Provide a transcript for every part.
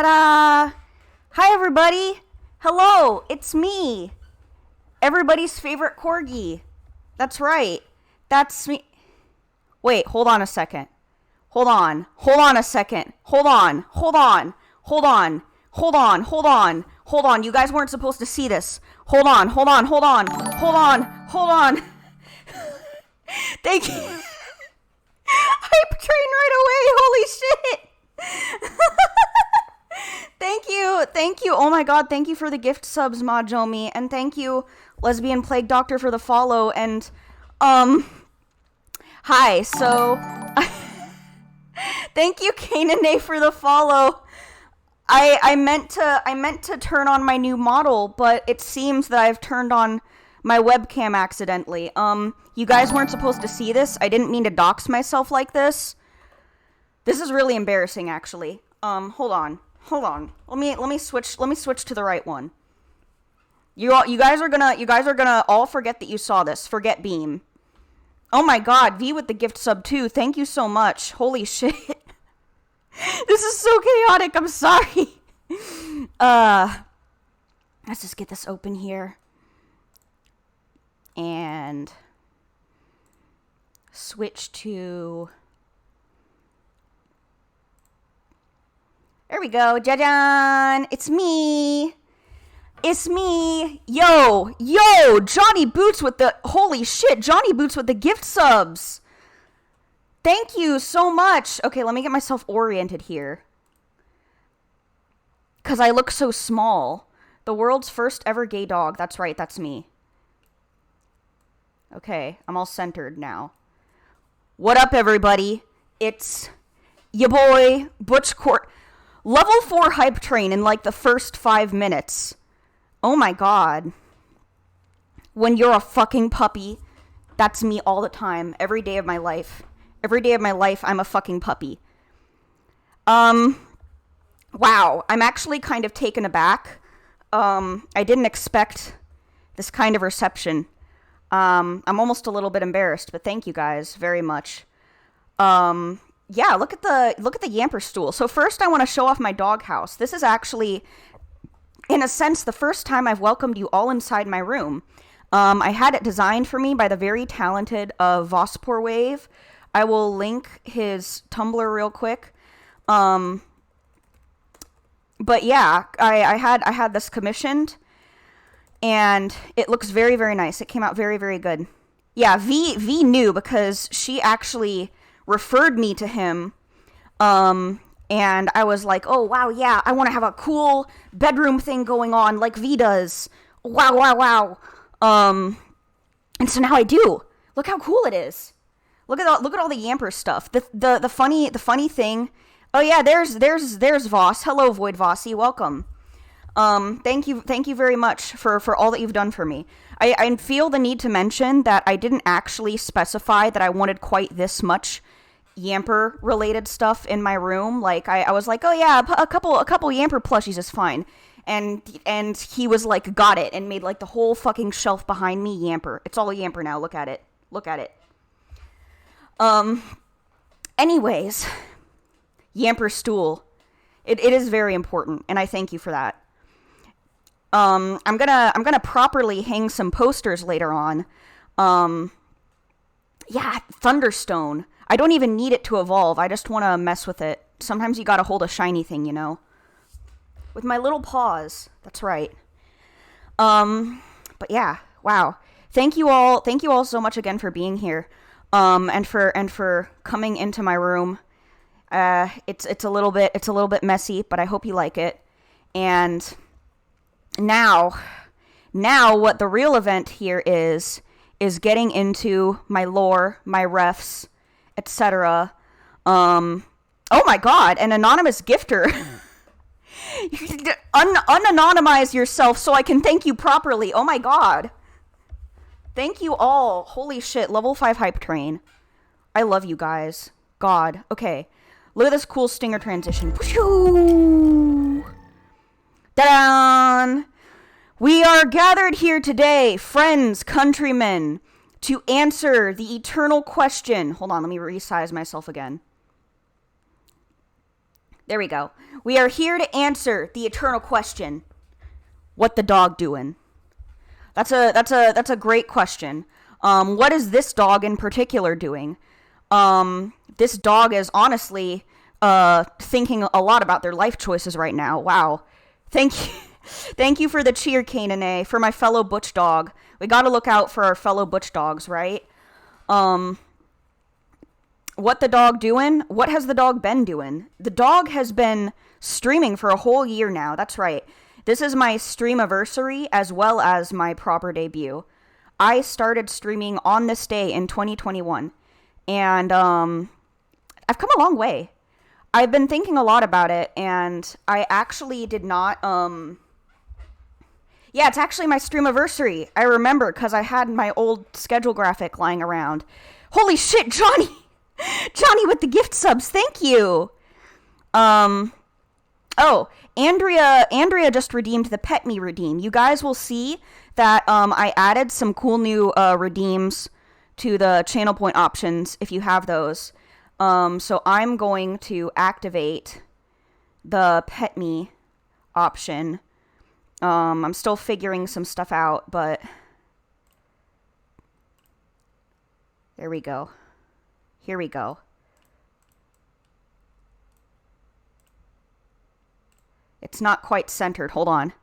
Ta-da! Hi, everybody. Hello, it's me. Everybody's favorite corgi. That's right. That's me. Wait, hold on a second. Hold on. Hold on a second. Hold on. Hold on. Hold on. Hold on. Hold on. Hold on. You guys weren't supposed to see this. Hold on. Hold on. Hold on. Hold on. Hold on. Thank you. Hype train right away. Holy shit. Thank you. Thank you. Oh my god. Thank you for the gift subs, Majomi. And thank you, Lesbian Plague Doctor, for the follow. And, hi. So, thank you, Kanane, for the follow. I meant to turn on my new model, but it seems that I've turned on my webcam accidentally. You guys weren't supposed to see this. I didn't mean to dox myself like this. This is really embarrassing, actually. Hold on. Let me switch to the right one. You guys are gonna all forget that you saw this. Forget Beam. Oh my god, V with the gift sub too. Thank you so much. Holy shit. This is so chaotic. I'm sorry. Let's just get this open here. And switch to... There we go. Jajan! It's me! It's me! Yo! Johnny Boots with the... Holy shit! Johnny Boots with the gift subs! Thank you so much! Okay, let me get myself oriented here. Because I look so small. The world's first ever gay dog. That's right, that's me. Okay, I'm all centered now. What up, everybody? It's ya boy, Butch Court. Level 4 hype train in like the first 5 minutes. Oh my god. When you're a fucking puppy, that's me all the time, every day of my life. Every day of my life, I'm a fucking puppy. Wow, I'm actually kind of taken aback. I didn't expect this kind of reception. I'm almost a little bit embarrassed, but thank you guys very much. Yeah, look at the Yamper stool. So first I want to show off my doghouse. This is actually, in a sense, the first time I've welcomed you all inside my room. I had it designed for me by the very talented Vospor Wave. I will link his Tumblr real quick. But yeah, I had this commissioned, and it looks very, very nice. It came out very, very good. Yeah, V knew because she actually referred me to him, and I was like, oh, wow, yeah, I want to have a cool bedroom thing going on like V does. Wow. And so now I do. Look how cool it is. Look at all the Yamper stuff. The funny thing. Oh yeah, there's Voss. Hello, Void Vossi. Welcome. Thank you very much for all that you've done for me. I feel the need to mention that I didn't actually specify that I wanted quite this much Yamper related stuff in my room. Like I was like, oh yeah, a couple Yamper plushies is fine. And he was like, got it, and made like the whole fucking shelf behind me Yamper. It's all Yamper now. Look at it. Anyways, Yamper stool. It is very important, and I thank you for that. I'm gonna properly hang some posters later on. Yeah, Thunderstone. I don't even need it to evolve. I just want to mess with it. Sometimes you gotta hold a shiny thing, you know? With my little paws. That's right. But yeah, wow. Thank you all so much again for being here. And for coming into my room. It's a little bit messy, but I hope you like it. And now what the real event here is getting into my lore, my refs, etc. Oh my god, an anonymous gifter. Unanonymize yourself so I can thank you properly. Oh my god. Thank you all. Holy shit, level 5 hype train. I love you guys. God. Okay. Look at this cool stinger transition. Ta-da! We are gathered here today, friends, countrymen, to answer the eternal question. Hold on, let me resize myself again. There we go. We are here to answer the eternal question. What the dog doing? That's a great question. What is this dog in particular doing? This dog is honestly thinking a lot about their life choices right now. Wow. Thank you. Thank you for the cheer, Kanane, for my fellow butch dog. We gotta look out for our fellow butch dogs, right? What the dog doing? What has the dog been doing? The dog has been streaming for a whole year now. That's right. This is my streamiversary as well as my proper debut. I started streaming on this day in 2021. And I've come a long way. I've been thinking a lot about it, and I actually did not... Yeah, it's actually my streamiversary. I remember, because I had my old schedule graphic lying around. Holy shit, Johnny! Johnny with the gift subs, thank you! Oh, Andrea just redeemed the Pet Me redeem. You guys will see that I added some cool new redeems to the channel point options if you have those. So I'm going to activate the Pet Me option. I'm still figuring some stuff out, but there we go. Here we go. It's not quite centered. Hold on.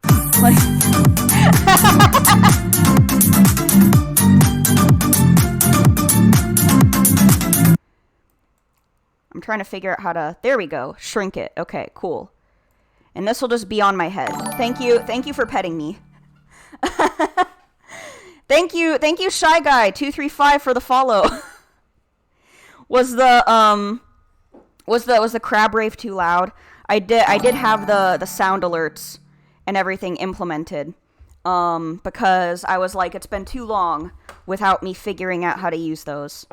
I'm trying to figure out how to... There we go. Shrink it. Okay, cool. And this will just be on my head. Thank you for petting me. Thank you, Shy Guy 235 for the follow. Was the crab rave too loud? I did have the sound alerts and everything implemented. Because I was like, it's been too long without me figuring out how to use those.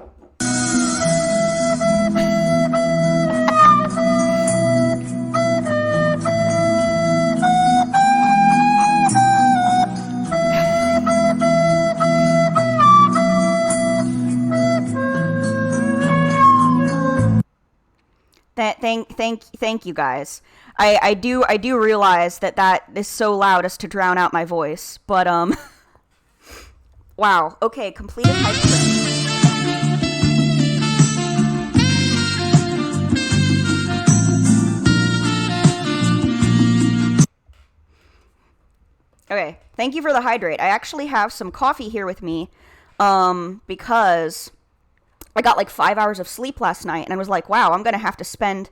Thank you guys. I do realize that is so loud as to drown out my voice, but wow. Okay, completed hype train. Okay, thank you for the hydrate. I actually have some coffee here with me, because I got like 5 hours of sleep last night, and I was like, wow, I'm gonna have to spend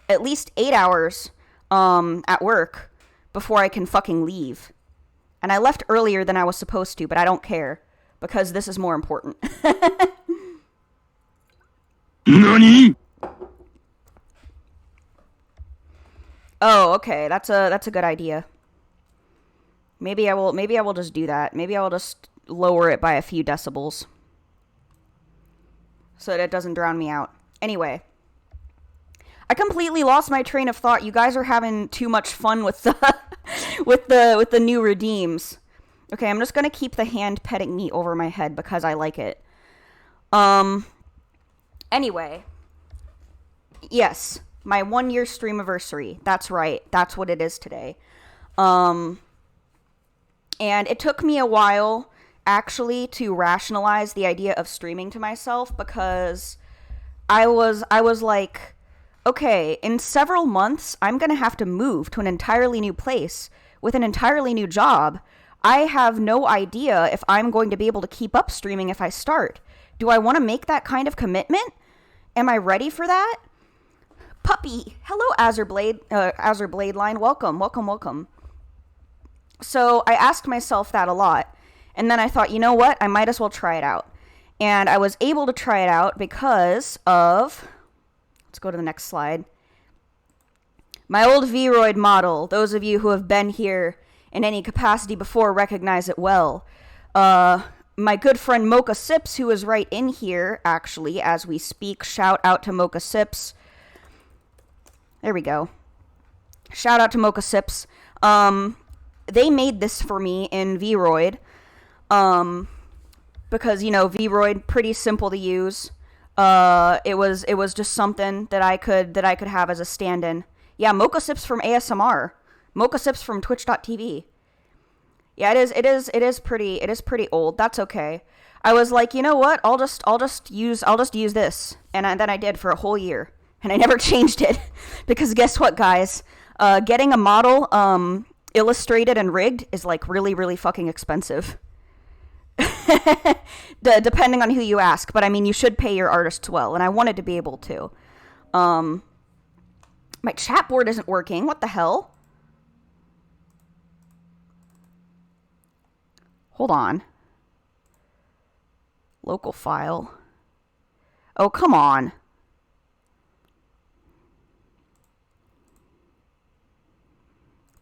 at least 8 hours at work before I can fucking leave. And I left earlier than I was supposed to, but I don't care, because this is more important. NANI? Oh, okay, that's a good idea. Maybe I will just do that. Maybe I will just lower it by a few decibels, so that it doesn't drown me out. Anyway, I completely lost my train of thought. You guys are having too much fun with the with the new redeems. Okay, I'm just gonna keep the hand petting me over my head because I like it. Anyway, yes, my 1 year streamiversary. That's right. That's what it is today. And it took me a while, actually, to rationalize the idea of streaming to myself, because I was like, okay, in several months, I'm going to have to move to an entirely new place with an entirely new job. I have no idea if I'm going to be able to keep up streaming if I start. Do I want to make that kind of commitment? Am I ready for that? Puppy. Hello, Azurblade line. Welcome. So I asked myself that a lot. And then I thought, you know what? I might as well try it out. And I was able to try it out because of... Let's go to the next slide. My old Vroid model. Those of you who have been here in any capacity before recognize it well. My good friend Mocha Sips, who is right in here, actually, as we speak. Shout out to Mocha Sips. There we go. Shout out to Mocha Sips. They made this for me in Vroid. Because, you know, Vroid, pretty simple to use. It was just something that I could have as a stand-in Yeah, Mocha Sips from ASMR. Mocha Sips from Twitch.tv. Yeah, it is pretty old. That's okay. I was like, you know what? I'll just use this. And then I did for a whole year. And I never changed it. Because guess what, guys? Getting a model illustrated and rigged is like really, really fucking expensive. Depending on who you ask. But I mean, you should pay your artists well. And I wanted to be able to. My chat board isn't working. What the hell? Hold on. Local file. Oh, come on.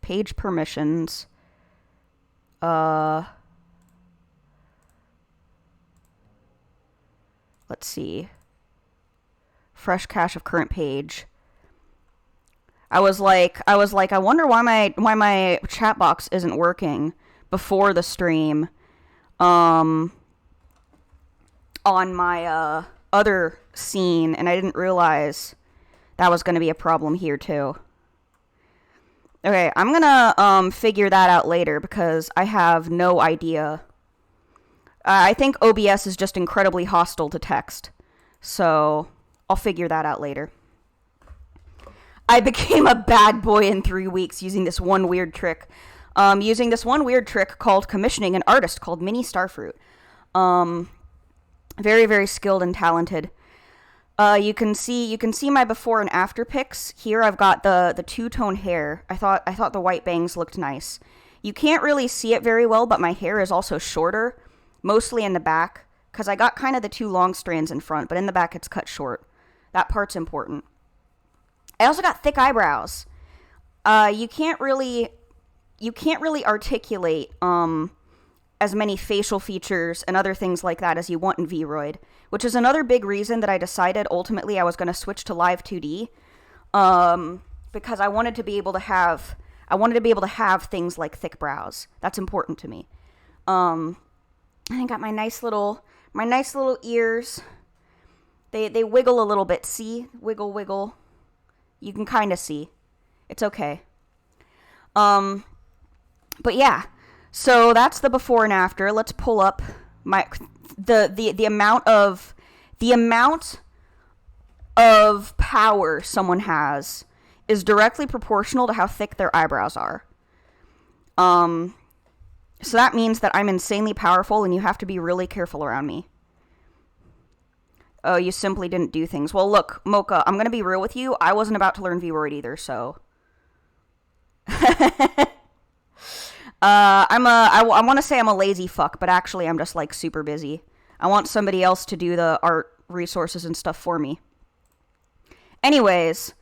Page permissions. Let's see. Fresh cache of current page. I was like, I wonder why my chat box isn't working before the stream. On my other scene, and I didn't realize that was going to be a problem here too. Okay, I'm gonna figure that out later because I have no idea. I think OBS is just incredibly hostile to text, so I'll figure that out later. I became a bad boy in 3 weeks using this one weird trick. Called commissioning an artist called Ministarfruit. Very, very skilled and talented. You can see my before and after pics. Here I've got the two-tone hair. I thought the white bangs looked nice. You can't really see it very well, but my hair is also shorter, mostly in the back, because I got kind of the two long strands in front, but in the back it's cut short. That part's important. I also got thick eyebrows. You can't really articulate as many facial features and other things like that as you want in Vroid, which is another big reason that I decided ultimately I was going to switch to Live 2D, because I wanted to be able to have things like thick brows. That's important to me. I got my nice little ears. They wiggle a little bit. See? Wiggle, wiggle. You can kind of see. It's okay. But yeah. So that's the before and after. Let's pull up the amount of power someone has is directly proportional to how thick their eyebrows are. So that means that I'm insanely powerful and you have to be really careful around me. Oh, you simply didn't do things. Well, look, Mocha, I'm going to be real with you. I wasn't about to learn Vroid either, so. I want to say I'm a lazy fuck, but actually I'm just like super busy. I want somebody else to do the art resources and stuff for me. Anyways,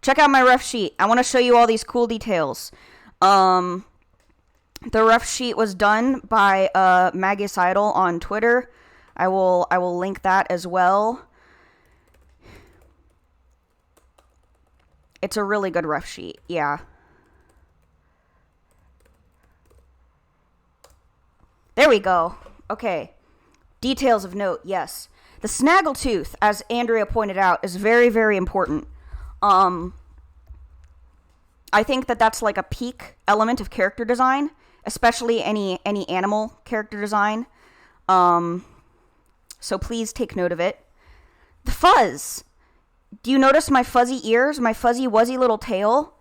check out my ref sheet. I want to show you all these cool details. The ref sheet was done by Magus Idol on Twitter. I will link that as well. It's a really good ref sheet, yeah. There we go. Okay. Details of note, yes. The snaggletooth, as Andrea pointed out, is very, very important. I think that that's like a peak element of character design, especially any animal character design. So please take note of it. The fuzz. Do you notice my fuzzy ears, my fuzzy wuzzy little tail?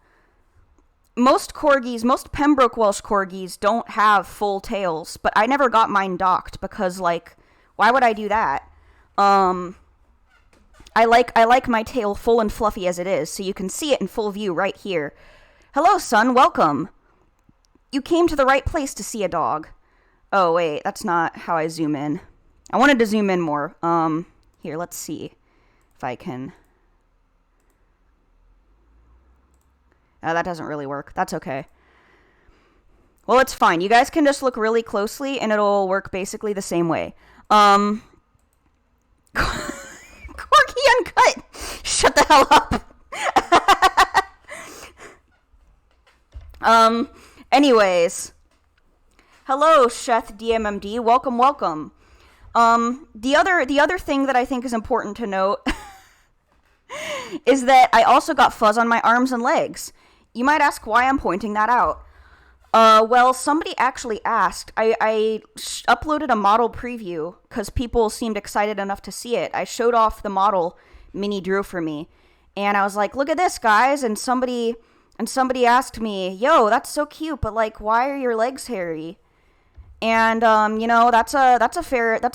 Most Pembroke Welsh corgis don't have full tails, but I never got mine docked because, like, why would I do that? I like my tail full and fluffy as it is, so you can see it in full view right here. Hello, son, welcome. You came to the right place to see a dog. Oh, wait, that's not how I zoom in. I wanted to zoom in more. Here, let's see if I can. That doesn't really work. That's okay. Well, it's fine. You guys can just look really closely and it'll work basically the same way. Corgi Uncut! Shut the hell up! Anyways. Hello, Sheth DMMD. Welcome, welcome. The other thing that I think is important to note is that I also got fuzz on my arms and legs. You might ask why I'm pointing that out. Well, somebody actually asked. I uploaded a model preview because people seemed excited enough to see it. I showed off the model Minnie drew for me, and I was like, "Look at this, guys!" And somebody asked me, "Yo, that's so cute, but like, why are your legs hairy?" And that's a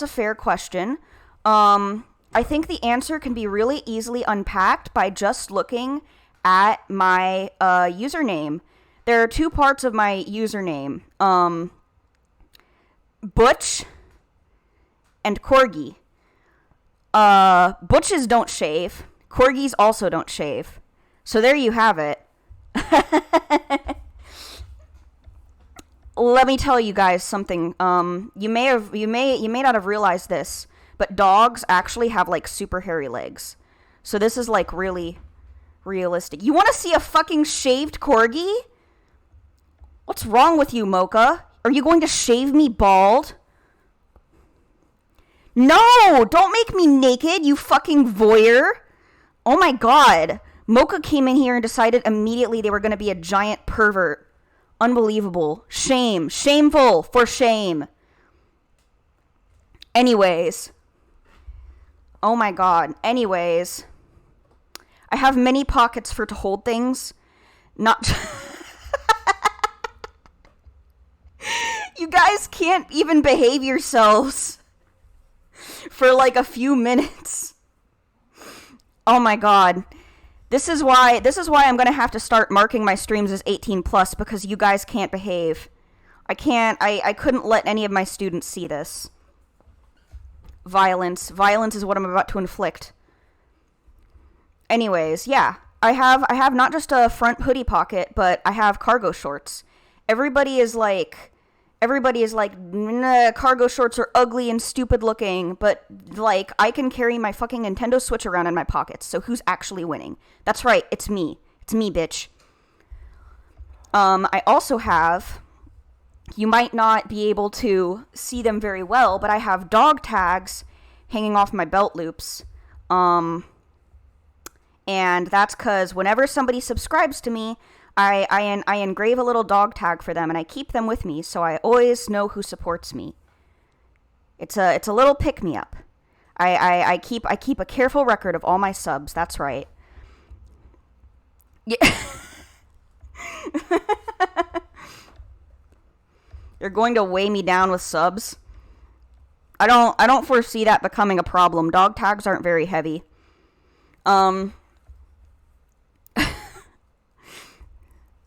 fair question. I think the answer can be really easily unpacked by just looking at my username. There are two parts of my username, Butch and Corgi. Butches don't shave. Corgis also don't shave. So there you have it. Let me tell you guys something. You may not have realized this, but dogs actually have like super hairy legs. So this is like really realistic. You want to see a fucking shaved corgi? What's wrong with you, Mocha? Are you going to shave me bald? No! Don't make me naked, you fucking voyeur! Oh my god. Mocha came in here and decided immediately they were going to be a giant pervert. Unbelievable. Shame. Shameful. For shame. Anyways. Oh my god. Anyways. I have many pockets to hold things. Not... You guys can't even behave yourselves for like a few minutes. Oh my god. This is why I'm going to have to start marking my streams as 18 plus, because you guys can't behave. I couldn't let any of my students see this. Violence is what I'm about to inflict. Anyways, yeah. I have not just a front hoodie pocket, but I have cargo shorts. Everybody is like, nah, cargo shorts are ugly and stupid looking, but, like, I can carry my fucking Nintendo Switch around in my pockets, so who's actually winning? That's right, it's me. It's me, bitch. I also have, you might not be able to see them very well, but I have dog tags hanging off my belt loops. And that's because whenever somebody subscribes to me, I engrave a little dog tag for them, and I keep them with me, so I always know who supports me. It's a little pick-me-up. I keep a careful record of all my subs. That's right. Yeah. You're going to weigh me down with subs? I don't foresee that becoming a problem. Dog tags aren't very heavy.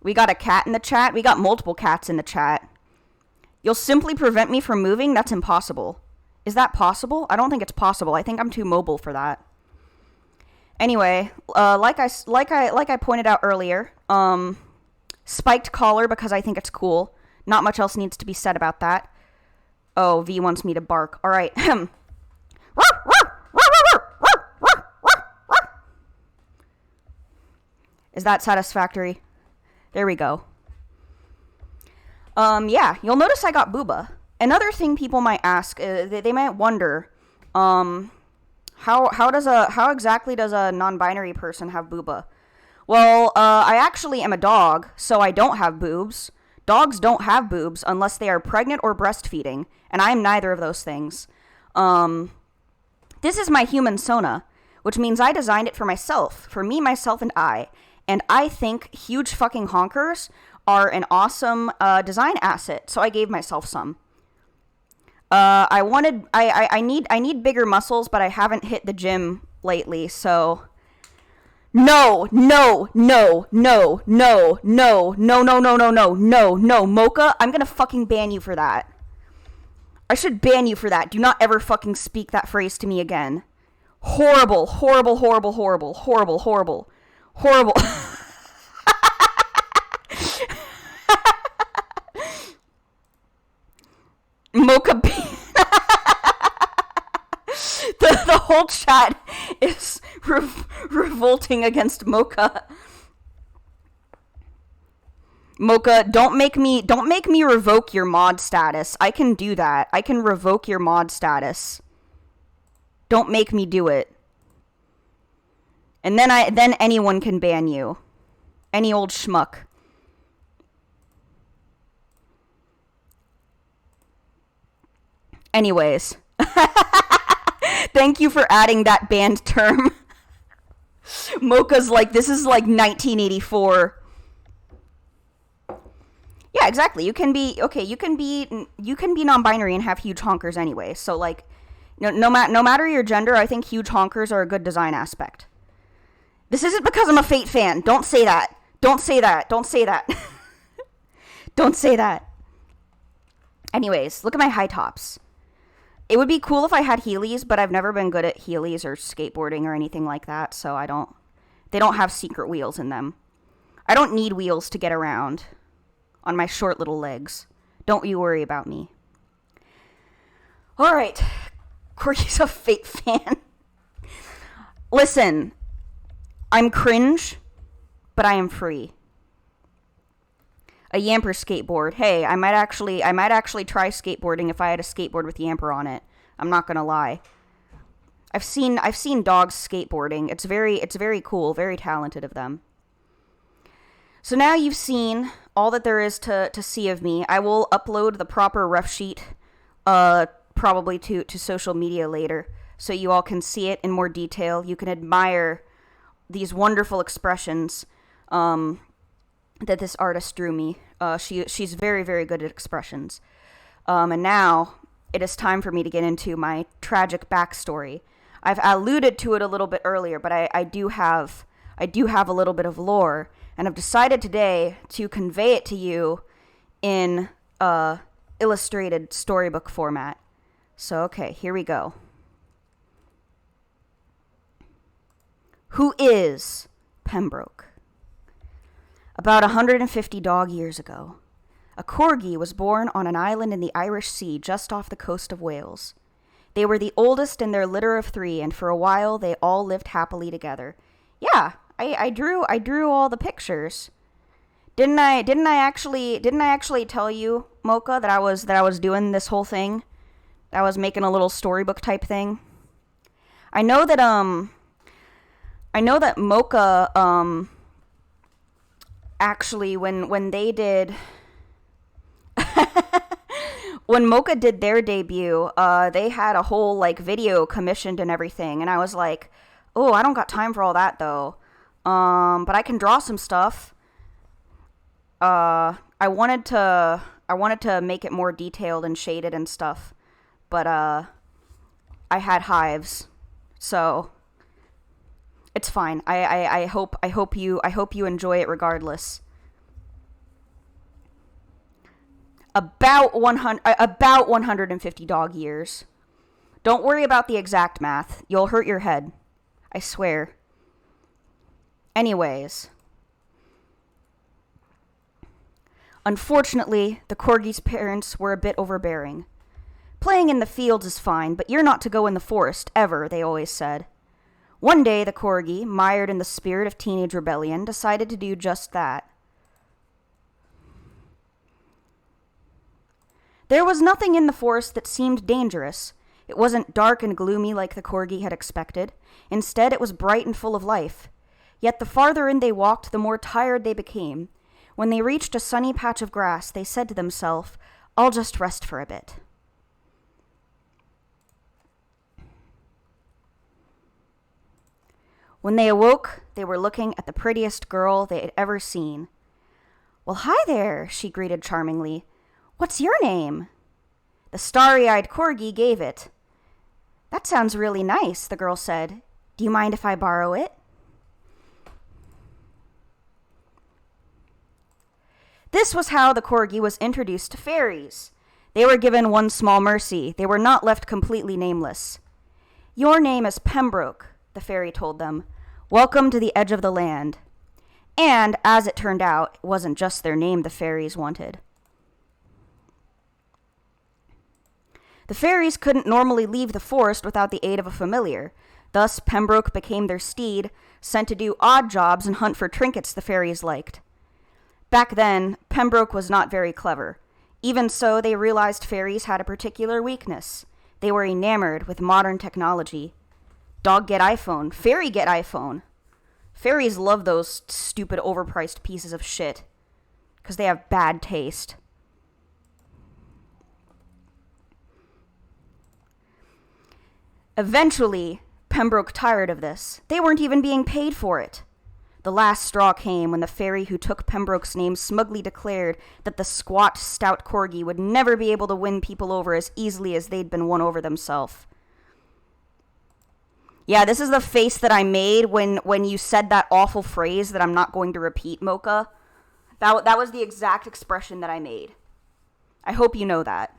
We got a cat in the chat. We got multiple cats in the chat. You'll simply prevent me from moving? That's impossible. Is that possible? I don't think it's possible. I think I'm too mobile for that. Anyway, like I pointed out earlier, spiked collar because I think it's cool. Not much else needs to be said about that. Oh, V wants me to bark. All right. Is that satisfactory? There we go. Yeah, you'll notice I got booba. Another thing people might ask, they might wonder, how exactly does a non-binary person have booba? Well, I actually am a dog, so I don't have boobs. Dogs don't have boobs unless they are pregnant or breastfeeding, and I am neither of those things. This is my human Sona, which means I designed it for myself, for me, myself, and I. And I think huge fucking honkers are an awesome design asset, so I gave myself some. I need bigger muscles, but I haven't hit the gym lately, so... No, Mocha, I'm gonna fucking ban you for that. I should ban you for that. Do not ever fucking speak that phrase to me again. Horrible. Mocha the whole chat is revolting against Mocha. Mocha, don't make me revoke your mod status. I can do that. I can revoke your mod status. Don't make me do it. And then anyone can ban you. Any old schmuck. Anyways. Thank you for adding that banned term. Mocha's like, this is like 1984. Yeah, exactly. You can be non-binary and have huge honkers anyway. So like, no matter your gender, I think huge honkers are a good design aspect. This isn't because I'm a Fate fan. Don't say that. Don't say that. Don't say that. Don't say that. Anyways, look at my high tops. It would be cool if I had Heelys, but I've never been good at Heelys or skateboarding or anything like that, so they don't have secret wheels in them. I don't need wheels to get around on my short little legs. Don't you worry about me. Alright, Corgi's a Fate fan. Listen, I'm cringe, but I am free. A Yamper skateboard. Hey, I might actually try skateboarding if I had a skateboard with Yamper on it. I'm not gonna lie. I've seen dogs skateboarding. It's very cool, very talented of them. So now you've seen all that there is to see of me. I will upload the proper ref sheet, probably to social media later, so you all can see it in more detail. You can admire these wonderful expressions that this artist drew me. She's very, very good at expressions. And now it is time for me to get into my tragic backstory. I've alluded to it a little bit earlier, but I do have a little bit of lore, and I've decided today to convey it to you in illustrated storybook format. So, okay, here we go. Who is Pembroke? About 150 dog years ago, a Corgi was born on an island in the Irish Sea just off the coast of Wales. They were the oldest in their litter of 3, and for a while they all lived happily together. Yeah, I drew all the pictures. Didn't I actually tell you, Mocha, that I was doing this whole thing? That I was making a little storybook type thing? I know that Mocha actually when they did when Mocha did their debut, they had a whole like video commissioned and everything, and I was like, oh, I don't got time for all that though. But I can draw some stuff. I wanted to make it more detailed and shaded and stuff, but I had hives, so it's fine. I hope you enjoy it regardless. About 150 dog years. Don't worry about the exact math. You'll hurt your head. I swear. Anyways. Unfortunately, the Corgi's parents were a bit overbearing. Playing in the fields is fine, but you're not to go in the forest, ever, they always said. One day, the Corgi, mired in the spirit of teenage rebellion, decided to do just that. There was nothing in the forest that seemed dangerous. It wasn't dark and gloomy like the Corgi had expected. Instead, it was bright and full of life. Yet the farther in they walked, the more tired they became. When they reached a sunny patch of grass, they said to themselves, "I'll just rest for a bit." When they awoke, they were looking at the prettiest girl they had ever seen. "Well, hi there," she greeted charmingly. "What's your name?" The starry-eyed Corgi gave it. "That sounds really nice," the girl said. "Do you mind if I borrow it?" This was how the Corgi was introduced to fairies. They were given one small mercy. They were not left completely nameless. "Your name is Pembroke," the fairy told them. "Welcome to the edge of the land." And, as it turned out, it wasn't just their name the fairies wanted. The fairies couldn't normally leave the forest without the aid of a familiar. Thus, Pembroke became their steed, sent to do odd jobs and hunt for trinkets the fairies liked. Back then, Pembroke was not very clever. Even so, they realized fairies had a particular weakness. They were enamored with modern technology. Dog get iPhone, fairy get iPhone. Fairies love those stupid overpriced pieces of shit. Because they have bad taste. Eventually, Pembroke tired of this. They weren't even being paid for it. The last straw came when the fairy who took Pembroke's name smugly declared that the squat, stout corgi would never be able to win people over as easily as they'd been won over themselves. Yeah, this is the face that I made when you said that awful phrase that I'm not going to repeat, Mocha. That was the exact expression that I made. I hope you know that.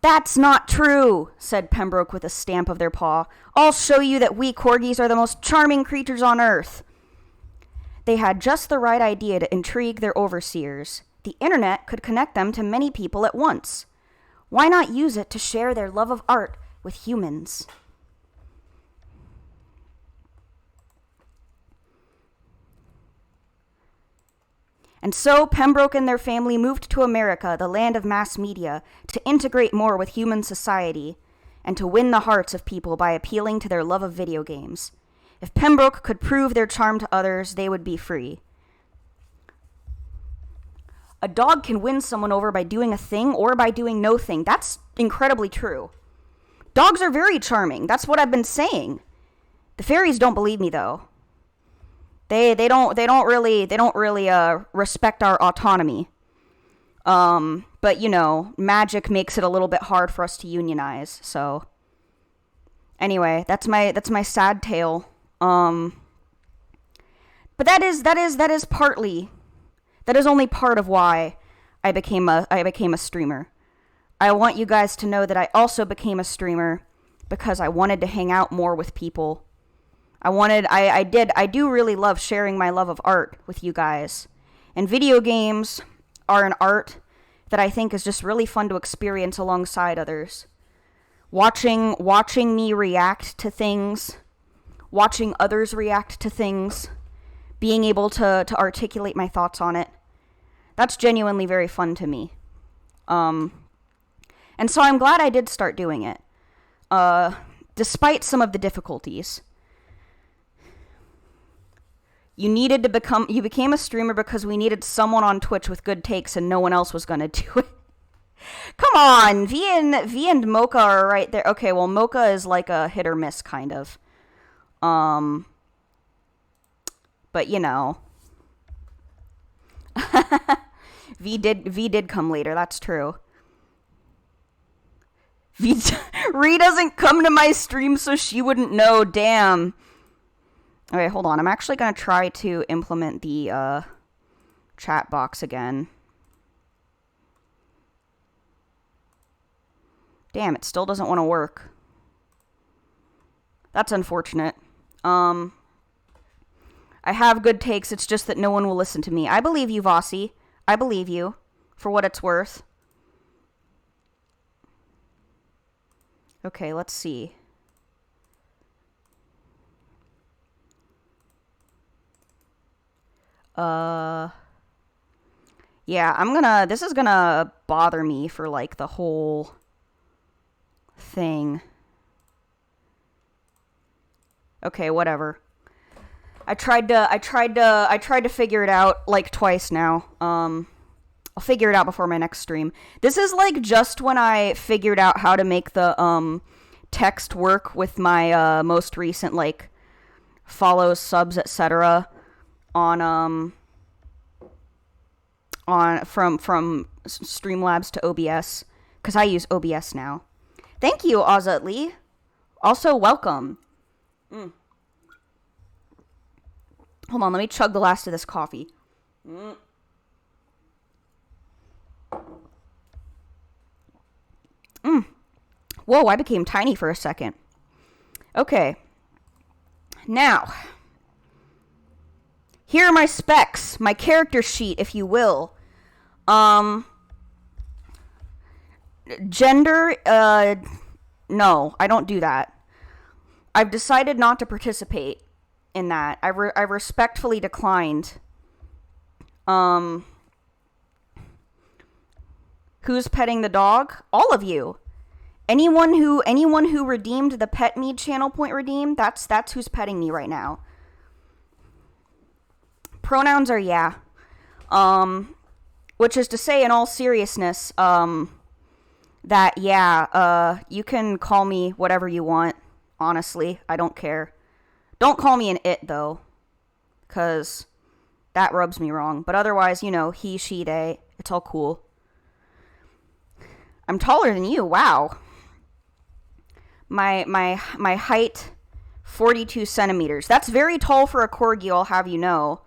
That's not true, said Pembroke with a stamp of their paw. I'll show you that we corgis are the most charming creatures on earth. They had just the right idea to intrigue their overseers. The internet could connect them to many people at once. Why not use it to share their love of art with humans? And so Pembroke and their family moved to America, the land of mass media, to integrate more with human society and to win the hearts of people by appealing to their love of video games. If Pembroke could prove their charm to others, they would be free. A dog can win someone over by doing a thing or by doing no thing. That's incredibly true. Dogs are very charming. That's what I've been saying. The fairies don't believe me, though. They don't really respect our autonomy. But you know, magic makes it a little bit hard for us to unionize. So anyway, that's my sad tale. But that is only part of why I became a streamer. I want you guys to know that I also became a streamer because I wanted to hang out more with people. I do really love sharing my love of art with you guys. And video games are an art that I think is just really fun to experience alongside others. Watching me react to things, watching others react to things, being able to articulate my thoughts on it. That's genuinely very fun to me. And so I'm glad I did start doing it. Despite some of the difficulties. You became a streamer because we needed someone on Twitch with good takes and no one else was gonna do it. Come on, V and Mocha are right there. Okay, well, Mocha is like a hit or miss kind of. But you know. V did come later, that's true. Ree doesn't come to my stream so she wouldn't know, damn. Okay, hold on. I'm actually going to try to implement the chat box again. Damn, it still doesn't want to work. That's unfortunate. I have good takes, it's just that no one will listen to me. I believe you, Vossi. I believe you, for what it's worth. Okay, let's see. Yeah, this is gonna bother me for, like, the whole thing. Okay, whatever. I tried to figure it out, like, twice now. I'll figure it out before my next stream. This is, like, just when I figured out how to make the, text work with my, most recent, like, follows, subs, etc. from Streamlabs to OBS, because I use OBS now. Thank you, Azat Lee. Also, welcome. Hold on, let me chug the last of this coffee. Whoa, I became tiny for a second. Okay. Now, here are my specs, my character sheet, if you will. Gender, no, I don't do that. I've decided not to participate in that. I respectfully declined. Who's petting the dog? All of you. Anyone who redeemed the pet me channel point redeem, that's who's petting me right now. Pronouns are yeah. Which is to say, in all seriousness, that yeah, you can call me whatever you want. Honestly, I don't care. Don't call me an it though, cause that rubs me wrong. But otherwise, you know, he, she, they, it's all cool. I'm taller than you. Wow. My height, 42 centimeters. That's very tall for a corgi, I'll have you know.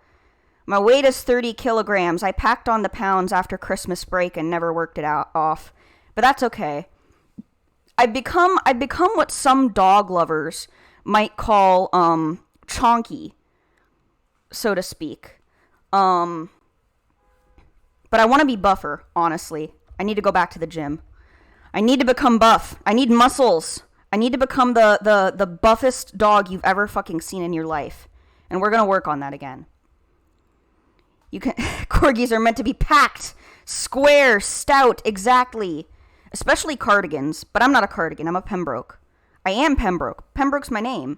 My weight is 30 kilograms. I packed on the pounds after Christmas break and never worked it off. But that's okay. I've become what some dog lovers might call, chonky, so to speak. But I want to be buffer, honestly. I need to go back to the gym. I need to become buff. I need muscles. I need to become the buffest dog you've ever fucking seen in your life. And we're going to work on that again. Corgis are meant to be packed, square, stout, exactly. Especially cardigans. But I'm not a cardigan. I'm a Pembroke. I am Pembroke. Pembroke's my name.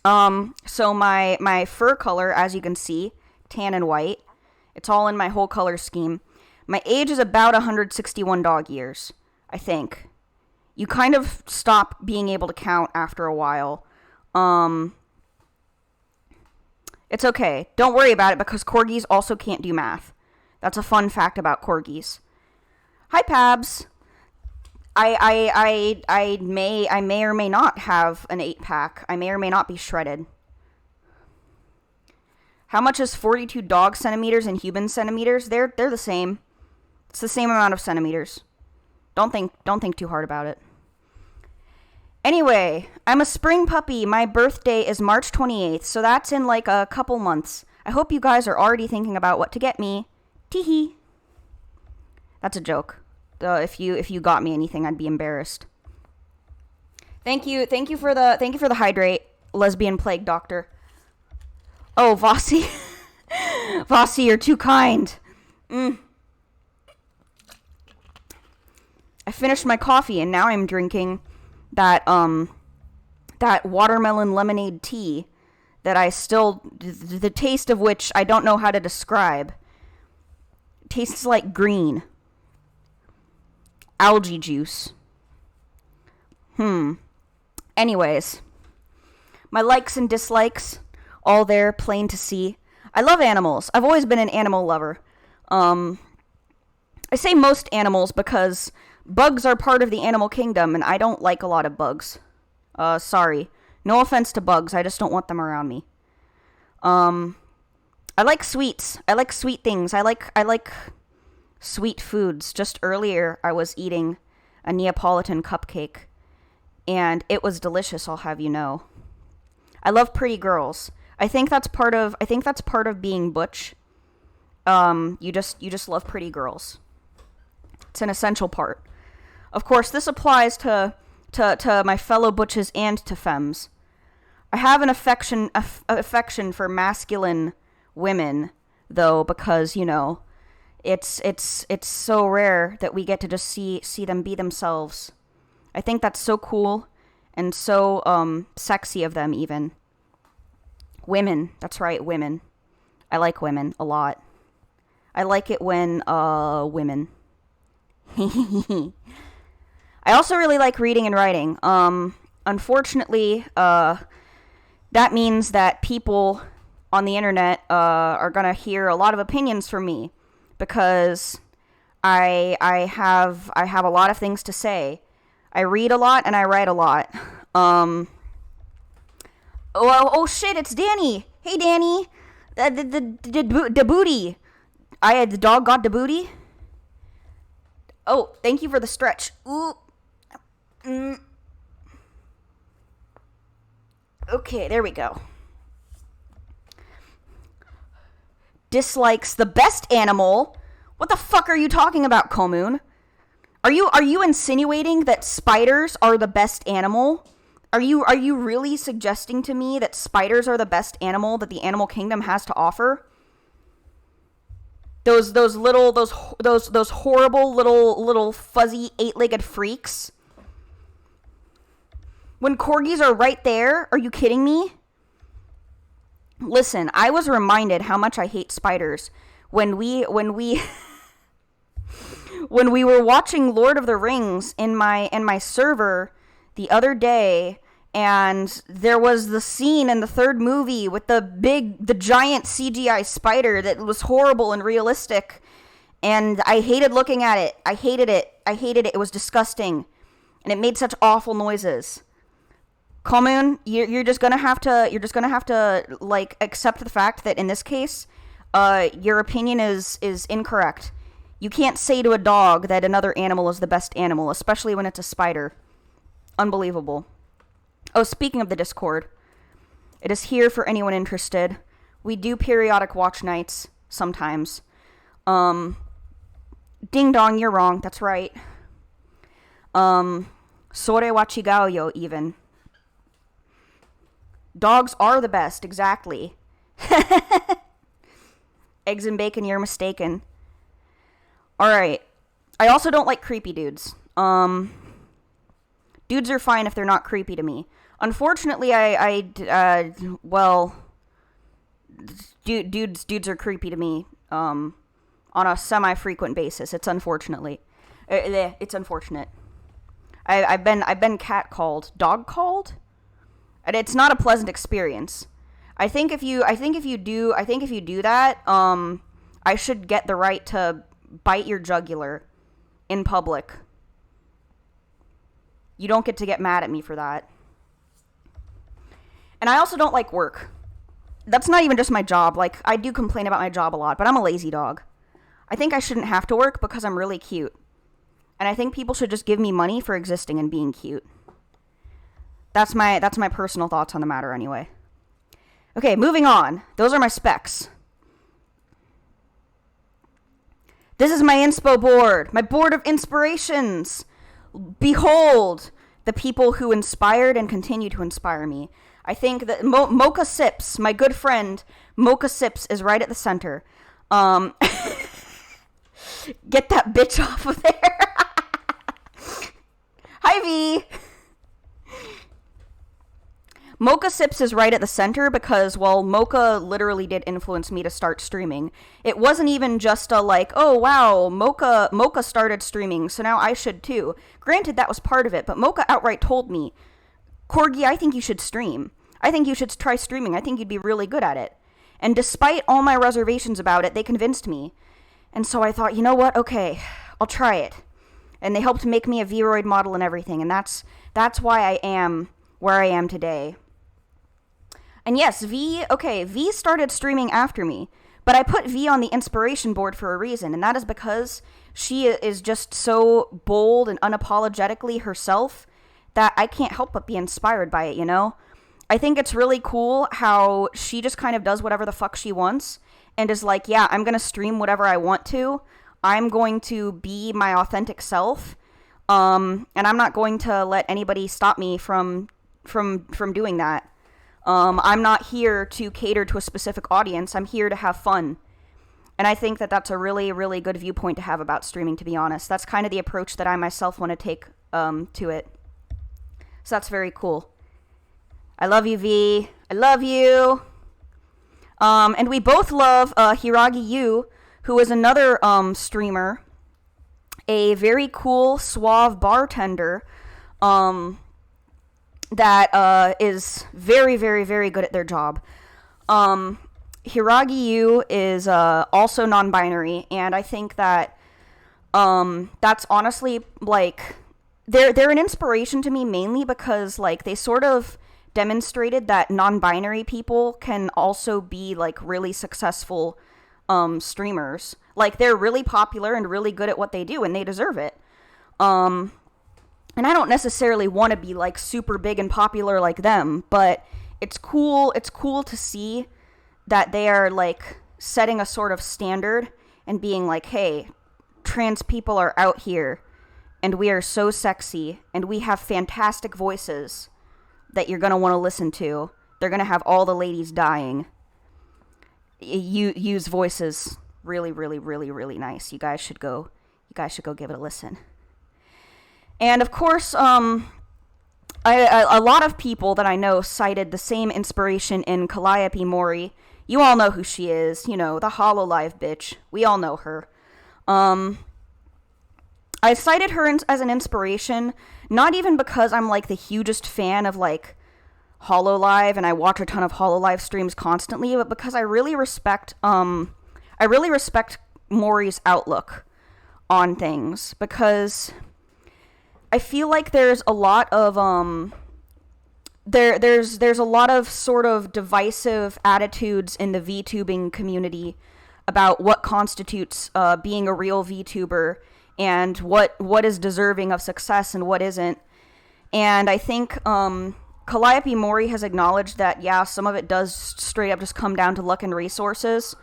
So my fur color, as you can see, tan and white. It's all in my whole color scheme. My age is about 161 dog years, I think. You kind of stop being able to count after a while. It's okay. Don't worry about it because corgis also can't do math. That's a fun fact about corgis. Hi, Pabs. I may or may not have an 8-pack. I may or may not be shredded. How much is 42 dog centimeters and human centimeters? They're the same. It's the same amount of centimeters. Don't think too hard about it. Anyway, I'm a spring puppy. My birthday is March 28th, so that's in like a couple months. I hope you guys are already thinking about what to get me. Teehee. That's a joke. If you got me anything, I'd be embarrassed. Thank you for the hydrate, lesbian plague doctor. Oh, Vossi. Vossi, you're too kind. I finished my coffee and now I'm drinking that watermelon lemonade tea that I still, the taste of which I don't know how to describe. Tastes like green. Algae juice. Anyways. My likes and dislikes, all there, plain to see. I love animals. I've always been an animal lover. I say most animals because bugs are part of the animal kingdom, and I don't like a lot of bugs. Sorry. No offense to bugs, I just don't want them around me. I like sweets. I like sweet things. I like sweet foods. Just earlier, I was eating a Neapolitan cupcake, and it was delicious, I'll have you know. I love pretty girls. I think that's part of being butch. You just love pretty girls. It's an essential part. Of course, this applies to my fellow butches and to femmes. I have an affection for masculine women, though, because, you know, it's so rare that we get to just see them be themselves. I think that's so cool and so sexy of them, even. Women, that's right, women. I like women a lot. I like it when women. I also really like reading and writing. Unfortunately, that means that people on the internet are gonna hear a lot of opinions from me because I have a lot of things to say. I read a lot and I write a lot. Oh shit! It's Danny. Hey, Danny. The booty. The dog got the booty. Oh, thank you for the stretch. Ooh. Okay, there we go. Dislikes the best animal. What the fuck are you talking about, Komoon? Are you insinuating that spiders are the best animal? Are you really suggesting to me that spiders are the best animal that the animal kingdom has to offer? Those horrible little fuzzy 8-legged freaks. When corgis are right there, are you kidding me? Listen, I was reminded how much I hate spiders when we when we were watching Lord of the Rings in my server the other day, and there was the scene in the third movie with the giant CGI spider that was horrible and realistic, and I hated looking at it. I hated it. It was disgusting, and it made such awful noises. Commune, you're just gonna have to like accept the fact that in this case, your opinion is incorrect. You can't say to a dog that another animal is the best animal, especially when it's a spider. Unbelievable. Oh, speaking of the Discord, it is here for anyone interested. We do periodic watch nights sometimes. Ding dong, you're wrong. That's right. Sore wa chigau yo, even. Dogs are the best, exactly. Eggs and bacon, you're mistaken. Alright. I also don't like creepy dudes. Dudes are fine if they're not creepy to me. Unfortunately, dudes are creepy to me, on a semi-frequent basis. It's unfortunate. I've been catcalled. Dog called? And it's not a pleasant experience. I think if you do that, I should get the right to bite your jugular in public. You don't get to get mad at me for that. And I also don't like work. That's not even just my job. Like, I do complain about my job a lot, but I'm a lazy dog. I think I shouldn't have to work because I'm really cute. And I think people should just give me money for existing and being cute. That's my personal thoughts on the matter anyway. Okay, moving on. Those are my specs. This is my inspo board. My board of inspirations. Behold, the people who inspired and continue to inspire me. I think that Mocha Sips, my good friend, Mocha Sips is right at the center. Get that bitch off of there. Hi, V. Mocha Sips is right at the center because, well, Mocha literally did influence me to start streaming. It wasn't even just a like, oh wow, Mocha started streaming, so now I should too. Granted, that was part of it, but Mocha outright told me, Corgi, I think you should stream. I think you should try streaming. I think you'd be really good at it. And despite all my reservations about it, they convinced me. And so I thought, you know what? Okay, I'll try it. And they helped make me a Vroid model and everything, and that's why I am where I am today. And yes, V started streaming after me, but I put V on the inspiration board for a reason, and that is because she is just so bold and unapologetically herself that I can't help but be inspired by it, you know? I think it's really cool how she just kind of does whatever the fuck she wants, and is like, yeah, I'm gonna stream whatever I want to, I'm going to be my authentic self, and I'm not going to let anybody stop me from doing that. I'm not here to cater to a specific audience. I'm here to have fun. And I think that that's a really, really good viewpoint to have about streaming, to be honest. That's kind of the approach that I myself want to take to it. So that's very cool. I love you, V. I love you. And we both love Hiragi Yu, who is another streamer. A very cool, suave bartender. That is very, very, very good at their job. Hiragi Yu is also non-binary, and I think that that's honestly, like, they're an inspiration to me mainly because, like, they sort of demonstrated that non-binary people can also be, like, really successful streamers. Like, they're really popular and really good at what they do, and they deserve it. And I don't necessarily want to be, like, super big and popular like them, but it's cool to see that they are, like, setting a sort of standard and being like, hey, trans people are out here, and we are so sexy, and we have fantastic voices that you're going to want to listen to. They're going to have all the ladies dying. Use voices Really, really, really, really nice. You guys should go give it a listen. And of course, a lot of people that I know cited the same inspiration in Calliope Mori. You all know who she is, the HoloLive bitch. We all know her. I cited her as an inspiration, not even because I'm like the hugest fan of like HoloLive and I watch a ton of HoloLive streams constantly, but because I really respect Mori's outlook on things, because I feel like there's a lot of there's a lot of sort of divisive attitudes in the VTubing community about what constitutes being a real VTuber and what is deserving of success and what isn't. And I think Calliope Mori has acknowledged that, yeah, some of it does straight up just come down to luck and resources.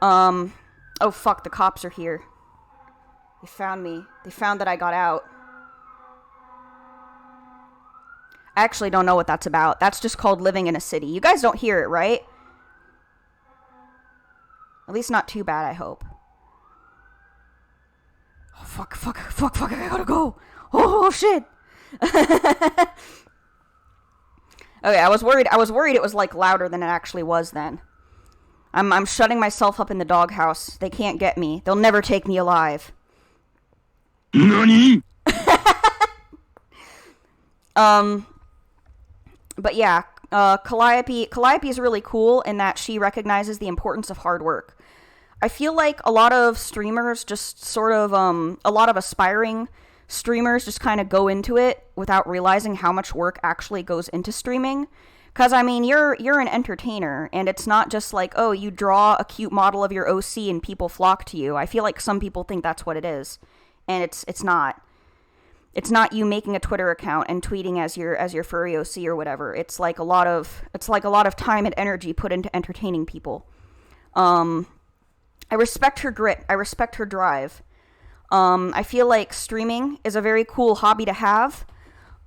Oh fuck, the cops are here. They found me. They found that I got out. I actually don't know what that's about. That's just called living in a city. You guys don't hear it, right? At least not too bad, I hope. Oh, fuck, I gotta go. Oh, shit. Okay, I was worried it was, like, louder than it actually was then. I'm shutting myself up in the doghouse. They can't get me. They'll never take me alive. NANI? But yeah, Calliope is really cool in that she recognizes the importance of hard work. I feel like a lot of streamers just sort of, a lot of aspiring streamers just kind of go into it without realizing how much work actually goes into streaming. Because, I mean, you're an entertainer, and it's not just like, oh, you draw a cute model of your OC and people flock to you. I feel like some people think that's what it is, and it's not. It's not you making a Twitter account and tweeting as your furry OC or whatever. It's like a lot of time and energy put into entertaining people. I respect her grit. I respect her drive. I feel like streaming is a very cool hobby to have.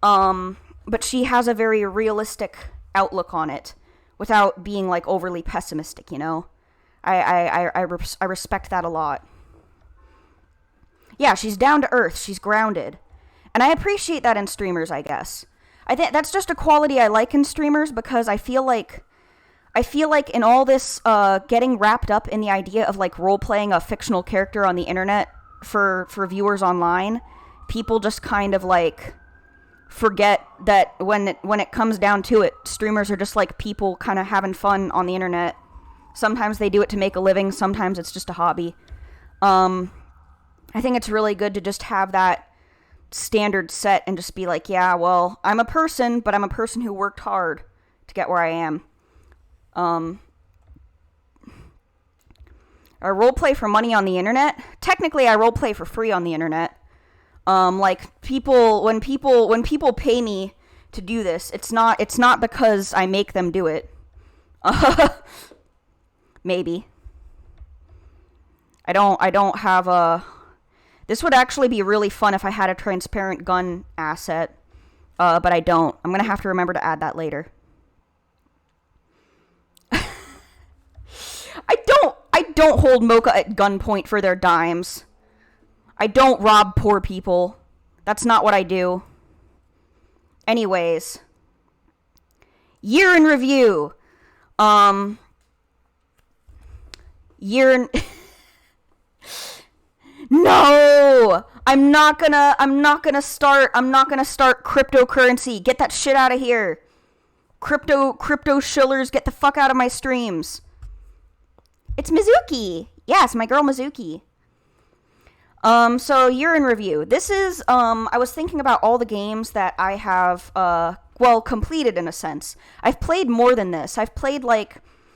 But she has a very realistic outlook on it without being like overly pessimistic, you know? I respect that a lot. Yeah, she's down to earth. She's grounded. And I appreciate that in streamers, I guess. I think that's just a quality I like in streamers because I feel like in all this getting wrapped up in the idea of like role-playing a fictional character on the internet for viewers online, people just kind of like forget that when it comes down to it, streamers are just like people kind of having fun on the internet. Sometimes they do it to make a living, sometimes it's just a hobby. I think it's really good to just have that standard set and just be like, yeah, well, I'm a person, but I'm a person who worked hard to get where I am. I roleplay for money on the internet. Technically, I roleplay for free on the internet. Like when people pay me to do this, it's not because I make them do it. Maybe. I don't have a. This would actually be really fun if I had a transparent gun asset, but I don't. I'm gonna have to remember to add that later. I don't hold Mocha at gunpoint for their dimes. I don't rob poor people. That's not what I do. Anyways. Year in review. No! I'm not gonna start cryptocurrency. Get that shit out of here. Crypto shillers, get the fuck out of my streams. It's Mizuki. Yes, my girl Mizuki. So year in review. This is, I was thinking about all the games that I have, completed in a sense. I've played more than this. I've played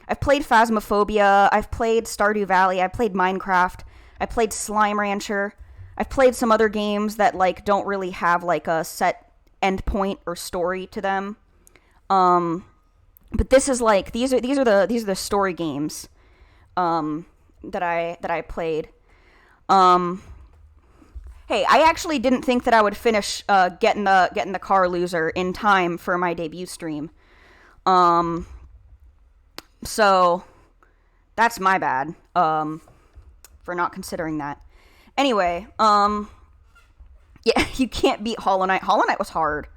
Phasmophobia, I've played Stardew Valley, I've played Minecraft, I played Slime Rancher, I've played some other games that, like, don't really have, like, a set endpoint or story to them. But this is, like, these are the story games, that I played. Hey, I actually didn't think that I would finish getting the car loser in time for my debut stream. So that's my bad. for not considering that. Anyway, yeah, you can't beat Hollow Knight. Hollow Knight was hard.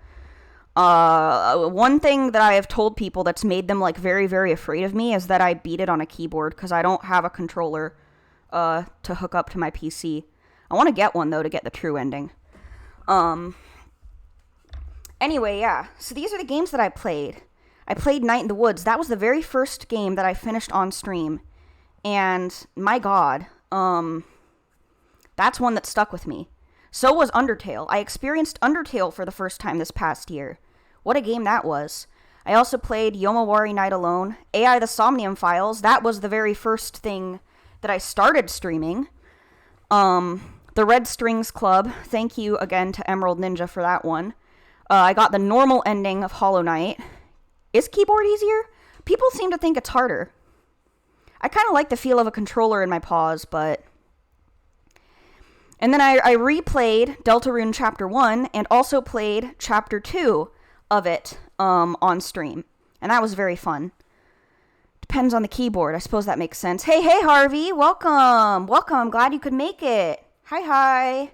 One thing that I have told people that's made them, like, very, very afraid of me is that I beat it on a keyboard, because I don't have a controller, to hook up to my PC. I want to get one, though, to get the true ending. Anyway, yeah, so these are the games that I played. I played Night in the Woods. That was the very first game that I finished on stream, and my god, that's one that stuck with me. So was Undertale. I experienced Undertale for the first time this past year. What a game that was. I also played Yomawari Night Alone. AI the Somnium Files. That was the very first thing that I started streaming. The Red Strings Club. Thank you again to Emerald Ninja for that one. I got the normal ending of Hollow Knight. Is keyboard easier? People seem to think it's harder. I kind of like the feel of a controller in my paws, but... And then I replayed Deltarune Chapter 1 and also played Chapter 2 of it on stream. And that was very fun. Depends on the keyboard. I suppose that makes sense. Hey, Harvey. Welcome. Welcome. I'm glad you could make it. Hi.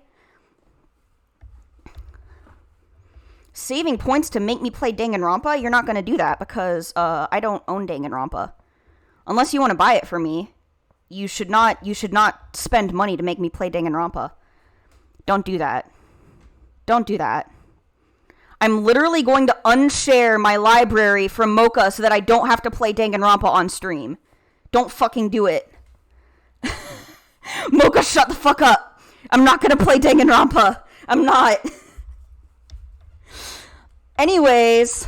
Saving points to make me play Danganronpa? You're not going to do that because I don't own Danganronpa. Unless you want to buy it for me. You should not spend money to make me play Danganronpa. Don't do that. Don't do that. I'm literally going to unshare my library from Mocha so that I don't have to play Danganronpa on stream. Don't fucking do it. Mocha, shut the fuck up. I'm not going to play Danganronpa. I'm not. Anyways,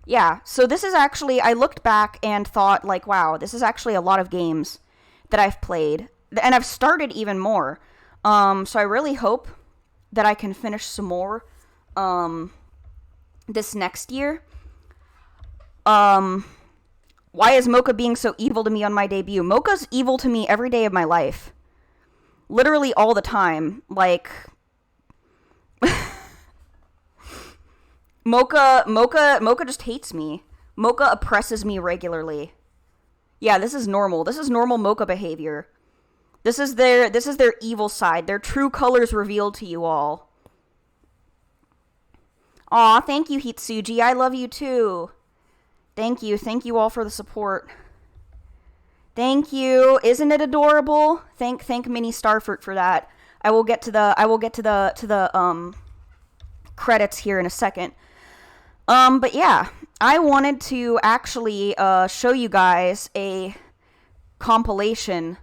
yeah, so this is actually, I looked back and thought, like, wow, this is actually a lot of games that I've played, and I've started even more, so I really hope that I can finish some more, this next year. Why is Mocha being so evil to me on my debut? Mocha's evil to me every day of my life. Literally all the time, like... Mocha just hates me. Mocha oppresses me regularly. Yeah, this is normal. This is normal Mocha behavior. This is their evil side. Their true colors revealed to you all. Aw, thank you, Hitsuji. I love you too. Thank you. Thank you all for the support. Thank you. Isn't it adorable? Thank ministarfruit for that. I will get to the credits here in a second. But yeah, I wanted to actually show you guys a compilation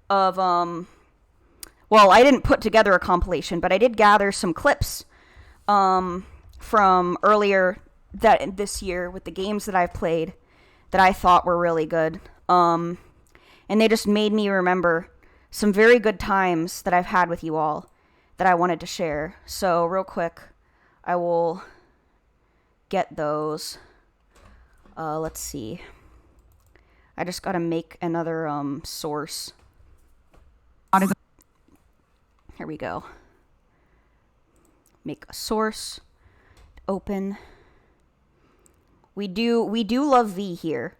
of well, I didn't put together a compilation, but I did gather some clips from earlier this year with the games that I've played that I thought were really good. And they just made me remember some very good times that I've had with you all that I wanted to share. So real quick, I will get those. Let's see. I just gotta make another source. Here we go. Make a source. Open. We do love V here.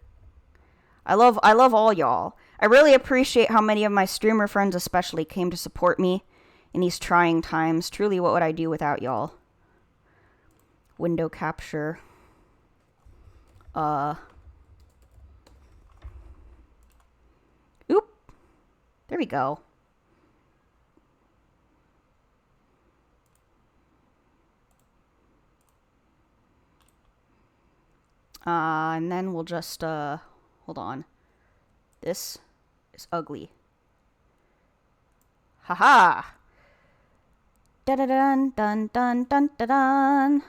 I love all y'all. I really appreciate how many of my streamer friends especially came to support me in these trying times. Truly, what would I do without y'all? Window capture. Oop. There we go. And then we'll just, hold on. This is ugly. Haha! Da-da-dun, dun, dun, dun, dun, dun.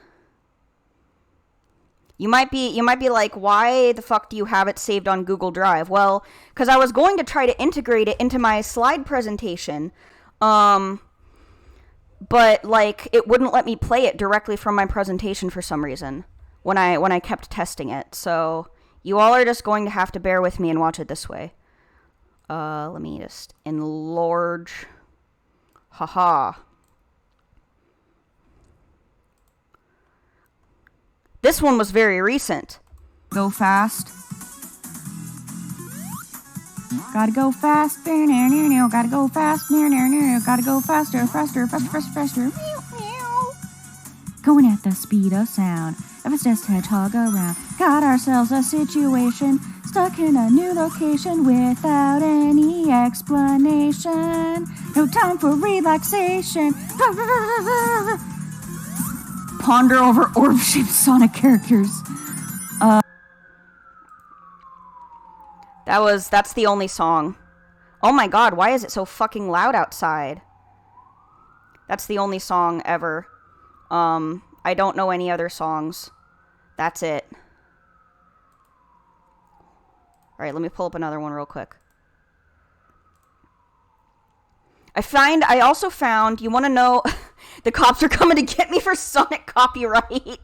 You might be like, why the fuck do you have it saved on Google Drive? Well, because I was going to try to integrate it into my slide presentation, but, like, it wouldn't let me play it directly from my presentation for some reason when I kept testing it. So, you all are just going to have to bear with me and watch it this way. Let me just enlarge. Haha. This one was very recent. Go fast. Gotta go fast, gotta go fast, gotta go faster, faster, faster, faster, faster. Meow, meow. Going at the speed of sound. If it's just hedgehog around. Got ourselves a situation, stuck in a new location without any explanation. No time for relaxation. Ponder over orb-shaped Sonic characters. That's the only song. Oh my god, why is it so fucking loud outside? That's the only song ever. I don't know any other songs. That's it. Alright, let me pull up another one real quick. I also found, you want to know, the cops are coming to get me for Sonic copyright.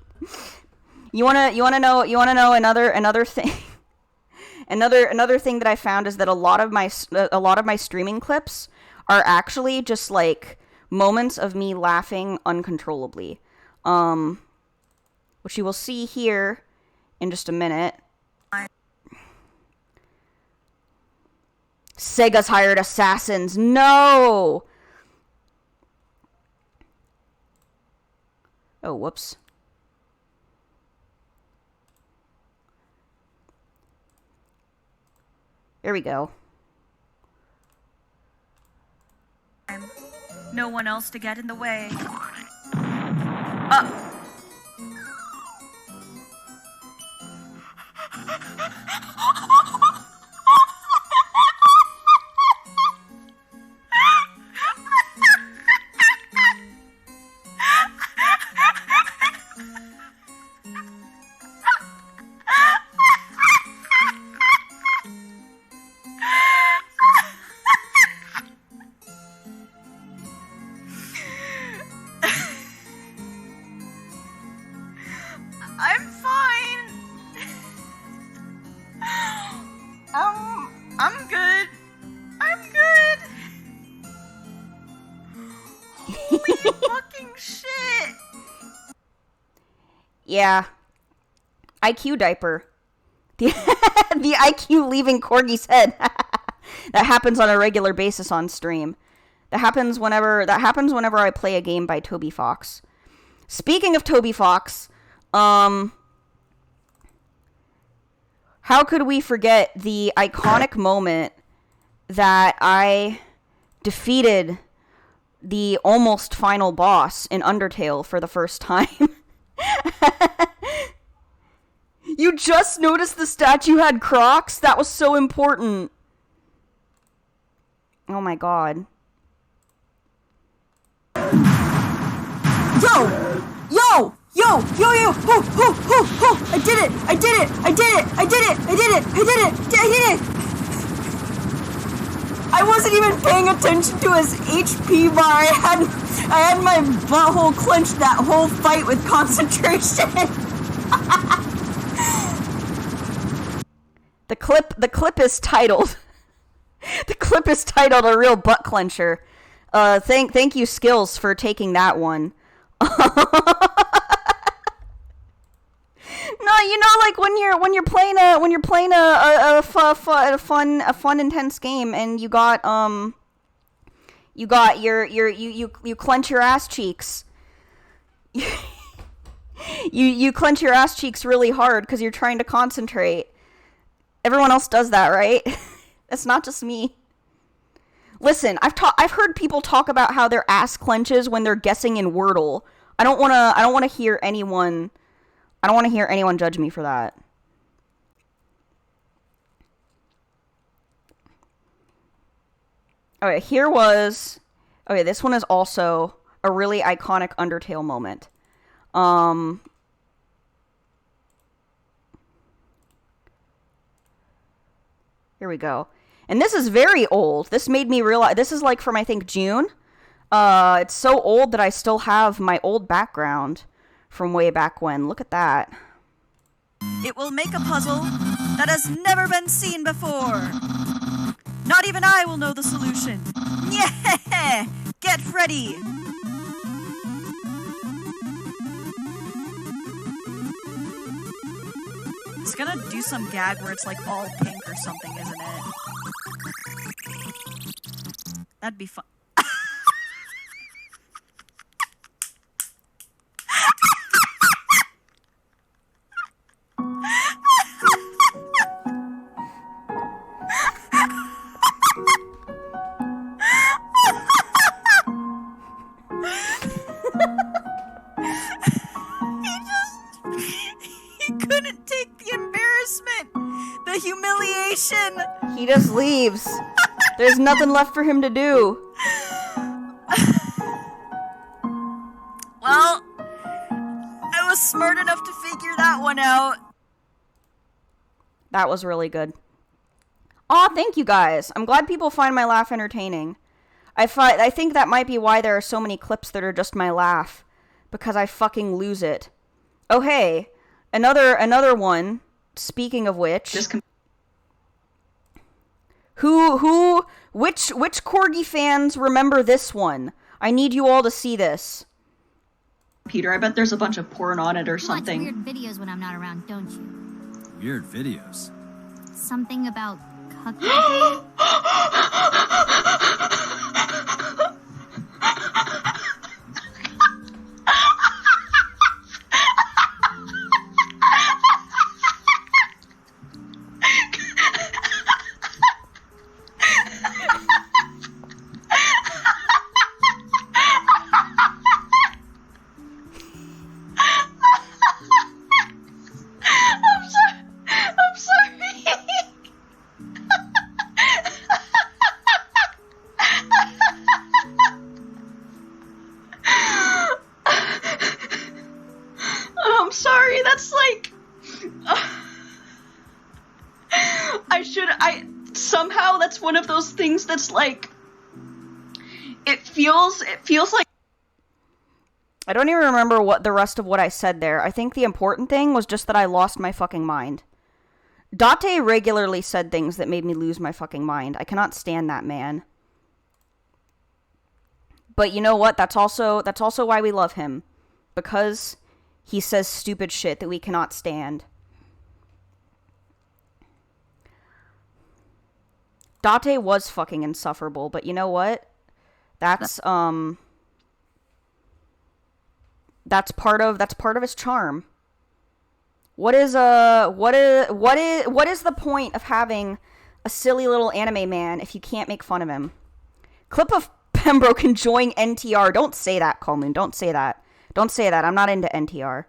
You want to know another thing? Another thing that I found is that a lot of my streaming clips are actually just like moments of me laughing uncontrollably. Which you will see here in just a minute. Sega's hired assassins. No! Oh, whoops. There we go. No one else to get in the way. I'm good. I'm good. Holy fucking shit. Yeah. IQ diaper. The IQ leaving Corgi's head. That happens on a regular basis on stream. That happens whenever I play a game by Toby Fox. Speaking of Toby Fox, how could we forget the iconic moment that I defeated the almost final boss in Undertale for the first time? You just noticed the statue had Crocs? That was so important. Oh my god. Yo! Yo! Yo! Yo! Yo! Ho! Ho! Ho! Ho! I did it! I did it! I did it! I did it! I did it! I did it! I did it! I wasn't even paying attention to his HP bar. I had my butthole clenched that whole fight with concentration. The clip is titled. The clip is titled "A Real Butt Clencher." Thank you, Skills, for taking that one. No, you know, like when you're playing a fun intense game, and you clench your ass cheeks. You clench your ass cheeks really hard because you're trying to concentrate. Everyone else does that, right? It's not just me. Listen, I've heard people talk about how their ass clenches when they're guessing in Wordle. I don't want to hear anyone judge me for that. Okay, this one is also a really iconic Undertale moment. Here we go. And this is very old. This made me realize, this is like from, I think, June. It's so old that I still have my old background from way back when. Look at that. It will make a puzzle that has never been seen before. Not even I will know the solution. Yeah! Get ready! It's gonna do some gag where it's like all pink or something, isn't it? That'd be fun. He couldn't take the embarrassment, the humiliation. He just leaves. There's nothing left for him to do. Well, I was smart enough to figure that one out. That was really good. Aw, thank you guys. I'm glad people find my laugh entertaining. I think that might be why there are so many clips that are just my laugh. Because I fucking lose it. Oh, hey. Another one. Speaking of which. Which Corgi fans remember this one? I need you all to see this. Peter, I bet there's a bunch of porn on it or something. You watch weird videos when I'm not around, don't you? Weird videos? Something about cuckolding? Somehow that's one of those things that's like, it feels like. I don't even remember what the rest of what I said there. I think the important thing was just that I lost my fucking mind. Date regularly said things that made me lose my fucking mind. I cannot stand that man. But you know what? That's also why we love him. Because he says stupid shit that we cannot stand. Date was fucking insufferable, but you know what? That's part of his charm. What is the point of having a silly little anime man if you can't make fun of him? Clip of Pembroke enjoying NTR. Don't say that, Colmoon. Don't say that. Don't say that. I'm not into NTR.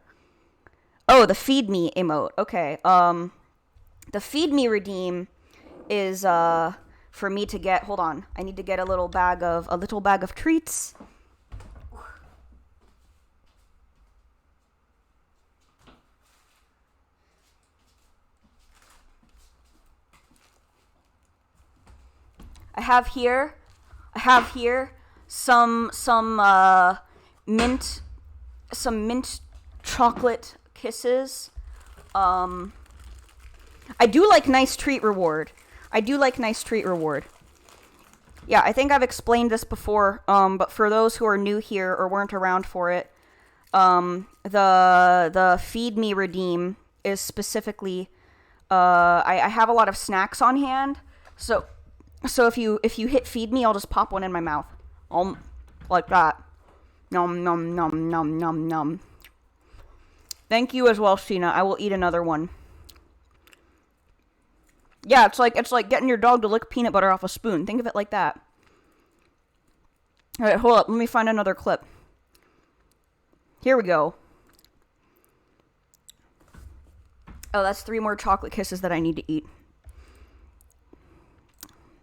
Oh, the feed me emote. Okay. The feed me redeem is for me to get. Hold on. I need to get a little bag of treats. I have here some mint chocolate kisses. I do like nice treat reward. Yeah, I think I've explained this before, but for those who are new here or weren't around for it, the feed me redeem is specifically, I have a lot of snacks on hand, so if you hit feed me, I'll just pop one in my mouth. Like that. Nom nom nom nom nom nom. Thank you as well, Sheena. I will eat another one. Yeah, it's like getting your dog to lick peanut butter off a spoon. Think of it like that. Alright, hold up. Let me find another clip. Here we go. Oh, that's 3 more chocolate kisses that I need to eat.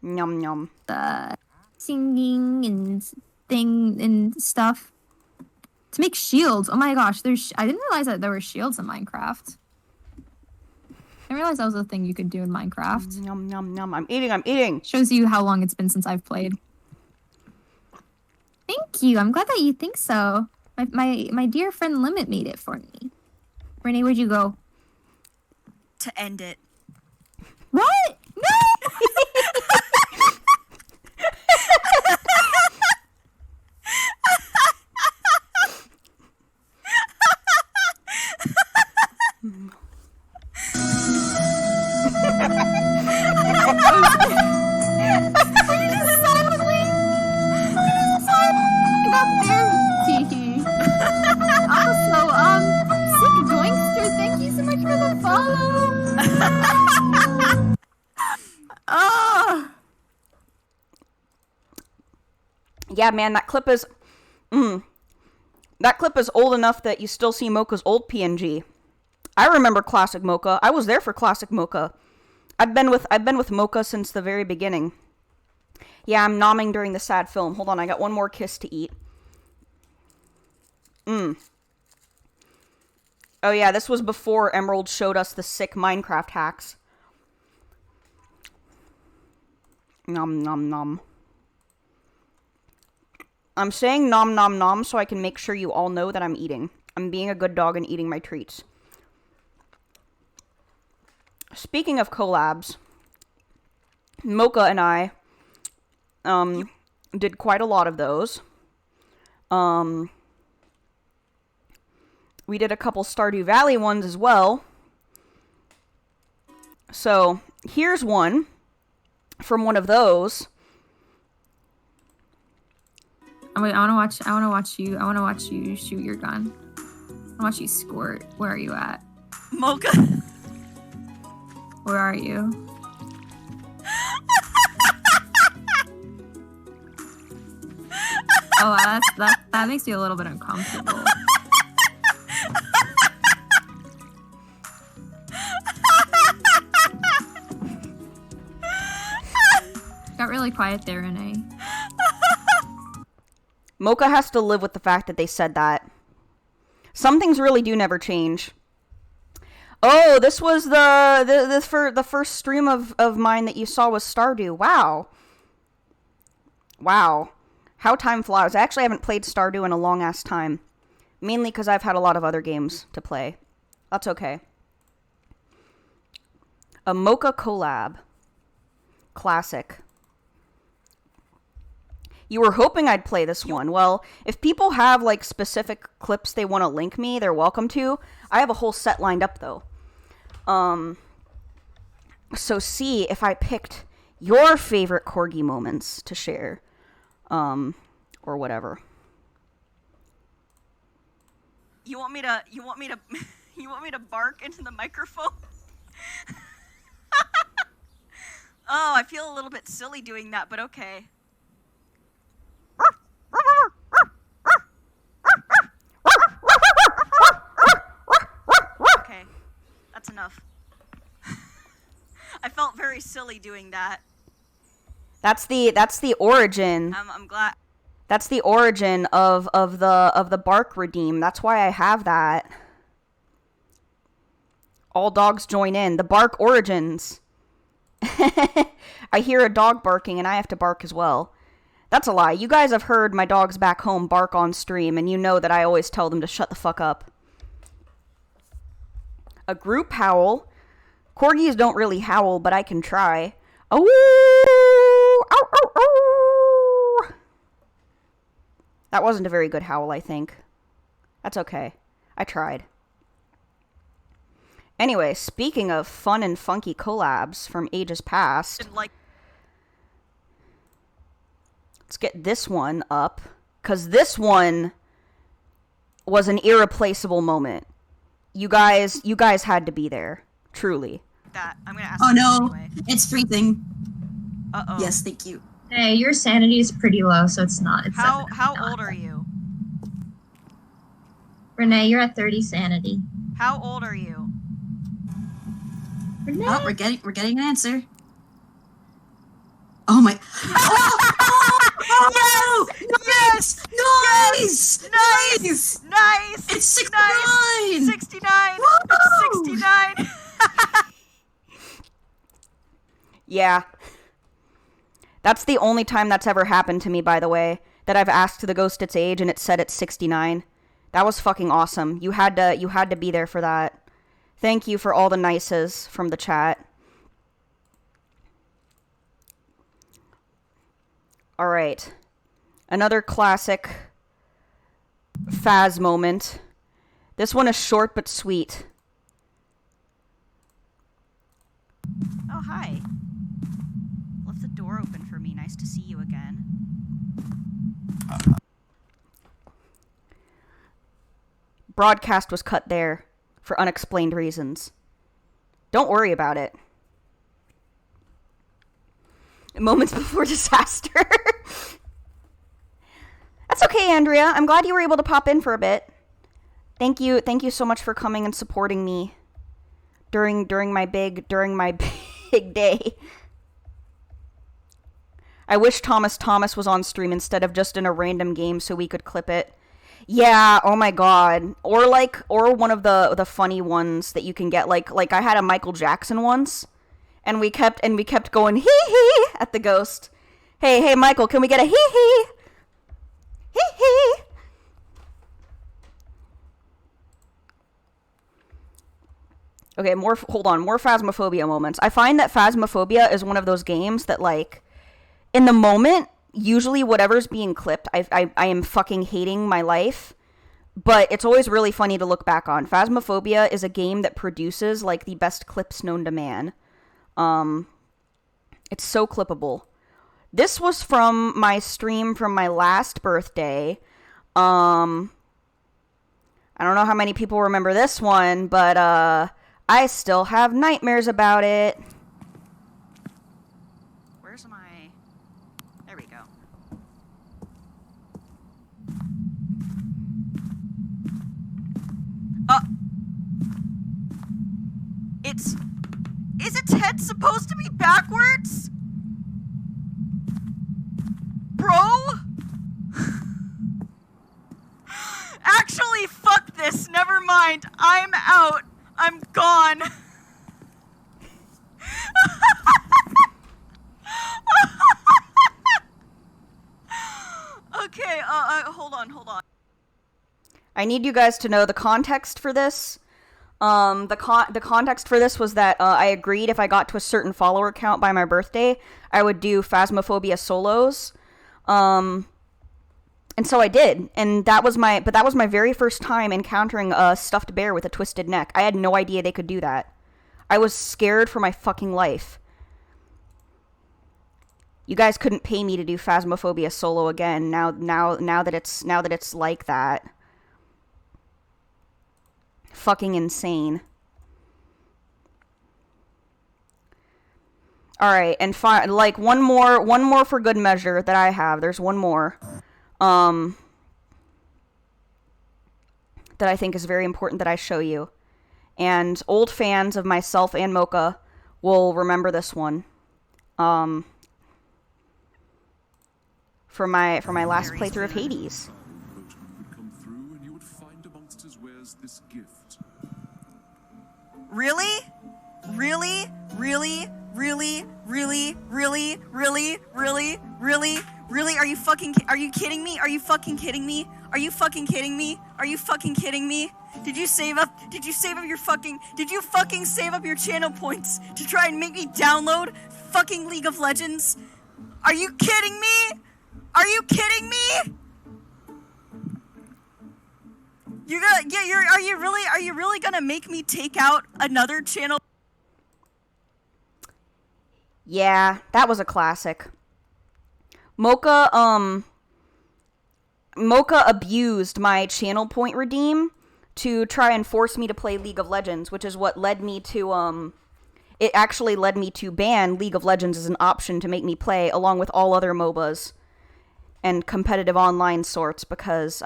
Yum yum. Singing and thing and stuff to make shields. Oh my gosh, I didn't realize that there were shields in Minecraft. I realized that was a thing you could do in Minecraft. Yum yum yum. I'm eating. Shows you how long it's been since I've played. Thank you. I'm glad that you think so. My dear friend Limit made it for me. Renee, where'd you go? To end it. What? No! Yeah, man, that clip is... that clip is old enough that you still see Mocha's old PNG. I remember Classic Mocha. I was there for Classic Mocha. I've been with Mocha since the very beginning. Yeah, I'm nomming during the sad film. Hold on, I got one more kiss to eat. Oh yeah, this was before Emerald showed us the sick Minecraft hacks. Nom nom nom. I'm saying nom nom nom so I can make sure you all know that I'm eating. I'm being a good dog and eating my treats. Speaking of collabs, Mocha and I did quite a lot of those. We did a couple Stardew Valley ones as well. So, here's one from one of those. Oh, wait, I wanna watch you shoot your gun. I wanna watch you squirt. Where are you at? Mocha. Where are you? Oh, that makes me a little bit uncomfortable. Got really quiet there, Renee. Mocha has to live with the fact that they said that. Some things really do never change. Oh, this was the first stream of mine that you saw was Stardew. Wow. Wow. How time flies. I actually haven't played Stardew in a long-ass time. Mainly because I've had a lot of other games to play. That's okay. A Mocha collab. Classic. You were hoping I'd play this one. Well, if people have, like, specific clips they want to link me, they're welcome to. I have a whole set lined up, though. So see if I picked your favorite Corgi moments to share. Or whatever. You want me to bark into the microphone? Oh, I feel a little bit silly doing that, but okay. Okay, that's enough. I felt very silly doing that. That's the origin. I'm glad. That's the origin of the bark redeem. That's why I have that. All dogs join in. The bark origins. I hear a dog barking and I have to bark as well. That's a lie. You guys have heard my dogs back home bark on stream, and you know that I always tell them to shut the fuck up. A group howl. Corgis don't really howl, but I can try. Oh! Ow, ow, ow! That wasn't a very good howl, I think. That's okay. I tried. Anyway, speaking of fun and funky collabs from ages past... Let's get this one up, because this one was an irreplaceable moment. You guys had to be there, truly. That I'm gonna ask. Oh no, anyway. it's freezing. Uh-oh. Yes, thank you. Hey, your sanity is pretty low, so it's not. It's How definitely not. old are you? Renee, you're at 30 sanity. How old are you? Renee? Oh, we're getting an answer. Oh my! Oh, Yes! Nice! Nice! Nice! It's 69! Nice! 69! Whoa! It's 69! Yeah. That's the only time that's ever happened to me, by the way, that I've asked the ghost its age and it said it's 69. That was fucking awesome. You had to be there for that. Thank you for all the nices from the chat. Alright. Another classic Faz moment. This one is short but sweet. Oh, hi. Left the door open for me. Nice to see you again. Broadcast was cut there for unexplained reasons. Don't worry about it. Moments before disaster. okay, Andrea. I'm glad you were able to pop in for a bit. Thank you so much for coming and supporting me during my big day. I wish Thomas was on stream instead of just in a random game so we could clip it. Yeah, oh my god. Or one of the funny ones that you can get, like I had a Michael Jackson once, and we kept going hee hee at the ghost. Hey Michael, can we get a hee hee? Hee hee. Okay, more Phasmophobia moments. I find that Phasmophobia is one of those games that, like, in the moment, usually whatever's being clipped, I am fucking hating my life, but it's always really funny to look back on. Phasmophobia is a game that produces, like, the best clips known to man. It's so clippable. This was from my stream from my last birthday. I don't know how many people remember this one, but, I still have nightmares about it. Where's my... There we go. Is its head supposed to be backwards? Bro? Actually, fuck this. Never mind. I'm out. I'm gone. Okay, hold on. I need you guys to know the context for this. The context for this was that I agreed if I got to a certain follower count by my birthday, I would do Phasmophobia solos. And so I did, and that was my very first time encountering a stuffed bear with a twisted neck. I had no idea they could do that. I was scared for my fucking life. You guys couldn't pay me to do Phasmophobia solo again. Now that it's like that. Fucking insane. All right, and like one more for good measure that I have. There's one more. That I think is very important that I show you. And old fans of myself and Mocha will remember this one. For my last playthrough of Hades. Really? Are you kidding me? Are you fucking kidding me? Did you save up your channel points to try and make me download fucking League of Legends? Are you kidding me? Are you really gonna make me take out another channel? Yeah, that was a classic. Mocha abused my channel point redeem to try and force me to play League of Legends, which is what led me to, it actually led me to ban League of Legends as an option to make me play, along with all other MOBAs and competitive online sorts, because,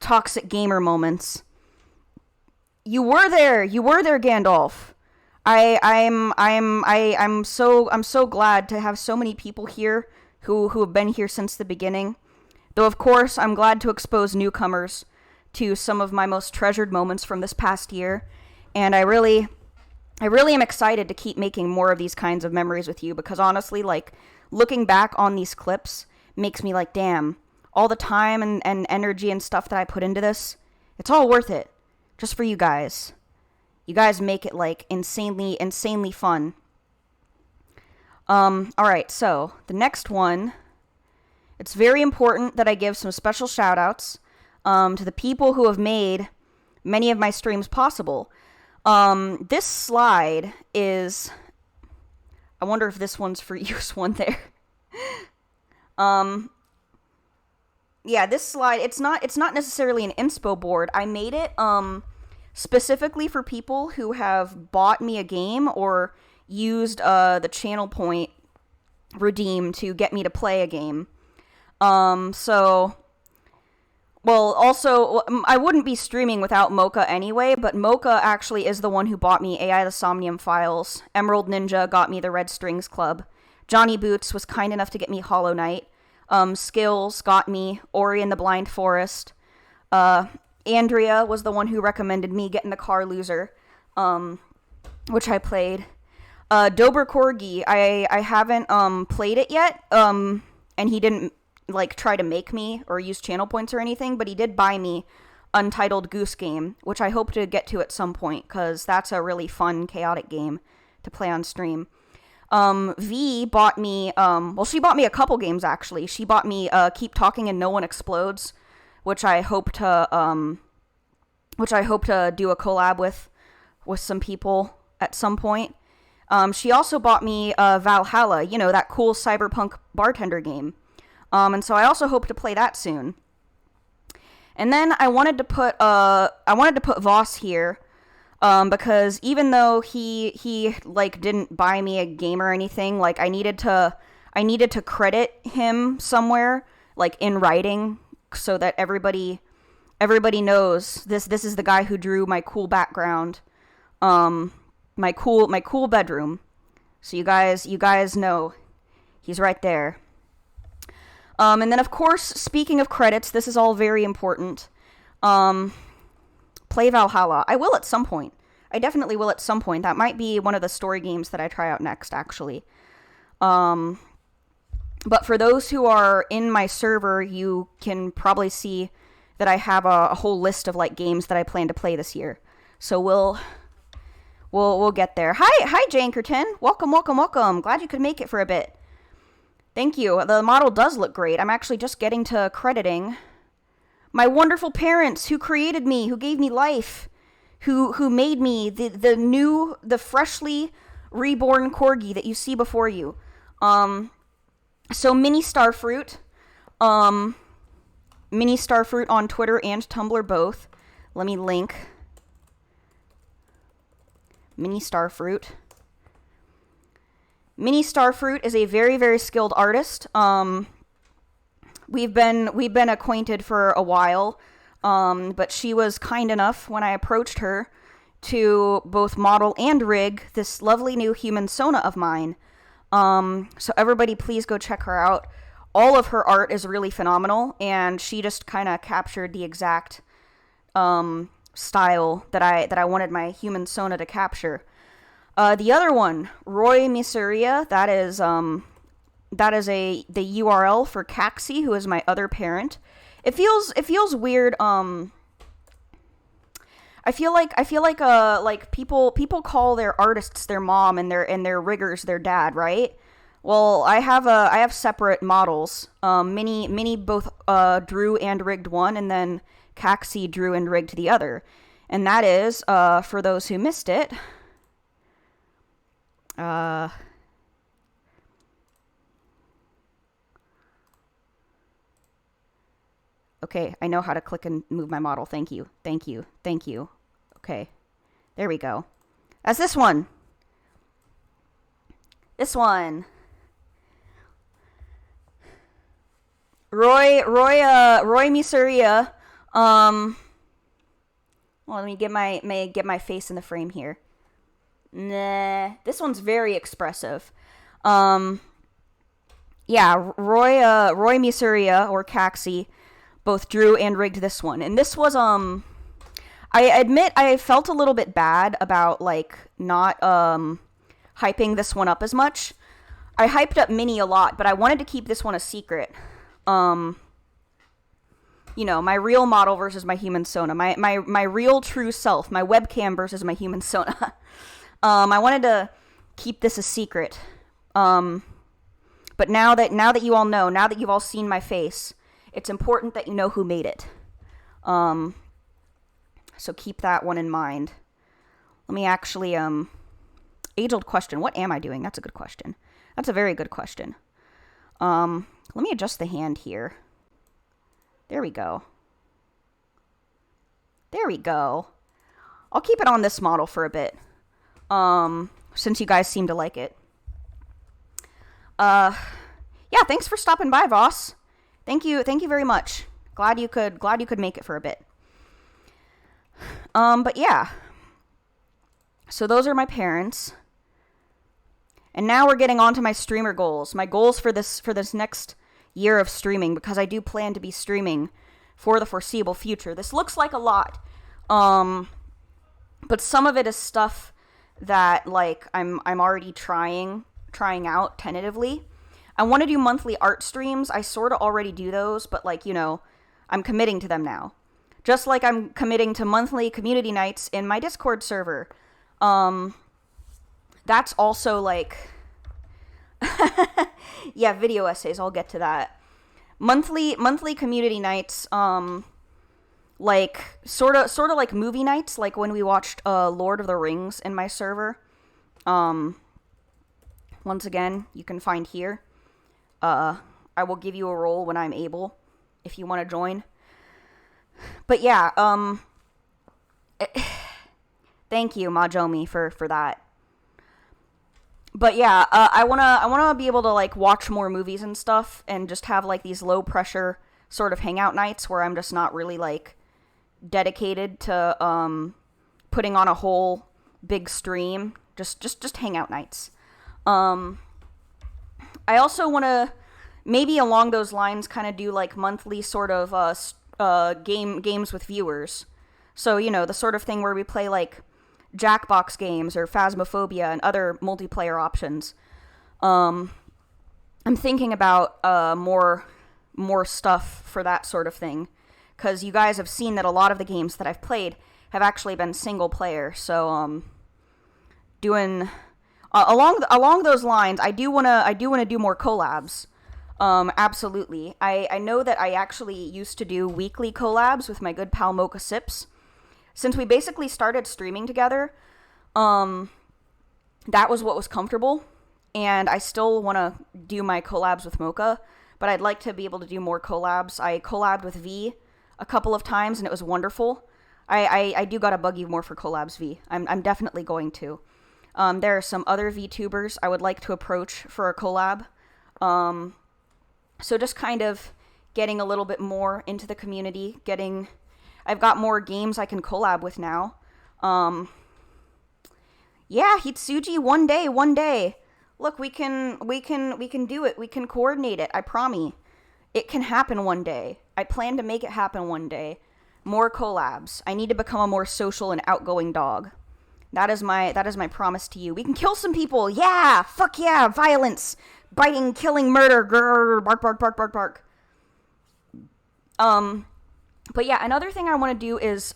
toxic gamer moments. You were there, Gandalf. I'm so glad to have so many people here who have been here since the beginning. Though of course I'm glad to expose newcomers to some of my most treasured moments from this past year. And I really am excited to keep making more of these kinds of memories with you, because honestly, like, looking back on these clips makes me like, damn, all the time and energy and stuff that I put into this, it's all worth it. Just for you guys. You guys make it, like, insanely fun. Alright, so, the next one, it's very important that I give some special shout-outs, to the people who have made many of my streams possible. This slide is, I wonder if this one's for use one there. Yeah, this slide, it's not necessarily an inspo board. I made it, specifically for people who have bought me a game or used the channel point redeem to get me to play a game. So, well, also, I wouldn't be streaming without Mocha anyway, but Mocha actually is the one who bought me AI the Somnium Files. Emerald Ninja got me the Red Strings Club. Johnny Boots was kind enough to get me Hollow Knight. Skills got me Ori and the Blind Forest. Andrea was the one who recommended me getting the Car Loser, which I played. Dober Corgi, I haven't played it yet, and he didn't like try to make me or use channel points or anything, but he did buy me Untitled Goose Game, which I hope to get to at some point, because that's a really fun, chaotic game to play on stream. V bought me, well, she bought me a couple games, actually. She bought me, Keep Talking and No One Explodes, which I hope to do a collab with some people at some point. She also bought me, Valhalla, you know, that cool cyberpunk bartender game. And so I also hope to play that soon. And then I wanted to put Voss here, because even though he like didn't buy me a game or anything, like I needed to credit him somewhere, like in writing, so that everybody knows this is the guy who drew my cool background, my cool bedroom. So you guys know he's right there. And then, of course, speaking of credits, this is all very important. Play Valhalla. I will at some point. I definitely will at some point. That might be one of the story games that I try out next, actually. But for those who are in my server, you can probably see that I have a whole list of like games that I plan to play this year. So we'll get there. Hi, Jankerton. Welcome. Glad you could make it for a bit. Thank you. The model does look great. I'm actually just getting to crediting my wonderful parents who created me, who gave me life, who made me the freshly reborn Corgi that you see before you. So ministarfruit, ministarfruit on Twitter and Tumblr both. Let me link ministarfruit. ministarfruit is a very, very skilled artist. We've been acquainted for a while, but she was kind enough when I approached her to both model and rig this lovely new human Sona of mine. So everybody please go check her out. All of her art is really phenomenal, and she just kind of captured the exact style that I wanted my human Sona to capture. The other one, roimiseria, that is the URL for Caxi, who is my other parent. It feels weird. I feel like people call their artists their mom and their riggers their dad, right? Well, I have separate models. Minnie both drew and rigged one, and then Caxi drew and rigged the other. And that is, for those who missed it, okay, I know how to click and move my model. Thank you. Okay, there we go. That's this one. roimiseria. Well, let me get my face in the frame here. Nah, this one's very expressive. Yeah, roimiseria or Caxi both drew and rigged this one. And this was I admit I felt a little bit bad about like not hyping this one up as much. I hyped up Minnie a lot, but I wanted to keep this one a secret. You know, my real model versus my human Sona. My real true self. My webcam versus my human Sona. I wanted to keep this a secret. But now that you all know, now that you've all seen my face, it's important that you know who made it. So keep that one in mind. Let me actually, age-old question. What am I doing? That's a good question. That's a very good question. Let me adjust the hand here. There we go. I'll keep it on this model for a bit. Since you guys seem to like it. Yeah, thanks for stopping by, Voss. Thank you very much. Glad you could make it for a bit. But yeah. So those are my parents. And now we're getting on to my streamer goals. My goals for this next year of streaming, because I do plan to be streaming for the foreseeable future. This looks like a lot. But some of it is stuff that like I'm already trying out tentatively. I want to do monthly art streams. I sort of already do those, but like, you know, I'm committing to them now. Just like I'm committing to monthly community nights in my Discord server. That's also like yeah, video essays, I'll get to that. Monthly community nights, like sort of like movie nights, like when we watched Lord of the Rings in my server. Once again, you can find here. I will give you a role when I'm able, if you want to join. But yeah, thank you, Majomi, for that. But yeah, I wanna be able to like watch more movies and stuff, and just have like these low pressure sort of hangout nights where I'm just not really like dedicated to putting on a whole big stream. Just hangout nights. I also want to maybe along those lines kind of do like monthly sort of games with viewers. So, you know, the sort of thing where we play like Jackbox games or Phasmophobia and other multiplayer options. I'm thinking about more stuff for that sort of thing, because you guys have seen that a lot of the games that I've played have actually been single player. So doing along those lines, I do want to do more collabs. Absolutely. I know that I actually used to do weekly collabs with my good pal Mocha Sips. Since we basically started streaming together, that was what was comfortable, and I still want to do my collabs with Mocha, but I'd like to be able to do more collabs. I collabed with V a couple of times, and it was wonderful. I do gotta bug you more for collabs, V. I'm definitely going to. There are some other VTubers I would like to approach for a collab. So just kind of getting a little bit more into the community, I've got more games I can collab with now. Yeah, Hitsuji, one day. Look, we can do it. We can coordinate it. I promise. It can happen one day. I plan to make it happen one day. More collabs. I need to become a more social and outgoing dog. That is my promise to you. We can kill some people. Yeah, fuck yeah, violence, biting, killing, murder. Grrr, bark, bark, bark, bark, bark. But yeah, another thing I want to do is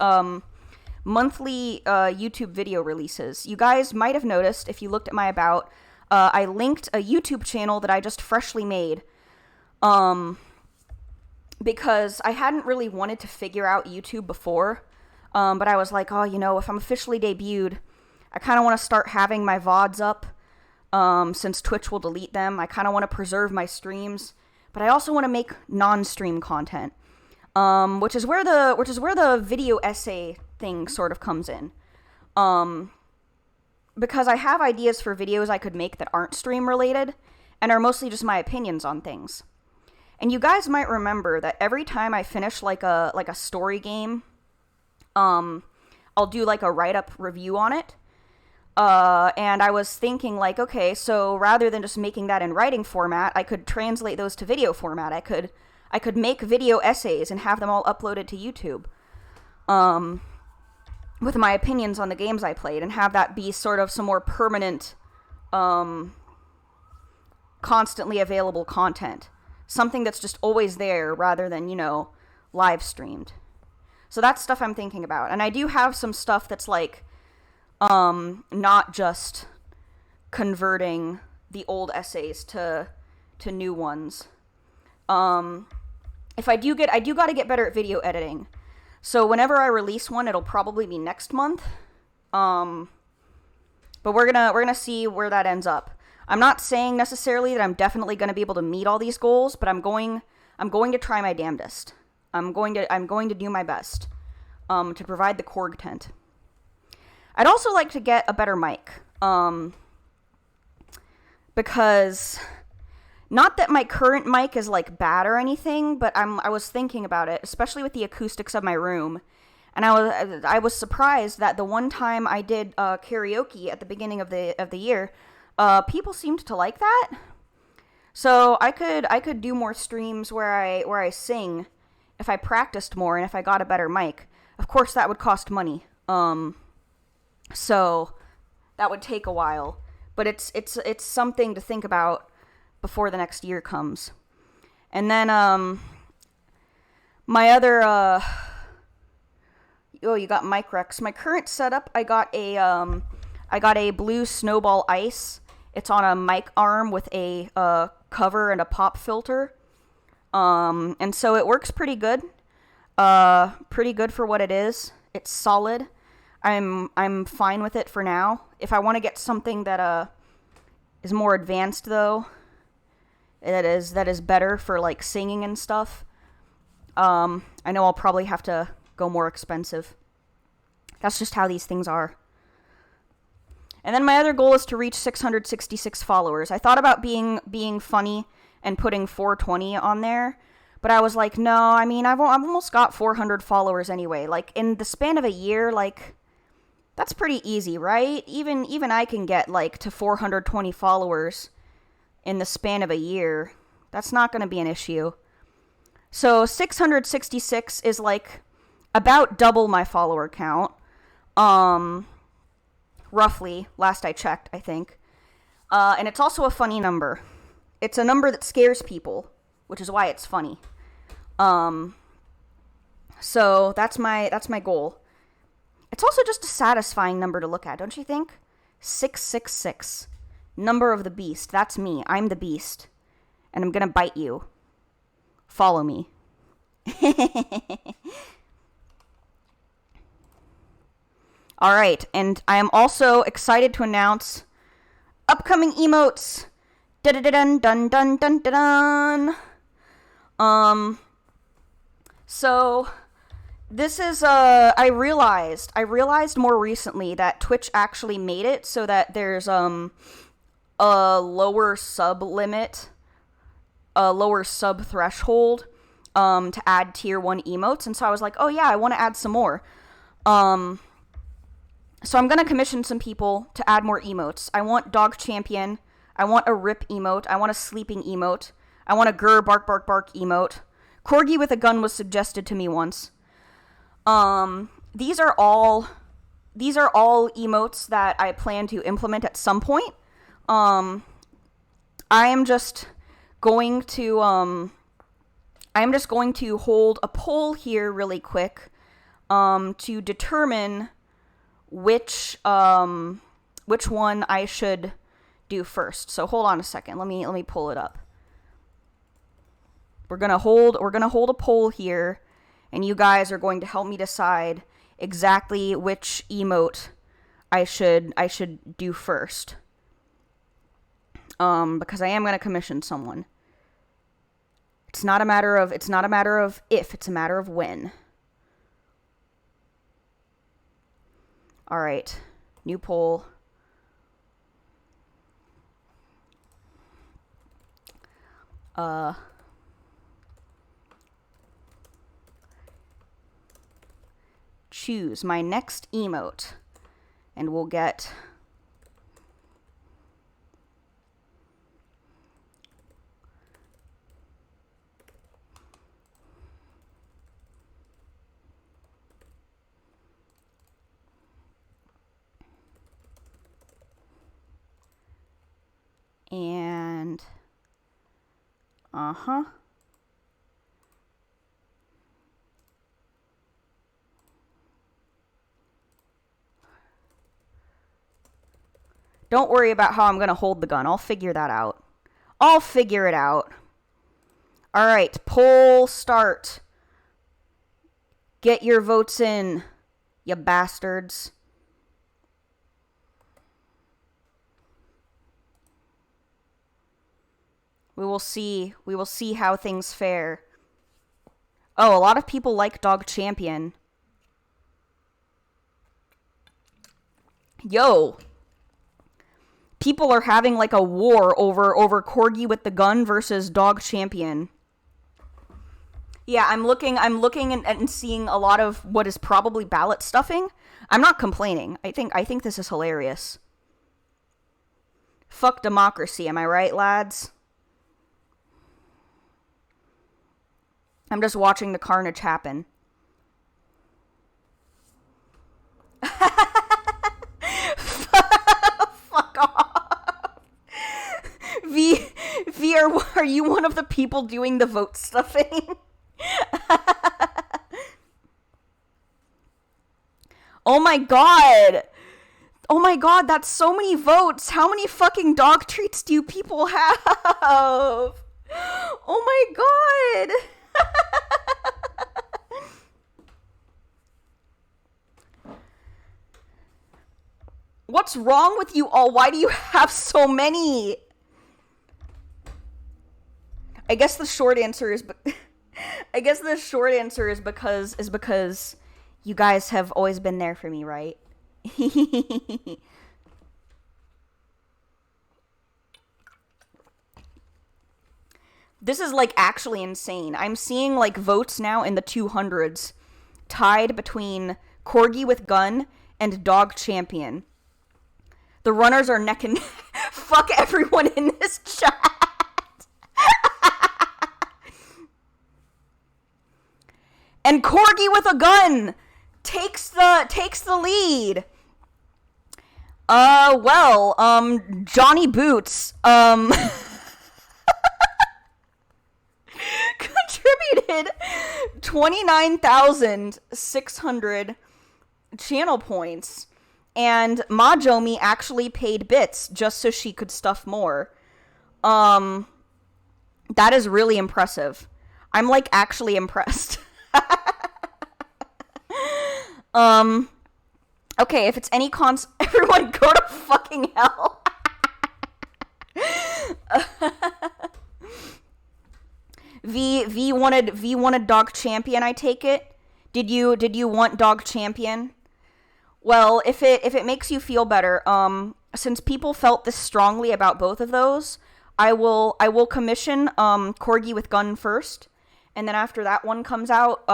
monthly YouTube video releases. You guys might have noticed, if you looked at my about, I linked a YouTube channel that I just freshly made. Because I hadn't really wanted to figure out YouTube before. But I was like, oh, you know, if I'm officially debuted, I kind of want to start having my VODs up. Since Twitch will delete them, I kind of want to preserve my streams. But I also want to make non-stream content. Which is where the video essay thing sort of comes in. Because I have ideas for videos I could make that aren't stream related and are mostly just my opinions on things. And you guys might remember that every time I finish like a story game, I'll do like a write-up review on it. And I was thinking like, okay, so rather than just making that in writing format, I could translate those to video format. I could make video essays and have them all uploaded to YouTube, with my opinions on the games I played, and have that be sort of some more permanent, constantly available content. Something that's just always there rather than, you know, live streamed. So that's stuff I'm thinking about. And I do have some stuff that's like, not just converting the old essays to new ones. If I do gotta get better at video editing. So whenever I release one, it'll probably be next month. But we're gonna see where that ends up. I'm not saying necessarily that I'm definitely gonna be able to meet all these goals, but I'm going to try my damnedest. I'm going to do my best, to provide the Korg tent. I'd also like to get a better mic, because Not that my current mic is like bad or anything, but I was thinking about it, especially with the acoustics of my room. And I was surprised that the one time I did karaoke at the beginning of the year, people seemed to like that. So I could do more streams where I sing if I practiced more and if I got a better mic. Of course, that would cost money. So that would take a while, but it's something to think about before the next year comes. And then my other you got mic Rex. My current setup, I got a blue Snowball Ice. It's on a mic arm with a cover and a pop filter. And so it works pretty good. Pretty good for what it is. It's solid. I'm fine with it for now. If I want to get something that is more advanced though, that is better for like singing and stuff, I know I'll probably have to go more expensive. That's just how these things are. And then my other goal is to reach 666 followers. I thought about being funny and putting 420 on there, but I was like, no, I mean, I've almost got 400 followers anyway. Like, in the span of a year, like, that's pretty easy, right? Even I can get, like, to 420 followers in the span of a year. That's not going to be an issue. So 666 is, like, about double my follower count. Roughly, last I checked, I think. And it's also a funny number. It's a number that scares people, which is why it's funny. So that's my goal. It's also just a satisfying number to look at, don't you think? 666. Number of the beast. That's me. I'm the beast. And I'm gonna bite you. Follow me. Alright, and I am also excited to announce upcoming emotes. Dun dun dun dun dun dun. So this is I realized more recently that Twitch actually made it so that there's a lower sub limit, a lower sub threshold to add tier 1 emotes, and so I was like, oh yeah, I want to add some more. So I'm gonna commission some people to add more emotes. I want Dog Champion. I want a Rip emote. I want a Sleeping emote. I want a Grr Bark Bark Bark emote. Corgi with a gun was suggested to me once. These are all emotes that I plan to implement at some point. I am just going to hold a poll here really quick to determine which one I should do first. So hold on a second. Let me pull it up. We're gonna hold a poll here, and you guys are going to help me decide exactly which emote I should do first. Because I am gonna commission someone. It's not a matter of if, it's a matter of when. Alright, new poll. Choose my next emote, and we'll get and don't worry about how I'm gonna hold the gun. I'll figure that out. I'll figure it out. Alright, poll start. Get your votes in, you bastards. We will see how things fare. Oh, a lot of people like Dog Champion. Yo. people are having like a war over Corgi with the gun versus dog champion. Yeah, I'm looking and seeing a lot of what is probably ballot stuffing. I'm not complaining. I think this is hilarious. Fuck democracy, am I right, lads? I'm just watching the carnage happen. Fuck off. V, are you one of the people doing the vote stuffing? Oh my god! Oh my god, that's so many votes! How many fucking dog treats do you people have? Oh my god! What's wrong with you all? Why do you have so many? I guess the short answer is because you guys have always been there for me, right? This is like actually insane. I'm seeing like votes now in the 200s tied between Corgi with gun and dog champion. The runners are neck and neck. Fuck everyone in this chat. And Corgi with a gun takes the lead. Johnny Boots, contributed 29,600 channel points. And Majomi actually paid bits just so she could stuff more. That is really impressive. I'm like actually impressed. Okay, if it's any everyone go to fucking hell. V wanted dog champion, I take it. Did you want dog champion? Well, if it makes you feel better, since people felt this strongly about both of those, I will commission Corgi with gun first, and then after that one comes out,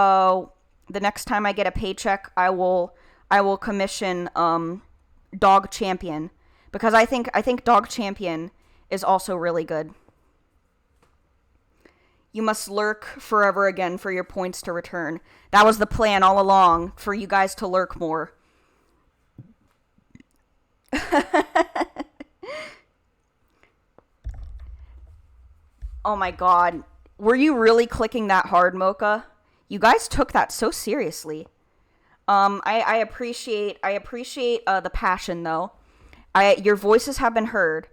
the next time I get a paycheck, I will commission dog champion, because I think dog champion is also really good. You must lurk forever again for your points to return. That was the plan all along, for you guys to lurk more. Oh my god. Were you really clicking that hard, Mocha? You guys took that so seriously. I appreciate the passion, though. Your voices have been heard.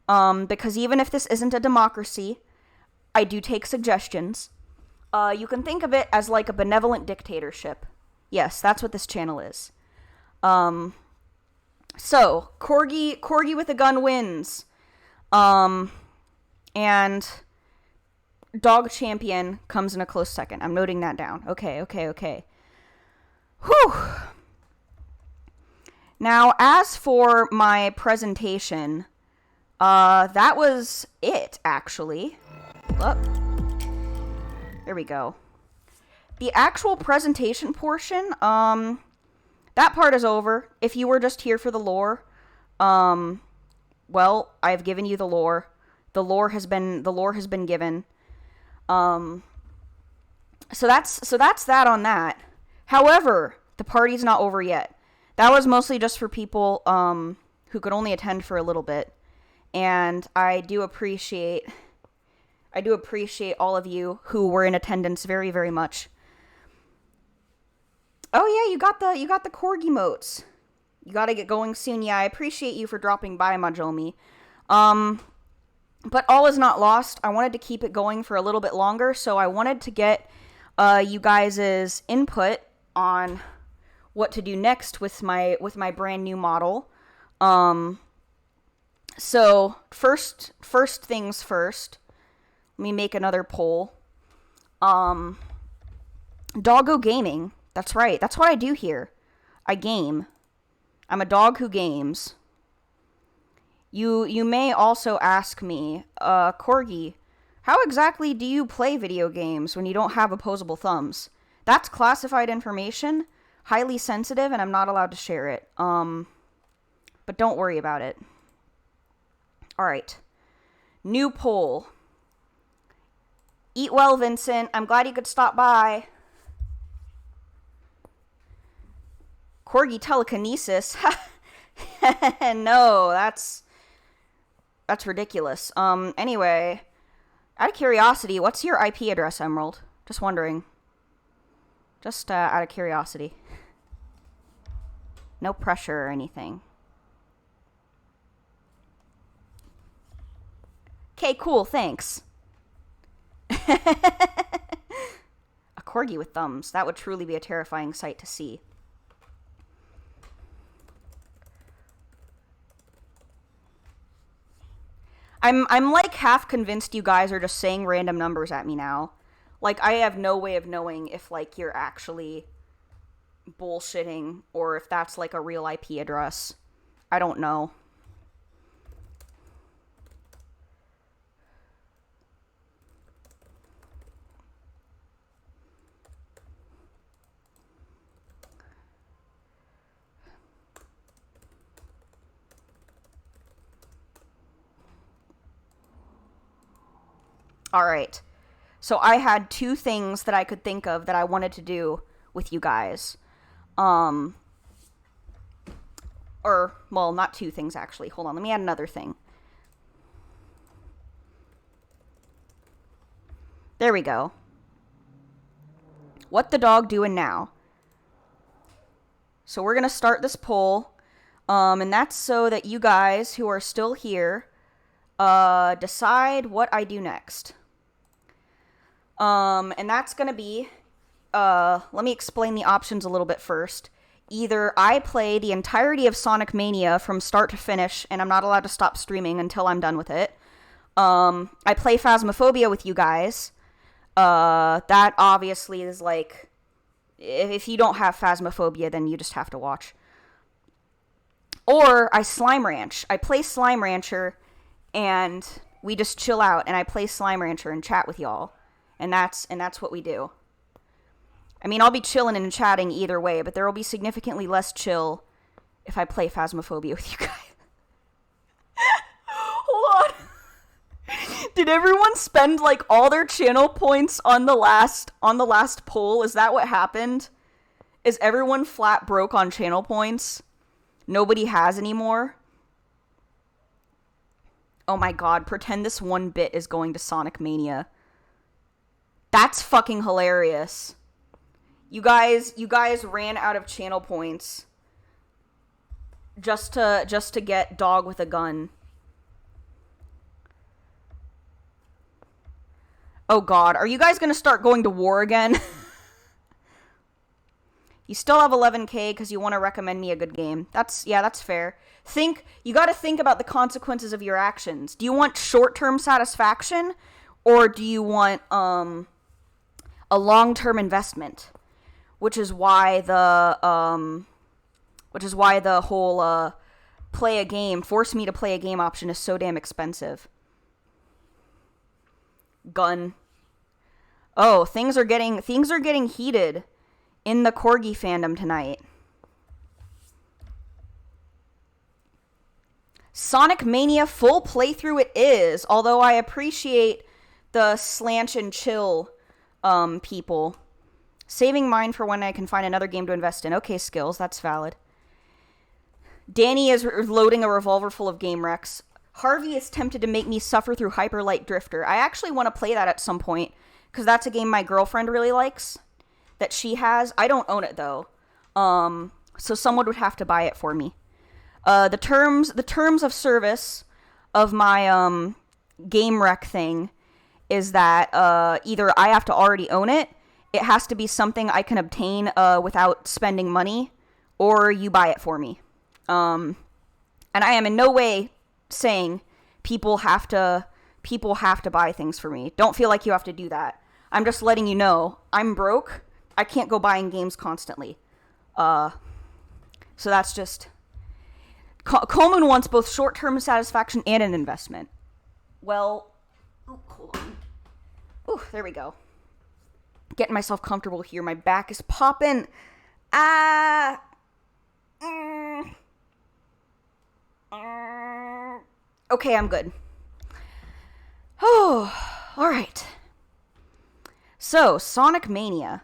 Because even if this isn't a democracy, I do take suggestions. You can think of it as like a benevolent dictatorship. Yes, that's what this channel is. So, Corgi with a gun wins. And dog champion comes in a close second. I'm noting that down. Okay. Whew. Now, as for my presentation, that was it, actually. Look. There we go. The actual presentation portion, that part is over. If you were just here for the lore, well, I've given you the lore. The lore has been given. So that's that on that. However, the party's not over yet. That was mostly just for people who could only attend for a little bit. And I do appreciate all of you who were in attendance very, very much. Oh yeah, you got the Corgi motes. You gotta get going soon. Yeah, I appreciate you for dropping by, Majomi. But all is not lost. I wanted to keep it going for a little bit longer, so I wanted to get you guys' input on what to do next with my brand new model. So first things first. Let me make another poll. Doggo gaming. That's right. That's what I do here. I game. I'm a dog who games. You may also ask me, Corgi, how exactly do you play video games when you don't have opposable thumbs? That's classified information, highly sensitive, and I'm not allowed to share it. But don't worry about it. Alright. New poll. Eat well, Vincent. I'm glad you could stop by. Corgi telekinesis. No, that's ridiculous. Anyway, out of curiosity, what's your IP address, Emerald? Just wondering. Just out of curiosity. No pressure or anything. Okay, cool, thanks. A corgi with thumbs. That would truly be a terrifying sight to see. I'm like half convinced you guys are just saying random numbers at me now. Like, I have no way of knowing if, like, you're actually bullshitting or if that's, like, a real IP address. I don't know. Alright, so I had two things that I could think of that I wanted to do with you guys. Or, well, not two things actually. Hold on, let me add another thing. There we go. What the dog doing now? So we're gonna start this poll. And that's so that you guys who are still here, decide what I do next. And that's gonna be, let me explain the options a little bit first. Either I play the entirety of Sonic Mania from start to finish, and I'm not allowed to stop streaming until I'm done with it. I play Phasmophobia with you guys. That obviously is like, if you don't have Phasmophobia, then you just have to watch. Or I Slime Ranch. I play Slime Rancher, and we just chill out, and I play Slime Rancher and chat with y'all. And that's what we do. I mean, I'll be chilling and chatting either way, but there will be significantly less chill if I play Phasmophobia with you guys. Hold on. Did everyone spend, like, all their channel points on the last poll? Is that what happened? Is everyone flat broke on channel points? Nobody has anymore? Oh my god, pretend this 1 bit is going to Sonic Mania. That's fucking hilarious. You guys ran out of channel points just to get dog with a gun. Oh god, are you guys gonna start going to war again? You still have 11k because you want to recommend me a good game. That's fair. You gotta think about the consequences of your actions. Do you want short-term satisfaction, or do you want, a long-term investment? Which is why the whole, force me to play a game option is so damn expensive. Gun. Oh, things are getting heated in the Corgi fandom tonight. Sonic Mania full playthrough it is, although I appreciate the slanch and chill people. Saving mine for when I can find another game to invest in. Okay, Skills, that's valid. Danny is loading a revolver full of game wrecks. Harvey is tempted to make me suffer through Hyper Light Drifter. I actually want to play that at some point, because that's a game my girlfriend really likes, that she has. I don't own it, though. So someone would have to buy it for me. The terms of service of my, game wreck thing is that, either I have to already own it, it has to be something I can obtain, without spending money, or you buy it for me. And I am in no way saying people have to buy things for me. Don't feel like you have to do that. I'm just letting you know, I'm broke. I can't go buying games constantly. So that's just... Coleman wants both short-term satisfaction and an investment. Well, hold on. Ooh, there we go. Getting myself comfortable here. My back is popping. Okay, I'm good. Oh, all right. So, Sonic Mania.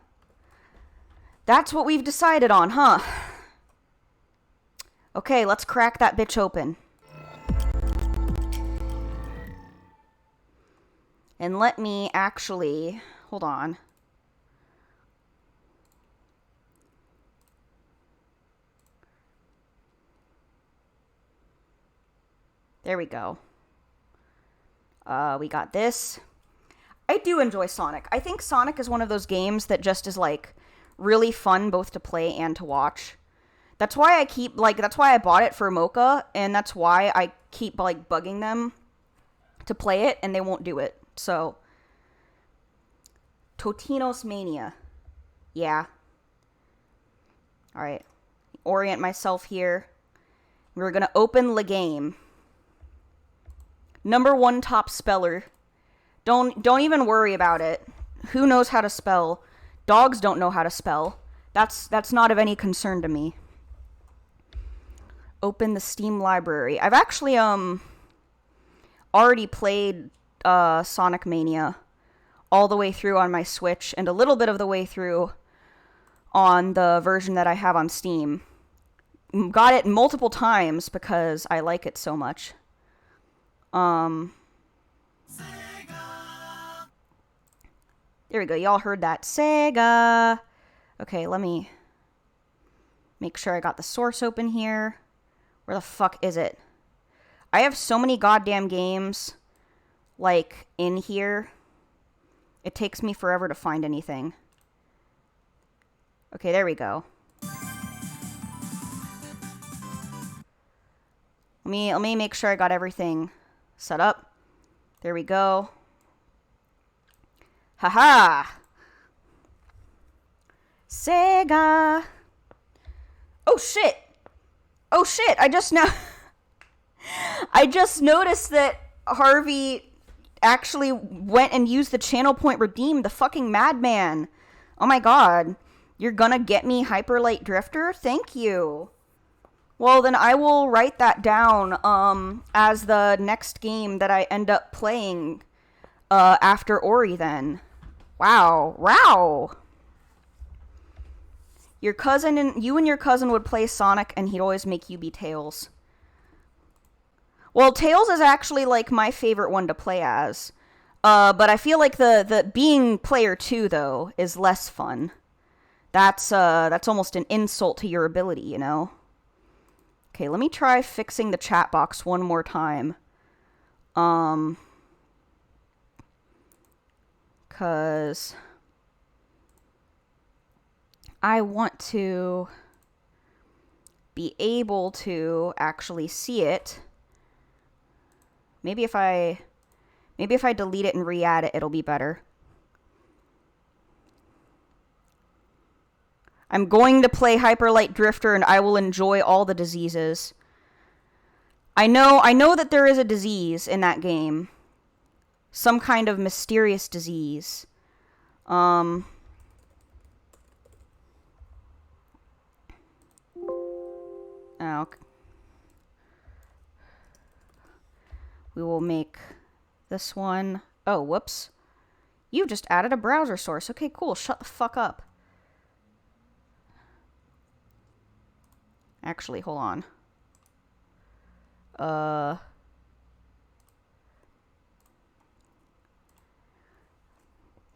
That's what we've decided on, huh? Okay, let's crack that bitch open. And let me actually... Hold on. There we go. We got this. I do enjoy Sonic. I think Sonic is one of those games that just is, like, really fun both to play and to watch. That's why I keep, like, that's why I bought it for Mocha, and that's why I keep, like, bugging them to play it, and they won't do it. So, Totino's Mania. Yeah. Alright. Orient myself here. We're gonna open the game. Number 1 top speller. Don't even worry about it. Who knows how to spell? Dogs don't know how to spell. That's not of any concern to me. Open the Steam library. I've actually already played Sonic Mania all the way through on my Switch and a little bit of the way through on the version that I have on Steam. Got it multiple times because I like it so much. There we go. Y'all heard that. Sega. Okay, let me make sure I got the source open here. Where the fuck is it? I have so many goddamn games, like, in here. It takes me forever to find anything. Okay, there we go. Let me make sure I got everything set up. There we go. Haha! Sega! Oh shit! Oh shit! I just noticed that Harvey actually went and used the channel point redeem, the fucking madman. Oh my god. You're gonna get me Hyper Light Drifter? Thank you. Well, then I will write that down as the next game that I end up playing after Ori then. Wow. Wow. You and your cousin would play Sonic and he'd always make you be Tails. Well, Tails is actually like my favorite one to play as. But I feel like the being player 2 though is less fun. That's almost an insult to your ability, you know? Okay, let me try fixing the chat box one more time. Cause I want to be able to actually see it. Maybe if I delete it and re-add it, it'll be better. I'm going to play Hyper Light Drifter and I will enjoy all the diseases. I know that there is a disease in that game. Some kind of mysterious disease. Oh. We will make this one. Oh, whoops. You just added a browser source. Okay, cool. Shut the fuck up. Actually, hold on.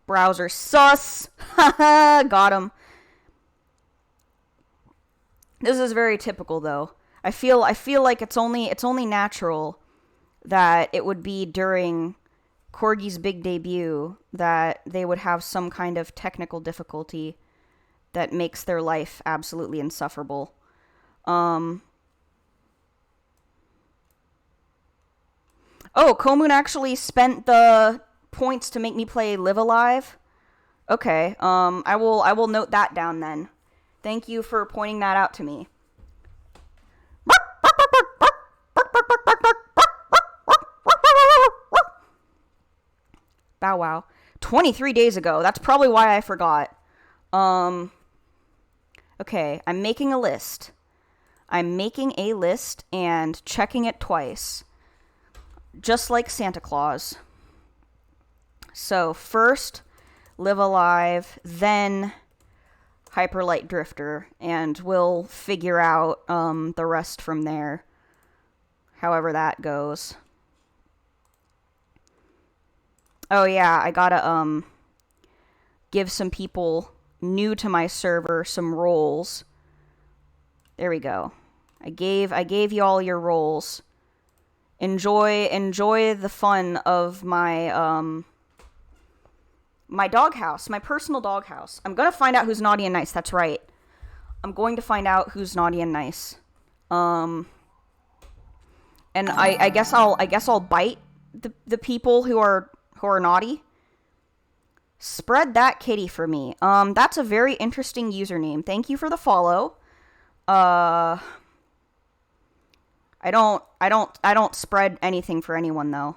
Browser sus. Haha, got him. This is very typical though. I feel like it's only natural that it would be during Corgi's big debut that they would have some kind of technical difficulty that makes their life absolutely insufferable. Oh, Komun actually spent the points to make me play Live Alive. Okay, I will note that down then. Thank you for pointing that out to me. Bow wow. 23 days ago. That's probably why I forgot. Okay, I'm making a list. I'm making a list and checking it twice. Just like Santa Claus. So, first, Live Alive, then Hyperlight Drifter, and we'll figure out the rest from there. However that goes. Oh yeah, I gotta give some people new to my server some roles. There we go. I gave you all your roles. Enjoy the fun of my my doghouse, my personal doghouse. I'm gonna find out who's naughty and nice. That's right. I'm going to find out who's naughty and nice. And I guess I'll bite the people who are naughty. Spread that kitty for me. That's a very interesting username. Thank you for the follow. I don't spread anything for anyone though.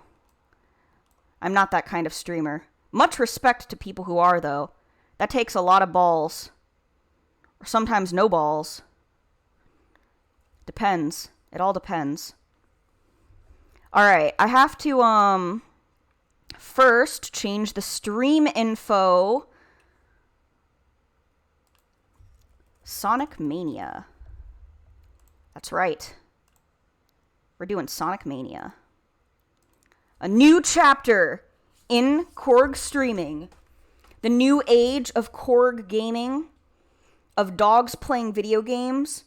I'm not that kind of streamer. Much respect to people who are though. That takes a lot of balls. Or sometimes no balls. Depends. It all depends. Alright, I have to first change the stream info. Sonic Mania. That's right. We're doing Sonic Mania. A new chapter in Korg streaming. The new age of Korg gaming, of dogs playing video games,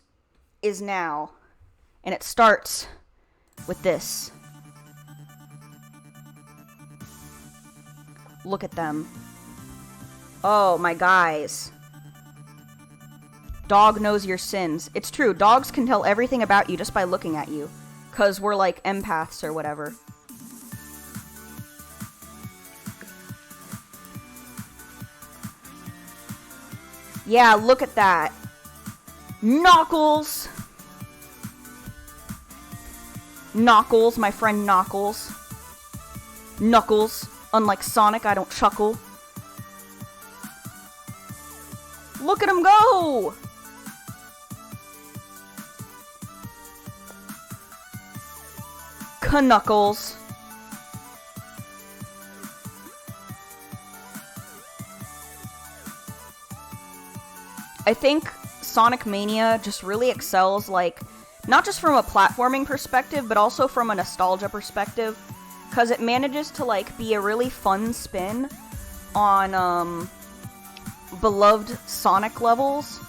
is now. And it starts with this. Look at them. Oh, my guys. Dog knows your sins. It's true, dogs can tell everything about you just by looking at you. 'Cause we're like empaths or whatever. Yeah, look at that. Knuckles! Knuckles, my friend Knuckles. Knuckles. Unlike Sonic, I don't chuckle. Look at him go! Knuckles. I think Sonic Mania just really excels, like, not just from a platforming perspective, but also from a nostalgia perspective, because it manages to, like, be a really fun spin on, beloved Sonic levels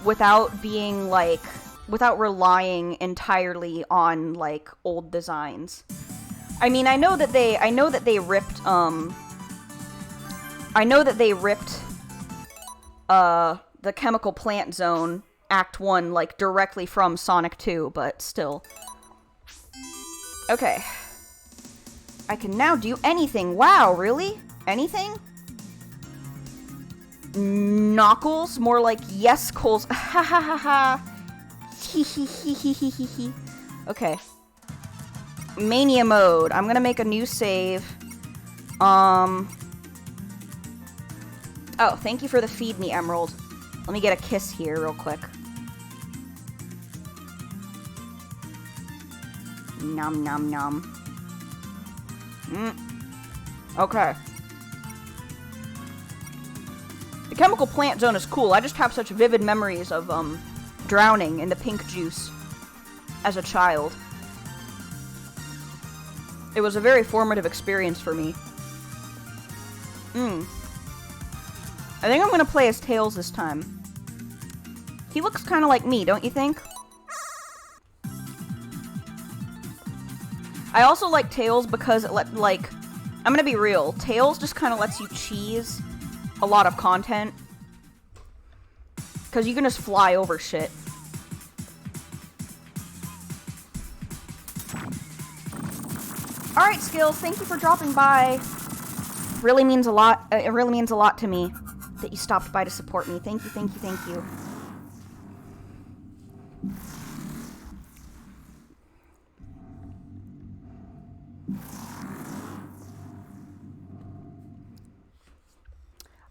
without being, like, without relying entirely on, like, old designs. I mean, I know that they ripped, the Chemical Plant Zone Act 1, like, directly from Sonic 2, but still. Okay. I can now do anything. Wow, really? Anything? Knuckles? More like yes-coles. Ha ha ha ha. Hee hee hee hee hee hee hee. Okay. Mania mode. I'm gonna make a new save. Oh, thank you for the feed me, Emerald. Let me get a kiss here real quick. Nom nom nom. Okay. The Chemical Plant Zone is cool. I just have such vivid memories of, drowning in the pink juice as a child. It was a very formative experience for me. I think I'm gonna play as Tails this time. He looks kind of like me, don't you think? I also like Tails because it like, I'm gonna be real, Tails just kind of lets you cheese a lot of content. Because you can just fly over shit. Alright, Skills, thank you for dropping by. Really means a lot, it really means a lot to me that you stopped by to support me. Thank you, thank you, thank you.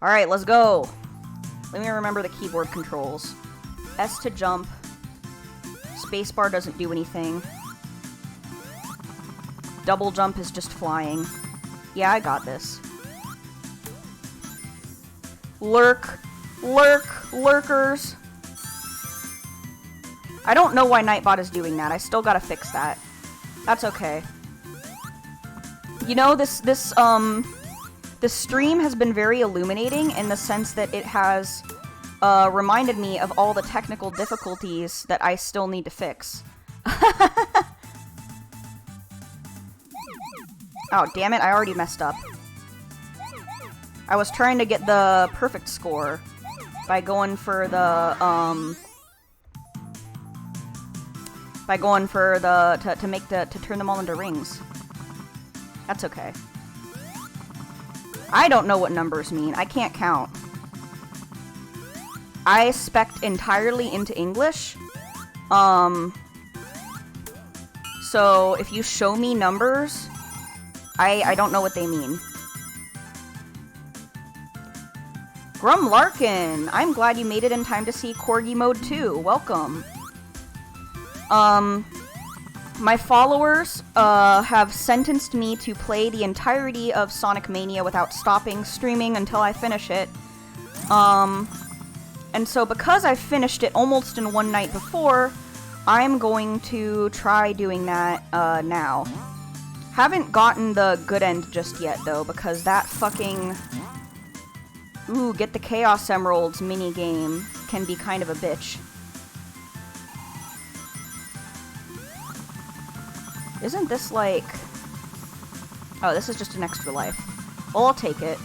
Alright, let's go. Let me remember the keyboard controls. S to jump. Spacebar doesn't do anything. Double jump is just flying. Yeah, I got this. Lurk. Lurk. Lurkers. I don't know why Nightbot is doing that. I still gotta fix that. That's okay. You know, this stream has been very illuminating in the sense that it has reminded me of all the technical difficulties that I still need to fix. Oh, damn it, I already messed up. I was trying to get the perfect score by going for the, to turn them all into rings. That's okay. I don't know what numbers mean. I can't count. I spec'd entirely into English. So if you show me numbers, I don't know what they mean. Grum Larkin, I'm glad you made it in time to see Corgi Mode 2. Welcome. My followers have sentenced me to play the entirety of Sonic Mania without stopping streaming until I finish it. And so because I finished it almost in one night before, I'm going to try doing that now. Haven't gotten the good end just yet, though, because that fucking... Ooh, get the Chaos Emeralds minigame can be kind of a bitch. Isn't this like... Oh, this is just an extra life. Well, I'll take it.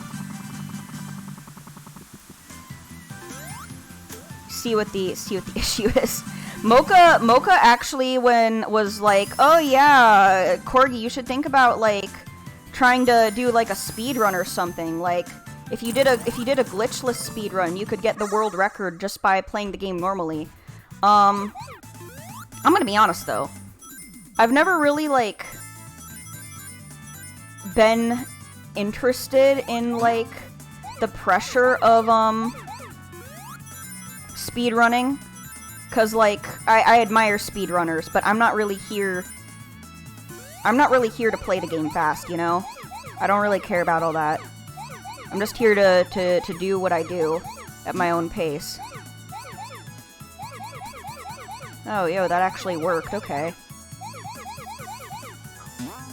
See what the issue is. Mocha actually was like, oh yeah, Corgi, you should think about like trying to do like a speed run or something. Like if you did a glitchless speed run, you could get the world record just by playing the game normally. I'm gonna be honest though. I've never really like been interested in like the pressure of speedrunning, cause like I admire speedrunners, but I'm not really here to play the game fast, you know? I don't really care about all that. I'm just here to do what I do at my own pace. Oh, yo, that actually worked, okay.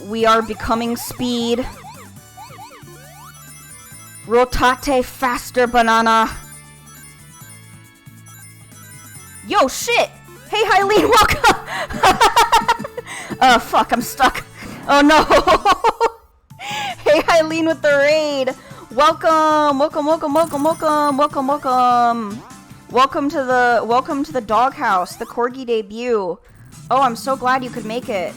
We are becoming speed. Rotate faster, banana. Yo, shit! Hey, Hyleen, welcome! Fuck, I'm stuck. Oh, no! Hey, Hyleen with the raid! Welcome! Welcome, welcome, welcome, welcome, welcome, welcome! Welcome to the doghouse, the Corgi debut. Oh, I'm so glad you could make it.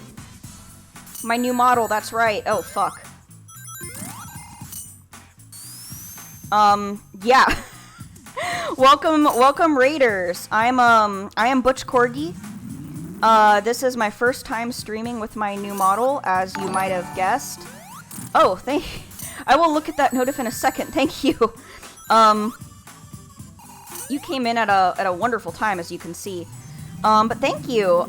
My new model, that's right. Oh, fuck. Yeah. Welcome Raiders. I am Butch Corgi. This is my first time streaming with my new model, as you might have guessed. Oh, I will look at that notif in a second. Thank you. You came in at a wonderful time, as you can see. But thank you.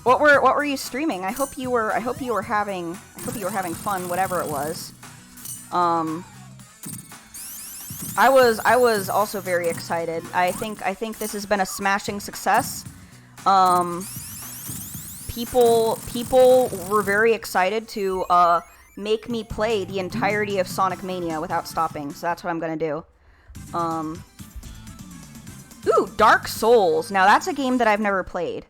What were you streaming? I hope you were having fun, whatever it was. I was also very excited. I think this has been a smashing success. People were very excited to make me play the entirety of Sonic Mania without stopping. So that's what I'm gonna do. Ooh, Dark Souls. Now that's a game that I've never played.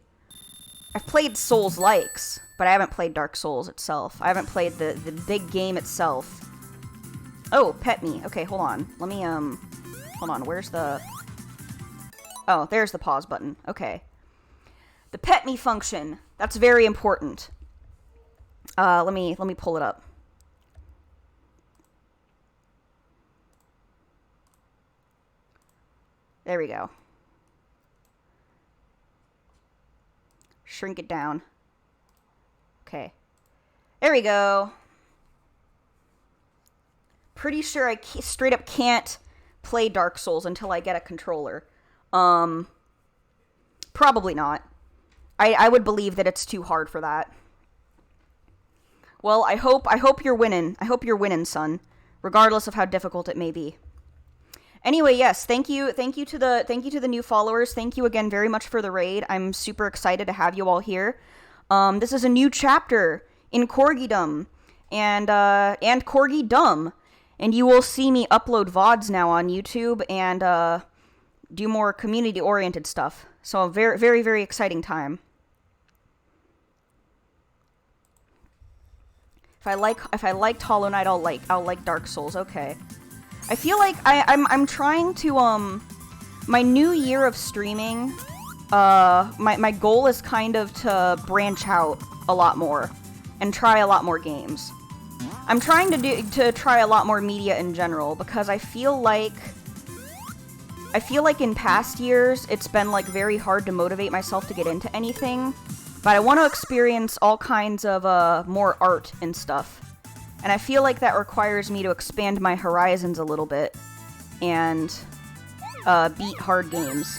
I've played Souls-likes, but I haven't played Dark Souls itself. I haven't played the big game itself. Oh, pet me. Okay, hold on. Let me, hold on. Where's the... Oh, there's the pause button. Okay. The pet me function. That's very important. Let me pull it up. There we go. Shrink it down. Okay. There we go. pretty sure I straight up can't play Dark Souls until I get a controller. Probably not. I would believe that it's too hard for that. Well, I hope you're winning. I hope you're winning, son, regardless of how difficult it may be. Anyway, yes, thank you to the new followers. Thank you again very much for the raid. I'm super excited to have you all here. This is a new chapter in Corgidom and Corgidom, and you will see me upload VODs now on YouTube and do more community-oriented stuff. So a very, very, very exciting time. If I liked Hollow Knight, I'll like Dark Souls. Okay. I feel like I'm trying to my new year of streaming. My goal is kind of to branch out a lot more and try a lot more games. I'm trying to try a lot more media in general because I feel like in past years it's been like very hard to motivate myself to get into anything. But I want to experience all kinds of more art and stuff. And I feel like that requires me to expand my horizons a little bit. And beat hard games.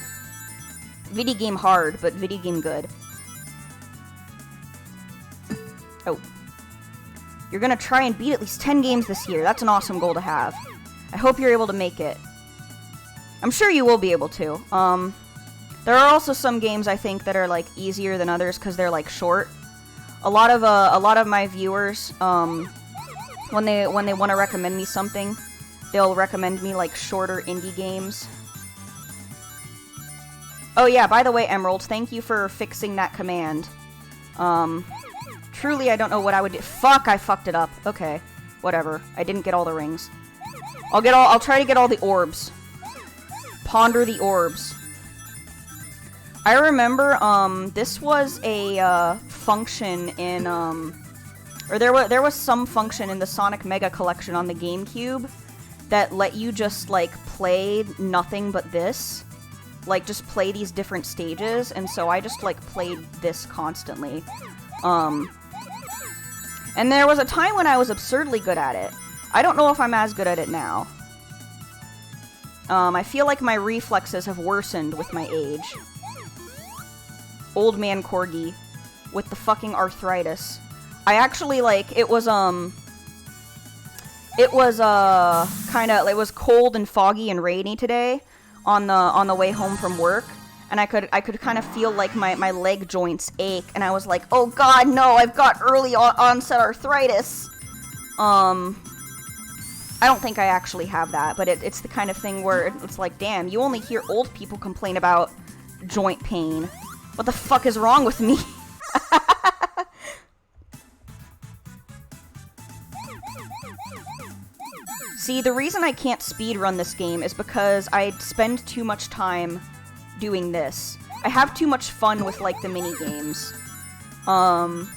Video game hard, but video game good. Oh. You're gonna try and beat at least 10 games this year. That's an awesome goal to have. I hope you're able to make it. I'm sure you will be able to. There are also some games I think that are like easier than others because they're like short. A lot of my viewers, when they want to recommend me something, they'll recommend me like shorter indie games. Oh yeah, by the way, Emerald, thank you for fixing that command. Truly, I don't know what I would do. Fuck, I fucked it up. Okay, whatever. I didn't get all the rings. I'll try to get all the orbs. Ponder the orbs. I remember, this was a, function in, or there was some function in the Sonic Mega Collection on the GameCube that let you just, like, play nothing but this. Like, just play these different stages, and so I just, like, played this constantly. And there was a time when I was absurdly good at it. I don't know if I'm as good at it now. I feel like my reflexes have worsened with my age. Old man Corgi with the fucking arthritis. I actually, like, it was cold and foggy and rainy today on the way home from work, and I could kind of feel like my leg joints ache, and I was like, oh god, no, I've got early onset arthritis. I don't think I actually have that, but it's the kind of thing where it's like, damn, you only hear old people complain about joint pain. What the fuck is wrong with me? See, the reason I can't speedrun this game is because I spend too much time doing this. I have too much fun with, like, the mini-games. And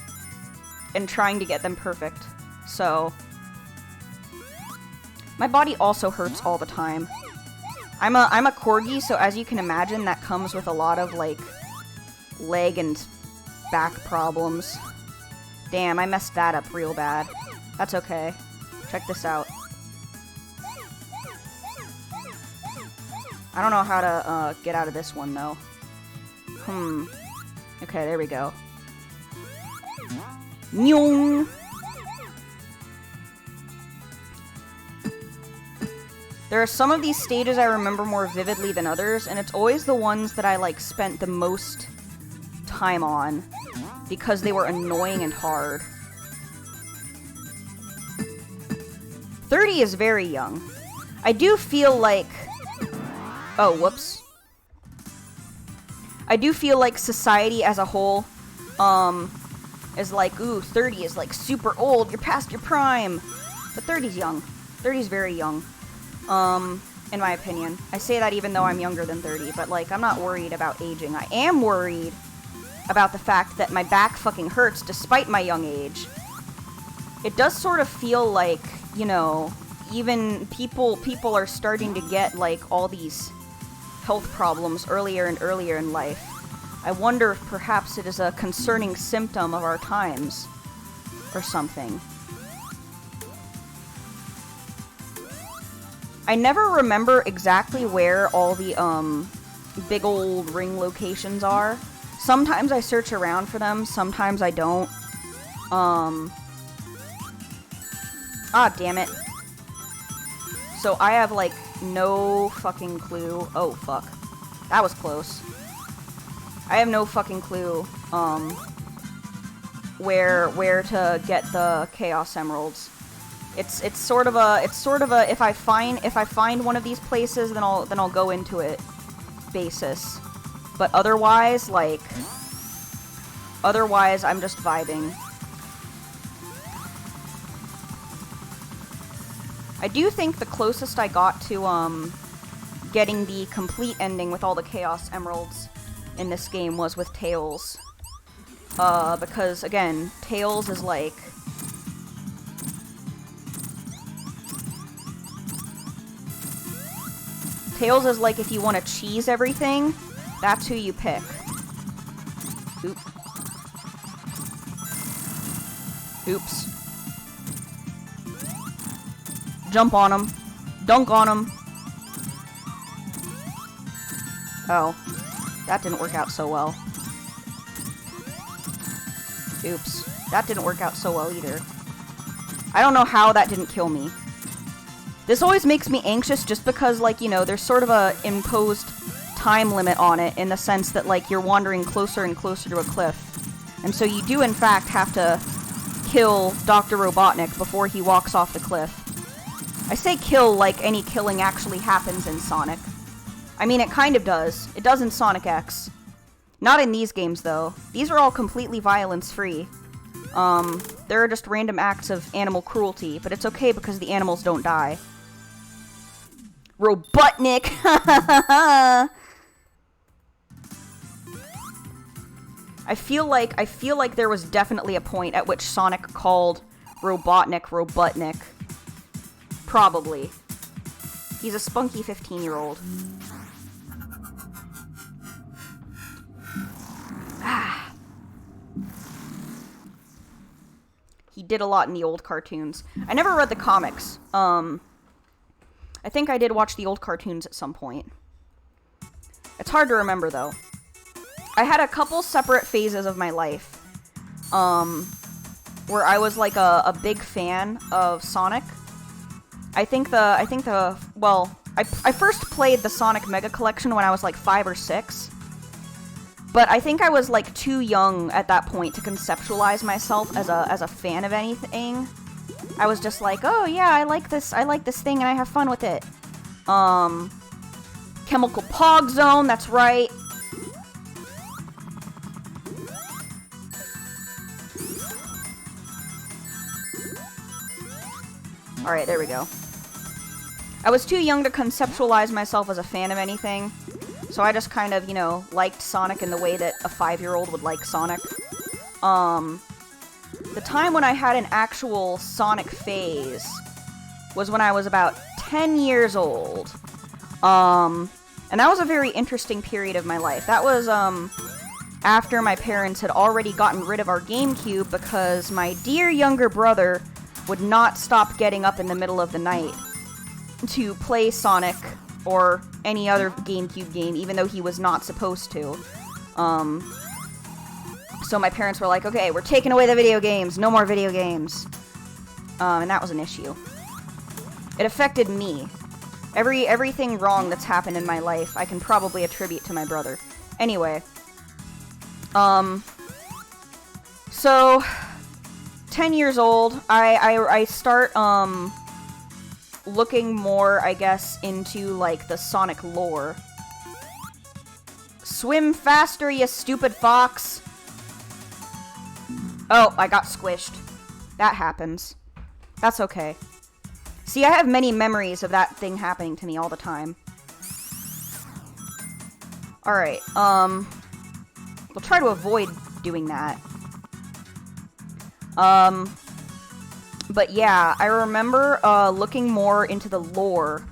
trying to get them perfect. So. My body also hurts all the time. I'm a Corgi, so as you can imagine, that comes with a lot of, like, leg and back problems. Damn, I messed that up real bad. That's okay. Check this out. I don't know how to get out of this one, though. Okay, there we go. Nyong! There are some of these stages I remember more vividly than others, and it's always the ones that I, like, spent the most time on because they were annoying and hard. 30 is very young. I do feel like... Oh, whoops. I do feel like society as a whole, is like, ooh, 30 is like super old, you're past your prime. But 30's young. 30's very young. In my opinion. I say that even though I'm younger than 30, but like, I'm not worried about aging. I am worried about the fact that my back fucking hurts despite my young age. It does sort of feel like, you know, even people are starting to get like all these health problems earlier and earlier in life. I wonder if perhaps it is a concerning symptom of our times or something. I never remember exactly where all the, big old ring locations are. Sometimes I search around for them, sometimes I don't. Ah, damn it. So I have, like, no fucking clue. Oh, fuck. That was close. I have no fucking clue, where to get the Chaos Emeralds. It's sort of a if I find one of these places, then I'll go into it basis. But otherwise, like, I'm just vibing. I do think the closest I got to, getting the complete ending with all the Chaos Emeralds in this game was with Tails. Because, again, Tails is like... Tails is like if you want to cheese everything, that's who you pick. Oop. Oops. Jump on him. Dunk on him. Oh. That didn't work out so well. Oops. That didn't work out so well either. I don't know how that didn't kill me. This always makes me anxious just because, like, you know, there's sort of a imposed time limit on it in the sense that, like, you're wandering closer and closer to a cliff. And so you do, in fact, have to kill Dr. Robotnik before he walks off the cliff. I say kill like any killing actually happens in Sonic. I mean, it kind of does. It does in Sonic X. Not in these games, though. These are all completely violence-free. There are just random acts of animal cruelty, but it's okay because the animals don't die. Robotnik! I feel like there was definitely a point at which Sonic called Robotnik Robotnik. Probably. He's a spunky 15-year-old. He did a lot in the old cartoons. I never read the comics. I think I did watch the old cartoons at some point. It's hard to remember, though. I had a couple separate phases of my life, where I was like a big fan of Sonic. I first played the Sonic Mega Collection when I was like 5 or 6. But I think I was like too young at that point to conceptualize myself as a fan of anything. I was just like, oh yeah, I like this thing and I have fun with it. Chemical Pog Zone, that's right. Alright, there we go. I was too young to conceptualize myself as a fan of anything. So I just kind of, you know, liked Sonic in the way that a 5-year-old would like Sonic. The time when I had an actual Sonic phase was when I was about 10 years old. And that was a very interesting period of my life. That was, after my parents had already gotten rid of our GameCube because my dear younger brother would not stop getting up in the middle of the night to play Sonic or any other GameCube game, even though he was not supposed to. So my parents were like, okay, we're taking away the video games, no more video games. And that was an issue. It affected me. Everything wrong that's happened in my life, I can probably attribute to my brother. Anyway. So, 10 years old, I start, looking more, I guess, into, like, the Sonic lore. Swim faster, you stupid fox! Oh, I got squished. That happens. That's okay. See, I have many memories of that thing happening to me all the time. Alright, we'll try to avoid doing that. But yeah, I remember, looking more into the lore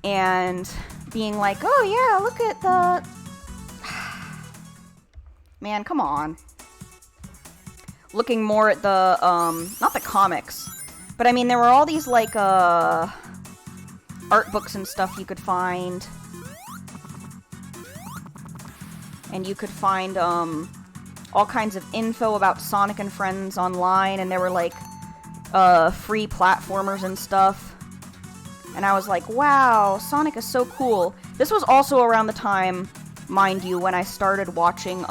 and being like, oh yeah, look at the... Man, come on. Looking more at the, not the comics, but I mean, there were all these, like, art books and stuff you could find. And you could find all kinds of info about Sonic and Friends online, and there were like free platformers and stuff. And I was like, wow, Sonic is so cool. This was also around the time, mind you, when I started watching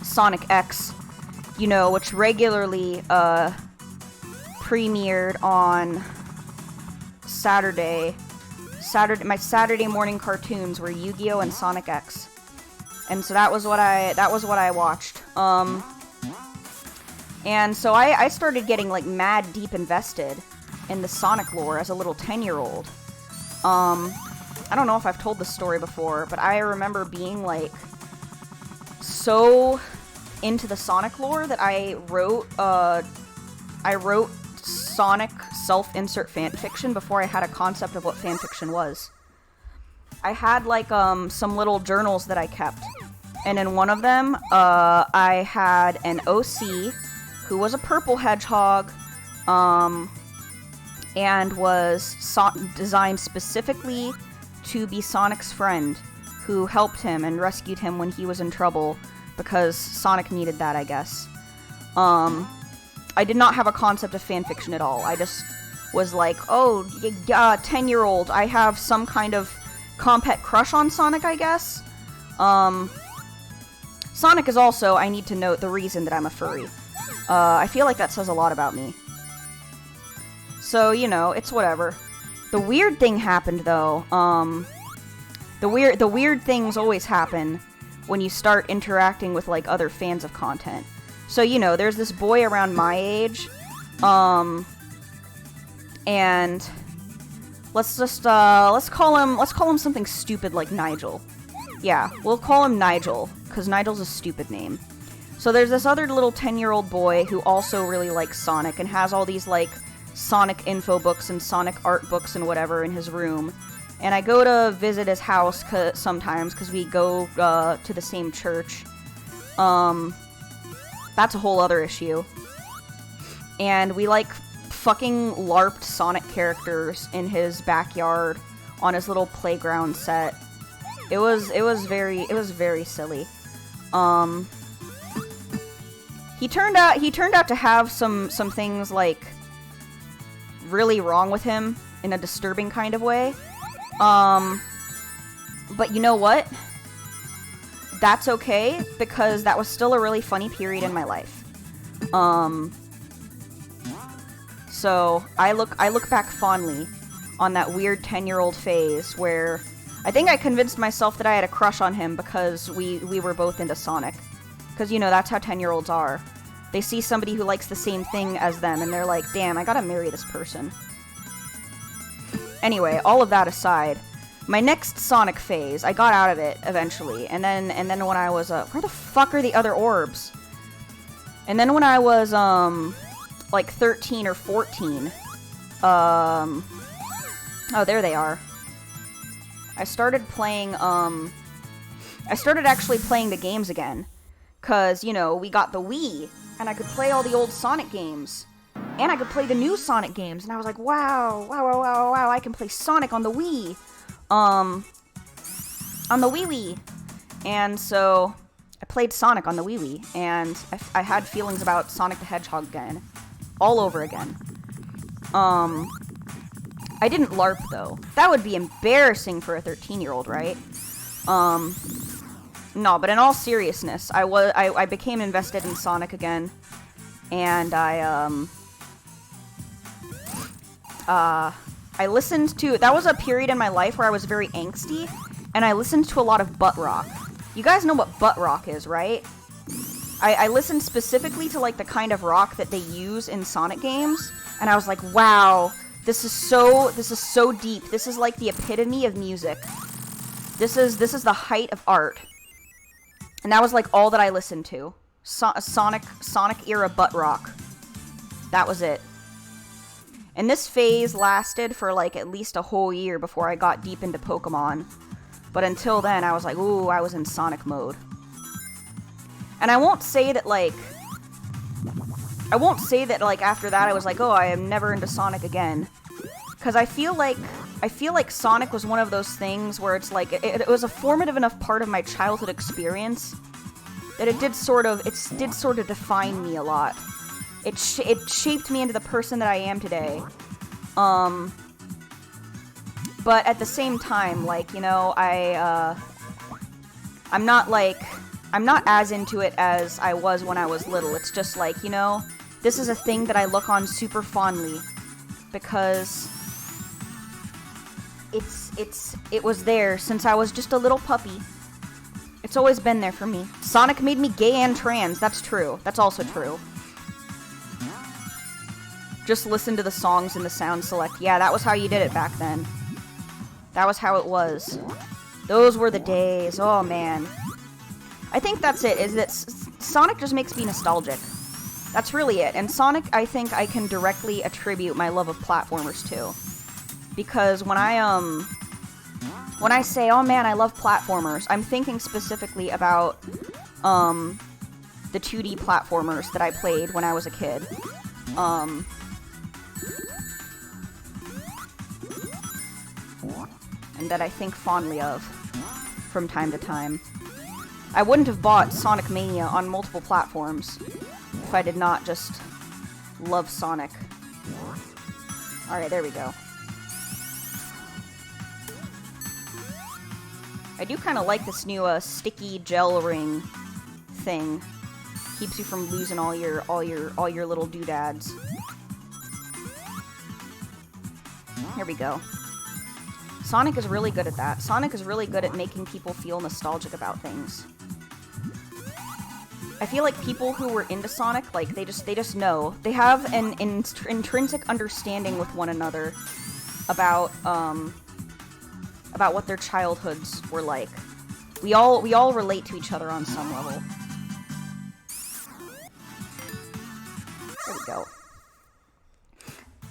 Sonic X, you know, which regularly premiered on Saturday. My Saturday morning cartoons were Yu-Gi-Oh! And Sonic X. And so that was what I watched. And so I started getting like mad deep invested in the Sonic lore as a little 10-year-old. I don't know if I've told this story before, but I remember being like so into the Sonic lore that I wrote Sonic self-insert fanfiction before I had a concept of what fanfiction was. I had like some little journals that I kept, and in one of them I had an OC who was a purple hedgehog and was designed specifically to be Sonic's friend, who helped him and rescued him when he was in trouble because Sonic needed that, I guess. I did not have a concept of fanfiction at all. I just was like, oh, 10-year-old, I have some kind of compet crush on Sonic, I guess. Sonic is also, I need to note, the reason that I'm a furry. I feel like that says a lot about me. So, you know, it's whatever. The weird thing happened, though. The weird things always happen when you start interacting with, like, other fans of content. So, you know, there's this boy around my age, and let's call him something stupid like Nigel. Yeah, we'll call him Nigel, because Nigel's a stupid name. So there's this other little 10-year-old boy who also really likes Sonic and has all these, like, Sonic info books and Sonic art books and whatever in his room. And I go to visit his house sometimes, because we go to the same church. That's a whole other issue. And we, like, fucking LARPed Sonic characters in his backyard on his little playground set. It was very silly. He turned out to have some things, like, really wrong with him in a disturbing kind of way. But you know what? That's okay, because that was still a really funny period in my life. So I look back fondly on that weird 10-year-old phase where I think I convinced myself that I had a crush on him because we were both into Sonic. Because, you know, that's how 10-year-olds are. They see somebody who likes the same thing as them, and they're like, damn, I gotta marry this person. Anyway, all of that aside, my next Sonic phase, I got out of it eventually, and then when I was, where the fuck are the other orbs? And then when I was, like 13 or 14, oh, there they are. I started actually playing the games again. 'Cause, you know, we got the Wii, and I could play all the old Sonic games. And I could play the new Sonic games, and I was like, wow, I can play Sonic on the Wii. On the Wii. And so, I played Sonic on the Wii, and I had feelings about Sonic the Hedgehog again. All over again. I didn't LARP, though. That would be embarrassing for a 13-year-old, right? No, but in all seriousness, I became invested in Sonic again, and I listened to, that was a period in my life where I was very angsty, and I listened to a lot of butt rock. You guys know what butt rock is, right? I listened specifically to, like, the kind of rock that they use in Sonic games, and I was like, wow, this is so deep. This is like the epitome of music. This is the height of art. And that was, like, all that I listened to. Sonic era butt rock. That was it. And this phase lasted for, like, at least a whole year before I got deep into Pokemon. But until then, I was like, ooh, I was in Sonic mode. And I won't say that, like, after that I was like, oh, I am never into Sonic again. Because I feel like Sonic was one of those things where it's like it was a formative enough part of my childhood experience that it did sort of define me a lot. It shaped me into the person that I am today. But at the same time, like, you know, I'm not as into it as I was when I was little. It's just like, you know, this is a thing that I look on super fondly because it was there since I was just a little puppy. It's always been there for me. Sonic made me gay and trans. That's true. That's also true. Just listen to the songs in the sound select. Yeah, that was how you did it back then. That was how it was. Those were the days. Oh, man. I think that's it, is that Sonic just makes me nostalgic. That's really it. And Sonic, I think I can directly attribute my love of platformers to. Because when I say, oh man, I love platformers, I'm thinking specifically about, the 2D platformers that I played when I was a kid. And that I think fondly of from time to time. I wouldn't have bought Sonic Mania on multiple platforms if I did not just love Sonic. Alright, there we go. I do kind of like this new sticky gel ring thing. Keeps you from losing all your little doodads. Here we go. Sonic is really good at that. Sonic is really good at making people feel nostalgic about things. I feel like people who were into Sonic, like, they just know. They have an intrinsic understanding with one another about what their childhoods were like. We all relate to each other on some level. There we go.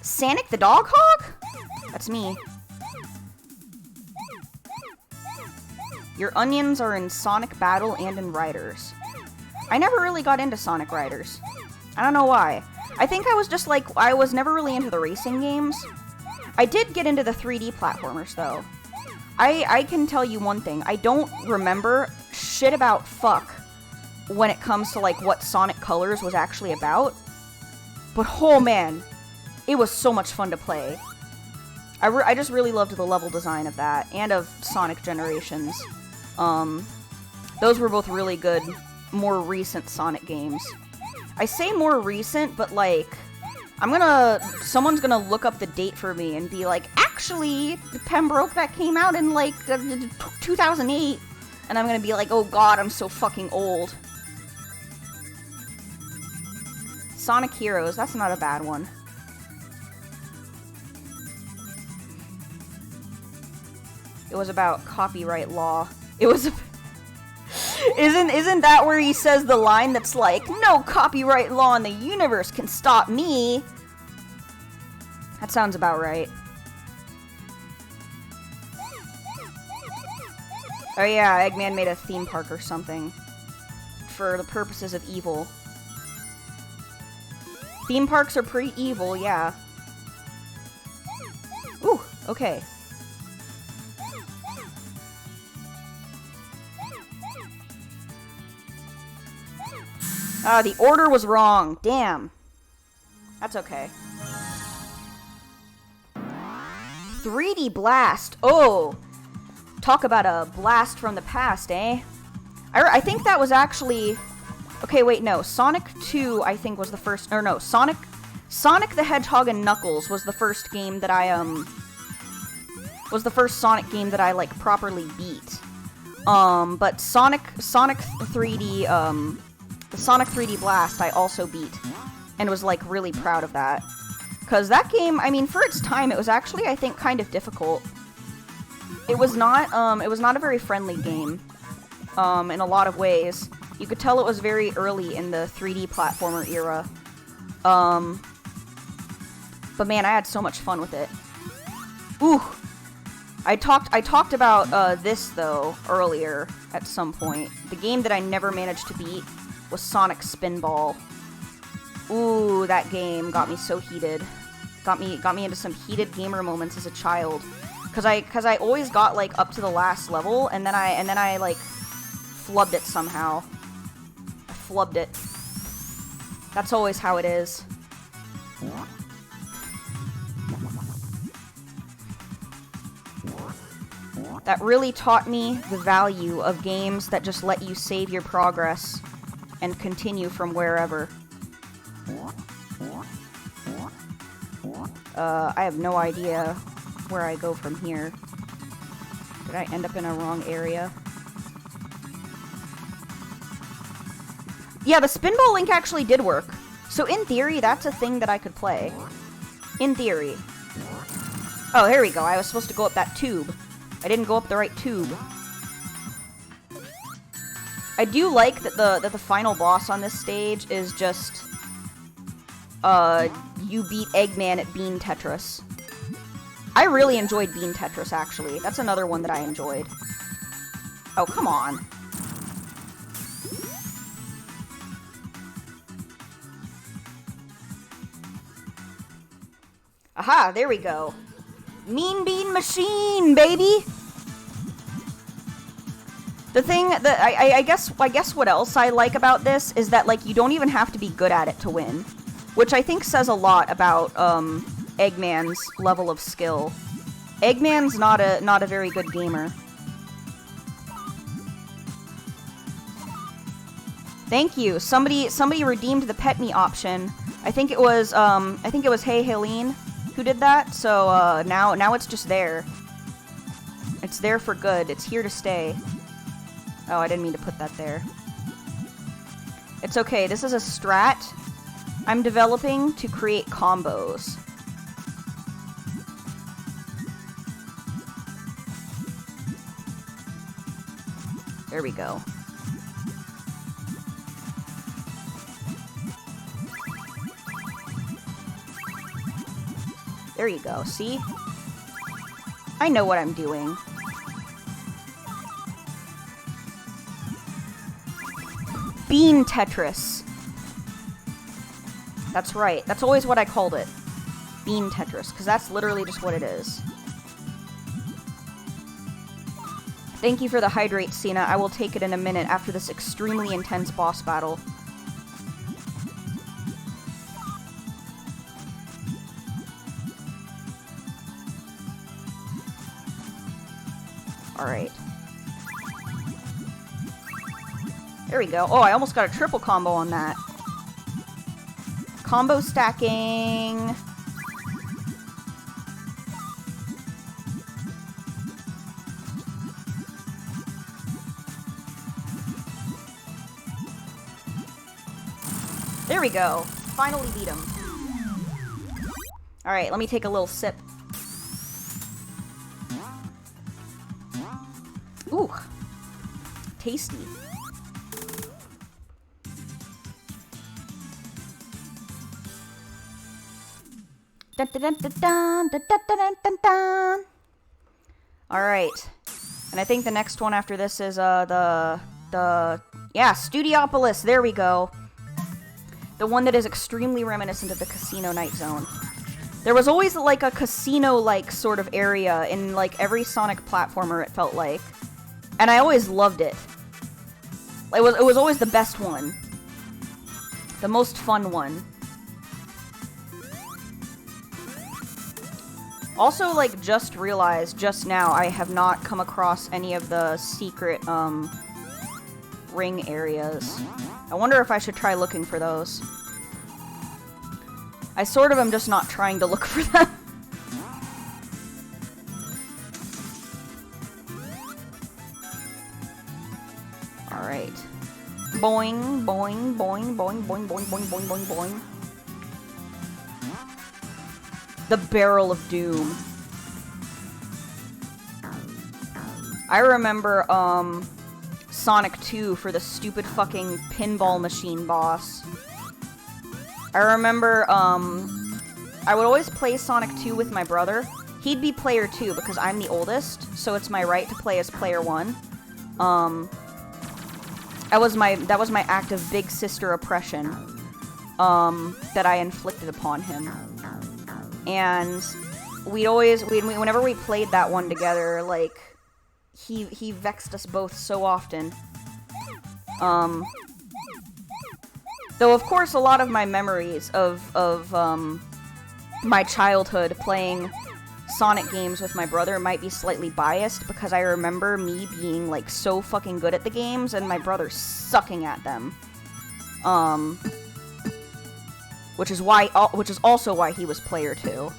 Sonic the Dog Hog? That's me. Your onions are in Sonic Battle and in Riders. I never really got into Sonic Riders. I don't know why. I think I was just like, I was never really into the racing games. I did get into the 3D platformers, though. I can tell you one thing. I don't remember shit about fuck when it comes to, like, what Sonic Colors was actually about. But, oh man, it was so much fun to play. I just really loved the level design of that, and of Sonic Generations. Those were both really good, more recent Sonic games. I say more recent, but, like, someone's gonna look up the date for me and be like, actually, Pembroke, that came out in, like, 2008. And I'm gonna be like, oh god, I'm so fucking old. Sonic Heroes, that's not a bad one. It was about copyright law. It was Isn't that where he says the line that's like, no copyright law in the universe can stop me? That sounds about right. Oh yeah, Eggman made a theme park or something. For the purposes of evil. Theme parks are pretty evil, yeah. Ooh, okay. The order was wrong. Damn. That's okay. 3D Blast. Oh. Talk about a blast from the past, eh? I think that was actually... Okay, wait, no. Sonic 2, I think, was the first... Or no, Sonic the Hedgehog and Knuckles was the first game that I, was the first Sonic game that I, like, properly beat. But Sonic 3D, the Sonic 3D Blast I also beat, and was, like, really proud of that. Because that game, I mean, for its time, it was actually, I think, kind of difficult. It was not a very friendly game, in a lot of ways. You could tell it was very early in the 3D platformer era. But man, I had so much fun with it. Ooh! I talked about, this, though, earlier, at some point. The game that I never managed to beat was Sonic Spinball. Ooh, that game got me so heated. Got me into some heated gamer moments as a child. Cause I always got like up to the last level, and then I like flubbed it somehow. I flubbed it. That's always how it is. That really taught me the value of games that just let you save your progress and continue from wherever. I have no idea where I go from here. Did I end up in a wrong area? Yeah, the Spinball link actually did work. So in theory, that's a thing that I could play. In theory. Oh, here we go. I was supposed to go up that tube. I didn't go up the right tube. I do like that the final boss on this stage is just you beat Eggman at Bean Tetris. I really enjoyed Bean Tetris, actually. That's another one that I enjoyed. Oh, come on. Aha, there we go. Mean Bean Machine, baby! The thing that I guess what else I like about this is that, like, you don't even have to be good at it to win. Which I think says a lot about, Eggman's level of skill. Eggman's not a very good gamer. Thank you. Somebody redeemed the pet me option. I think it was Hey Helene who did that. So now it's just there. It's there for good. It's here to stay. Oh, I didn't mean to put that there. It's okay. This is a strat I'm developing to create combos. There we go. There you go, see? I know what I'm doing. Bean Tetris. That's right. That's always what I called it. Bean Tetris, because that's literally just what it is. Thank you for the hydrate, Cena. I will take it in a minute after this extremely intense boss battle. Alright. There we go. Oh, I almost got a triple combo on that. Combo stacking. There we go. Finally beat him. Alright, let me take a little sip. Ooh. Tasty. Dun, dun, dun, dun, dun, dun, dun, dun, dun. Alright. And I think the next one after this is, yeah, Studiopolis. There we go. The one that is extremely reminiscent of the Casino Night Zone. There was always, like, a casino-like sort of area in, like, every Sonic platformer, it felt like. And I always loved it. It was always the best one. The most fun one. Also, like, just realized just now I have not come across any of the secret, ring areas. I wonder if I should try looking for those. I sort of am just not trying to look for them. Alright. Boing, boing, boing, boing, boing, boing, boing, boing, boing, boing. The Barrel of Doom. I remember, Sonic 2 for the stupid fucking pinball machine boss. I remember, I would always play Sonic 2 with my brother. He'd be player 2 because I'm the oldest, so it's my right to play as player 1. That was my act of big sister oppression, that I inflicted upon him. And whenever we played that one together, like, he vexed us both so often. Though, of course, a lot of my memories of my childhood playing Sonic games with my brother might be slightly biased, because I remember me being, like, so fucking good at the games, and my brother sucking at them. Which is also why he was player 2.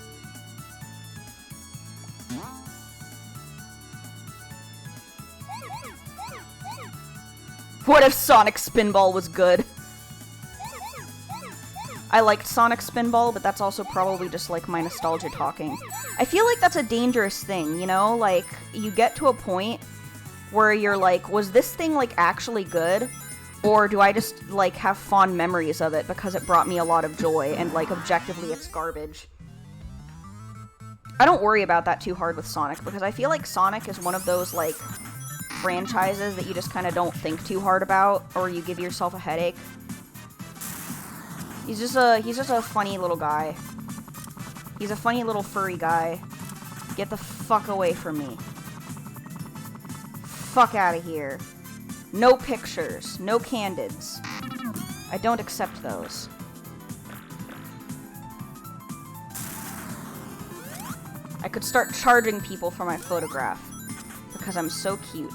What if Sonic Spinball was good? I liked Sonic Spinball, but that's also probably just, like, my nostalgia talking. I feel like that's a dangerous thing, you know? Like, you get to a point where you're like, was this thing, like, actually good? Or do I just, like, have fond memories of it because it brought me a lot of joy, and, like, objectively it's garbage? I don't worry about that too hard with Sonic, because I feel like Sonic is one of those, like, franchises that you just kind of don't think too hard about, or you give yourself a headache. He's just a funny little guy. He's a funny little furry guy. Get the fuck away from me. Fuck out of here. No pictures. No candids. I don't accept those. I could start charging people for my photograph. Because I'm so cute.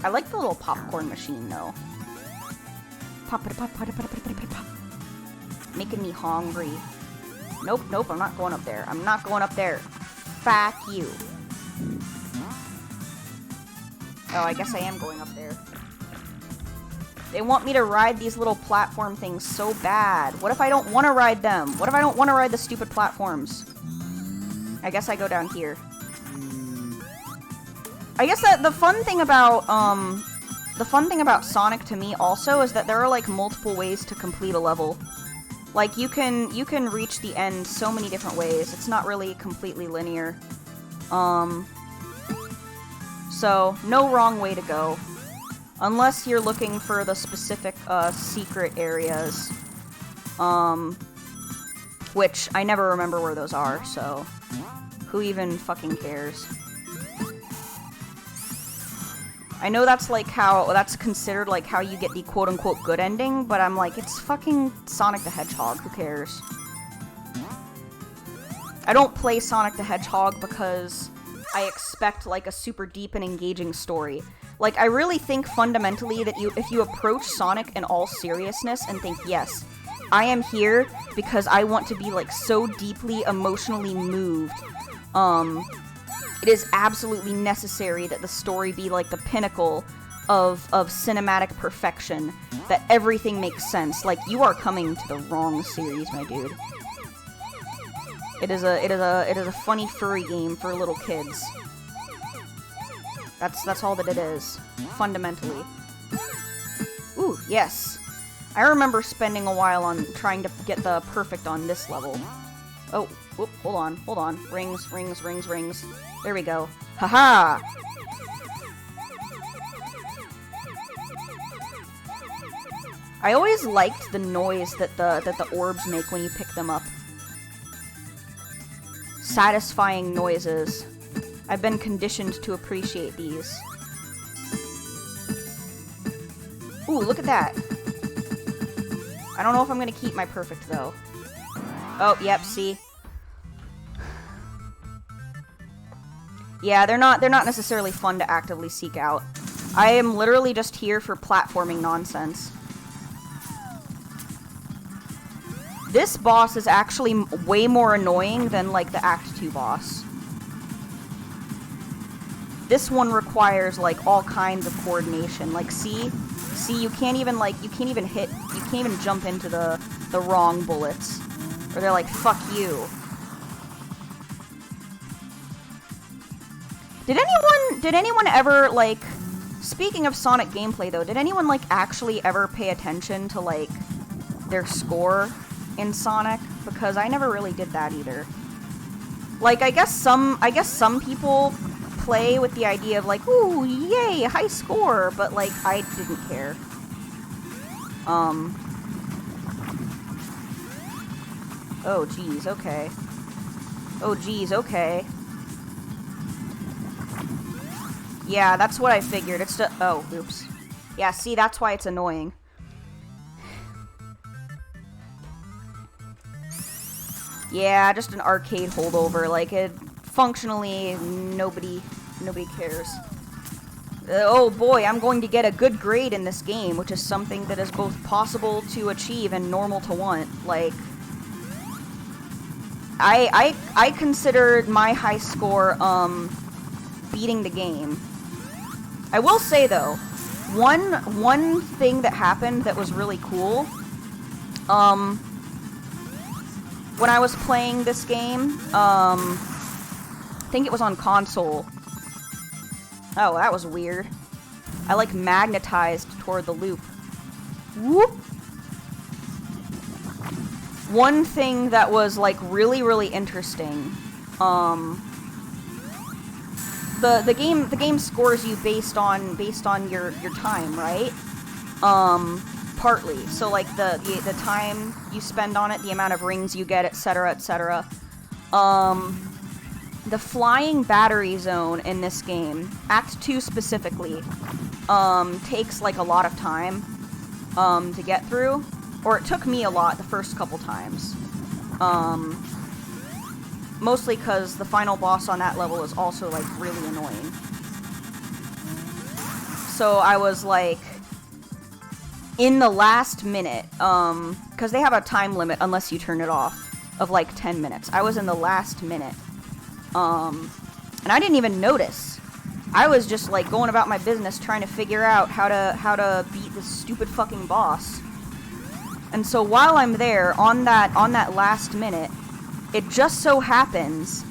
I like the little popcorn machine, though. Making me hungry. Nope, nope, I'm not going up there. I'm not going up there. Fuck you. Oh, I guess I am going up there. They want me to ride these little platform things so bad. What if I don't want to ride them? What if I don't want to ride the stupid platforms? I guess I go down here. I guess that the fun thing about Sonic to me also is that there are, like, multiple ways to complete a level. Like, you can reach the end so many different ways. It's not really completely linear. So, no wrong way to go. Unless you're looking for the specific, secret areas. Which I never remember where those are, so who even fucking cares? I know that's, like, that's considered, like, how you get the quote-unquote good ending, but I'm like, it's fucking Sonic the Hedgehog, who cares? I don't play Sonic the Hedgehog because I expect, like, a super deep and engaging story. Like, I really think fundamentally that if you approach Sonic in all seriousness and think, yes, I am here because I want to be, like, so deeply emotionally moved, it is absolutely necessary that the story be, like, the pinnacle of cinematic perfection, that everything makes sense. Like, you are coming to the wrong series, my dude. It is a funny furry game for little kids. That's all that it is, fundamentally. Ooh, yes. I remember spending a while on trying to get the perfect on this level. Oh, whoop, hold on. Rings. There we go. Haha! I always liked the noise that the orbs make when you pick them up. Satisfying noises. I've been conditioned to appreciate these. Ooh, look at that. I don't know if I'm gonna keep my perfect, though. Oh, yep, see? Yeah, they're not necessarily fun to actively seek out. I am literally just here for platforming nonsense. This boss is actually way more annoying than, like, the Act 2 boss. This one requires, like, all kinds of coordination. Like, see, you can't even jump into the wrong bullets. Or they're like, fuck you. Did anyone ever, like, speaking of Sonic gameplay, though, did anyone, like, actually ever pay attention to, like, their score in Sonic? Because I never really did that either. Like, I guess some people play with the idea of, like, ooh, yay, high score, but, like, I didn't care. Oh, geez, okay. Oh, geez, okay. Yeah, that's what I figured. It's just... Oh, oops. Yeah, see, that's why it's annoying. Yeah, just an arcade holdover. Like, it... Functionally, nobody cares. Oh boy, I'm going to get a good grade in this game, which is something that is both possible to achieve and normal to want. Like... I considered my high score, beating the game. I will say, though, one thing that happened that was really cool, when I was playing this game, I think it was on console. Oh, that was weird. I, like, magnetized toward the loop. Whoop! One thing that was, like, really interesting, the game scores you based on your time, right? Partly. So, like, the time you spend on it, the amount of rings you get, etc., etc. The flying battery zone in this game, Act 2 specifically, takes, like, a lot of time, to get through. Or it took me a lot the first couple times. Mostly because the final boss on that level is also, like, really annoying. So I was, like, in the last minute, because they have a time limit unless you turn it off, of, like, 10 minutes. I was in the last minute. And I didn't even notice. I was just, like, going about my business trying to figure out how to beat this stupid fucking boss. And so while I'm there, on that last minute, it just so happens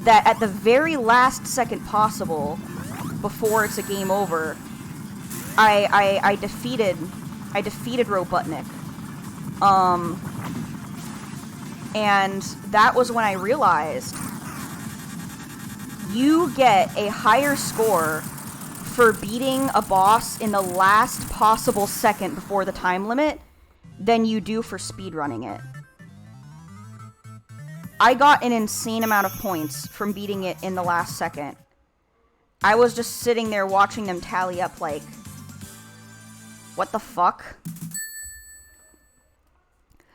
that at the very last second possible, before it's a game over, I defeated Robotnik. And that was when I realized you get a higher score for beating a boss in the last possible second before the time limit than you do for speedrunning it. I got an insane amount of points from beating it in the last second. I was just sitting there watching them tally up like, what the fuck?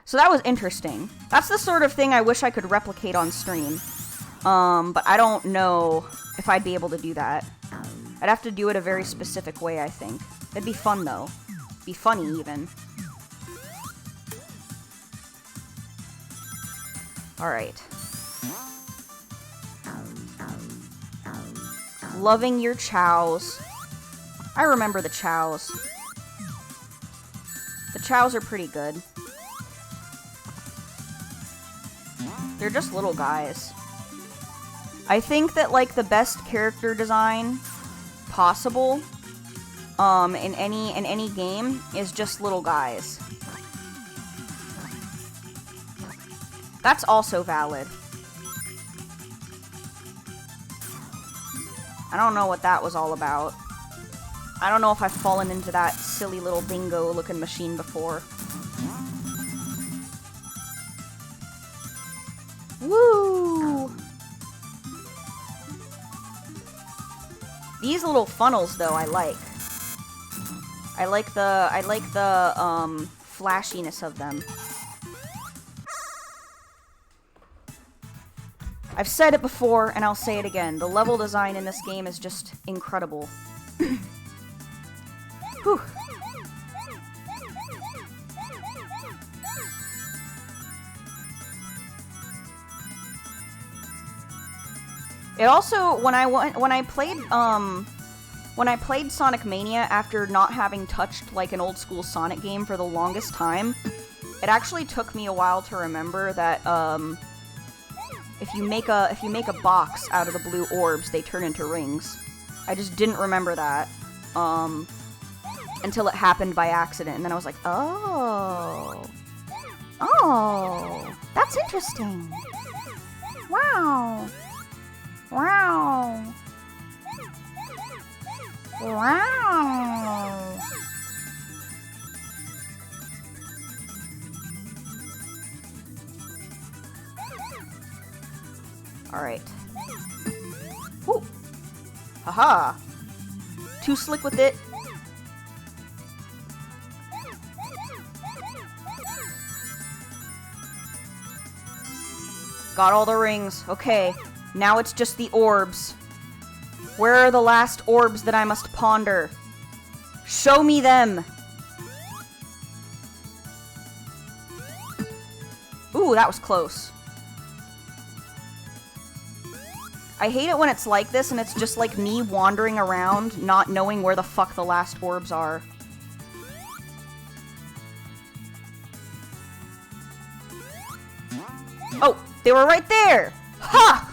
So that was interesting. That's the sort of thing I wish I could replicate on stream. But I don't know if I'd be able to do that. I'd have to do it a very specific way, I think. It'd be fun, though. Be funny, even. Alright. Loving your chows. I remember the chows. The chows are pretty good. They're just little guys. I think that, like, the best character design possible in any game is just little guys. That's also valid. I don't know what that was all about. I don't know if I've fallen into that silly little bingo-looking machine before. Woo! These little funnels, though, I like. I like the flashiness of them. I've said it before, and I'll say it again. The level design in this game is just incredible. Whew. It also, when I played Sonic Mania after not having touched like an old school Sonic game for the longest time, it actually took me a while to remember that if you make a box out of the blue orbs, they turn into rings. I just didn't remember that until it happened by accident, and then I was like, oh, that's interesting. Wow. Wow. Wow. Alright. Woo! Haha! Too slick with it. Got all the rings. Okay. Now it's just the orbs. Where are the last orbs that I must ponder? Show me them! Ooh, that was close. I hate it when it's like this and it's just like me wandering around, not knowing where the fuck the last orbs are. Oh, they were right there! Ha!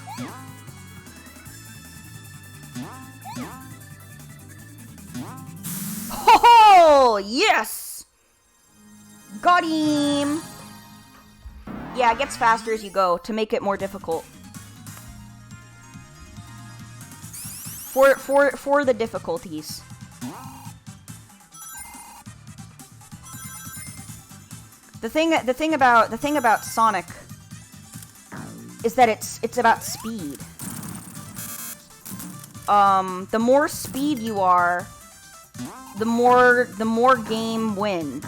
Oh, yes! Got him! Yeah, it gets faster as you go to make it more difficult. For the difficulties. The thing about Sonic is that it's about speed. The more speed you are, the more game win.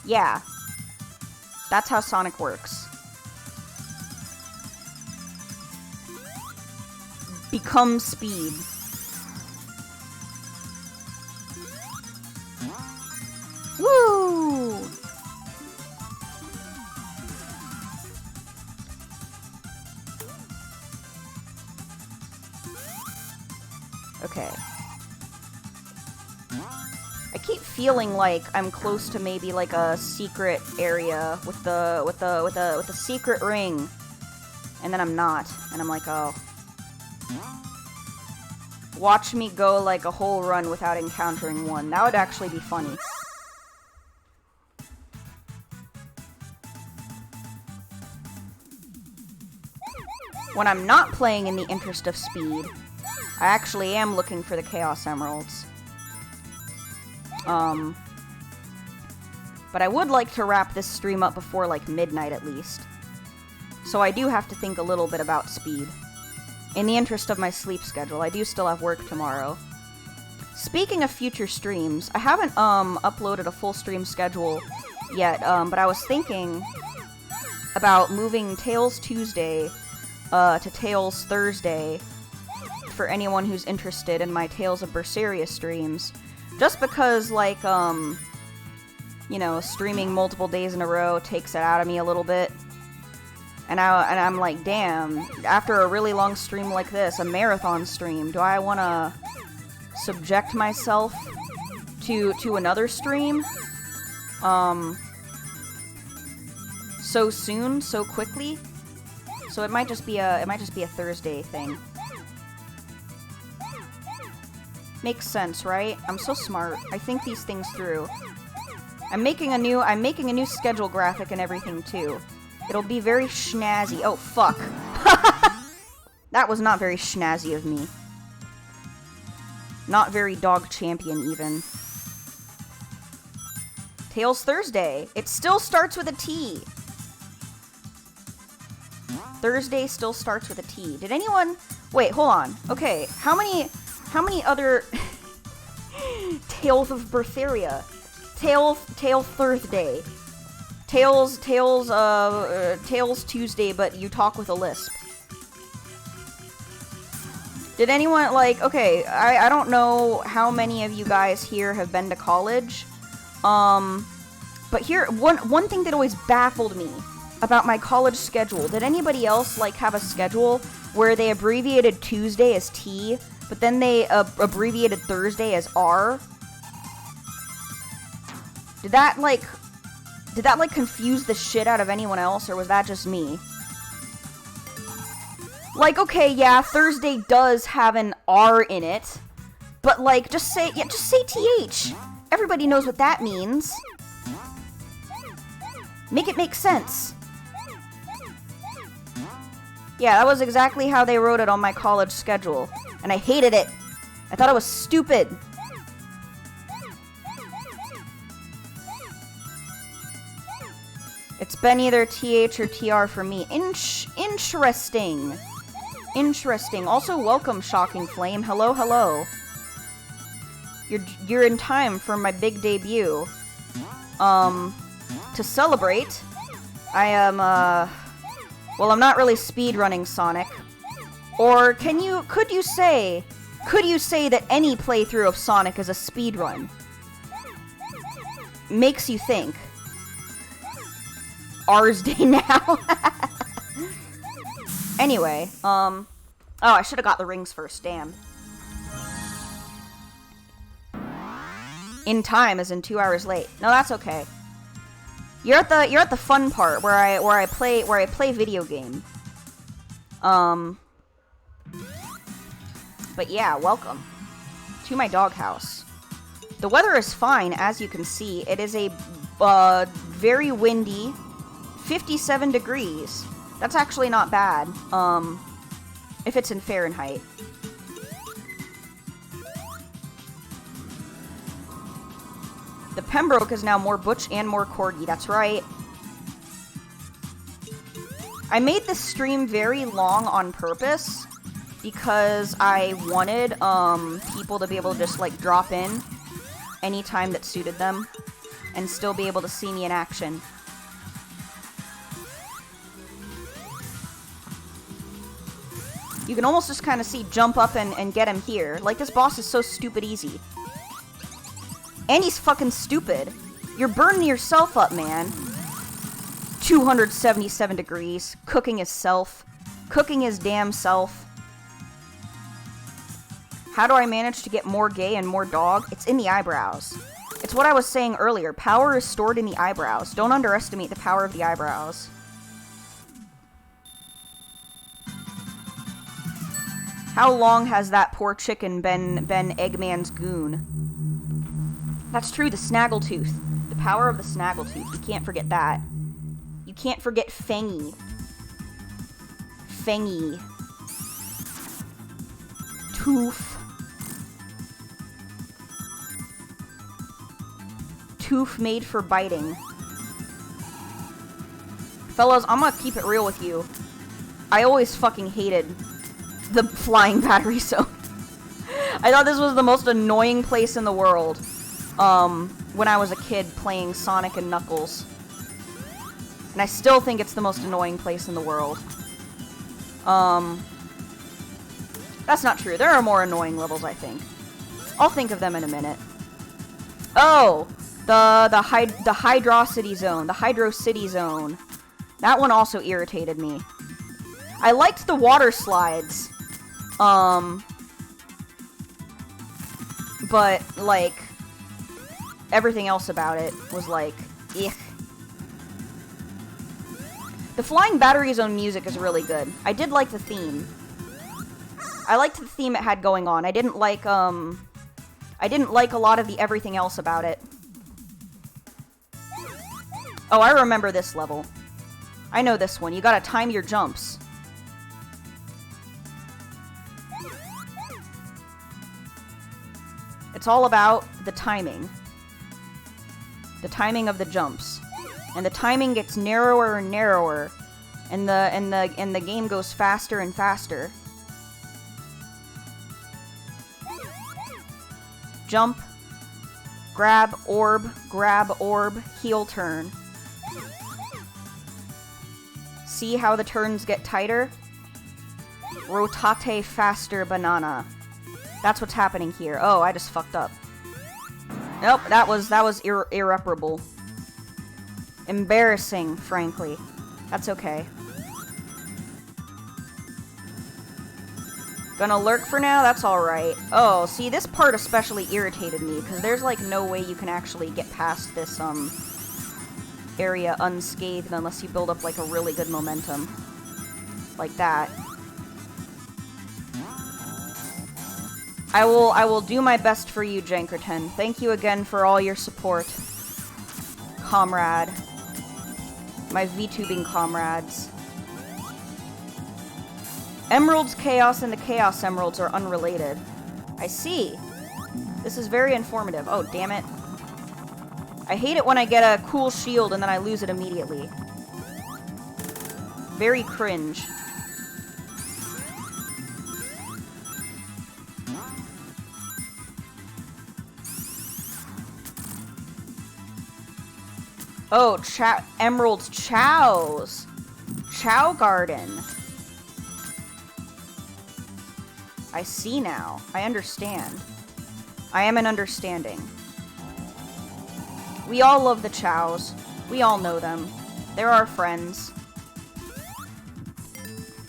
Yeah. That's how Sonic works. Become speed. Woo! Okay. I keep feeling like I'm close to maybe like a secret area with the secret ring, and then I'm not, and I'm like, oh. Watch me go like a whole run without encountering one. That would actually be funny. When I'm not playing in the interest of speed, I actually am looking for the Chaos Emeralds. But I would like to wrap this stream up before, like, midnight at least. So I do have to think a little bit about speed. In the interest of my sleep schedule, I do still have work tomorrow. Speaking of future streams, I haven't, uploaded a full stream schedule yet, but I was thinking about moving Tales Tuesday, to Tales Thursday for anyone who's interested in my Tales of Berseria streams. Just because, like, you know, streaming multiple days in a row takes it out of me a little bit. And I'm like, damn, after a really long stream like this, a marathon stream, do I want to subject myself to another stream? So soon, so quickly? So it might just be a Thursday thing. Makes sense, right? I'm so smart. I think these things through. I'm making a new schedule graphic and everything too. It'll be very schnazzy. Oh, fuck. That was not very schnazzy of me. Not very dog champion, even. Tales Thursday. It still starts with a T. Thursday still starts with a T. Did anyone... Wait, hold on. Okay, how many other... Tales of Berseria? Tales Thursday. Tales Tuesday, but you talk with a lisp. Did anyone, like, okay, I don't know how many of you guys here have been to college, but here, one thing that always baffled me about my college schedule, did anybody else, like, have a schedule where they abbreviated Tuesday as T, but then they abbreviated Thursday as R? Did that, like, confuse the shit out of anyone else, or was that just me? Like, okay, yeah, Thursday does have an R in it, but, like, just say TH. Everybody knows what that means. Make it make sense. Yeah, that was exactly how they wrote it on my college schedule, and I hated it. I thought it was stupid. It's been either TH or TR for me. Interesting. Interesting. Also, welcome, Shocking Flame. Hello, hello. You're in time for my big debut. To celebrate, I am, well, I'm not really speedrunning Sonic. Or could you say that any playthrough of Sonic is a speedrun? Makes you think. Ours Day now. Anyway, oh, I should have got the rings first, damn. In time as in 2 hours late. No, that's okay. You're at the fun part where I play video game. But yeah, welcome to my doghouse. The weather is fine, as you can see. It is a very windy 57 degrees. That's actually not bad, if it's in Fahrenheit. The Pembroke is now more butch and more corgi, that's right. I made this stream very long on purpose because I wanted people to be able to just like drop in anytime that suited them and still be able to see me in action. You can almost just kind of see jump up and get him here. Like, this boss is so stupid easy. And he's fucking stupid. You're burning yourself up, man. 277 degrees. Cooking himself. Cooking his damn self. How do I manage to get more gay and more dog? It's in the eyebrows. It's what I was saying earlier. Power is stored in the eyebrows. Don't underestimate the power of the eyebrows. How long has that poor chicken been Eggman's goon? That's true, the snaggletooth. The power of the snaggletooth. You can't forget that. You can't forget Fangy. Fangy. Tooth. Tooth made for biting. Fellas, I'm gonna keep it real with you. I always fucking hated the flying battery zone. I thought this was the most annoying place in the world. When I was a kid playing Sonic and Knuckles. And I still think it's the most annoying place in the world. That's not true. There are more annoying levels, I think. I'll think of them in a minute. Oh! The Hydrocity Zone. The Hydro City Zone. That one also irritated me. I liked the water slides. But, like, everything else about it was like, ugh. The Flying Battery Zone music is really good. I did like the theme. I liked the theme it had going on. I didn't like a lot of the everything else about it. Oh, I remember this level. I know this one. You gotta time your jumps. It's all about the timing. The timing of the jumps. And the timing gets narrower and narrower. And the game goes faster and faster. Jump. Grab, orb, heel turn. See how the turns get tighter? Rotate faster banana. That's what's happening here. Oh, I just fucked up. Nope, that was irreparable. Embarrassing, frankly. That's okay. Gonna lurk for now? That's alright. Oh, see, this part especially irritated me, because there's, like, no way you can actually get past this, area unscathed unless you build up, like, a really good momentum. Like that. I will do my best for you, Jankerton. Thank you again for all your support. Comrade. My VTubing comrades. Emerald's Chaos and the Chaos Emeralds are unrelated. I see. This is very informative. Oh, damn it. I hate it when I get a cool shield and then I lose it immediately. Very cringe. Oh, Emerald's Chows. Chow Garden. I see now. I understand. I am an understanding. We all love the Chows. We all know them. They're our friends.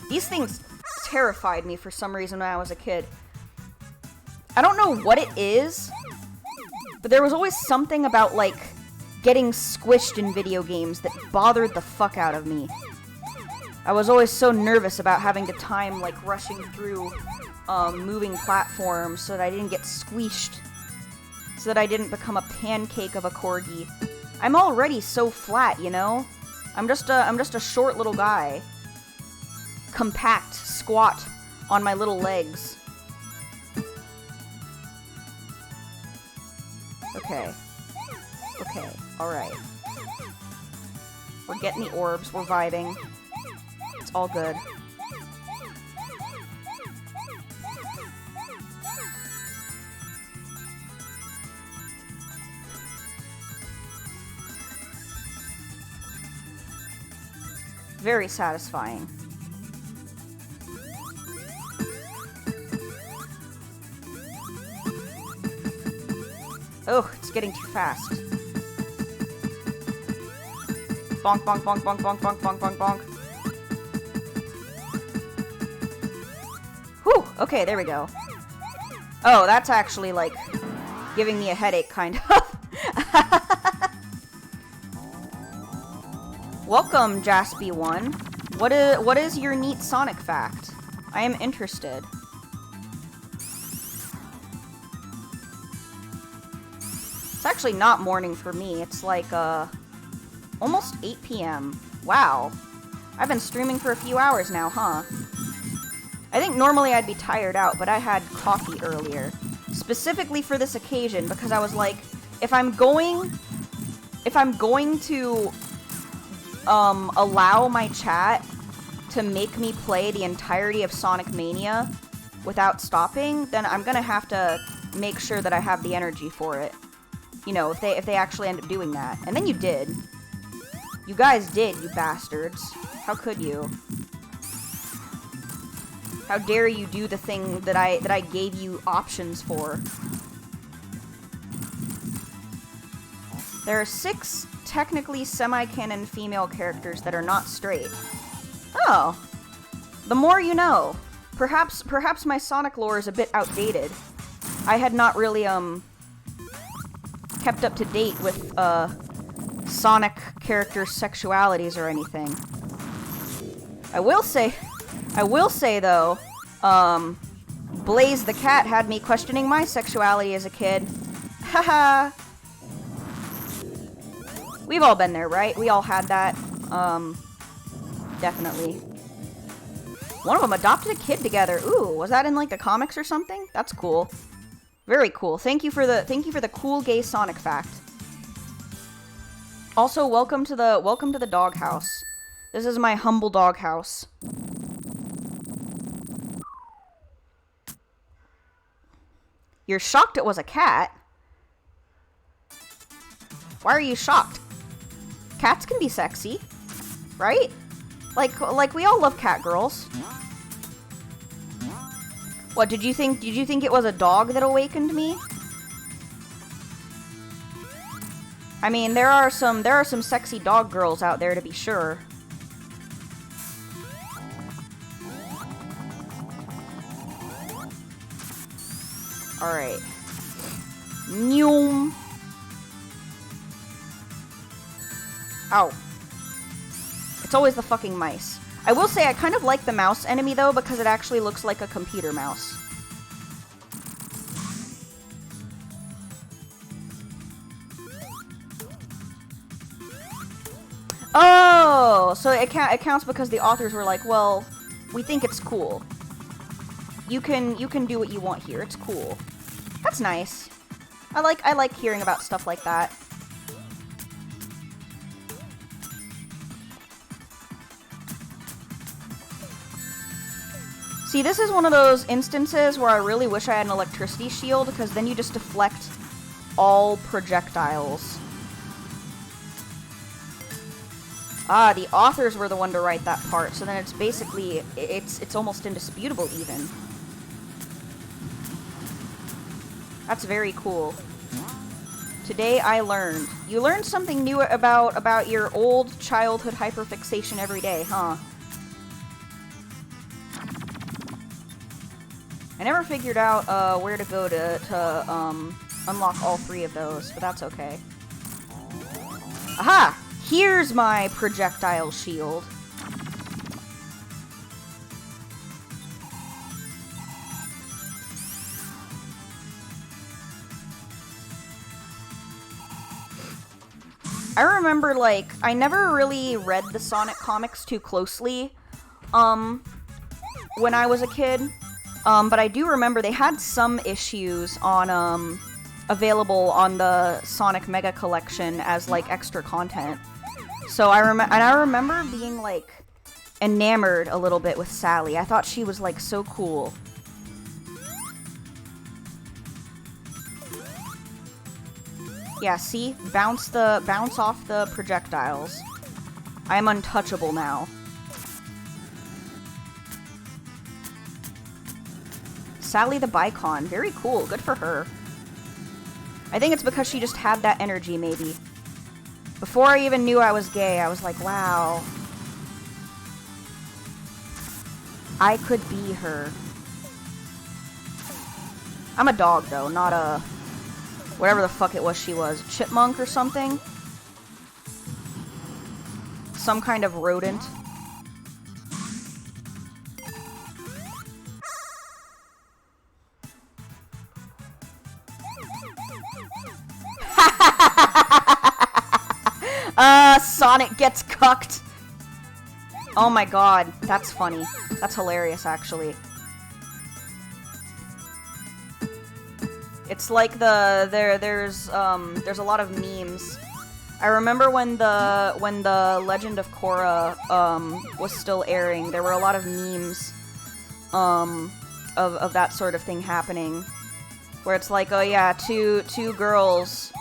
These things terrified me for some reason when I was a kid. I don't know what it is, but there was always something about, like, getting squished in video games that bothered the fuck out of me. I was always so nervous about having to time, like, rushing through moving platforms so that I didn't get squished, so that I didn't become a pancake of a corgi. I'm already so flat, you know? I'm just a short little guy. Compact, squat on my little legs. Okay. Okay, alright. We're getting the orbs, we're vibing. It's all good. Very satisfying. Oh, it's getting too fast. Bonk, bonk, bonk, bonk, bonk, bonk, bonk, bonk, bonk. Whew, okay, there we go. Oh, that's actually, like, giving me a headache, kind of. Welcome, Jaspy1. What is your neat Sonic fact? I am interested. It's actually not morning for me. It's like, almost 8 p.m. Wow. I've been streaming for a few hours now, huh? I think normally I'd be tired out, but I had coffee earlier. Specifically for this occasion, because I was like, if I'm going to, allow my chat to make me play the entirety of Sonic Mania without stopping, then I'm gonna have to make sure that I have the energy for it. You know, if they actually end up doing that. And then you did. You guys did, you bastards. How could you? How dare you do the thing that I gave you options for? There are 6 technically semi-canon female characters that are not straight. Oh. The more you know. Perhaps my Sonic lore is a bit outdated. I had not really, kept up to date with, Sonic characters' sexualities or anything. I will say though, Blaze the cat had me questioning my sexuality as a kid. Haha. We've all been there, right? We all had that. Definitely. One of them adopted a kid together. Ooh, was that in like the comics or something? That's cool. Very cool. Thank you for the cool gay Sonic fact. Also, welcome to the doghouse. This is my humble doghouse. You're shocked it was a cat? Why are you shocked? Cats can be sexy, right? Like we all love cat girls. What, did you think it was a dog that awakened me? I mean, there are some sexy dog girls out there, to be sure. Alright. Noom. Ow. It's always the fucking mice. I will say I kind of like the mouse enemy, though, because it actually looks like a computer mouse. Oh! So it counts because the authors were like, well, we think it's cool. You can do what you want here. It's cool. That's nice. I like hearing about stuff like that. See, this is one of those instances where I really wish I had an electricity shield, because then you just deflect all projectiles. Ah, the authors were the one to write that part, so then it's basically, it's almost indisputable even. That's very cool. Today I learned. You learn something new about your old childhood hyperfixation every day, huh? I never figured out where to go to unlock all 3 of those, but that's okay. Aha! Here's my projectile shield. I remember, like, I never really read the Sonic comics too closely, when I was a kid. But I do remember they had some issues on, available on the Sonic Mega Collection as, like, extra content. So I remember being, like, enamored a little bit with Sally. I thought she was, like, so cool. Yeah, see? Bounce off the projectiles. I am untouchable now. Sally the Bicon. Very cool. Good for her. I think it's because she just had that energy, maybe. Before I even knew I was gay, I was like, wow. I could be her. I'm a dog, though, not a... whatever the fuck it was she was. Chipmunk or something? Some kind of rodent. Sonic gets cucked. Oh my god, that's funny. That's hilarious, actually. It's like there's a lot of memes. I remember when the Legend of Korra was still airing, there were a lot of memes of that sort of thing happening, where it's like, oh yeah, two girls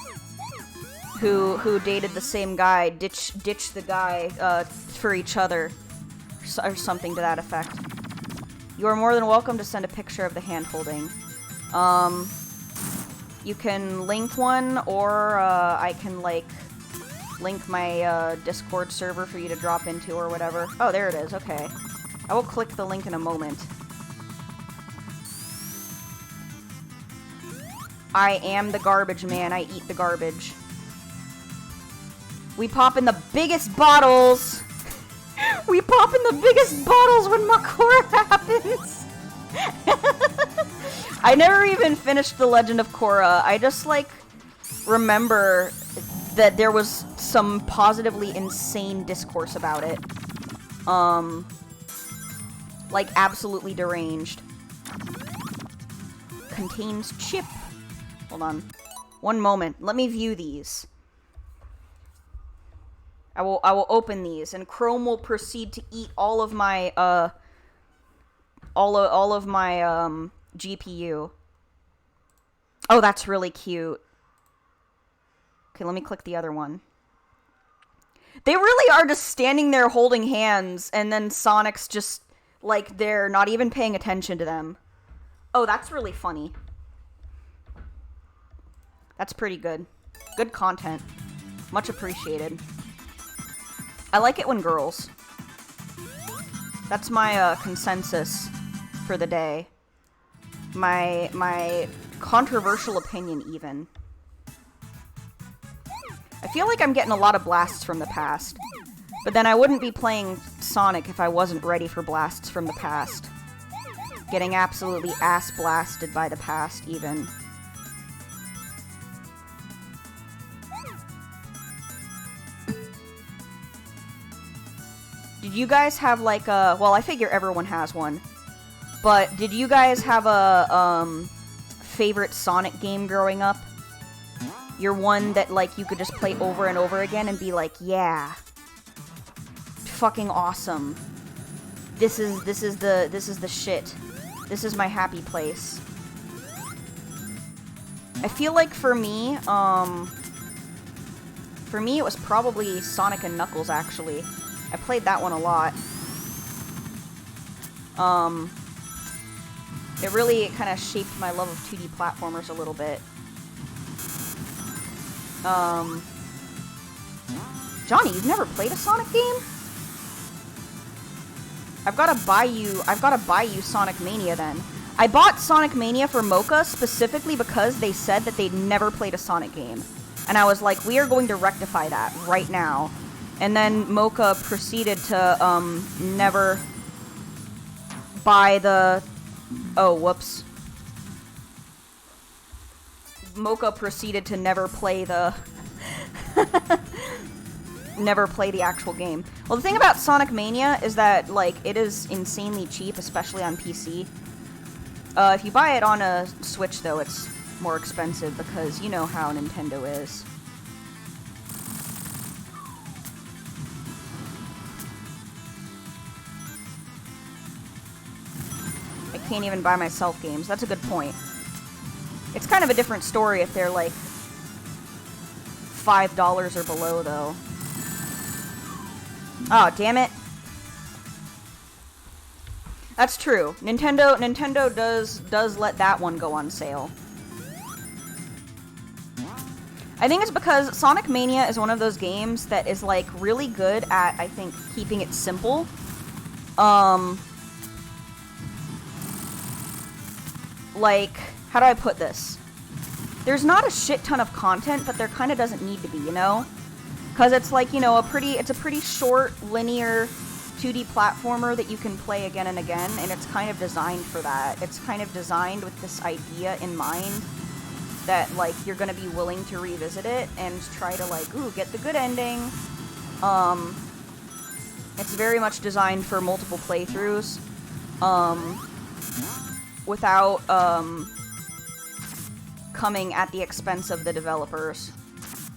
who dated the same guy ditch the guy for each other, or something to that effect. You are more than welcome to send a picture of the hand holding. You can link one, or I can, like, link my Discord server for you to drop into or whatever. Oh, there it is. Okay. I will click the link in a moment. I am the garbage man. I eat the garbage. We pop in the biggest bottles! We pop in the biggest bottles when Makora happens! I never even finished The Legend of Korra. I just, like, remember that there was some positively insane discourse about it. Like, absolutely deranged. Contains chip. Hold on. One moment. Let me view these. I will open these, and Chrome will proceed to eat all of my, all of my, GPU. Oh, that's really cute. Okay, let me click the other one. They really are just standing there holding hands, and then Sonic's just, like, they're not even paying attention to them. Oh, that's really funny. That's pretty good. Good content. Much appreciated. I like it when girls. That's my, consensus for the day. My controversial opinion, even. I feel like I'm getting a lot of blasts from the past. But then I wouldn't be playing Sonic if I wasn't ready for blasts from the past. Getting absolutely ass-blasted by the past, even. Did you guys have, like, a... well, I figure everyone has one. But did you guys have a, favorite Sonic game growing up? Your one that, like, you could just play over and over again and be like, yeah. Fucking awesome. this is the shit. This is my happy place. I feel like for me it was probably Sonic and Knuckles, actually. I played that one a lot. It really kind of shaped my love of 2D platformers a little bit. Johnny, you've never played a Sonic game? I've gotta buy you Sonic Mania then. I bought Sonic Mania for Mocha specifically because they said that they'd never played a Sonic game. And I was like, we are going to rectify that right now. And then Mocha proceeded to, never buy the... Oh, whoops. Mocha proceeded to never play the... never play the actual game. Well, the thing about Sonic Mania is that, like, it is insanely cheap, especially on PC. If you buy it on a Switch, though, it's more expensive because you know how Nintendo is. I can't even buy myself games. That's a good point. It's kind of a different story if they're, like, $5 or below, though. Oh, damn it. That's true. Nintendo does let that one go on sale. I think it's because Sonic Mania is one of those games that is, like, really good at, I think, keeping it simple. Like, how do I put this? There's not a shit ton of content, but there kind of doesn't need to be, you know? Because it's like, you know, it's a pretty short, linear 2D platformer that you can play again and again, and it's kind of designed for that. It's kind of designed with this idea in mind that, like, you're gonna be willing to revisit it and try to, like, ooh, get the good ending. It's very much designed for multiple playthroughs, without, coming at the expense of the developers.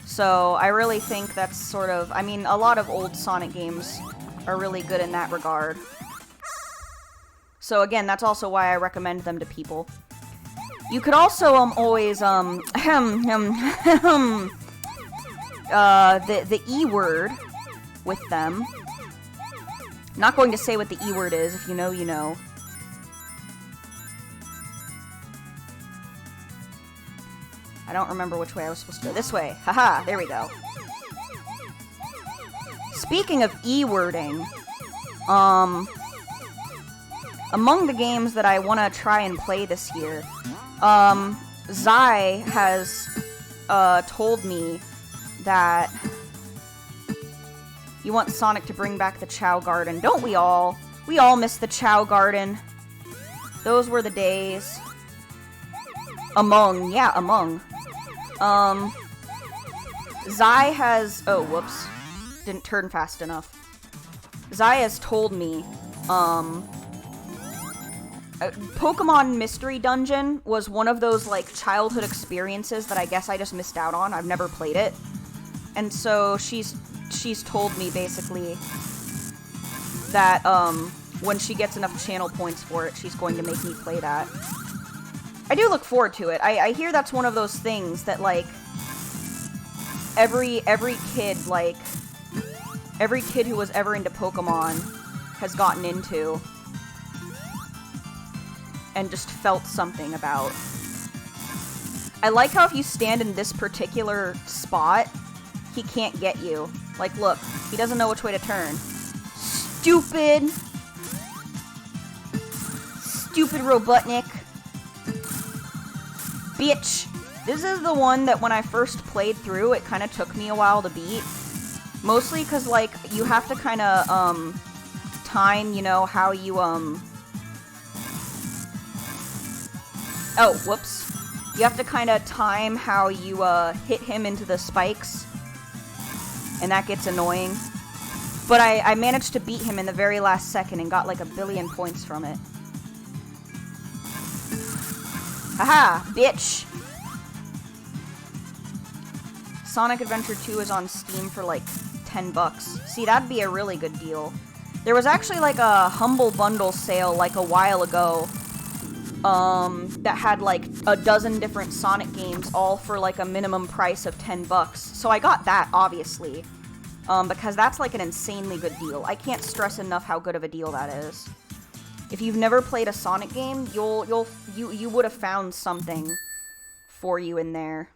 So, I really think that's sort of... I mean, a lot of old Sonic games are really good in that regard. So, again, that's also why I recommend them to people. You could also, always, the E word with them. Not going to say what the E word is. If you know, you know. I don't remember which way I was supposed to go. This way. Haha, there we go. Speaking of E-wording, among the games that I want to try and play this year, Zai has, told me that you want Sonic to bring back the Chow Garden. Don't we all? We all miss the Chow Garden. Those were the days. Among. Zai has... Oh, whoops. Didn't turn fast enough. Zai has told me, Pokemon Mystery Dungeon was one of those, like, childhood experiences that I guess I just missed out on. I've never played it. And so she's told me, basically, that, when she gets enough channel points for it, she's going to make me play that. I do look forward to it. I hear that's one of those things that, like, every kid, like, every kid who was ever into Pokemon has gotten into and just felt something about. I like how if you stand in this particular spot, he can't get you. Like, look, he doesn't know which way to turn. Stupid Robotnik. Bitch. This is the one that when I first played through, it kind of took me a while to beat. Mostly because, like, you have to kind of, time, you know, how you, Oh, whoops. You have to kind of time how you, hit him into the spikes. And that gets annoying. But I managed to beat him in the very last second and got, like, 1 billion points from it. Haha, bitch! Sonic Adventure 2 is on Steam for like $10. See, that'd be a really good deal. There was actually like a Humble Bundle sale like a while ago that had like a dozen different Sonic games all for like a minimum price of $10. So I got that, obviously, because that's like an insanely good deal. I can't stress enough how good of a deal that is. If you've never played a Sonic game, you would have found something for you in there.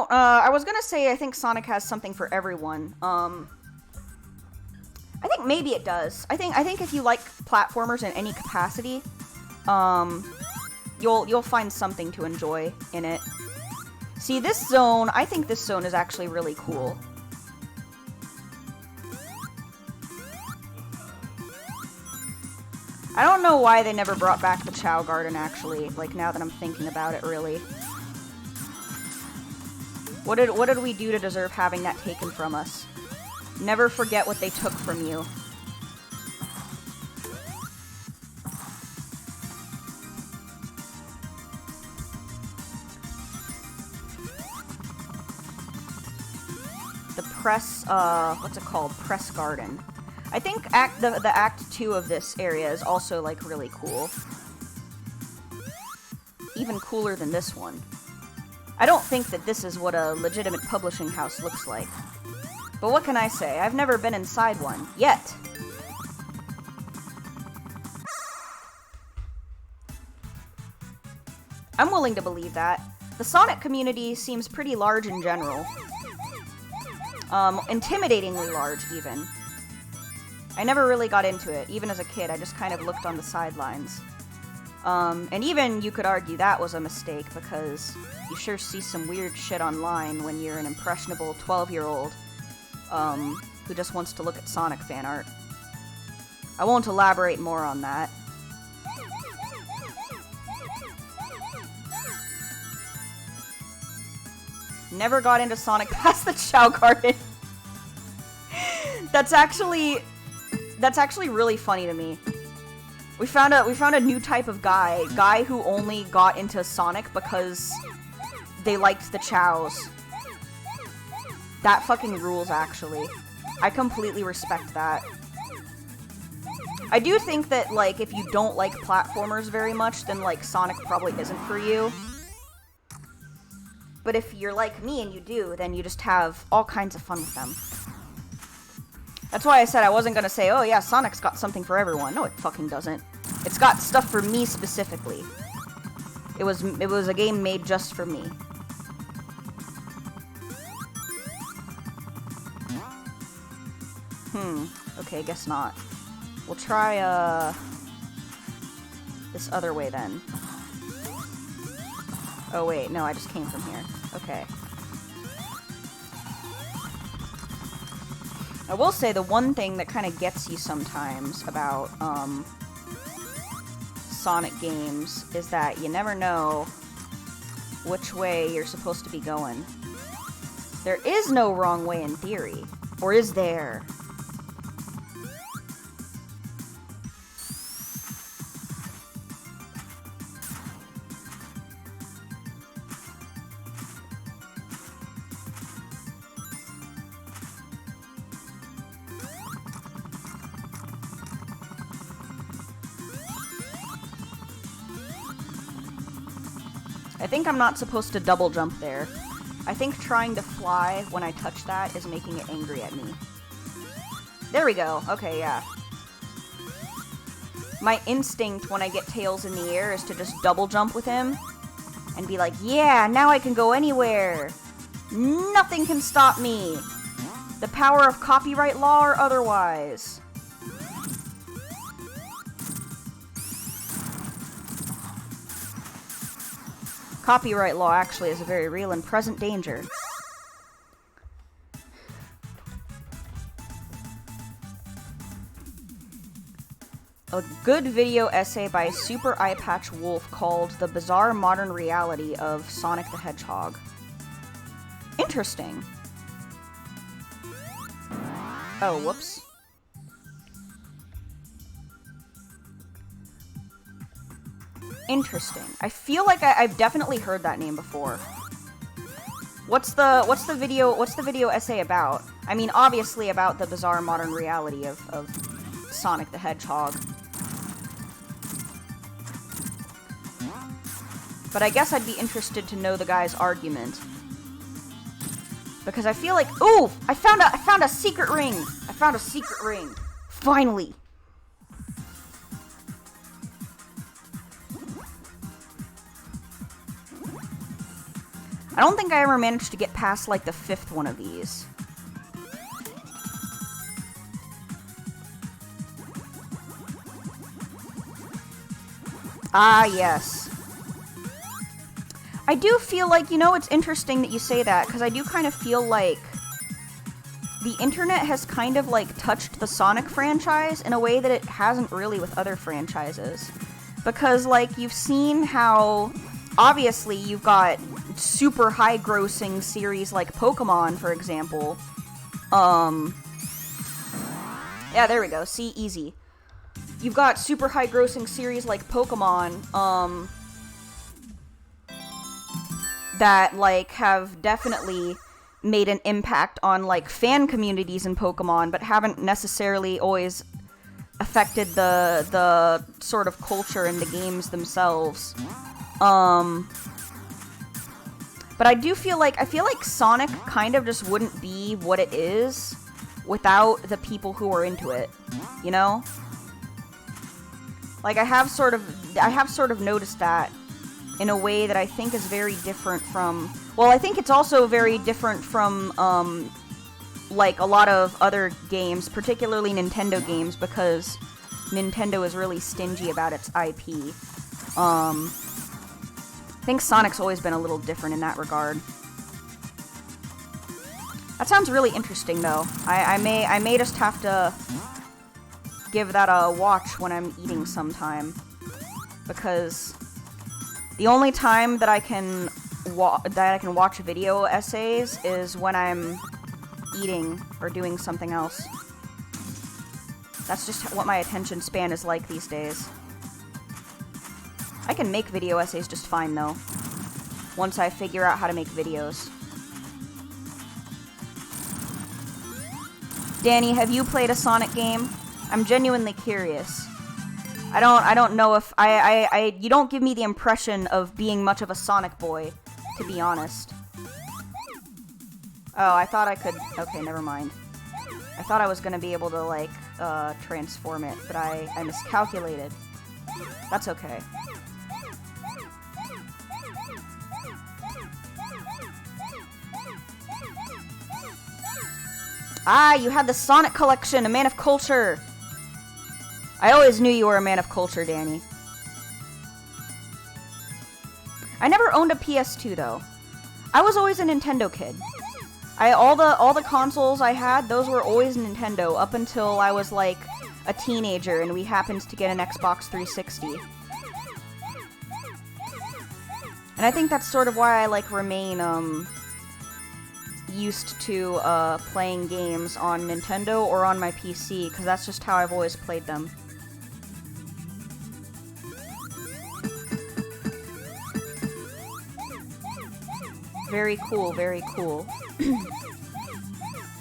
I was gonna say I think Sonic has something for everyone. I think maybe it does. I think if you like platformers in any capacity, you'll find something to enjoy in it. See, this zone, I think this zone is actually really cool. I don't know why they never brought back the Chow Garden, actually, like, now that I'm thinking about it, really. What did we do to deserve having that taken from us? Never forget what they took from you. The press, what's it called? Press Garden. I think the Act 2 of this area is also, like, really cool. Even cooler than this one. I don't think that this is what a legitimate publishing house looks like. But what can I say? I've never been inside one. Yet. I'm willing to believe that. The Sonic community seems pretty large in general. Intimidatingly large, even. I never really got into it. Even as a kid, I just kind of looked on the sidelines. And even you could argue that was a mistake, because you sure see some weird shit online when you're an impressionable 12-year-old who just wants to look at Sonic fan art. I won't elaborate more on that. Never got into Sonic past the Chow Garden. That's actually really funny to me. We found a new type of guy who only got into Sonic because they liked the Chows. That fucking rules, actually. I completely respect that. I do think that, like, if you don't like platformers very much, then, like, Sonic probably isn't for you. But if you're like me and you do, then you just have all kinds of fun with them. That's why I said I wasn't gonna say, oh yeah, Sonic's got something for everyone. No, it fucking doesn't. It's got stuff for me specifically. It was a game made just for me. Okay, guess not. We'll try, this other way then. Oh wait, no, I just came from here. Okay. I will say the one thing that kind of gets you sometimes about, Sonic games is that you never know which way you're supposed to be going. There is no wrong way in theory. Or is there? I think I'm not supposed to double jump there. I think trying to fly when I touch that is making it angry at me. There we go. Okay, yeah. My instinct when I get Tails in the air is to just double jump with him and be like, yeah, now I can go anywhere. Nothing can stop me. The power of copyright law or otherwise. Copyright law actually is a very real and present danger. A good video essay by Super Eyepatch Wolf called The Bizarre Modern Reality of Sonic the Hedgehog. Interesting. Oh, whoops. Interesting. I feel like I've definitely heard that name before. What's the video essay about? I mean, obviously about the bizarre modern reality of Sonic the Hedgehog. But I guess I'd be interested to know the guy's argument. Because I feel like, ooh, I found a secret ring. I found a secret ring. Finally. I don't think I ever managed to get past like the 5th one of these. Ah, yes. I do feel like, you know, it's interesting that you say that, because I do kind of feel like the internet has kind of, like, touched the Sonic franchise in a way that it hasn't really with other franchises. Because, like, you've seen how, obviously, you've got super high-grossing series like Pokemon, for example. Yeah, there we go. See, easy. You've got super high-grossing series like Pokemon, that, like, have definitely made an impact on, like, fan communities in Pokemon, but haven't necessarily always affected the sort of culture in the games themselves. But I do feel like, Sonic kind of just wouldn't be what it is without the people who are into it, you know? Like, I have sort of noticed that in a way that I think is very different from... Well, I think it's also very different from, like, a lot of other games, particularly Nintendo games, because Nintendo is really stingy about its IP. I think Sonic's always been a little different in that regard. That sounds really interesting, though. I may just have to give that a watch when I'm eating sometime, because the only time that I can watch video essays is when I'm eating or doing something else. That's just what my attention span is like these days. I can make video essays just fine, though, once I figure out how to make videos. Danny, have you played a Sonic game? I'm genuinely curious. I don't know if you don't give me the impression of being much of a Sonic boy, to be honest. Oh, I thought I could... Okay, never mind. I thought I was gonna be able to, like, transform it, but I miscalculated. That's okay. Ah, you had the Sonic collection, a man of culture! I always knew you were a man of culture, Danny. I never owned a PS2, though. I was always a Nintendo kid. All the consoles I had, those were always Nintendo, up until I was, like, a teenager and we happened to get an Xbox 360. And I think that's sort of why I, like, remain, used to, playing games on Nintendo or on my PC, because that's just how I've always played them. Very cool, very cool.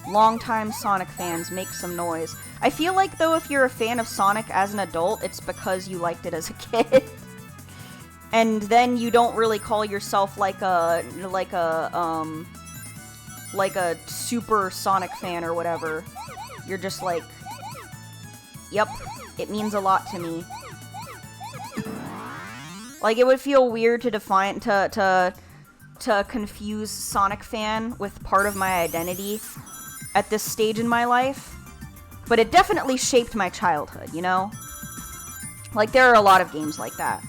Longtime Sonic fans, make some noise. I feel like, though, if you're a fan of Sonic as an adult, it's because you liked it as a kid. And then you don't really call yourself like a super Sonic fan or whatever. You're just like, yep, it means a lot to me. Like, it would feel weird to define, to confuse Sonic fan with part of my identity at this stage in my life. But it definitely shaped my childhood, you know? Like, there are a lot of games like that.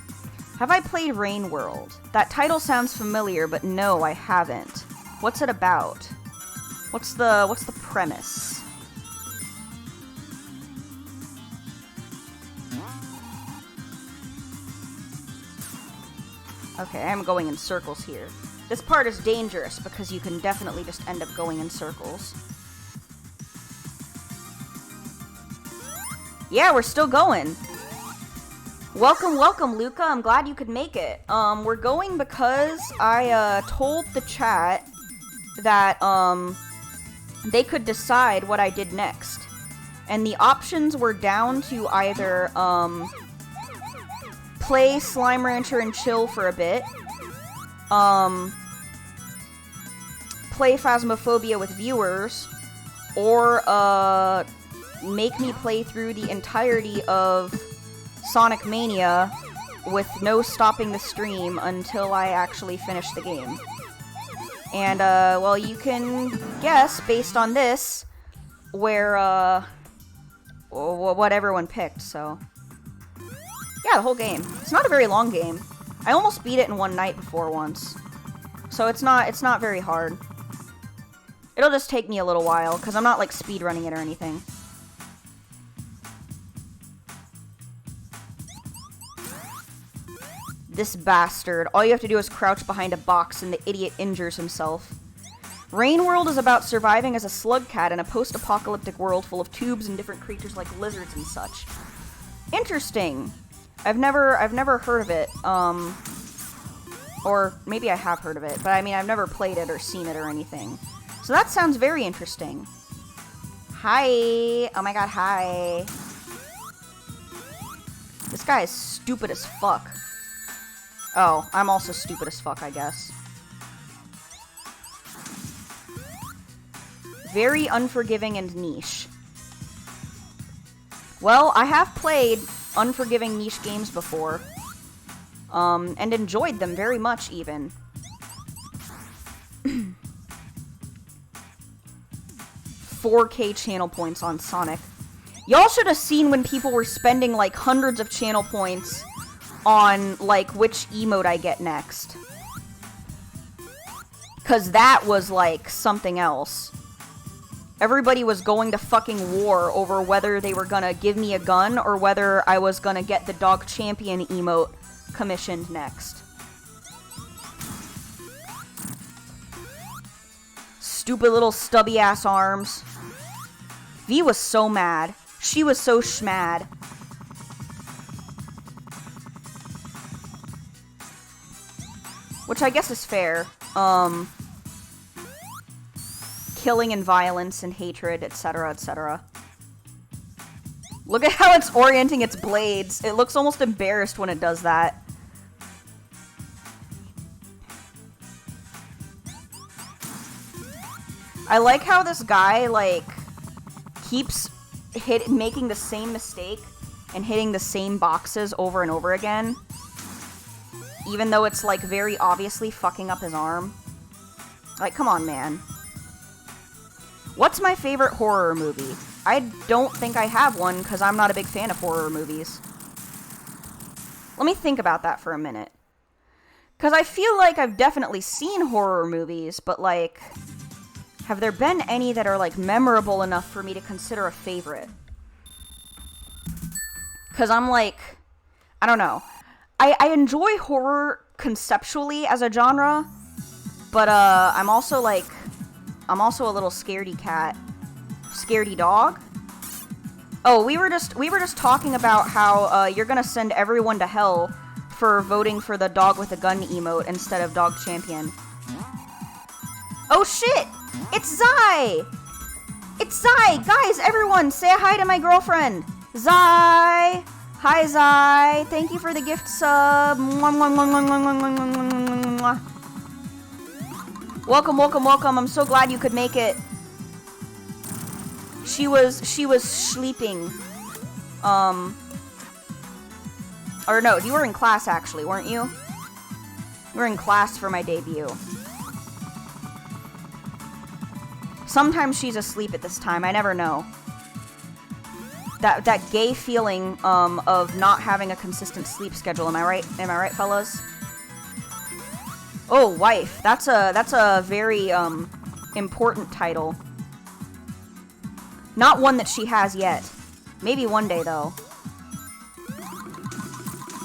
Have I played Rain World? That title sounds familiar, but no, I haven't. What's it about? What's the premise? Okay, I'm going in circles here. This part is dangerous because you can definitely just end up going in circles. Yeah, we're still going. Welcome, welcome, Luca. I'm glad you could make it. We're going because I told the chat that, they could decide what I did next. And the options were down to either, play Slime Rancher and chill for a bit, play Phasmophobia with viewers, or, make me play through the entirety of Sonic Mania with no stopping the stream until I actually finish the game. And, well, you can guess, based on this, where, what everyone picked, so. Yeah, the whole game. It's not a very long game. I almost beat it in one night before once. So it's not very hard. It'll just take me a little while, because I'm not, like, speedrunning it or anything. This bastard. All you have to do is crouch behind a box and the idiot injures himself. Rain World is about surviving as a slug cat in a post-apocalyptic world full of tubes and different creatures like lizards and such. Interesting. I've never heard of it. Or maybe I have heard of it, but I mean, I've never played it or seen it or anything. So that sounds very interesting. Hi. Oh my god, hi. This guy is stupid as fuck. Oh, I'm also stupid as fuck, I guess. Very unforgiving and niche. Well, I have played unforgiving niche games before. And enjoyed them very much, even. 4K channel points on Sonic. Y'all should have seen when people were spending, like, hundreds of channel points on, like, which emote I get next. 'Cause that was, like, something else. Everybody was going to fucking war over whether they were gonna give me a gun or whether I was gonna get the Dog Champion emote commissioned next. Stupid little stubby-ass arms. V was so mad. She was so schmad. Which I guess is fair. Killing and violence and hatred, etc., etc. Look at how it's orienting its blades. It looks almost embarrassed when it does that. I like how this guy, like, keeps making the same mistake and hitting the same boxes over and over again. Even though it's, like, very obviously fucking up his arm. Like, come on, man. What's my favorite horror movie? I don't think I have one, because I'm not a big fan of horror movies. Let me think about that for a minute. Because I feel like I've definitely seen horror movies, but, like, have there been any that are, like, memorable enough for me to consider a favorite? Because I'm, like, I don't know. I enjoy horror conceptually as a genre, but, I'm also, like, I'm also a little scaredy cat. Scaredy dog? Oh, we were just talking about how, you're gonna send everyone to hell for voting for the dog with a gun emote instead of Dog Champion. Oh shit! It's Zai! It's Zai! Guys, everyone, say hi to my girlfriend! Zai! Hi, Zai! Thank you for the gift sub! Mwah, mwah, mwah, mwah, mwah, mwah, mwah, mwah, mwah. Welcome, welcome, welcome. I'm so glad you could make it. She was sleeping. Or no, you were in class actually, weren't you? You were in class for my debut. Sometimes she's asleep at this time, I never know. That gay feeling, of not having a consistent sleep schedule, am I right? Am I right, fellas? Oh, wife. That's a very, important title. Not one that she has yet. Maybe one day, though.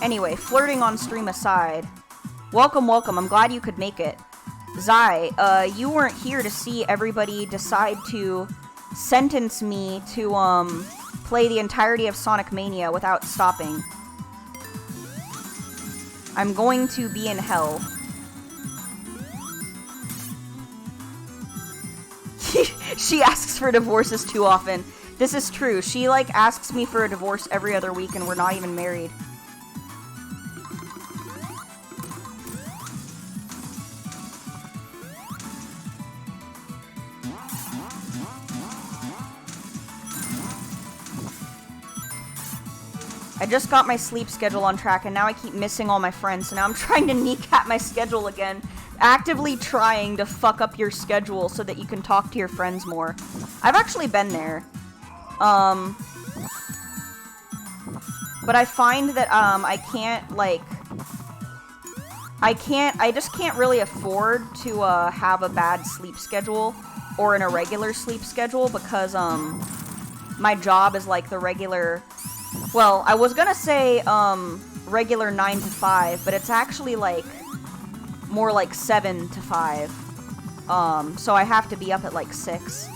Anyway, flirting on stream aside. Welcome, welcome. I'm glad you could make it. Zai, you weren't here to see everybody decide to sentence me to, play the entirety of Sonic Mania without stopping. I'm going to be in hell. She asks for divorces too often. This is true. She, like, asks me for a divorce every other week, and we're not even married. I just got my sleep schedule on track, and now I keep missing all my friends, so now I'm trying to kneecap my schedule again. Actively trying to fuck up your schedule so that you can talk to your friends more. I've actually been there. But I find that, I can't, like... I just can't really afford to, have a bad sleep schedule, or an irregular sleep schedule, because, my job is like the regular... Well, I was gonna say, regular 9 to 5, but it's actually, like, more like 7 to 5. So I have to be up at, like, 6.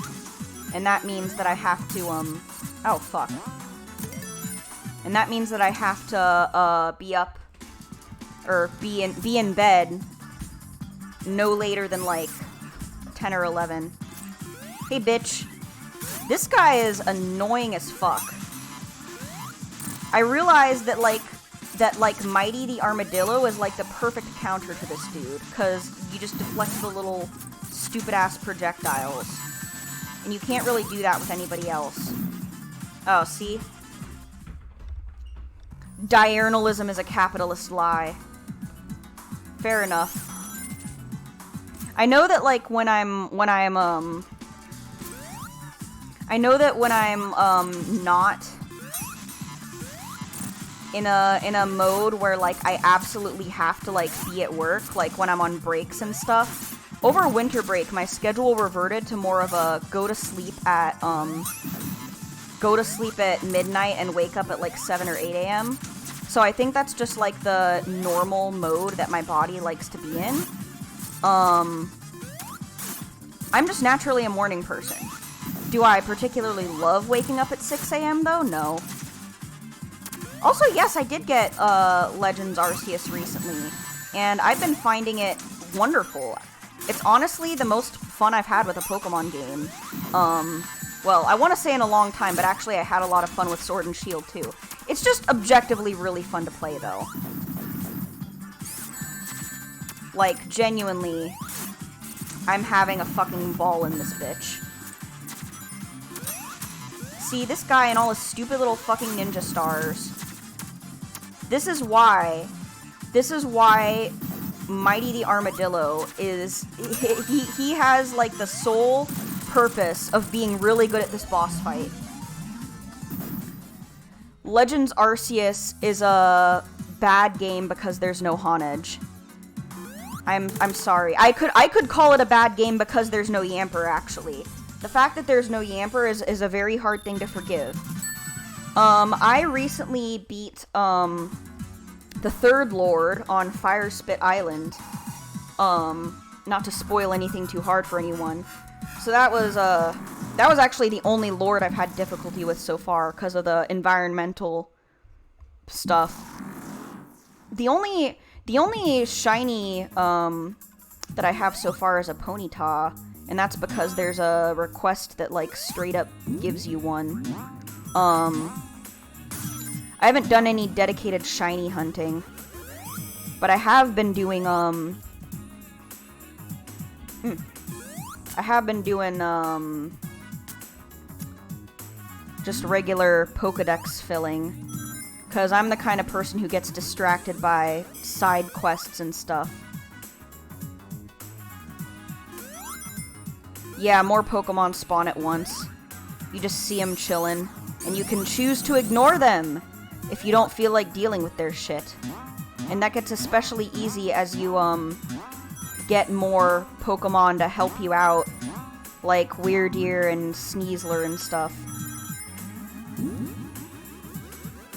And that means that I have to, oh, fuck. And that means that I have to, be up, or be in bed no later than, like, 10 or 11. Hey, bitch. This guy is annoying as fuck. I realized that, like, Mighty the Armadillo is, like, the perfect counter to this dude, because you just deflect the little stupid-ass projectiles. And you can't really do that with anybody else. Oh, see? Diurnalism is a capitalist lie. Fair enough. I know that, like, when I'm not in a mode where, like, I absolutely have to, like, be at work, like, when I'm on breaks and stuff. Over winter break, my schedule reverted to more of a go to sleep at midnight and wake up at, like, 7 or 8 a.m. So I think that's just, like, the normal mode that my body likes to be in. I'm just naturally a morning person. Do I particularly love waking up at 6 a.m. though? No. Also, yes, I did get Legends Arceus recently, and I've been finding it wonderful. It's honestly the most fun I've had with a Pokemon game. Well, I want to say in a long time, but actually I had a lot of fun with Sword and Shield too. It's just objectively really fun to play though. Like, genuinely, I'm having a fucking ball in this bitch. See, this guy and all his stupid little fucking ninja stars. This is why Mighty the Armadillo is, he has, like, the sole purpose of being really good at this boss fight. Legends Arceus is a bad game because there's no Honedge. I'm sorry. I could call it a bad game because there's no Yamper, actually. The fact that there's no Yamper is a very hard thing to forgive. I recently beat, the third Lord on Fire Spit Island. Not to spoil anything too hard for anyone. So that was actually the only Lord I've had difficulty with so far, because of the environmental stuff. The only shiny, that I have so far is a Ponyta, and that's because there's a request that, like, straight up gives you one. I haven't done any dedicated shiny hunting, but I have been doing, just regular Pokedex filling, because I'm the kind of person who gets distracted by side quests and stuff. Yeah, more Pokemon spawn at once. You just see them chillin', and you can choose to ignore them if you don't feel like dealing with their shit. And that gets especially easy as you, get more Pokemon to help you out, like Weirdeer and Sneasler and stuff.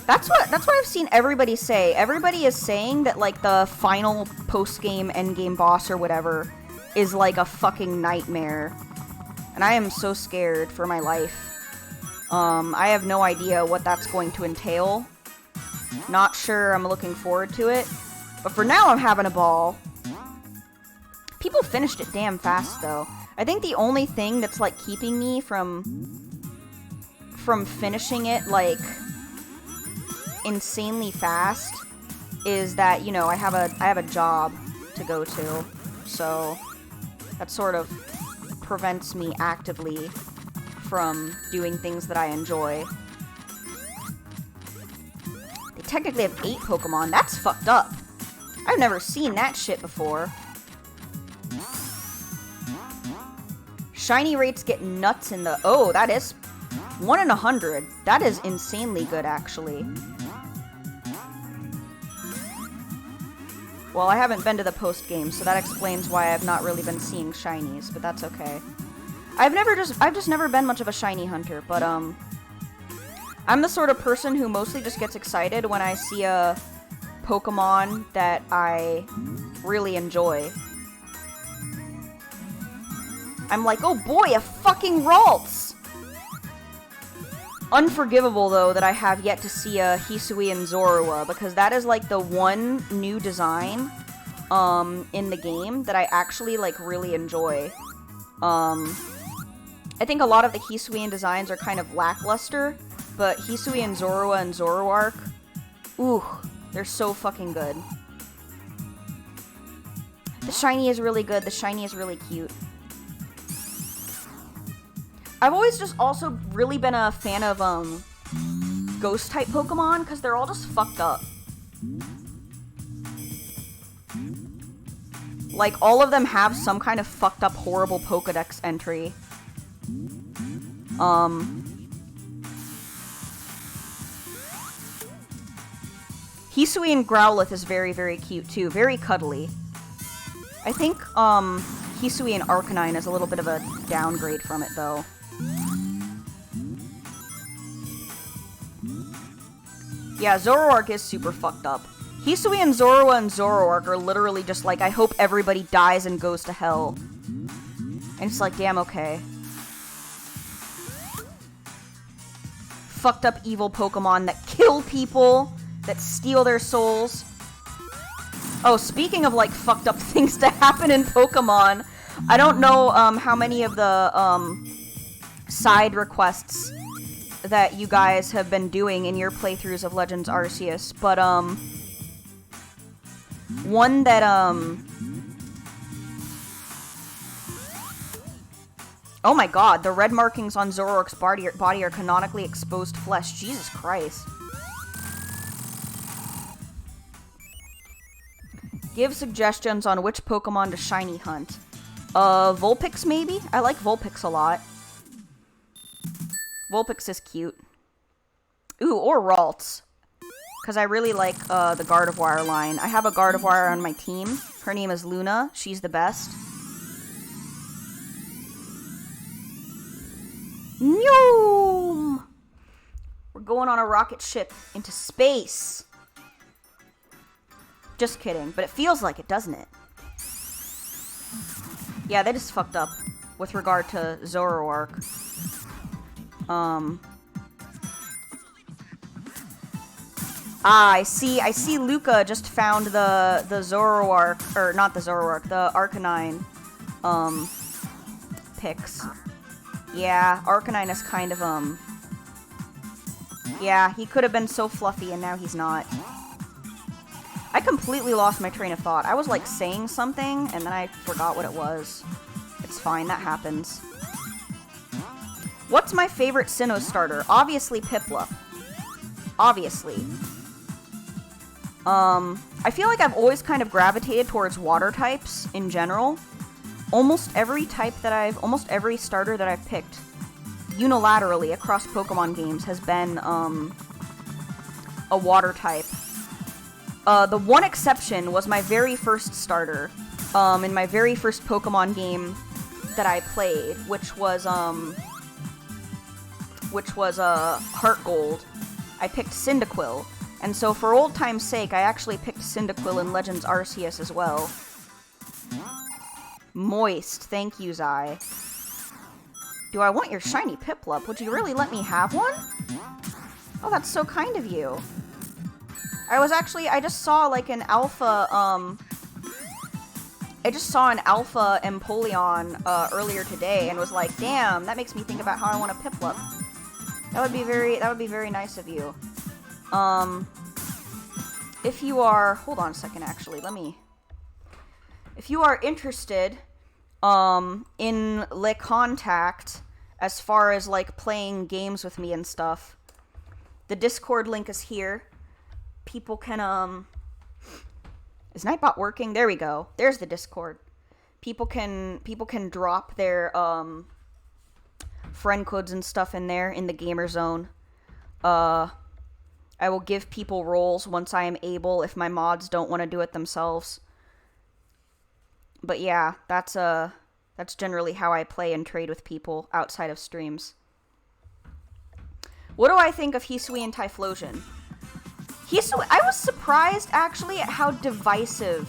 That's what I've seen everybody say. Everybody is saying that, like, the final post-game, endgame boss or whatever is, like, a fucking nightmare. And I am so scared for my life. I have no idea what that's going to entail. Not sure I'm looking forward to it. But for now, I'm having a ball. People finished it damn fast, though. I think the only thing that's, like, keeping me from finishing it, like, insanely fast is that, you know, I have a job to go to, so that sort of prevents me actively from doing things that I enjoy. They technically have 8 Pokemon. That's fucked up. I've never seen that shit before. Shiny rates get nuts in the... Oh, that is 1 in 100. That is insanely good, actually. Well, I haven't been to the post-game, so that explains why I've not really been seeing shinies, but that's okay. I've just never been much of a shiny hunter, but, I'm the sort of person who mostly just gets excited when I see a Pokemon that I really enjoy. I'm like, oh boy, a fucking Ralts! Unforgivable, though, that I have yet to see a Hisui and Zorua, because that is, like, the one new design, in the game that I actually, like, really enjoy. I think a lot of the Hisuian designs are kind of lackluster, but Hisui and Zorua and Zoroark, ooh, they're so fucking good. The shiny is really good, the shiny is really cute. I've always just also really been a fan of, ghost-type Pokemon, because they're all just fucked up. Like, all of them have some kind of fucked up, horrible Pokedex entry. Hisui and Growlithe is very, very cute, too. Very cuddly. I think, Hisui and Arcanine is a little bit of a downgrade from it, though. Yeah, Zoroark is super fucked up. Hisui and Zorua and Zoroark are literally just like, I hope everybody dies and goes to hell. And it's like, damn, okay. Fucked up evil Pokemon that kill people, that steal their souls. Oh, speaking of, like, fucked up things to happen in Pokemon, I don't know, how many of the, side requests that you guys have been doing in your playthroughs of Legends Arceus, but, one that, oh my god, the red markings on Zoroark's body are canonically exposed flesh. Jesus Christ. Give suggestions on which Pokemon to shiny hunt. Vulpix maybe? I like Vulpix a lot. Vulpix is cute. Ooh, or Ralts. Because I really like, the Gardevoir line. I have a Gardevoir on my team. Her name is Luna. She's the best. Noom! We're going on a rocket ship into space. Just kidding, but it feels like it, doesn't it? Yeah, they just fucked up with regard to Zoroark. I see Luca just found the Zoroark, or not the Zoroark, the Arcanine, pics. Yeah, Arcanine is kind of, yeah, he could have been so fluffy and now he's not. I completely lost my train of thought. I was, like, saying something, and then I forgot what it was. It's fine, that happens. What's my favorite Sinnoh starter? Obviously Piplup. Obviously. I feel like I've always kind of gravitated towards water types in general. Almost every starter that I've picked unilaterally across Pokemon games has been, a water type. The one exception was my very first starter, in my very first Pokemon game that I played, which was Heart Gold. I picked Cyndaquil, and so for old time's sake, I actually picked Cyndaquil in Legends Arceus as well. Moist, thank you, Zai. Do I want your shiny Piplup? Would you really let me have one? Oh, that's so kind of you. I just saw, like, an alpha just saw an Alpha Empoleon earlier today and was like, damn, that makes me think about how I want a Piplup. That would be very nice of you. If you are, hold on a second, actually, if you are interested, in Le Contact, as far as, like, playing games with me and stuff, the Discord link is here. People can, is Nightbot working? There we go. There's the Discord. People can drop their, friend codes and stuff in there, in the gamer zone. I will give people roles once I am able, if my mods don't want to do it themselves. But yeah, that's generally how I play and trade with people outside of streams. What do I think of Hisui and Typhlosion? I was surprised, actually, at how divisive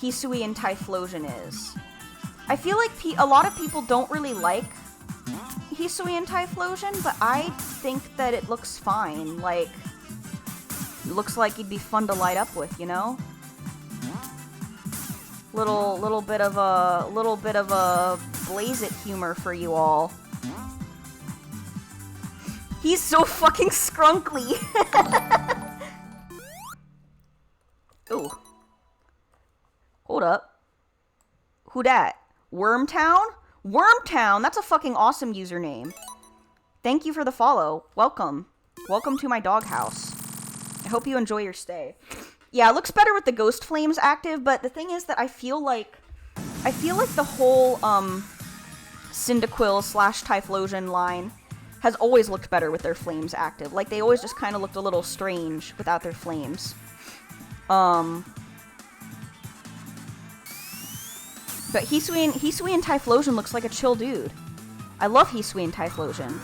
Hisui and Typhlosion is. I feel like a lot of people don't really like Hisui and Typhlosion, but I think that it looks fine. Like, it looks like he'd be fun to light up with, you know? Little bit of a blaze it humor for you all. He's so fucking scrunkly. Ooh. Hold up. Who dat? Wormtown? Wormtown! That's a fucking awesome username. Thank you for the follow. Welcome. Welcome to my doghouse. I hope you enjoy your stay. Yeah, it looks better with the Ghost Flames active, but the thing is that I feel like the whole, Cyndaquil / Typhlosion line has always looked better with their flames active. Like, they always just kind of looked a little strange without their flames. But Hisui and Typhlosion looks like a chill dude. I love Hisui and Typhlosion.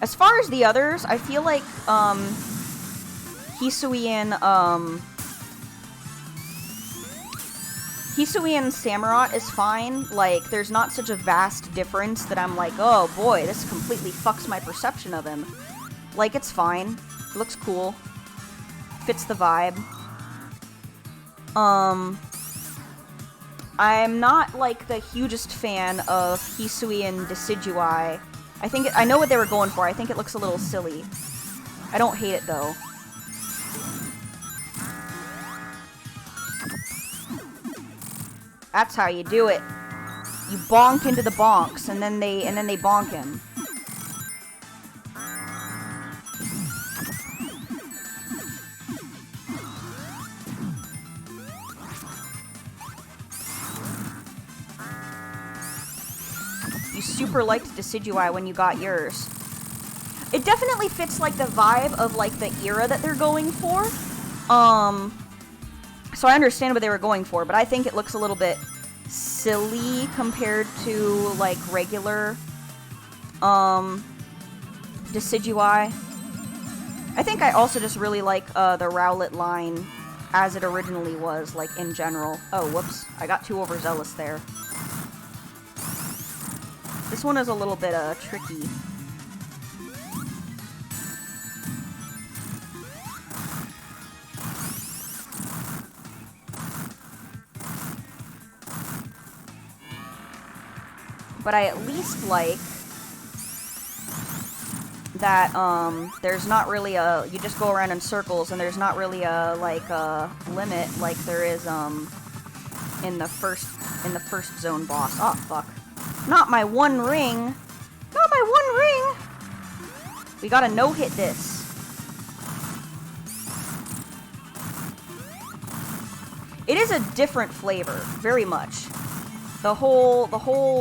As far as the others, I feel like, Hisui and Samurott is fine. Like, there's not such a vast difference that I'm like, oh boy, this completely fucks my perception of him. Like, it's fine. It looks cool. Fits the vibe. I'm not, like, the hugest fan of Hisui and Decidueye. I know what they were going for. I think it looks a little silly. I don't hate it, though. That's how you do it. You bonk into the bonks, and then they bonk him. You super liked Decidueye when you got yours. It definitely fits, like, the vibe of, like, the era that they're going for. So I understand what they were going for, but I think it looks a little bit silly compared to, like, regular, Decidueye. I think I also just really like, the Rowlet line as it originally was, like, in general. Oh, whoops. I got too overzealous there. This one is a little bit, tricky. But I at least like that, there's not really you just go around in circles and there's not really a, like, limit like there is, in the first zone boss. Oh, fuck. Not my one ring! Not my one ring! We gotta no-hit this. It is a different flavor, very much. The whole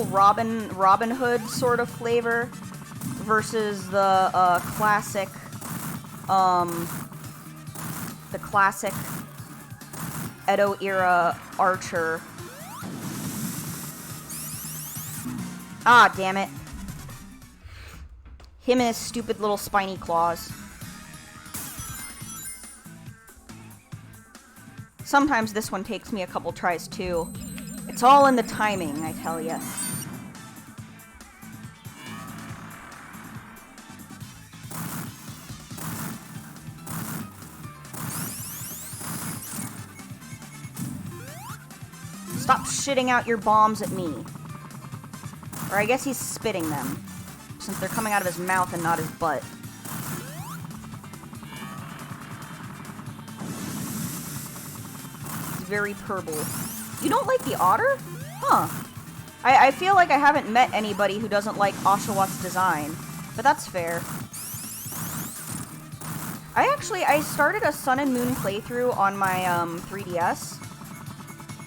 Robin Hood sort of flavor versus the classic Edo era Archer. Ah, damn it. Him and his stupid little spiny claws. Sometimes this one takes me a couple tries too. It's all in the timing, I tell ya. Stop shitting out your bombs at me. Or I guess he's spitting them, since they're coming out of his mouth and not his butt. He's very purple. You don't like the otter? Huh. I feel like I haven't met anybody who doesn't like Oshawott design, but that's fair. I started a Sun and Moon playthrough on my 3DS,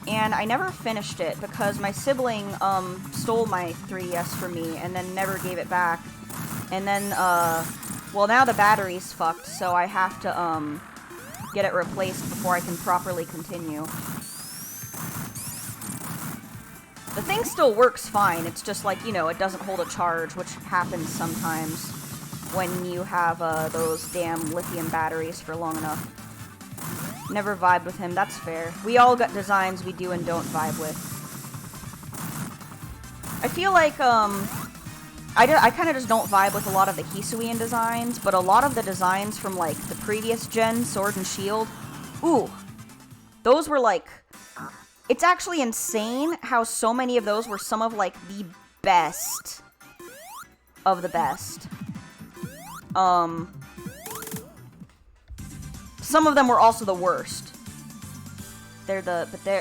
and I never finished it because my sibling stole my 3DS from me and then never gave it back. And then, well, now the battery's fucked, so I have to get it replaced before I can properly continue. The thing still works fine, it's just like, you know, it doesn't hold a charge, which happens sometimes when you have those damn lithium batteries for long enough. Never vibed with him, that's fair. We all got designs we do and don't vibe with. I feel like, I kind of just don't vibe with a lot of the Hisuian designs, but a lot of the designs from, like, the previous gen, Sword and Shield, ooh, those were, like... It's actually insane how so many of those were some of, like, the best of the best. Some of them were also the worst.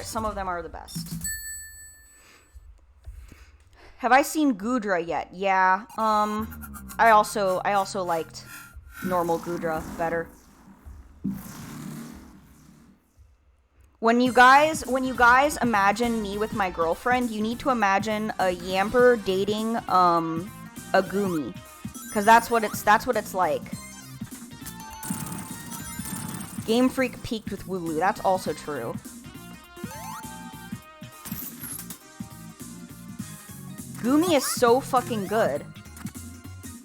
Some of them are the best. Have I seen Gudra yet? Yeah, I also liked normal Gudra better. When you guys imagine me with my girlfriend, you need to imagine a Yamper dating a Goomy, because that's what it's like. Game Freak peaked with Wooloo. That's also true. Goomy is so fucking good.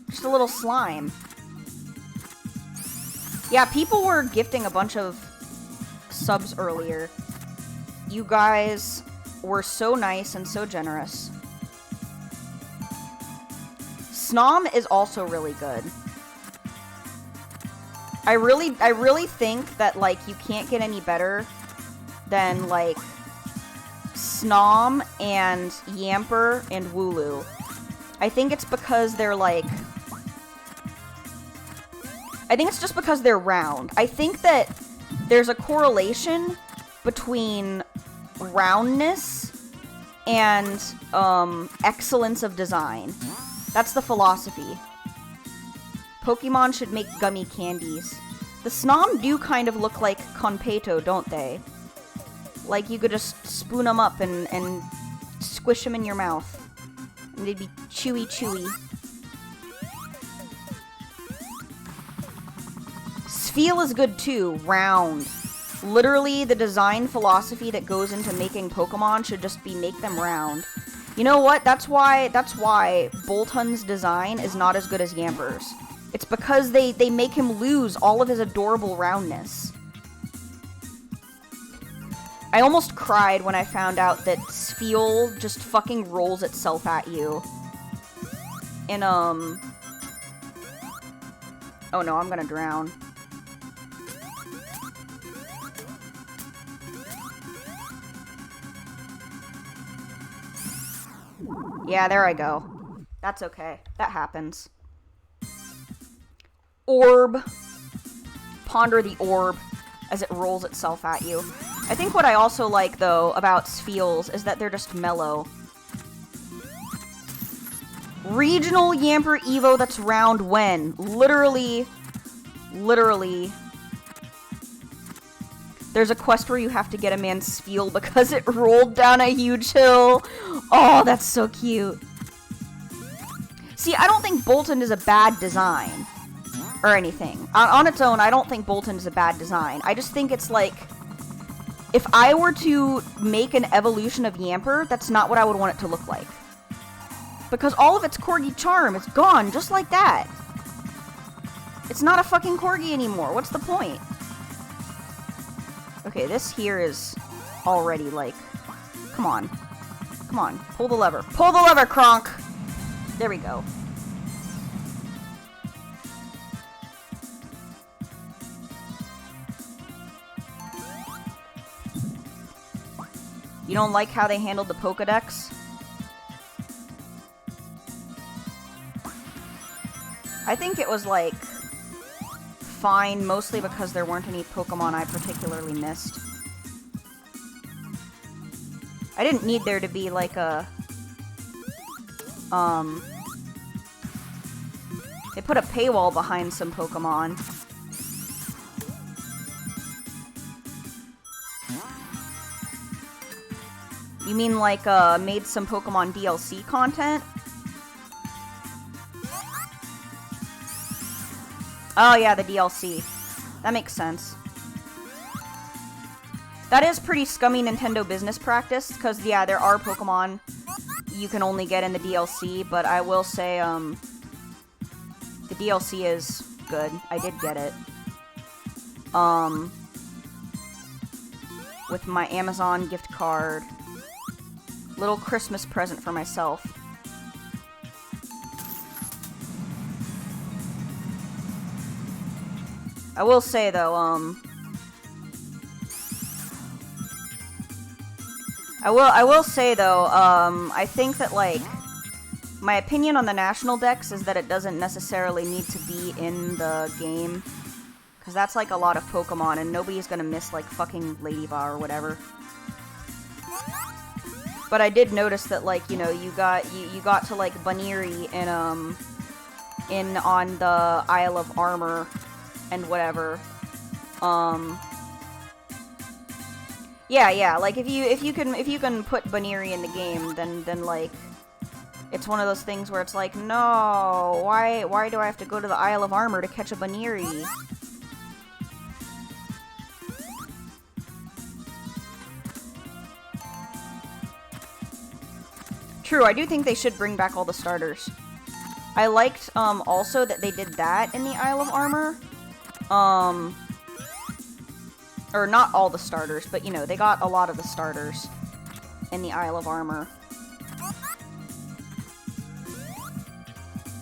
Just a little slime. Yeah, people were gifting a bunch of subs earlier. You guys were so nice and so generous. Snom is also really good. I really think that, like, you can't get any better than, like, Snom and Yamper and Wooloo. I think it's because they're, like... I think it's just because they're round. I think that there's a correlation between roundness and excellence of design. That's the philosophy. Pokemon should make gummy candies. The Snom do kind of look like Conpeto, don't they? Like you could just spoon them up and squish them in your mouth. And they'd be chewy chewy. Sfeel is good too. Round. Literally, the design philosophy that goes into making Pokemon should just be make them round. You know what? That's why Boltun's design is not as good as Yamper's. It's because they make him lose all of his adorable roundness. I almost cried when I found out that Sfeel just fucking rolls itself at you. In, oh no, I'm gonna drown. Yeah, there I go. That's okay. That happens. Orb. Ponder the orb as it rolls itself at you. I think what I also like, though, about Sfeels is that they're just mellow. Regional Yamper Evo that's round when? Literally. There's a quest where you have to get a man's Sfeel because it rolled down a huge hill. Oh, that's so cute. See, I don't think Boltund is a bad design. Or anything. On its own, I don't think Boltund is a bad design. I just think it's like... If I were to make an evolution of Yamper, that's not what I would want it to look like. Because all of its Corgi charm is gone, just like that. It's not a fucking Corgi anymore. What's the point? Okay, this here is already, like... Come on. Come on. Pull the lever. Pull the lever, Kronk! There we go. You don't like how they handled the Pokedex? I think it was, like, fine, mostly because there weren't any Pokemon I particularly missed. I didn't need there to be, like, a... They put a paywall behind some Pokemon. You mean, like, made some Pokemon DLC content? Oh, yeah, the DLC. That makes sense. That is pretty scummy Nintendo business practice, because, yeah, there are Pokemon you can only get in the DLC, but I will say, the DLC is good. I did get it. With my Amazon gift card. Little Christmas present for myself. I will say, though, I will say, though, I think that, like, my opinion on the National Dex is that it doesn't necessarily need to be in the game. Because that's, like, a lot of Pokemon, and nobody's gonna miss, like, fucking Ladybug or whatever. But I did notice that, like, you know, you got to, like, Baniri on the Isle of Armor and whatever. Yeah, like, if you can put Baniri in the game, then like, it's one of those things where it's like, no, why do I have to go to the Isle of Armor to catch a Baniri? True, I do think they should bring back all the starters. I liked, also that they did that in the Isle of Armor. Or not all the starters, but, you know, they got a lot of the starters in the Isle of Armor.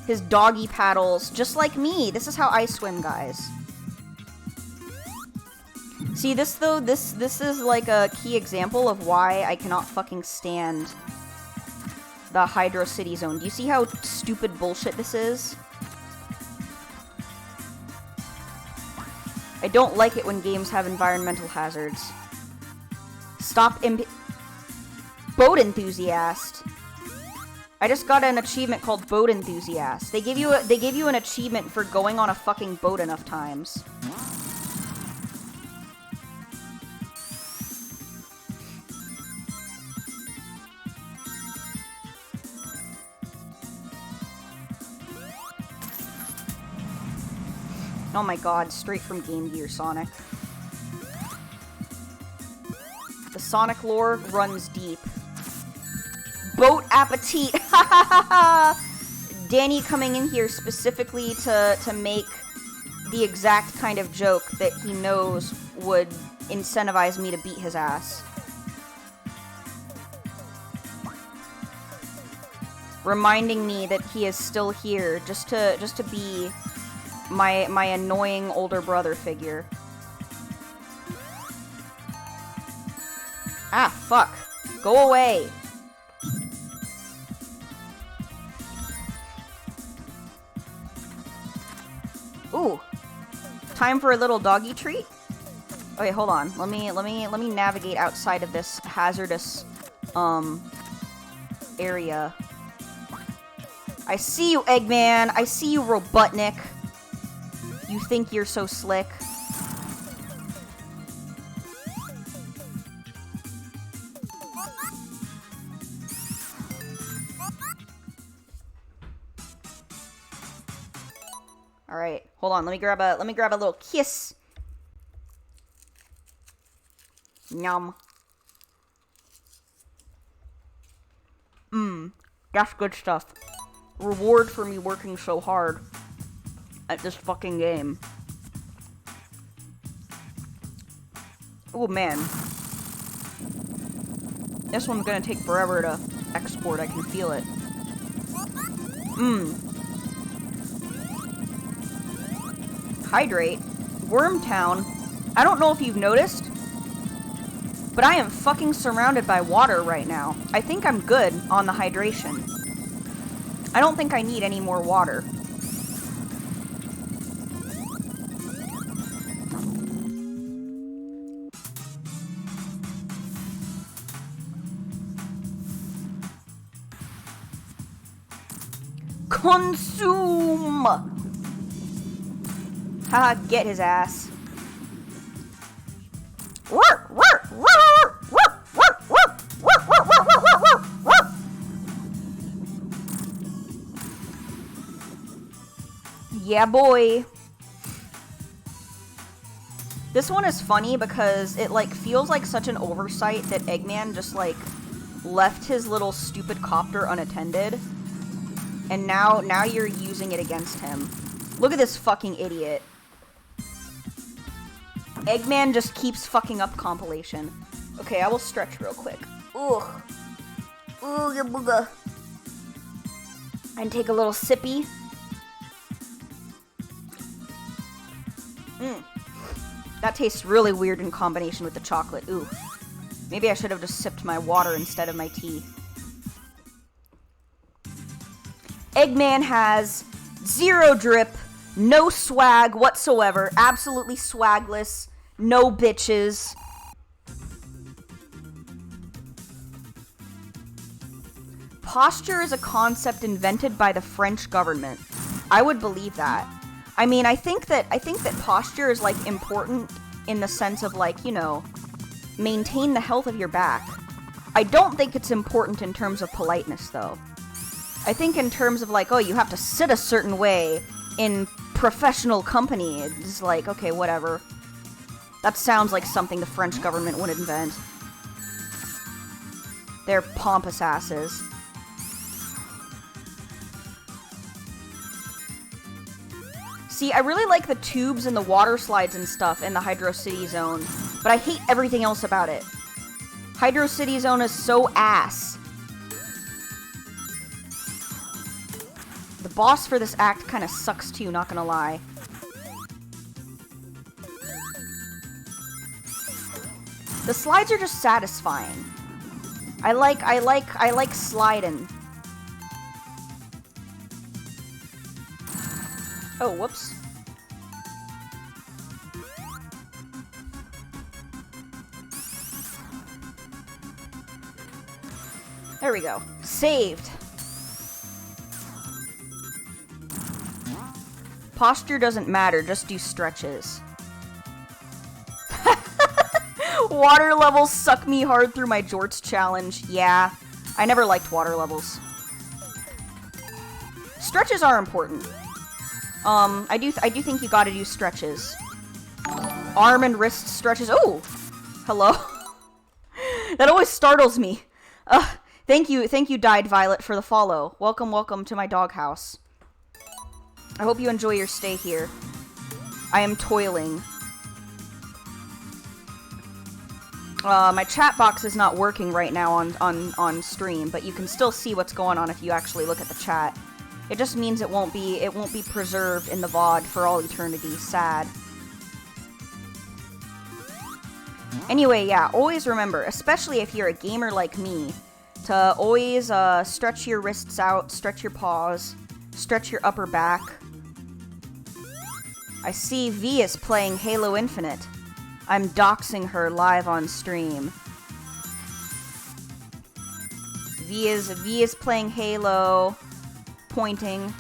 His doggy paddles, just like me. This is how I swim, guys. See, this, though, this is, like, a key example of why I cannot fucking stand the Hydro City Zone. Do you see how stupid bullshit this is? I don't like it when games have environmental hazards. Stop Boat Enthusiast. I just got an achievement called Boat Enthusiast. They give you an achievement for going on a fucking boat enough times. Oh my god, straight from Game Gear Sonic. The Sonic lore runs deep. Boat Appetit! Danny coming in here specifically to make the exact kind of joke that he knows would incentivize me to beat his ass. Reminding me that he is still here just to be my annoying older brother figure. Ah, fuck. Go away. Ooh. Time for a little doggy treat? Okay, hold on. Let me navigate outside of this hazardous area. I see you, Eggman. I see you, Robotnik. You think you're so slick. All right, hold on. Let me grab a little kiss. Yum. That's good stuff. Reward for me working so hard at this fucking game. Oh man. This one's gonna take forever to export, I can feel it. Hydrate. Wormtown. I don't know if you've noticed, But I am fucking surrounded by water right now. I think I'm good on the hydration. I don't think I need any more water. Consume! Haha, get his ass. Yeah, boy. This one is funny because it, like, feels like such an oversight that Eggman just, like, left his little stupid copter unattended. And now you're using it against him. Look at this fucking idiot. Eggman just keeps fucking up compilation. Okay, I will stretch real quick. Ugh. Ooga booga. And take a little sippy. That tastes really weird in combination with the chocolate. Ooh. Maybe I should have just sipped my water instead of my tea. Eggman has 0 drip, no swag whatsoever, absolutely swagless, no bitches. Posture is a concept invented by the French government. I would believe that. I mean, I think that posture is, like, important in the sense of, like, you know, maintain the health of your back. I don't think it's important in terms of politeness, though. I think in terms of, like, oh, you have to sit a certain way in professional company, it's like, okay, whatever. That sounds like something the French government would invent. They're pompous asses. See, I really like the tubes and the water slides and stuff in the Hydro City Zone, but I hate everything else about it. Hydro City Zone is so ass. The boss for this act kind of sucks too, not gonna lie. The slides are just satisfying. I like sliding. Oh, whoops. There we go. Saved. Posture doesn't matter, just do stretches. Water levels suck me hard through my jorts challenge. Yeah, I never liked water levels. Stretches are important. I do think you gotta do stretches. Arm and wrist stretches. Oh! Hello? That always startles me. Thank you, Dyed Violet, for the follow. Welcome to my doghouse. I hope you enjoy your stay here. I am toiling. My chat box is not working right now on stream, but you can still see what's going on if you actually look at the chat. It just means it won't be preserved in the VOD for all eternity. Sad. Anyway, yeah, always remember, especially if you're a gamer like me, to always stretch your wrists out, stretch your paws, stretch your upper back. I see V is playing Halo Infinite. I'm doxing her live on stream. V is playing Halo, pointing.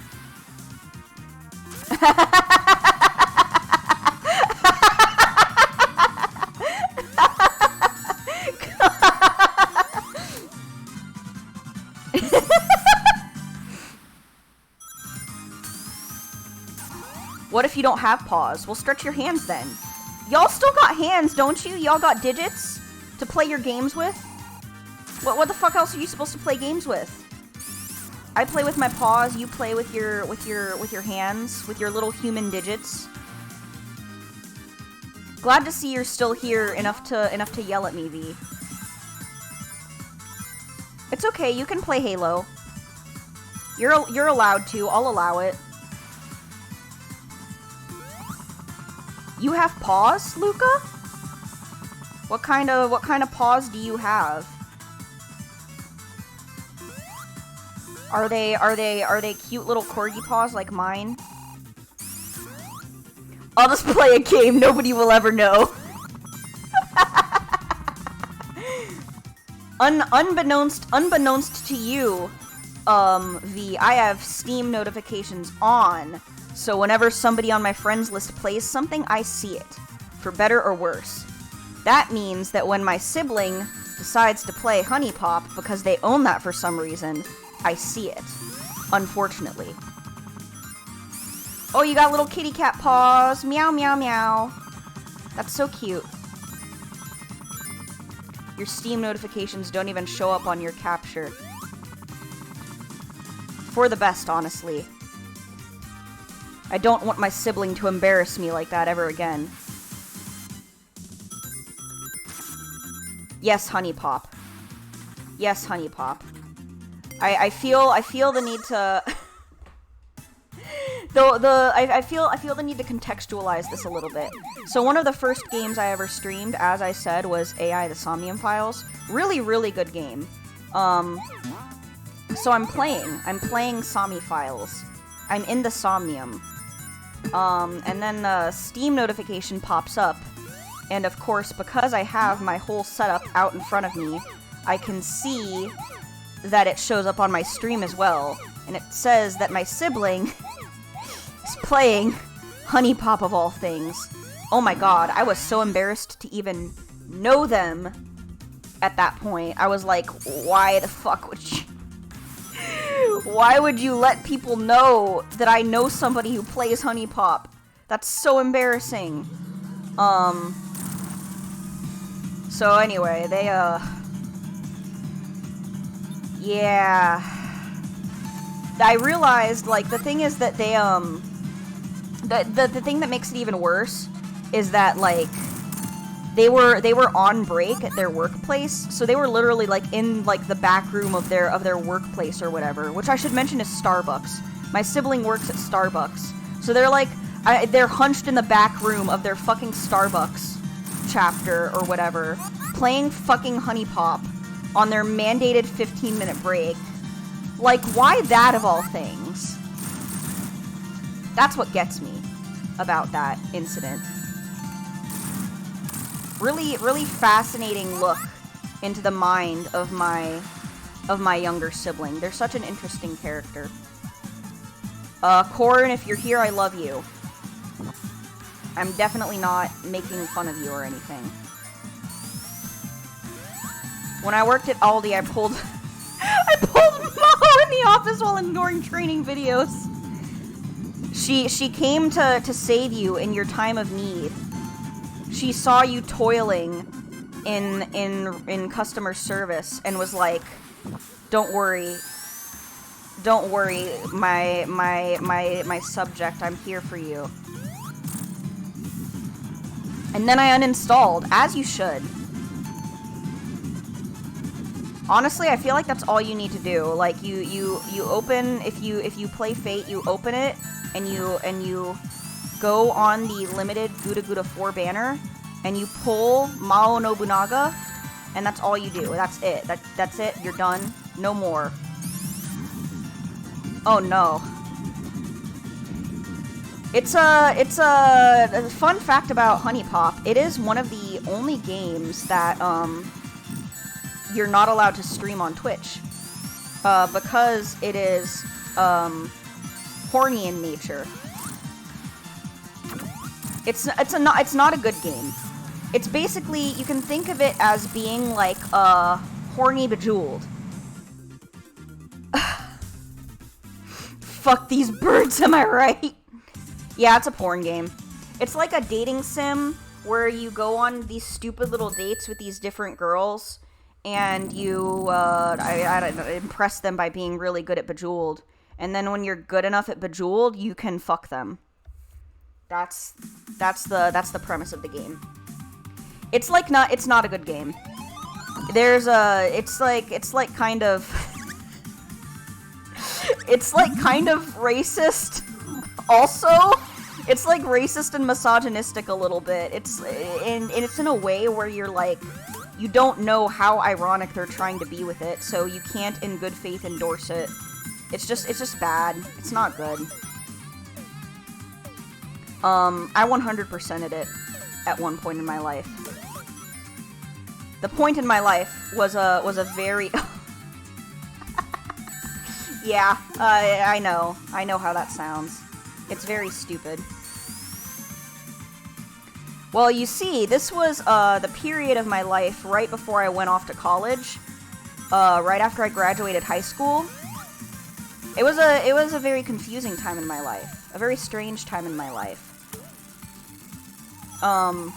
What if you don't have paws? Well, stretch your hands then. Y'all still got hands, don't you? Y'all got digits to play your games with? What the fuck else are you supposed to play games with? I play with my paws, you play with your hands, with your little human digits. Glad to see you're still here enough to yell at me, V. It's okay, you can play Halo. You're allowed to, I'll allow it. You have paws, Luca? What kind of paws do you have? Are they cute little corgi paws like mine? I'll just play a game nobody will ever know. Unbeknownst to you, V, I have Steam notifications on, so whenever somebody on my friends list plays something, I see it, for better or worse. That means that when my sibling decides to play Honey Pop because they own that for some reason, I see it, unfortunately. Oh, you got little kitty cat paws. Meow, meow, meow. That's so cute. Your Steam notifications don't even show up on your capture. For the best, honestly. I don't want my sibling to embarrass me like that ever again. Yes, Honey Pop. Yes, Honey Pop. I feel the need to... I feel the need to contextualize this a little bit. So one of the first games I ever streamed, as I said, was AI the Somnium Files. Really, really good game. So I'm playing Somni Files. I'm in the Somnium. And then the Steam notification pops up. And of course, because I have my whole setup out in front of me, I can see that it shows up on my stream as well. And it says that my sibling is playing Honey Pop of all things. Oh my god, I was so embarrassed to even know them at that point. I was like, why the fuck would you... Why would you let people know that I know somebody who plays Honey Pop? That's so embarrassing. So anyway, they, yeah. I realized, like, the thing is that they, the thing that makes it even worse is that, like, they were on break at their workplace, so they were literally, like, in, like, the back room of their workplace or whatever, which I should mention is Starbucks. My sibling works at Starbucks. So they're, like, they're hunched in the back room of their fucking Starbucks chapter or whatever, playing fucking Honey Pop on their mandated 15-minute break. Like, why that of all things? That's what gets me about that incident. Really, really fascinating look into the mind of my younger sibling. They're such an interesting character. Corin, if you're here, I love you. I'm definitely not making fun of you or anything. When I worked at Aldi, I pulled Mo in the office while ignoring training videos. She came to save you in your time of need. She saw you toiling in customer service and was like, "Don't worry, my subject, I'm here for you." And then I uninstalled, as you should. Honestly, I feel like that's all you need to do. Like, you open, if you play Fate, you open it, and you go on the limited Guda Guda 4 banner, and you pull Mao Nobunaga, and that's all you do. That's it. That's it. You're done. No more. Oh no. It's a fun fact about Honey Pop. It is one of the only games that you're not allowed to stream on Twitch, because it is horny in nature. It's not a good game. It's basically, you can think of it as being like horny Bejeweled. Fuck these birds, am I right? Yeah, it's a porn game. It's like a dating sim where you go on these stupid little dates with these different girls, and you I impress them by being really good at Bejeweled. And then when you're good enough at Bejeweled, you can fuck them. That's the premise of the game. It's not a good game. There's it's like kind of it's like kind of racist also. It's like racist and misogynistic a little bit. It's and it's in a way where you're like, you don't know how ironic they're trying to be with it, so you can't in good faith endorse it. It's just bad. It's not good. I 100%ed it at one point in my life. The point in my life was a very yeah, I know how that sounds. It's very stupid. Well, you see, this was the period of my life right before I went off to college, right after I graduated high school. It was a very confusing time in my life, a very strange time in my life. I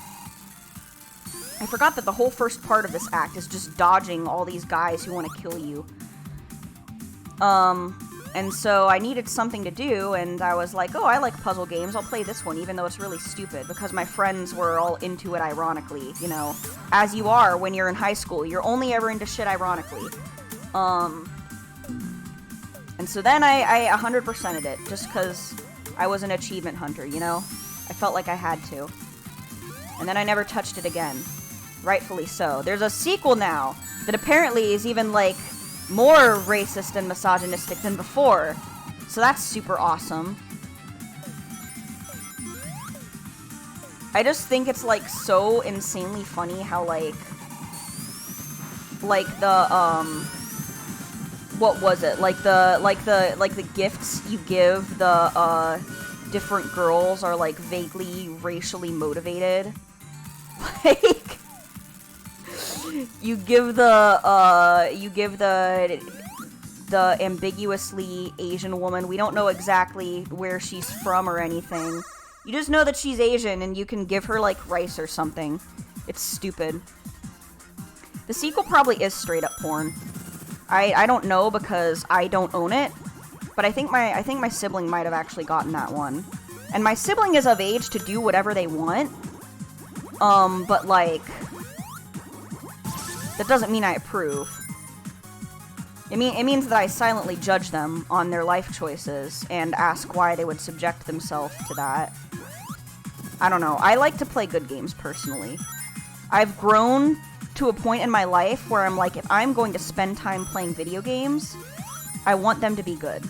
forgot that the whole first part of this act is just dodging all these guys who want to kill you. And so I needed something to do, and I was like, oh, I like puzzle games, I'll play this one, even though it's really stupid, because my friends were all into it ironically, you know, as you are when you're in high school. You're only ever into shit ironically. And so then I 100%ed it, just because I was an achievement hunter, you know? I felt like I had to. And then I never touched it again. Rightfully so. There's a sequel now that apparently is even, like, more racist and misogynistic than before. So that's super awesome. I just think it's, like, so insanely funny how, like the, what was it? Like the gifts you give the, different girls are, like, vaguely racially motivated. Like, you give the ambiguously Asian woman, we don't know exactly where she's from or anything. You just know that she's Asian, and you can give her, like, rice or something. It's stupid. The sequel probably is straight up porn. I don't know because I don't own it, but I think my sibling might have actually gotten that one. And my sibling is of age to do whatever they want. But, like, that doesn't mean I approve. It means that I silently judge them on their life choices and ask why they would subject themselves to that. I don't know. I like to play good games, personally. I've grown to a point in my life where I'm like, if I'm going to spend time playing video games, I want them to be good.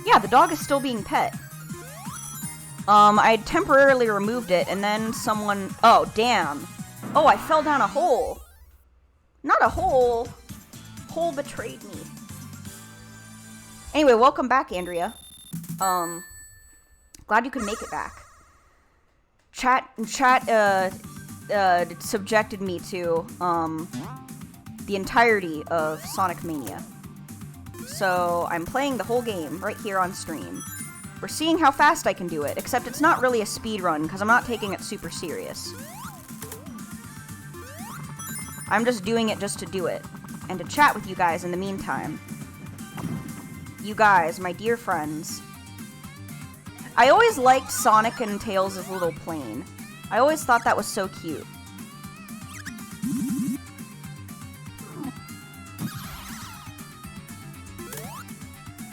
Yeah, the dog is still being pet. I temporarily removed it, and then someone... Oh, damn. Oh, I fell down a hole. Not a hole. Hole betrayed me. Anyway, welcome back, Andrea. Glad you could make it back. Chat, subjected me to, the entirety of Sonic Mania. So, I'm playing the whole game right here on stream. We're seeing how fast I can do it, except it's not really a speed run, because I'm not taking it super serious. I'm just doing it just to do it, and to chat with you guys in the meantime. You guys, my dear friends. I always liked Sonic and Tails' little plane. I always thought that was so cute.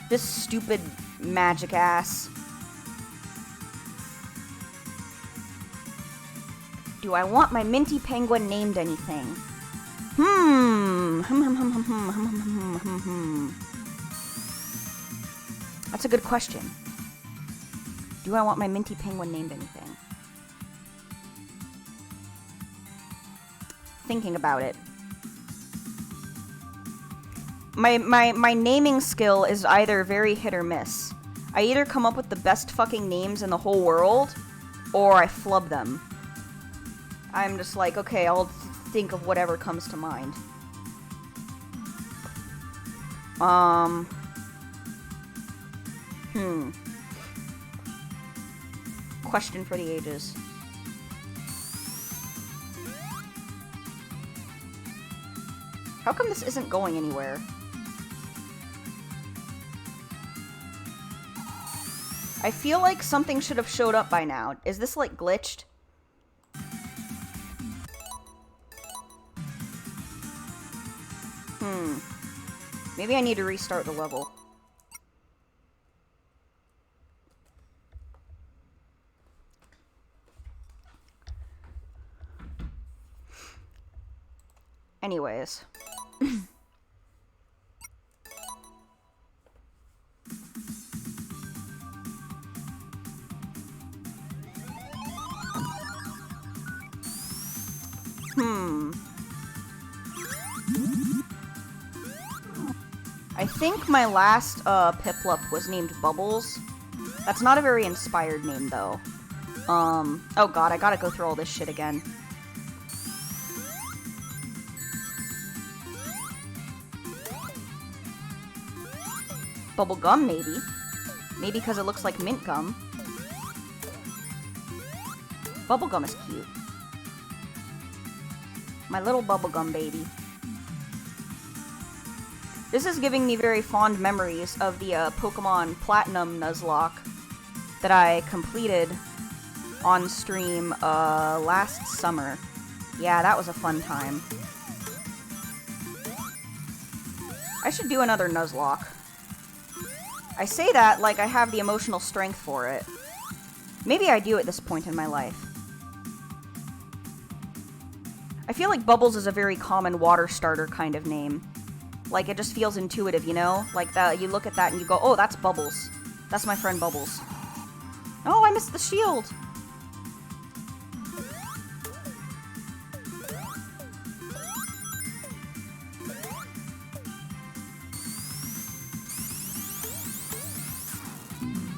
This stupid magic ass. Do I want my minty penguin named anything? That's a good question. Do I want my minty penguin named anything? Thinking about it. My naming skill is either very hit or miss. I either come up with the best fucking names in the whole world, or I flub them. I'm just like, okay, I'll think of whatever comes to mind. Question for the ages. How come this isn't going anywhere? I feel like something should have showed up by now. Is this, like, glitched? Maybe I need to restart the level. Anyways. I think my last Piplup was named Bubbles. That's not a very inspired name, though. Oh god, I gotta go through all this shit again. Bubblegum, maybe. Maybe because it looks like mint gum. Bubblegum is cute. My little bubblegum baby. This is giving me very fond memories of the Pokemon Platinum Nuzlocke that I completed on stream last summer. Yeah, that was a fun time. I should do another Nuzlocke. I say that like I have the emotional strength for it. Maybe I do at this point in my life. I feel like Bubbles is a very common water starter kind of name. Like, it just feels intuitive, you know? Like, that you look at that and you go, oh, that's Bubbles. That's my friend Bubbles. Oh, I missed the shield!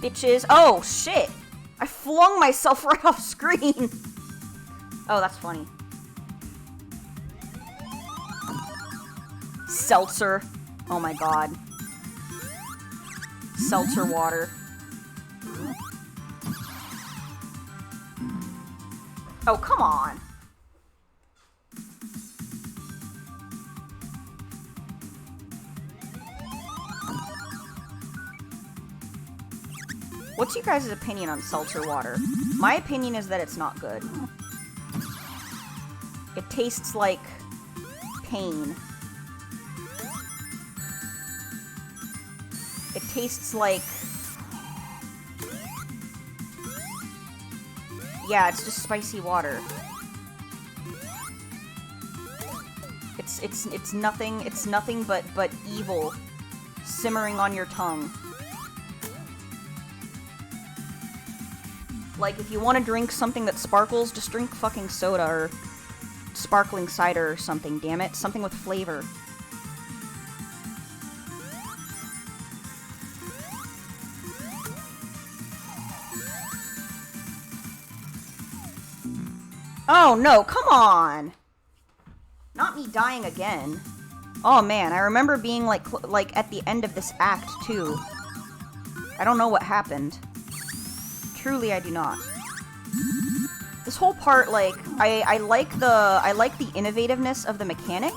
Bitches. Oh, shit! I flung myself right off screen! Oh, that's funny. Seltzer. Oh my god. Seltzer water. Oh, come on. What's you guys' opinion on seltzer water? My opinion is that it's not good. It tastes like pain. It tastes like... Yeah, it's just spicy water. It's nothing but evil simmering on your tongue. Like, if you want to drink something that sparkles, just drink fucking soda or sparkling cider or something, damn it. Something with flavor. Oh no, come on! Not me dying again. Oh man, I remember being like at the end of this act too. I don't know what happened. Truly, I do not. This whole part, like, I like the innovativeness of the mechanic,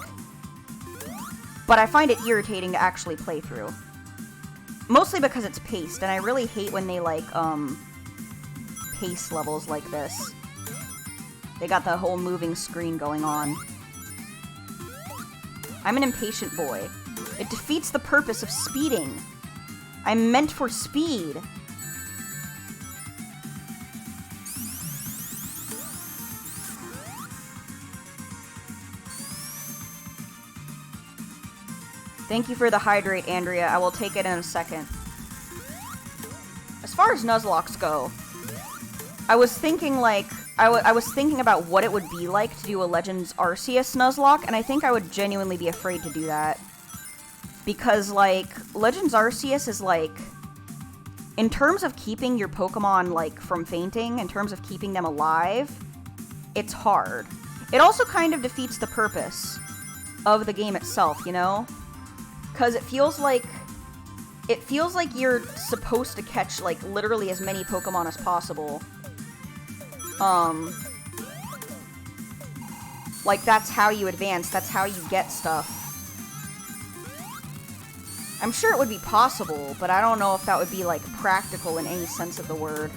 but I find it irritating to actually play through. Mostly because it's paced, and I really hate when they like pace levels like this. They got the whole moving screen going on. I'm an impatient boy. It defeats the purpose of speeding. I'm meant for speed. Thank you for the hydrate, Andrea. I will take it in a second. As far as Nuzlocks go, I was thinking, like, I was thinking about what it would be like to do a Legends Arceus Nuzlocke, and I think I would genuinely be afraid to do that. Because, like, Legends Arceus is, like, in terms of keeping your Pokemon, like, from fainting, in terms of keeping them alive, it's hard. It also kind of defeats the purpose of the game itself, you know? Because it feels like you're supposed to catch, like, literally as many Pokemon as possible. Like, that's how you advance, that's how you get stuff. I'm sure it would be possible, but I don't know if that would be, like, practical in any sense of the word.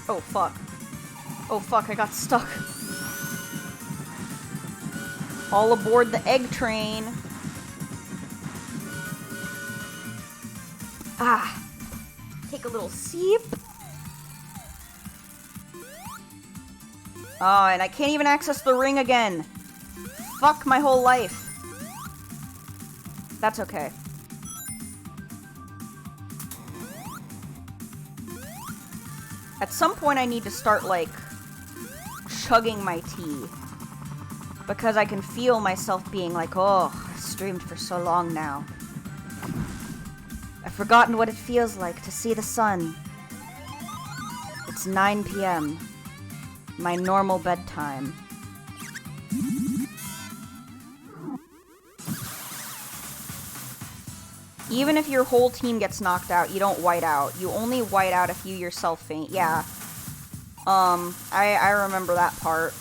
Oh, fuck. Oh, fuck, I got stuck. All aboard the egg train. Ah. take a little sip. Oh, and I can't even access the ring again. Fuck my whole life. That's okay. At some point I need to start, like, chugging my tea. Because I can feel myself being like, oh, I've streamed for so long now. I've forgotten what it feels like to see the sun. It's 9 p.m. My normal bedtime. Even if your whole team gets knocked out, you don't white out. You only white out if you yourself faint. Yeah. I remember that part.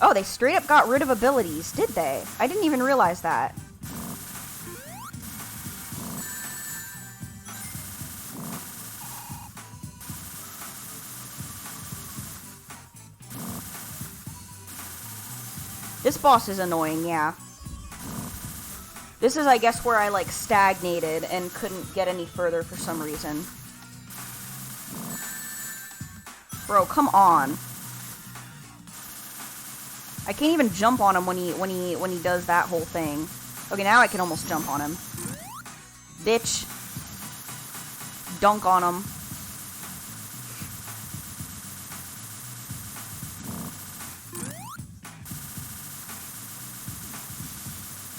Oh, they straight up got rid of abilities, did they? I didn't even realize that. This boss is annoying, yeah. This is, I guess, where I, like, stagnated and couldn't get any further for some reason. Bro, come on. I can't even jump on him when he does that whole thing. Okay, now I can almost jump on him. Bitch. Dunk on him.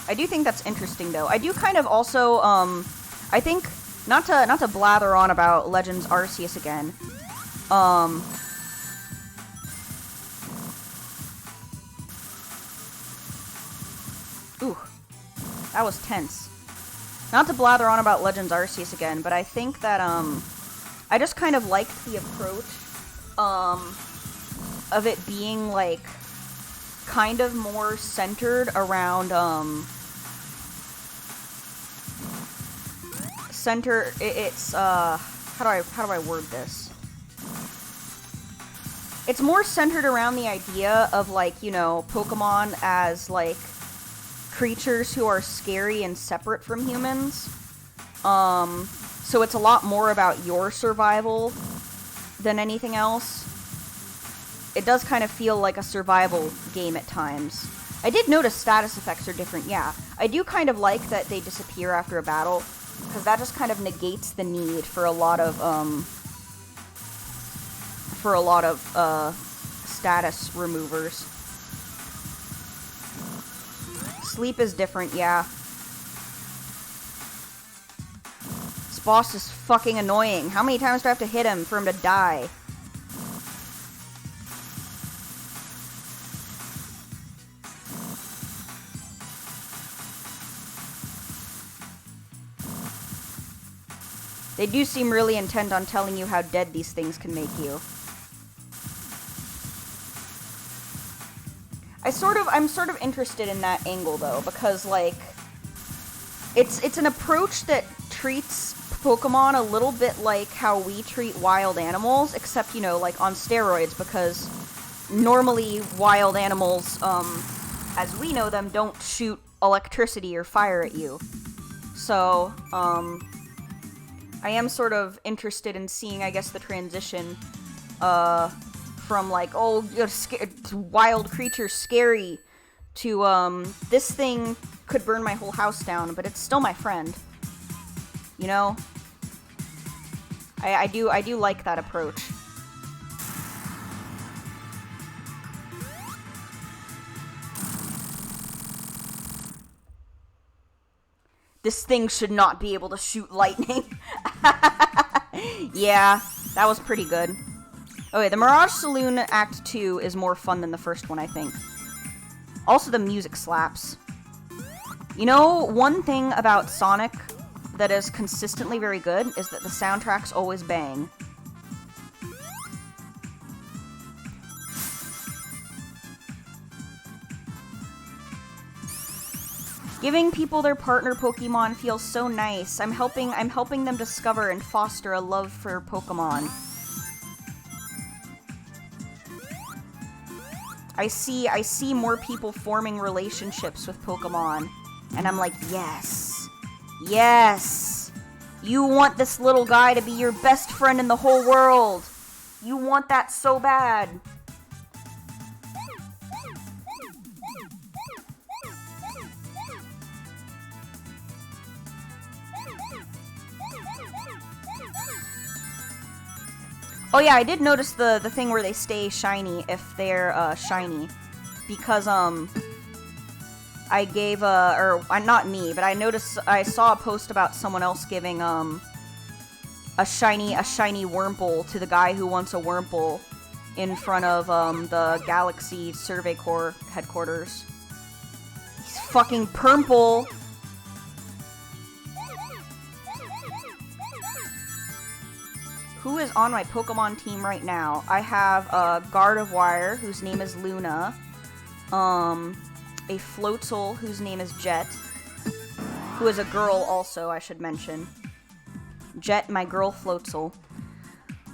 I do think that's interesting, though. I do kind of also, I think, not to blather on about Legends Arceus again, ooh, that was tense. Not to blather on about Legends Arceus again, but I think that, I just kind of liked the approach, of it being, like, kind of more centered around, it's how do I word this? It's more centered around the idea of, like, you know, Pokemon as, like, creatures who are scary and separate from humans. So it's a lot more about your survival than anything else. It does kind of feel like a survival game at times. I did notice status effects are different, yeah. I do kind of like that they disappear after a battle, because that just kind of negates the need for a lot of, status removers. Sleep is different, yeah. This boss is fucking annoying. How many times do I have to hit him for him to die? They do seem really intent on telling you how dead these things can make you. I'm sort of interested in that angle, though, because, like, it's an approach that treats Pokemon a little bit like how we treat wild animals, except, you know, like, on steroids, because normally wild animals, as we know them, don't shoot electricity or fire at you. So, I am sort of interested in seeing, I guess, the transition, from, like, oh, wild creatures, scary, to, this thing could burn my whole house down, but it's still my friend. You know? I do like that approach. This thing should not be able to shoot lightning. Yeah, that was pretty good. Okay, the Mirage Saloon Act 2 is more fun than the first one, I think. Also, the music slaps. You know, one thing about Sonic that is consistently very good is that the soundtracks always bang. Giving people their partner Pokemon feels so nice. I'm helping them discover and foster a love for Pokemon. I see more people forming relationships with Pokemon, and I'm like, yes. Yes. You want this little guy to be your best friend in the whole world. You want that so bad. Oh yeah, I did notice the thing where they stay shiny if they're shiny, because I gave not me, but I saw a post about someone else giving a shiny Wurmple to the guy who wants a Wurmple in front of the Galaxy Survey Corps headquarters. He's fucking purple. Who is on my Pokemon team right now? I have a Gardevoir, whose name is Luna. A Floatzel, whose name is Jet. Who is a girl also, I should mention. Jet, my girl Floatzel.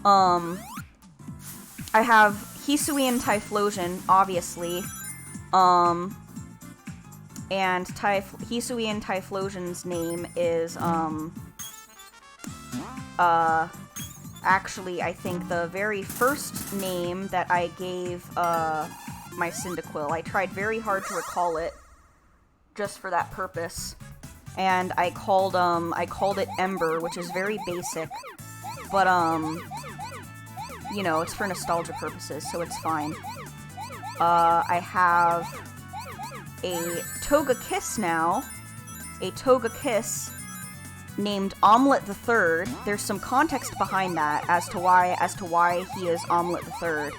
I have Hisuian Typhlosion, obviously. And Hisuian Typhlosion's name is, actually, I think the very first name that I gave, my Cyndaquil. I tried very hard to recall it, just for that purpose. And I called it Ember, which is very basic. But, you know, it's for nostalgia purposes, so it's fine. I have a Togekiss now. A Togekiss named Omelette the Third. There's some context behind that as to why he is Omelette the Third.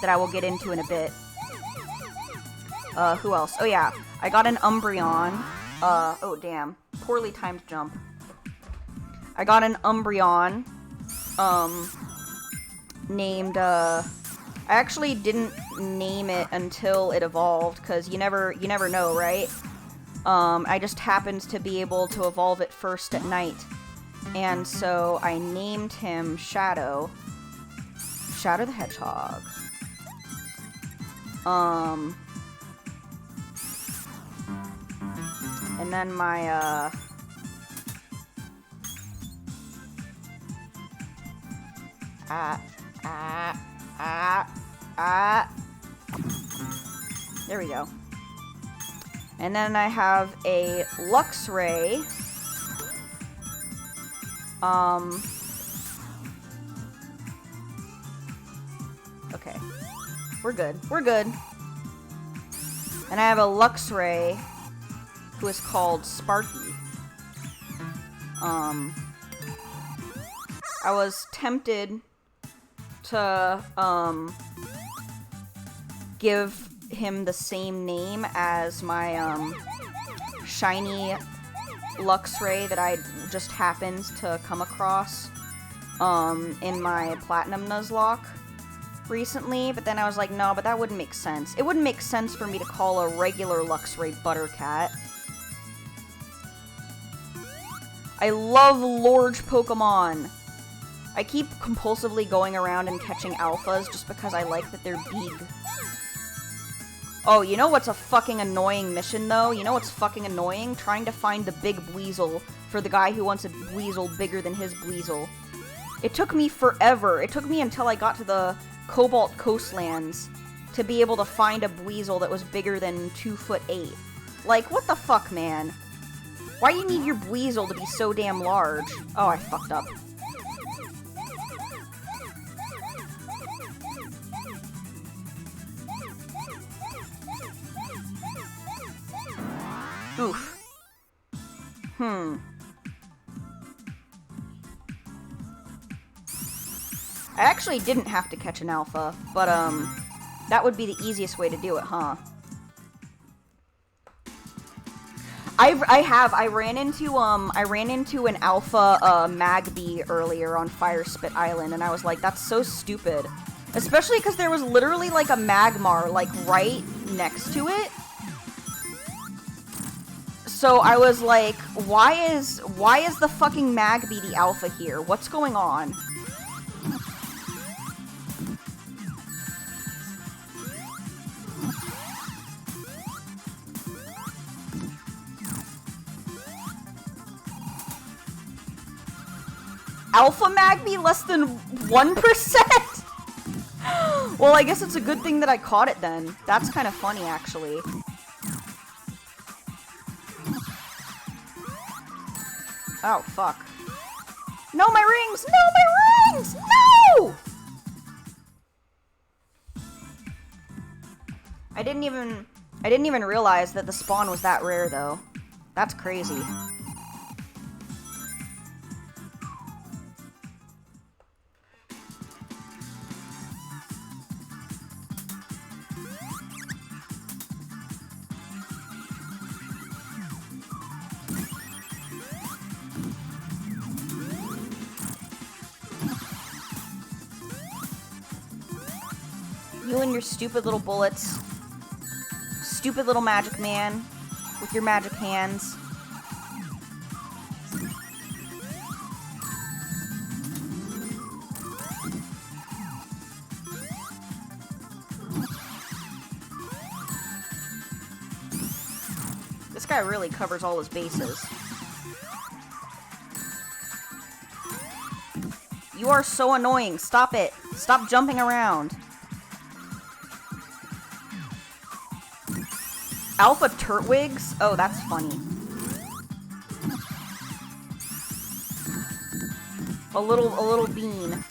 That I will get into in a bit. Who else? Oh yeah, I got an Umbreon. Oh damn. Poorly timed jump. I got an Umbreon, named, I actually didn't name it until it evolved, because you never know, right? I just happened to be able to evolve it first at night. And so I named him Shadow. Shadow the Hedgehog. And then my, there we go. And then I have a Luxray. Okay. We're good. We're good. And I have a Luxray who is called Sparky. I was tempted to, give him the same name as my, shiny Luxray that I just happened to come across, in my Platinum Nuzlocke recently, but then I was like, no, but that wouldn't make sense. It wouldn't make sense for me to call a regular Luxray Buttercat. I love large Pokemon. I keep compulsively going around and catching alphas just because I like that they're big. Oh, you know what's a fucking annoying mission, though? You know what's fucking annoying? Trying to find the big Buizel for the guy who wants a Buizel bigger than his Buizel. It took me forever. It took me until I got to the Cobalt Coastlands to be able to find a Buizel that was bigger than 2'8". Like, what the fuck, man? Why do you need your Buizel to be so damn large? Oh, I fucked up. Oof. I actually didn't have to catch an alpha, but, that would be the easiest way to do it, huh? I ran into an alpha, Magby earlier on Fire Spit Island, and I was like, that's so stupid. Especially because there was literally, like, a Magmar, like, right next to it. So I was like, why is the fucking Magby the alpha here? What's going on? Alpha Magby less than 1%? Well, I guess it's a good thing that I caught it then. That's kind of funny, actually. Oh, fuck. No, my rings! No, my rings! No! I didn't even realize that the spawn was that rare, though. That's crazy. You and your stupid little bullets. Stupid little magic man with your magic hands. This guy really covers all his bases. You are so annoying. Stop it. Stop jumping around. Alpha Turtwigs? Oh, that's funny. A little bean.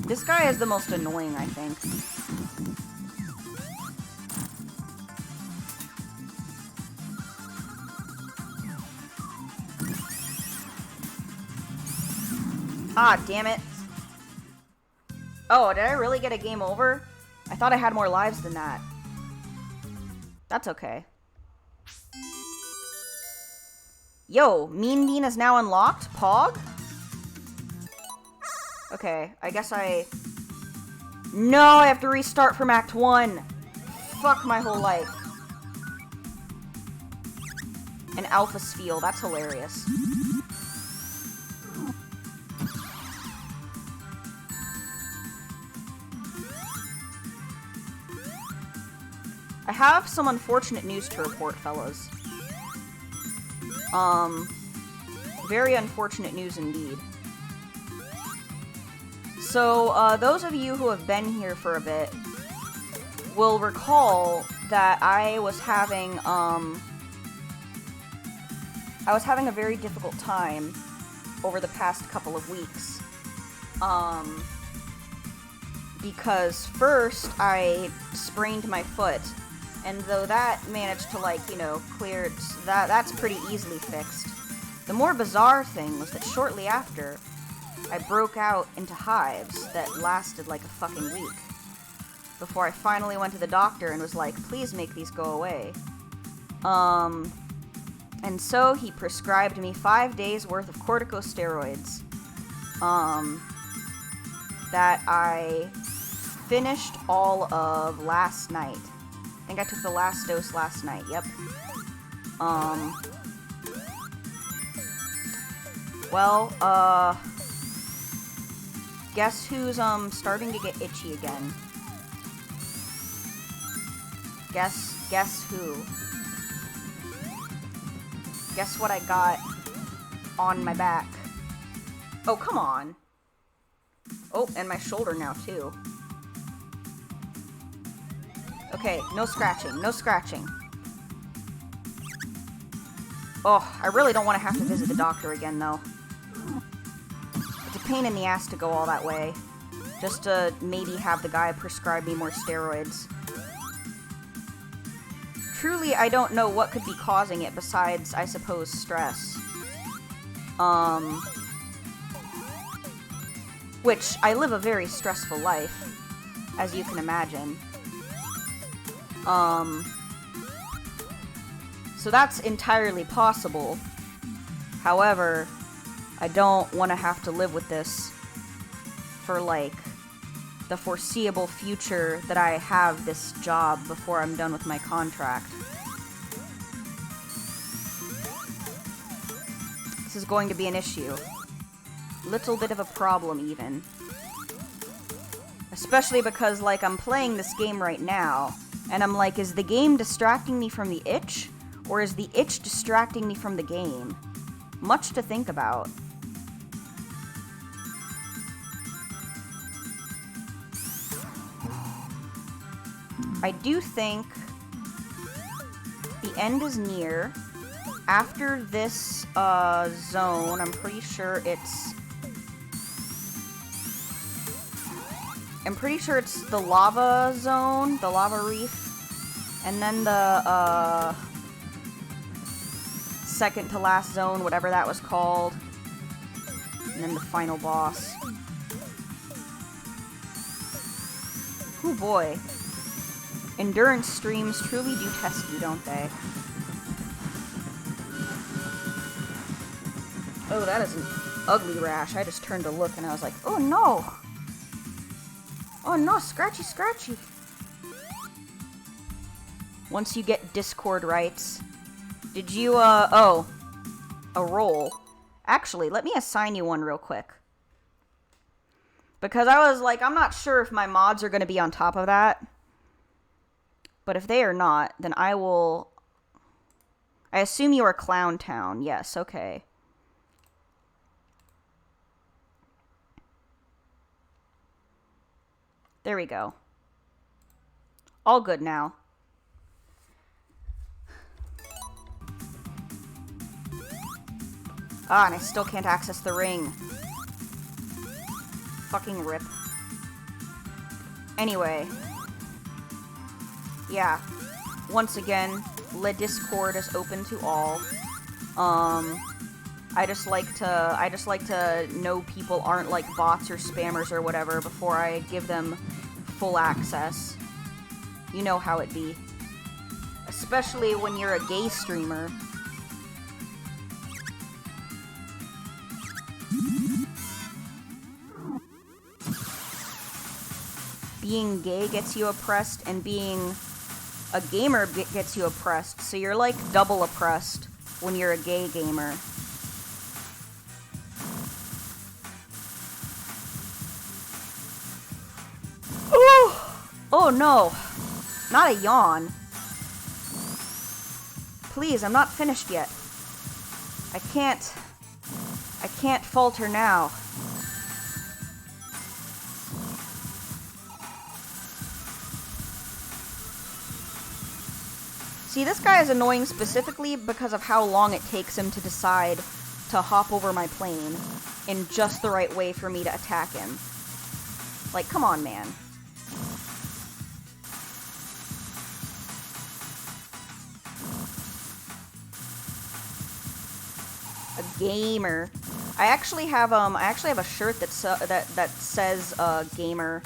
This guy is the most annoying, I think. Ah, damn it. Oh, did I really get a game over? I thought I had more lives than that. That's okay. Yo, Mean Bean is now unlocked? Pog? Okay, I guess No, I have to restart from Act 1. Fuck my whole life. An Alpha Spheal, that's hilarious. I have some unfortunate news to report, fellas. Very unfortunate news indeed. So, those of you who have been here for a bit will recall that I was having a very difficult time over the past couple of weeks. Because first I sprained my foot. And though that managed to, like, you know, clear, that's pretty easily fixed. The more bizarre thing was that shortly after, I broke out into hives that lasted like a fucking week. Before I finally went to the doctor and was like, please make these go away. And so he prescribed me 5 days worth of corticosteroids. That I finished all of last night. I think I took the last dose last night, yep. Guess who's, starting to get itchy again? Guess who? Guess what I got on my back? Oh, come on. Oh, and my shoulder now, too. Okay, no scratching, no scratching. Oh, I really don't want to have to visit the doctor again, though. It's a pain in the ass to go all that way. Just to maybe have the guy prescribe me more steroids. Truly, I don't know what could be causing it besides, I suppose, stress. Which, I live a very stressful life, as you can imagine. So that's entirely possible. However, I don't want to have to live with this for, like, the foreseeable future that I have this job before I'm done with my contract. This is going to be an issue. Little bit of a problem, even. Especially because, like, I'm playing this game right now, and I'm like, is the game distracting me from the itch? Or is the itch distracting me from the game? Much to think about. I do think the end is near. After this zone, I'm pretty sure it's the lava zone, the lava reef, and then the second to last zone, whatever that was called, and then the final boss. Oh boy. Endurance streams truly do test you, don't they? Oh, that is an ugly rash. I just turned to look and I was like, oh no! Oh no, scratchy, scratchy! Once you get Discord rights. Did you, oh. A role. Actually, let me assign you one real quick. Because I was like, I'm not sure if my mods are going to be on top of that. But if they are not, then I will... I assume you are Clown Town. Yes, okay. There we go. All good now. Ah, and I still can't access the ring. Fucking rip. Anyway. Yeah. Once again, Le Discord is open to all. I just like to know people aren't like bots or spammers or whatever before I give them full access. You know how it be. Especially when you're a gay streamer. Being gay gets you oppressed, and being a gamer gets you oppressed. So you're like double oppressed when you're a gay gamer. Oh no, not a yawn. Please, I'm not finished yet. I can't falter now. See, this guy is annoying specifically because of how long it takes him to decide to hop over my plane in just the right way for me to attack him. Like, come on, man. A gamer. I actually have a shirt that says gamer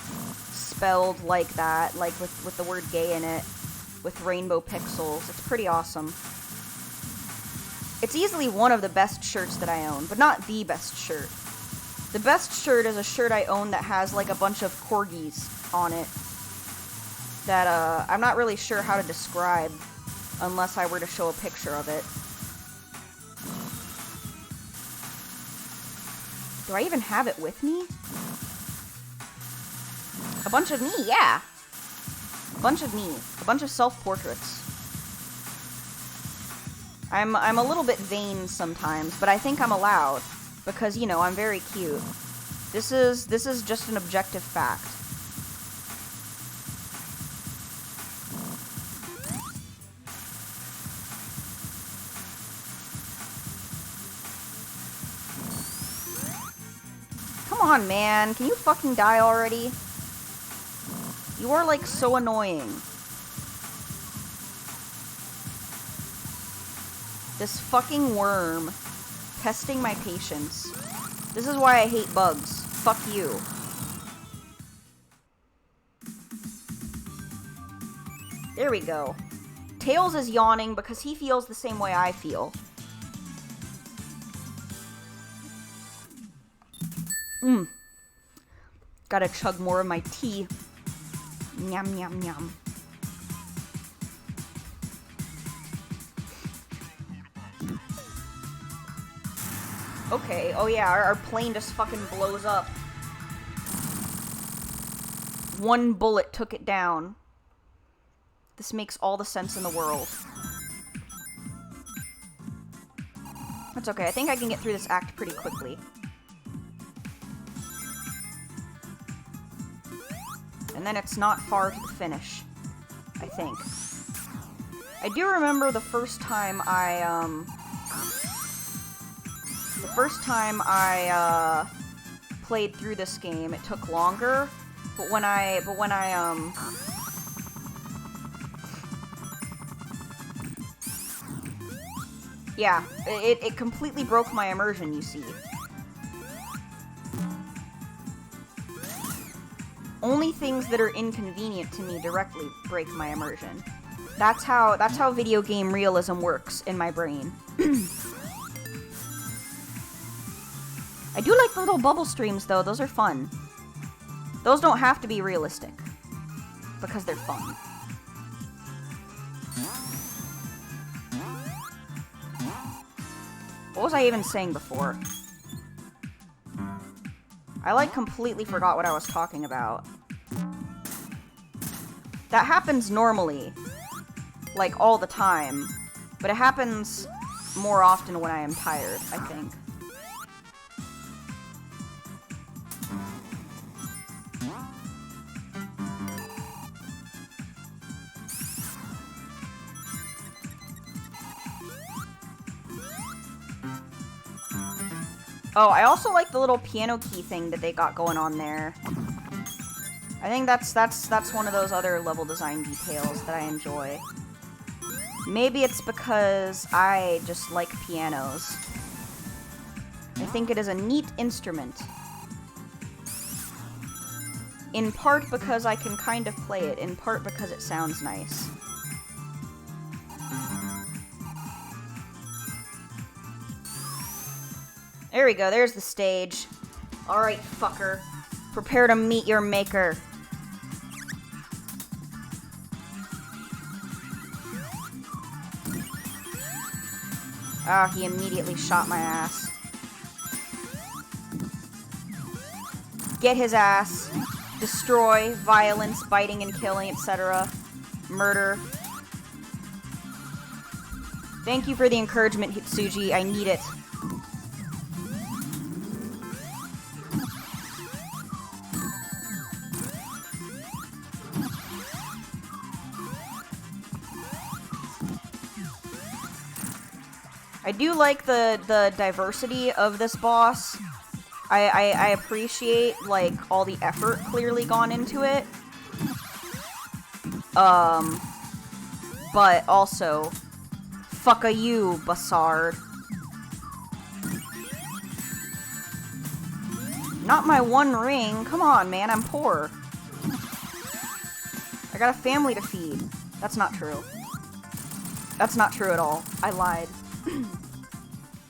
spelled like that, like with the word gay in it, with rainbow pixels. It's pretty awesome. It's easily one of the best shirts that I own, but not the best shirt. The best shirt is a shirt I own that has like a bunch of corgis on it that I'm not really sure how to describe unless I were to show a picture of it. Do I even have it with me? A bunch of me, yeah. A bunch of me. A bunch of self-portraits. I'm a little bit vain sometimes, but I think I'm allowed. Because, you know, I'm very cute. This is just an objective fact. Come on, man. Can you fucking die already? You are, like, so annoying. This fucking worm. Testing my patience. This is why I hate bugs. Fuck you. There we go. Tails is yawning because he feels the same way I feel. Gotta chug more of my tea. Nyam, nyam, nyam. Okay, oh yeah, our plane just fucking blows up. One bullet took it down. This makes all the sense in the world. That's okay. I think I can get through this act pretty quickly. And then it's not far to the finish, I think. I do remember the first time I played through this game, it took longer, but when I yeah, it completely broke my immersion, you see. Only things that are inconvenient to me directly break my immersion. That's how video game realism works in my brain. I do like the little bubble streams though, those are fun. Those don't have to be realistic, because they're fun. What was I even saying before? I like completely forgot what I was talking about. That happens normally, like all the time, but it happens more often when I am tired, I think. Oh, I also like the little piano key thing that they got going on there. I think that's one of those other level design details that I enjoy. Maybe it's because I just like pianos. I think it is a neat instrument. In part because I can kind of play it, in part because it sounds nice. There we go, there's the stage. Alright, fucker. Prepare to meet your maker. Ah, he immediately shot my ass. Get his ass. Destroy, violence, biting and killing, etc. Murder. Thank you for the encouragement, Hitsuji. I need it. I do like the diversity of this boss. I appreciate, like, all the effort clearly gone into it. But also, fucka you, Bassard. Not my one ring. Come on, man, I'm poor. I got a family to feed. That's not true. That's not true at all. I lied.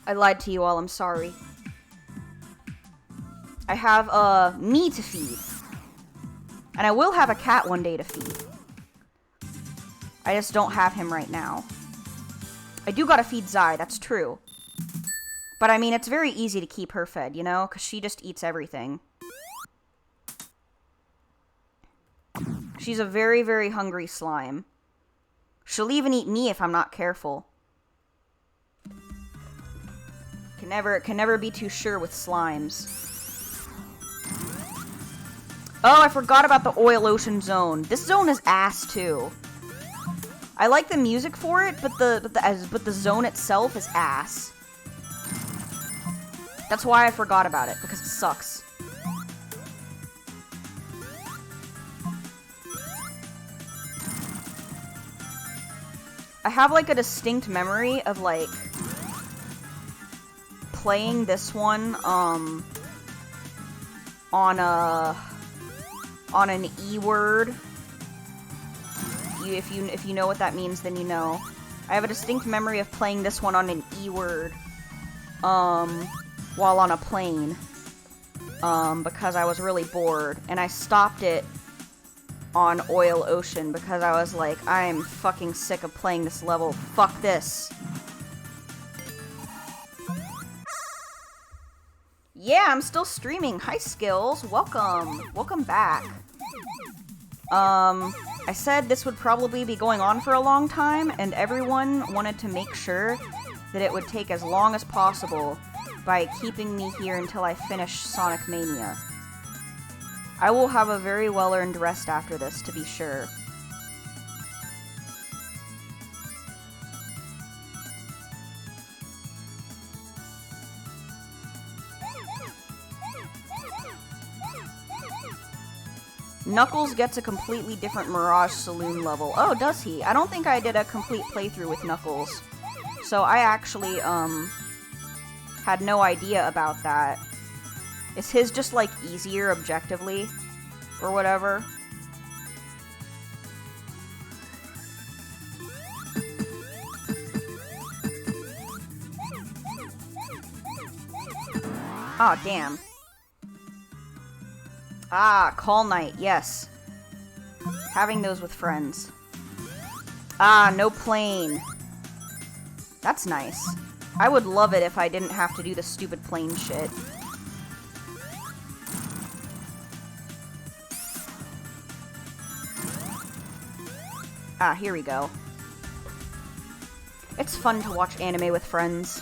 I lied to you all, I'm sorry. I have, me to feed. And I will have a cat one day to feed. I just don't have him right now. I do gotta feed Zai, that's true. But I mean, it's very easy to keep her fed, you know? Because she just eats everything. She's a very, very hungry slime. She'll even eat me if I'm not careful. Can never be too sure with slimes. Oh, I forgot about the Oil Ocean Zone. This zone is ass too. I like the music for it, but the zone itself is ass. That's why I forgot about it, because it sucks. I have like a distinct memory of like playing this one on an E word. If you know what that means, then you know. I have a distinct memory of playing this one on an E word while on a plane because I was really bored, and I stopped it on Oil Ocean because I was like, I am fucking sick of playing this level. Fuck this. Yeah, I'm still streaming. Hi, Skills. Welcome. Welcome back. I said this would probably be going on for a long time, and everyone wanted to make sure that it would take as long as possible by keeping me here until I finish Sonic Mania. I will have a very well-earned rest after this, to be sure. Knuckles gets a completely different Mirage Saloon level. Oh, does he? I don't think I did a complete playthrough with Knuckles. So I actually, had no idea about that. Is his just, like, easier objectively? Or whatever? Ah, damn. Ah, Call Night, yes. Having those with friends. Ah, no plane. That's nice. I would love it if I didn't have to do the stupid plane shit. Ah, here we go. It's fun to watch anime with friends.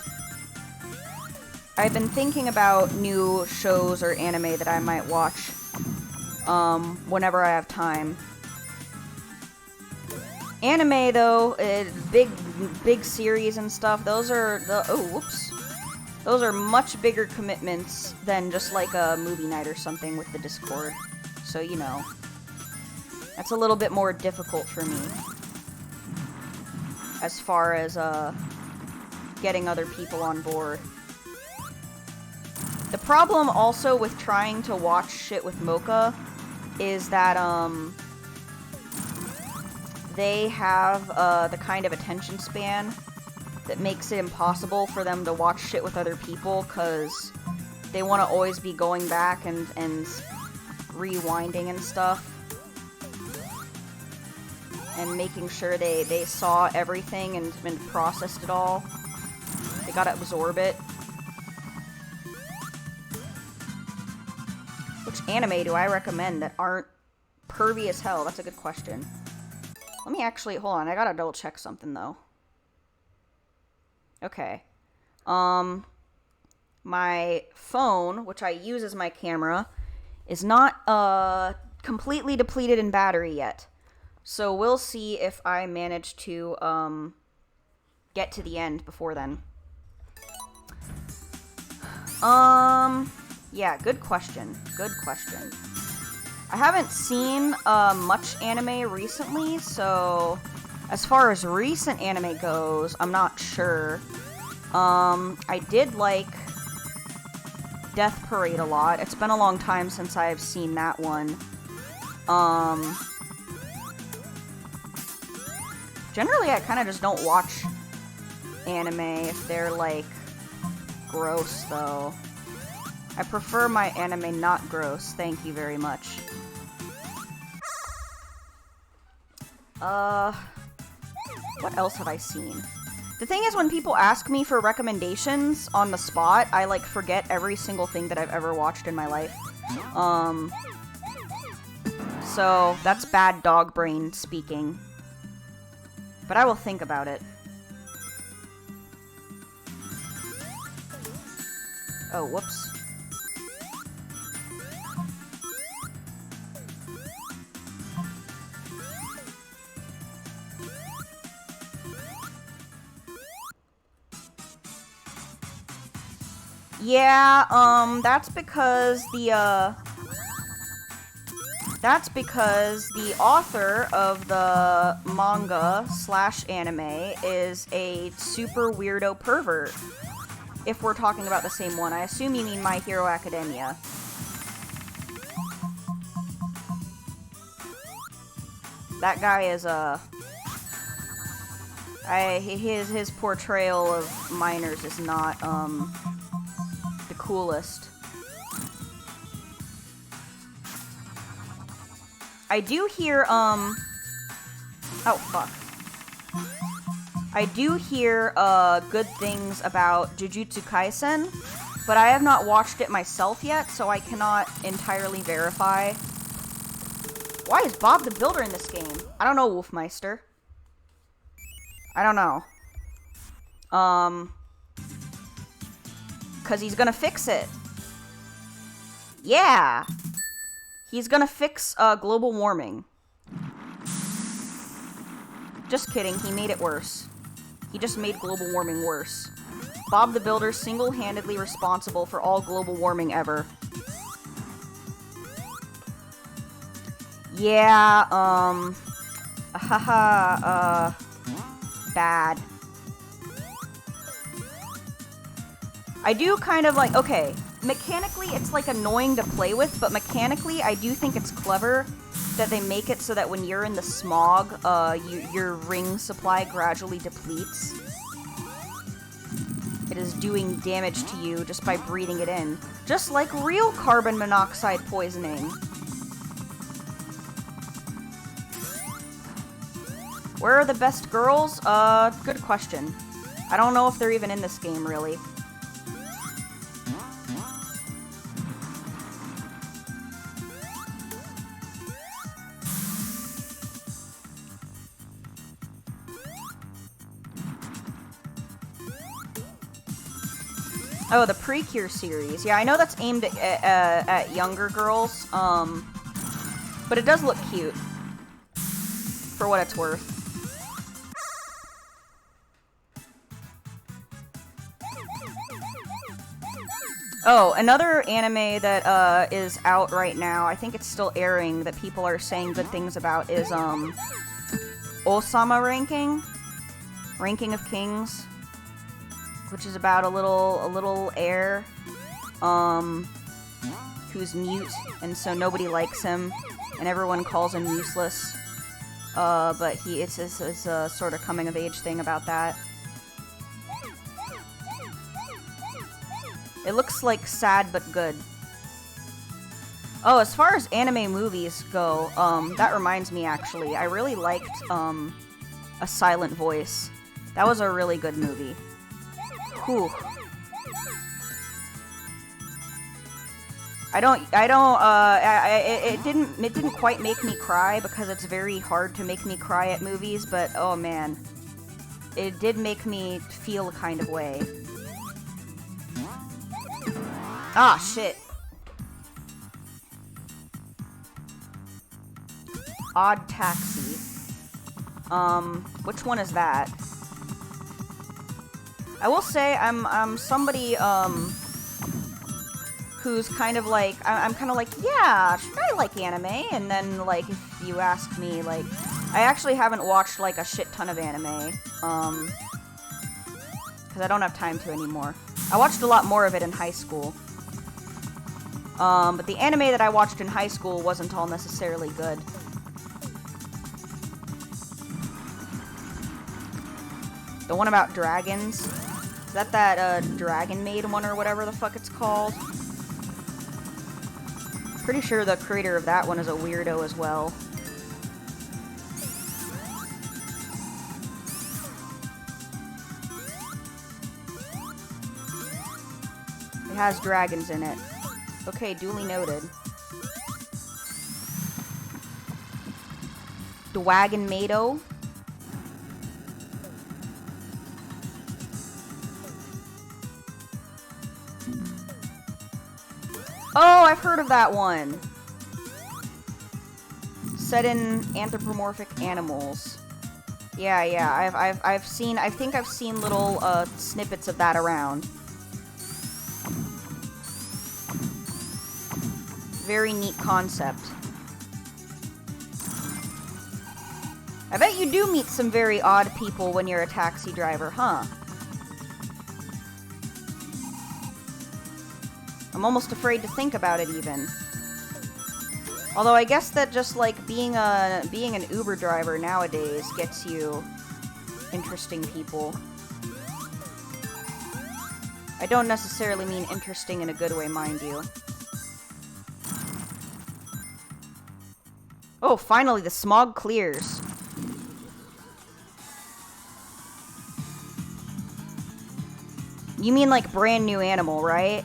I've been thinking about new shows or anime that I might watch. Whenever I have time. Anime, though, big series and stuff, those are those are much bigger commitments than just like a movie night or something with the Discord. So, you know, that's a little bit more difficult for me. As far as, getting other people on board. The problem also with trying to watch shit with Mocha is that, they have, the kind of attention span that makes it impossible for them to watch shit with other people, because they want to always be going back and rewinding and stuff. And making sure they saw everything and processed it all. They gotta absorb it. Which anime do I recommend that aren't pervy as hell? That's a good question. Let me actually, hold on, I gotta double check something though. Okay. My phone, which I use as my camera, is not, completely depleted in battery yet. So we'll see if I manage to, get to the end before then. Yeah, good question. Good question. I haven't seen much anime recently, so as far as recent anime goes, I'm not sure. I did like Death Parade a lot. It's been a long time since I've seen that one. Generally, I kind of just don't watch anime if they're, like, gross, though. I prefer my anime not gross, thank you very much. What else have I seen? The thing is, when people ask me for recommendations on the spot, I, like, forget every single thing that I've ever watched in my life. So, that's bad dog brain speaking. But I will think about it. Oh, whoops. Yeah, that's because the author of the manga/anime is a super weirdo pervert. If we're talking about the same one. I assume you mean My Hero Academia. That guy is, his portrayal of minors is not, the coolest. I do hear, oh, fuck. I do hear, good things about Jujutsu Kaisen, but I have not watched it myself yet, so I cannot entirely verify. Why is Bob the Builder in this game? I don't know, Wolfmeister. I don't know. Cause he's gonna fix it. Yeah! He's gonna fix, global warming. Just kidding, he made it worse. He just made global warming worse. Bob the Builder single-handedly responsible for all global warming ever. Yeah, bad. I do kind of like, okay, mechanically it's like annoying to play with, but mechanically I do think it's clever that they make it so that when you're in the smog, your ring supply gradually depletes. It is doing damage to you just by breathing it in. Just like real carbon monoxide poisoning. Where are the best girls? Good question. I don't know if they're even in this game, really. Oh, the Precure series. Yeah, I know that's aimed at younger girls, but it does look cute, for what it's worth. Oh, another anime that is out right now, I think it's still airing, that people are saying good things about, is Osama Ranking of Kings, which is about a little heir who's mute, and so nobody likes him, and everyone calls him useless. But it's a sort of coming of age thing about that. It looks like sad but good. Oh, as far as anime movies go, that reminds me actually, I really liked A Silent Voice. That was a really good movie. Whew. It didn't quite make me cry because it's very hard to make me cry at movies, but oh man. It did make me feel a kind of way. Ah, shit. Odd Taxi. Which one is that? I will say I'm somebody, who's kind of like, I'm kind of like, yeah, I like anime, and then, like, if you ask me, like, I actually haven't watched, like, a shit ton of anime, because I don't have time to anymore. I watched a lot more of it in high school. But the anime that I watched in high school wasn't all necessarily good. The one about dragons. Is that Dragon Maid one or whatever the fuck it's called? Pretty sure the creator of that one is a weirdo as well. It has dragons in it. Okay, duly noted. Dwagon Mado. Oh, I've heard of that one. Set in anthropomorphic animals. Yeah, I've seen, I think I've seen little snippets of that around. Very neat concept. I bet you do meet some very odd people when you're a taxi driver, huh? I'm almost afraid to think about it even. Although I guess that just like being an Uber driver nowadays gets you interesting people. I don't necessarily mean interesting in a good way, mind you. Oh, finally the smog clears. You mean like brand new animal, right?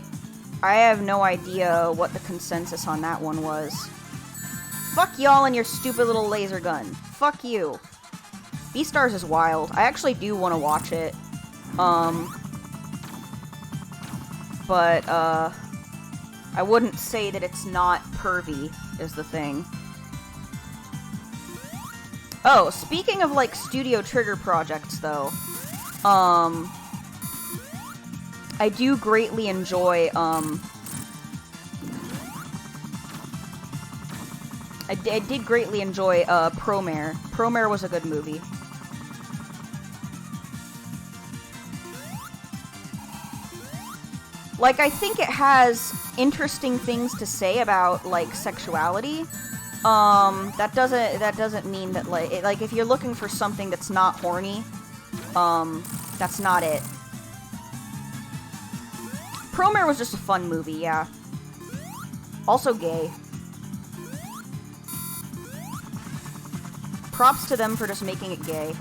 I have no idea what the consensus on that one was. Fuck y'all and your stupid little laser gun. Fuck you. Beastars is wild. I actually do want to watch it. But, I wouldn't say that it's not pervy, is the thing. Oh, speaking of, like, Studio Trigger projects, though, I do greatly enjoy, I did greatly enjoy, Promare. Promare was a good movie. Like, I think it has interesting things to say about, like, sexuality. That doesn't mean that, like, if you're looking for something that's not horny, that's not it. Promare was just a fun movie, yeah. Also gay. Props to them for just making it gay.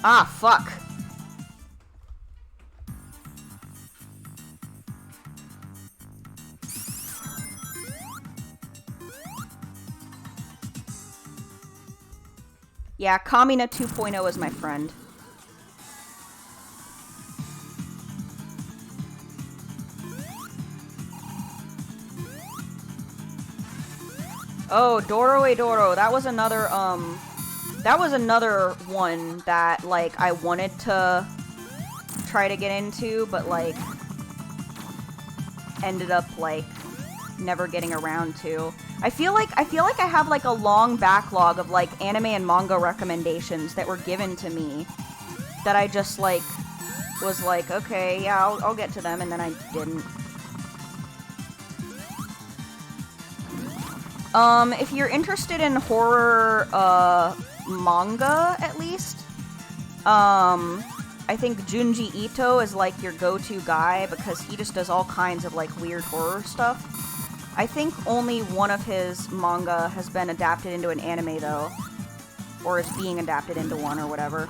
Ah, fuck. Yeah, Kamina 2.0 is my friend. Oh, Doro e Doro. That was another one that, like, I wanted to try to get into, but, like, ended up, like, never getting around to. I feel like I have, like, a long backlog of, like, anime and manga recommendations that were given to me that I just, like, was like, okay, yeah, I'll get to them, and then I didn't. If you're interested in horror, manga, at least, I think Junji Ito is, like, your go-to guy, because he just does all kinds of, like, weird horror stuff. I think only one of his manga has been adapted into an anime, though. Or is being adapted into one, or whatever.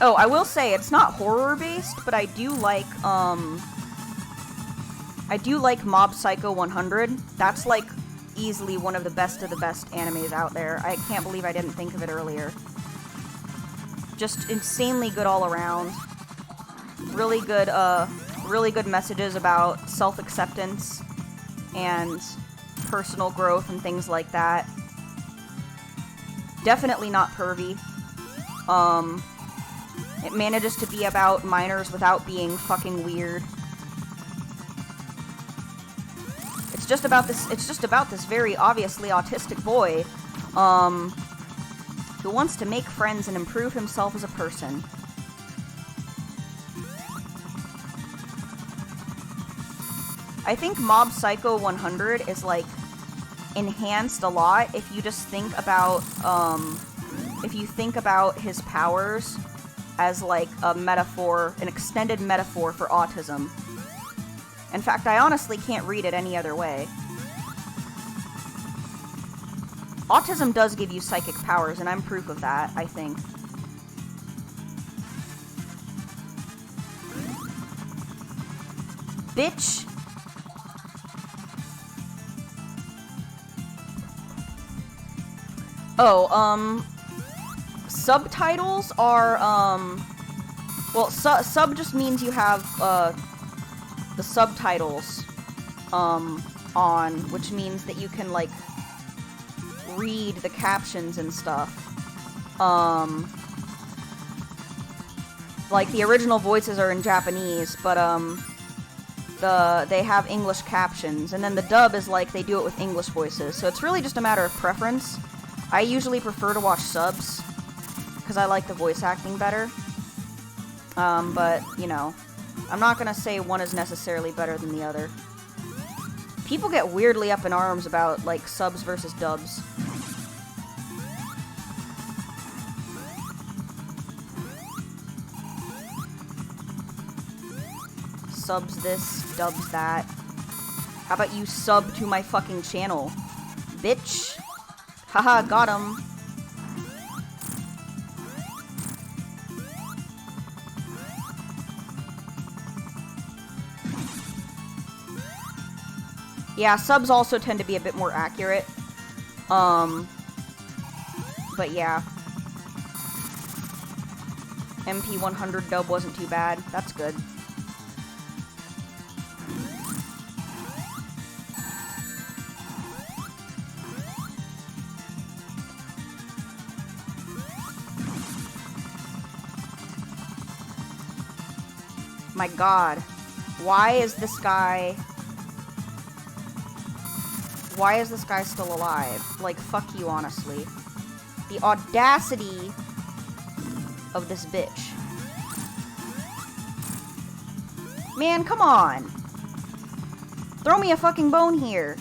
Oh, I will say, it's not horror-based, but I do like Mob Psycho 100. That's, like, easily one of the best animes out there. I can't believe I didn't think of it earlier. Just insanely good all around. Really good messages about self-acceptance and personal growth and things like that. Definitely not pervy. It manages to be about minors without being fucking weird. It's just about this very obviously autistic boy, who wants to make friends and improve himself as a person. I think Mob Psycho 100 is, like, enhanced a lot if you just think about, his powers as, like, a metaphor, an extended metaphor for autism. In fact, I honestly can't read it any other way. Autism does give you psychic powers, and I'm proof of that, I think. Bitch! Oh, subtitles are, well, sub just means you have, the subtitles, on, which means that you can, like, read the captions and stuff. Like, the original voices are in Japanese, but, they have English captions, and then the dub is, like, they do it with English voices, so it's really just a matter of preference. I usually prefer to watch subs, because I like the voice acting better. But, you know, I'm not gonna say one is necessarily better than the other. People get weirdly up in arms about, like, subs versus dubs. Subs this, dubs that. How about you sub to my fucking channel, bitch? Haha, got him. Yeah, subs also tend to be a bit more accurate. But yeah. MP100 dub wasn't too bad. That's good. My god. Why is this guy still alive? Like, fuck you, honestly. The audacity of this bitch. Man, come on. Throw me a fucking bone here.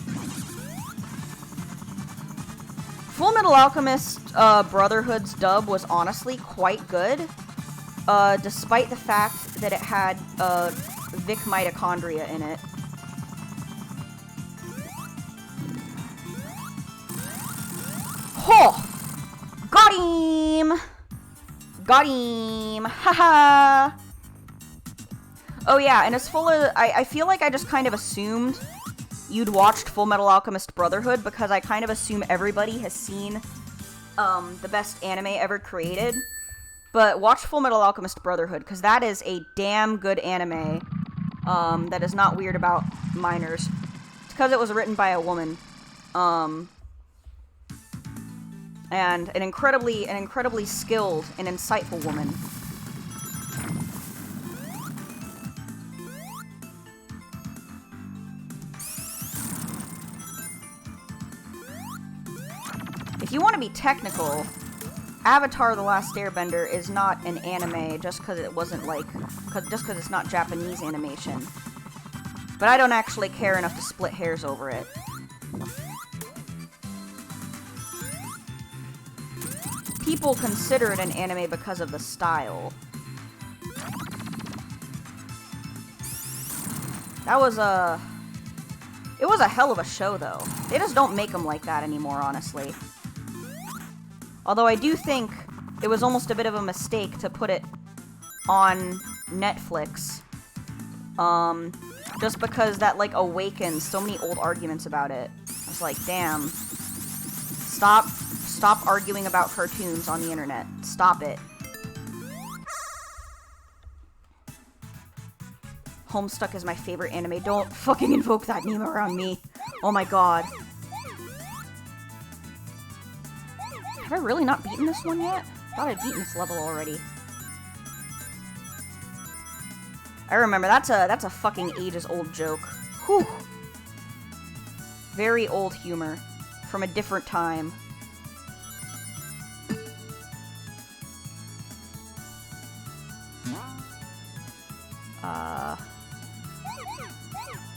Full Metal Alchemist Brotherhood's dub was honestly quite good. Despite the fact that it had Vic mitochondria in it. Ho! Got him! Got him! Haha! Oh yeah, and as full as I feel like I just kind of assumed you'd watched Full Metal Alchemist Brotherhood because I kind of assume everybody has seen the best anime ever created. But watch Full Metal Alchemist Brotherhood, because that is a damn good anime that is not weird about minors. It's because it was written by a woman. And an incredibly skilled and insightful woman. If you want to be technical, Avatar: The Last Airbender is not an anime just because it wasn't just because it's not Japanese animation. But I don't actually care enough to split hairs over it. People consider it an anime because of the style. It was a hell of a show, though. They just don't make them like that anymore, honestly. Although I do think it was almost a bit of a mistake to put it on Netflix. Just because that, like, awakens so many old arguments about it. I was like, damn. Stop arguing about cartoons on the internet. Stop it. Homestuck is my favorite anime. Don't fucking invoke that name around me. Oh my god. Have I really not beaten this one yet? I thought I'd beaten this level already. I remember, that's a fucking ages-old joke. Whew. Very old humor. From a different time.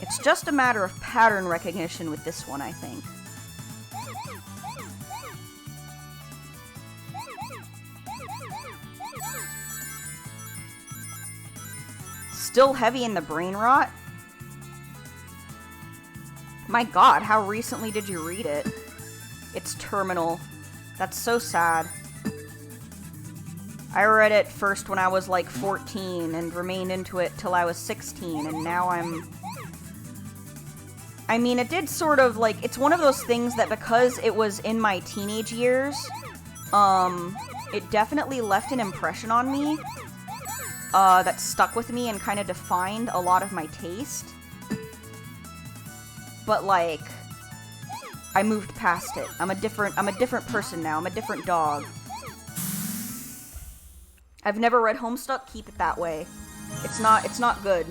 It's just a matter of pattern recognition with this one, I think. Still heavy in the brain rot? My god, how recently did you read it? It's terminal. That's so sad. I read it first when I was like 14 and remained into it till I was 16, and now I mean, it did sort of, like, it's one of those things that because it was in my teenage years, it definitely left an impression on me, that stuck with me and kind of defined a lot of my taste. But, like, I moved past it. I'm a different person now. I'm a different dog. I've never read Homestuck. Keep it that way. It's not good.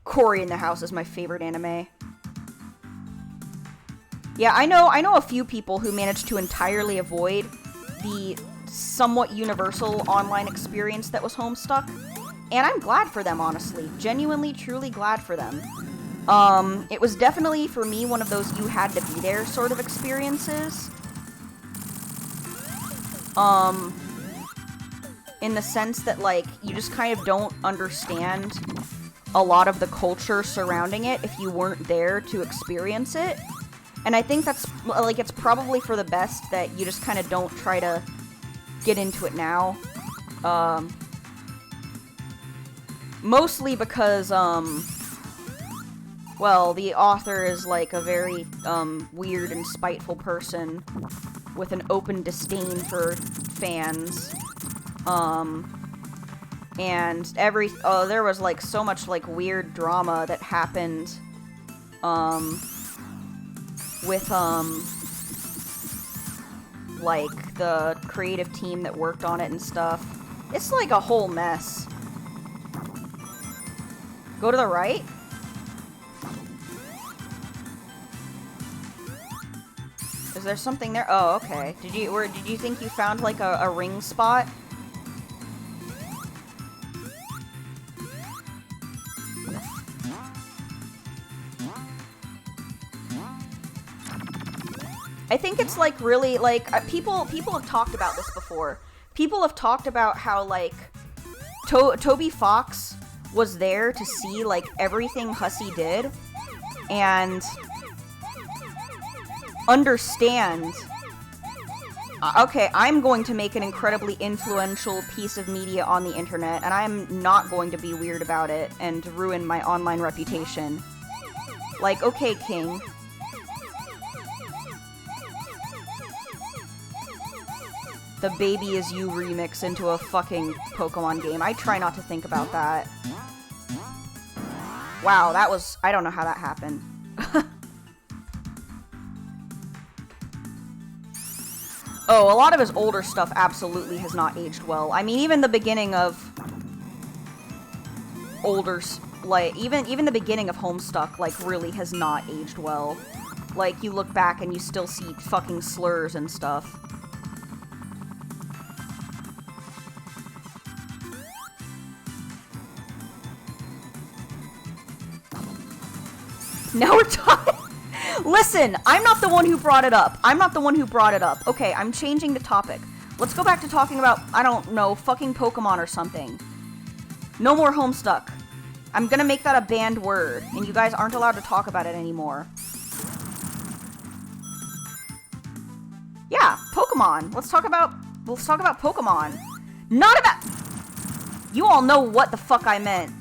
Cory in the House is my favorite anime. Yeah, I know a few people who managed to entirely avoid the somewhat universal online experience that was Homestuck, and I'm glad for them, honestly. Genuinely, truly glad for them. It was definitely, for me, one of those you had to be there sort of experiences. In the sense that, like, you just kind of don't understand a lot of the culture surrounding it if you weren't there to experience it. And I think that's, like, it's probably for the best that you just kind of don't try to get into it now. Mostly because, Well, the author is like a very, weird and spiteful person with an open disdain for fans. And there was like so much like weird drama that happened, with, like the creative team that worked on it and stuff. It's like a whole mess. Go to the right? Is there something there? Oh, okay. Did you think you found like a ring spot? I think it's like really like people have talked about this before. People have talked about how like Toby Fox was there to see like everything Hussey did and understand. Okay, I'm going to make an incredibly influential piece of media on the internet, and I'm not going to be weird about it and ruin my online reputation. Like, okay, King. The Baby Is You remix into a fucking Pokemon game. I try not to think about that. Wow, that was... I don't know how that happened. Oh, a lot of his older stuff absolutely has not aged well. I mean, even the beginning of... like, even the beginning of Homestuck, like, really has not aged well. Like, you look back and you still see fucking slurs and stuff. Now we're talking. Listen, I'm not the one who brought it up. Okay, I'm changing the topic. Let's go back to talking about, I don't know, fucking Pokemon or something. No more Homestuck. I'm gonna make that a banned word, and you guys aren't allowed to talk about it anymore. Yeah, Pokemon. Let's talk about Pokemon. Not about... You all know what the fuck I meant.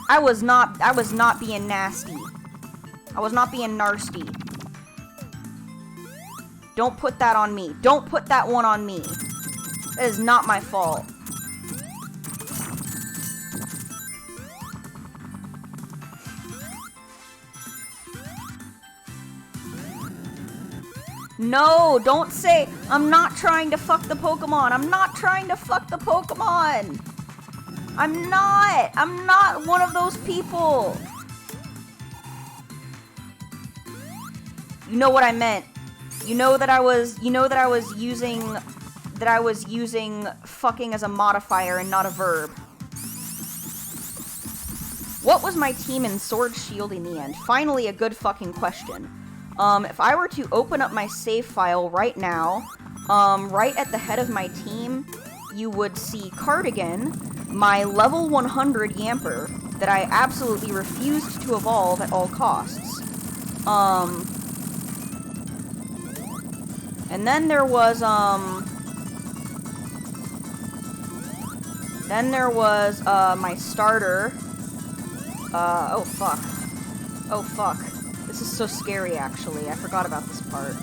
I was not being nasty. I was not being nasty. Don't put that on me. Don't put that one on me. That is not my fault. No, don't say, I'm not trying to fuck the Pokemon. I'm not trying to fuck the Pokemon. I'm not one of those people. You know what I meant. You know that I was using fucking as a modifier and not a verb. What was my team in Sword Shield in the end? Finally, a good fucking question. If I were to open up my save file right now, right at the head of my team, you would see Cardigan, my level 100 Yamper, that I absolutely refused to evolve at all costs. And then there was, my starter. Oh fuck. Oh fuck. This is so scary, actually. I forgot about this part.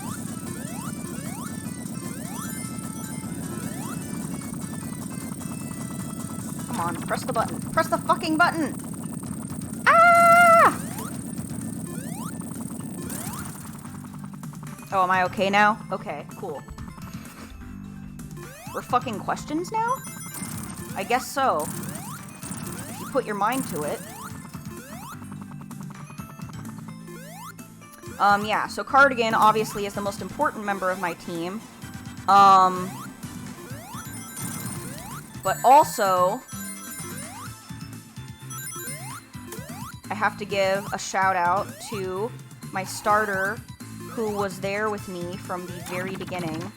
Come on, press the button. Press the fucking button! Ah! Oh, am I okay now? Okay, cool. We're fucking questions now? I guess so. If you put your mind to it. Yeah, so Cardigan obviously is the most important member of my team. But also, I have to give a shout out to my starter, who was there with me from the very beginning.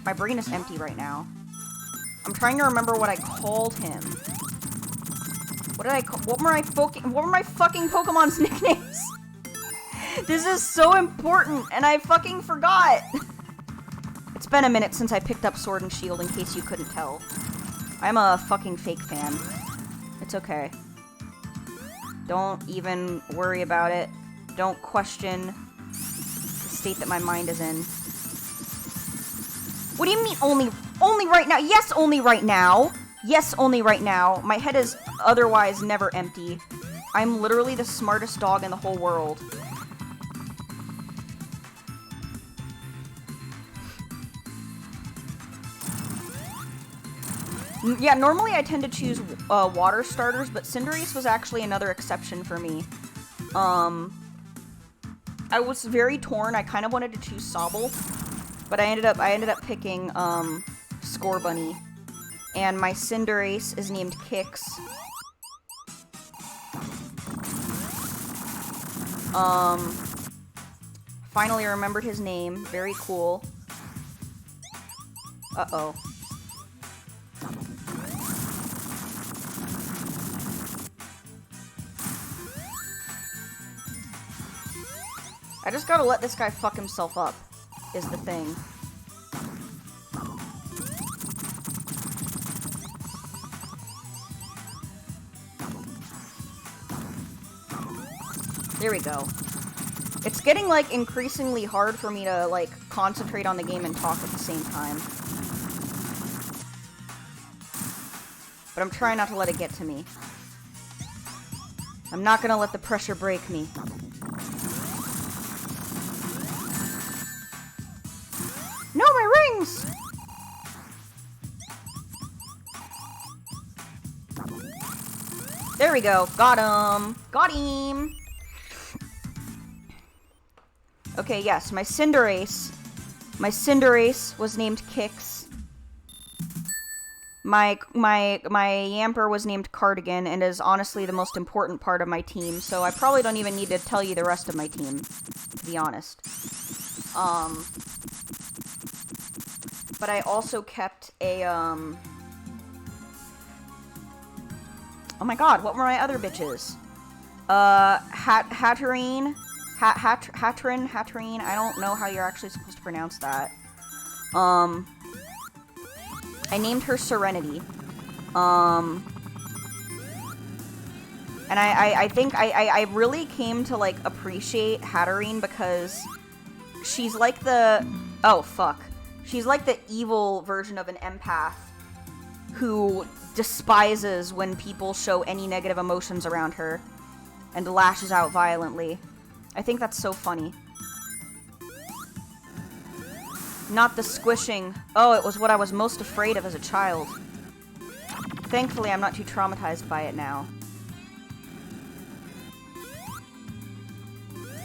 My brain is empty right now. I'm trying to remember what I called him. What were my fucking Pokemon's nicknames? This is so important, and I fucking forgot. It's been a minute since I picked up Sword and Shield, in case you couldn't tell. I'm a fucking fake fan. It's okay. Don't even worry about it. Don't question the state that my mind is in. What do you mean only right now? Yes, only right now. Yes, only right now. My head is otherwise never empty. I'm literally the smartest dog in the whole world. Yeah, normally I tend to choose water starters, but Cinderace was actually another exception for me. I was very torn. I kind of wanted to choose Sobble, but I ended up picking Scorbunny, and my Cinderace is named Kix. Finally remembered his name. Very cool. Uh-oh. I just gotta let this guy fuck himself up, is the thing. There we go. It's getting, like, increasingly hard for me to, like, concentrate on the game and talk at the same time. But I'm trying not to let it get to me. I'm not gonna let the pressure break me. No, my rings! There we go. Got him. Got him. Okay, yes, my Cinderace. My Cinderace was named Kix. My Yamper was named Cardigan and is honestly the most important part of my team, so I probably don't even need to tell you the rest of my team, to be honest. But I also kept a, oh my god, what were my other bitches? Hatterene, I don't know how you're actually supposed to pronounce that. I named her Serenity. And I think I really came to, like, appreciate Hatterene because she's like the, oh, fuck. She's like the evil version of an empath who despises when people show any negative emotions around her and lashes out violently. I think that's so funny. Not the squishing. Oh, it was what I was most afraid of as a child. Thankfully, I'm not too traumatized by it now.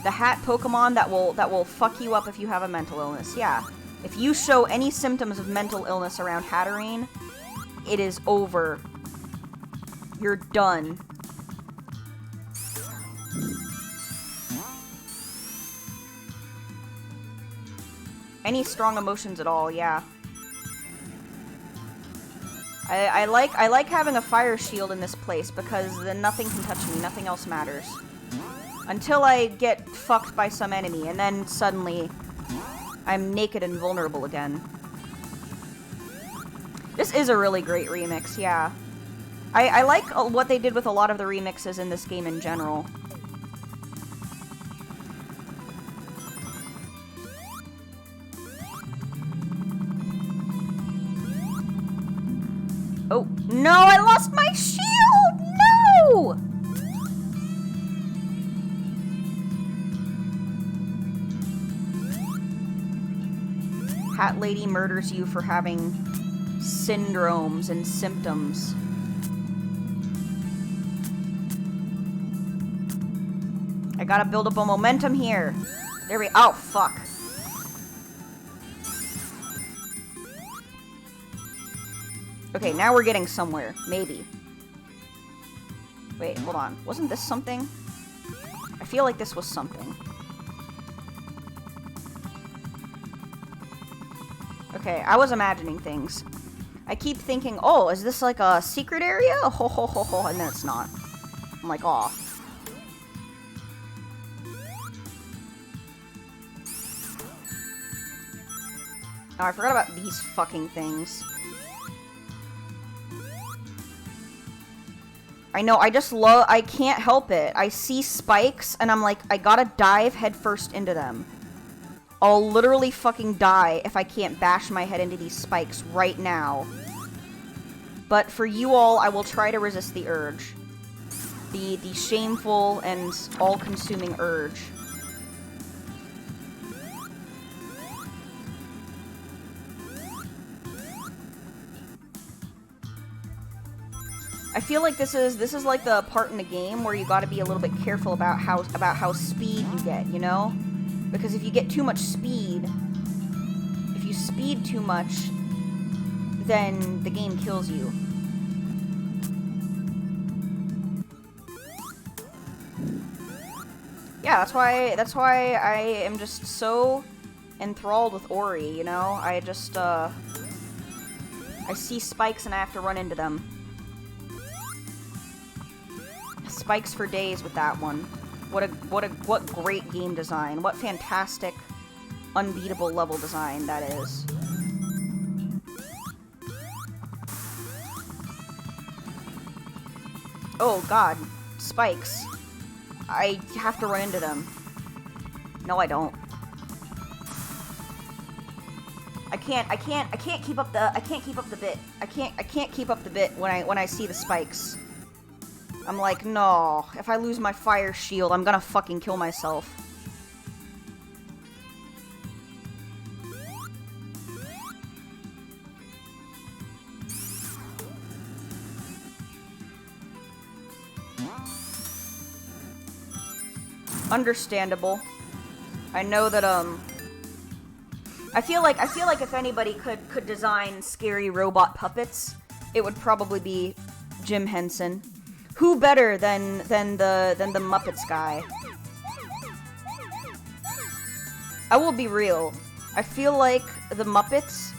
The hat Pokemon that will fuck you up if you have a mental illness. Yeah. If you show any symptoms of mental illness around Hatterene, it is over. You're done. Any strong emotions at all, yeah. I like having a fire shield in this place because then nothing can touch me, nothing else matters. Until I get fucked by some enemy, and then suddenly I'm naked and vulnerable again. This is a really great remix, yeah. I like what they did with a lot of the remixes in this game in general. Oh, no, I lost my shield! No! Hat Lady murders you for having syndromes and symptoms. I gotta build up a momentum here. There we- oh, fuck. Okay, now we're getting somewhere. Maybe. Wait, hold on. Wasn't this something? I feel like this was something. Okay, I was imagining things. I keep thinking, oh, is this like a secret area? Ho ho ho ho, and then it's not. I'm like, aw. Oh, I forgot about these fucking things. I know, I can't help it. I see spikes, and I'm like, I gotta dive headfirst into them. I'll literally fucking die if I can't bash my head into these spikes right now. But for you all, I will try to resist the urge. The shameful and all-consuming urge. I feel like this is like the part in the game where you got to be a little bit careful about how speed you get, you know? Because if you get too much speed, if you speed too much, then the game kills you. Yeah, that's why I am just so enthralled with Ori, you know? I just I see spikes and I have to run into them. Spikes for days with that one. What great game design. What fantastic, unbeatable level design that is. Oh god, spikes. I have to run into them. No, I don't. I can't keep up the bit. I can't keep up the bit when I see the spikes. I'm like, no, if I lose my fire shield, I'm gonna fucking kill myself. Understandable. I know that, I feel like if anybody could design scary robot puppets, it would probably be Jim Henson. Who better than the Muppets guy? I will be real. I feel like the Muppets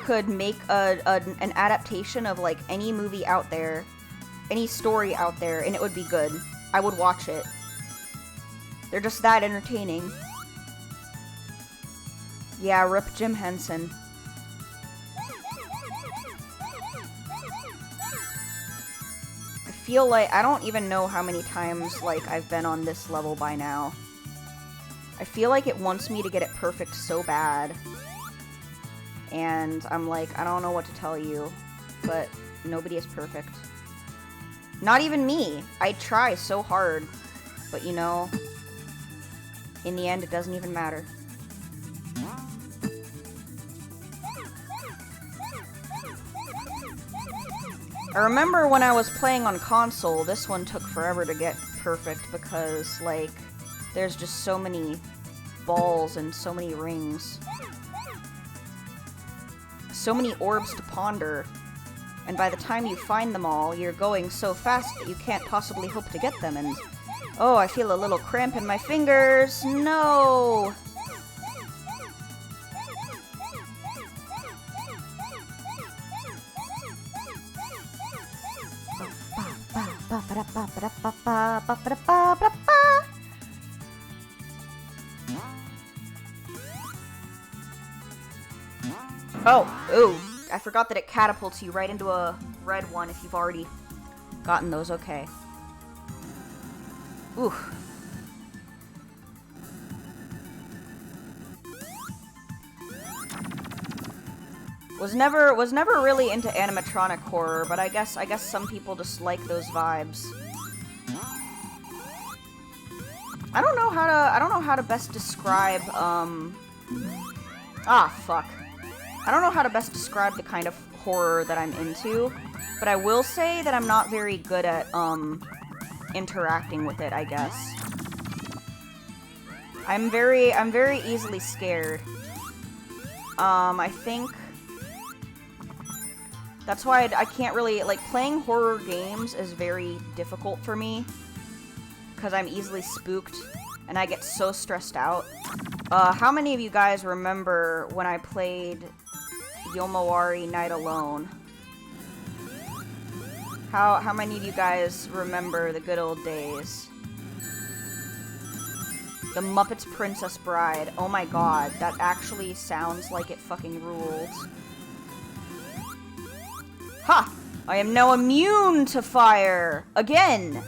could make an adaptation of like any movie out there, any story out there, and it would be good. I would watch it. They're just that entertaining. Yeah, rip Jim Henson. I feel like I don't even know how many times like I've been on this level by now. I feel like it wants me to get it perfect so bad. And I'm like, I don't know what to tell you, but nobody is perfect. Not even me. I try so hard, but you know, in the end it doesn't even matter. I remember when I was playing on console, this one took forever to get perfect because, like, there's just so many balls and so many rings. So many orbs to ponder. And by the time you find them all, you're going so fast that you can't possibly hope to get them, and... oh, I feel a little cramp in my fingers! No! Oh, ooh. I forgot that it catapults you right into a red one if you've already gotten those. Okay. Ooh. Was never really into animatronic horror, but I guess some people just like those vibes. I don't know how to best describe fuck. I don't know how to best describe the kind of horror that I'm into, but I will say that I'm not very good at interacting with it, I guess. I'm very easily scared. I think that's why I can't really, like, playing horror games is very difficult for me, because I'm easily spooked, and I get so stressed out. How many of you guys remember when I played Yomawari Night Alone? How many of you guys remember the good old days? The Muppets Princess Bride. Oh my god, that actually sounds like it fucking ruled. Ha! I am now immune to fire! Again!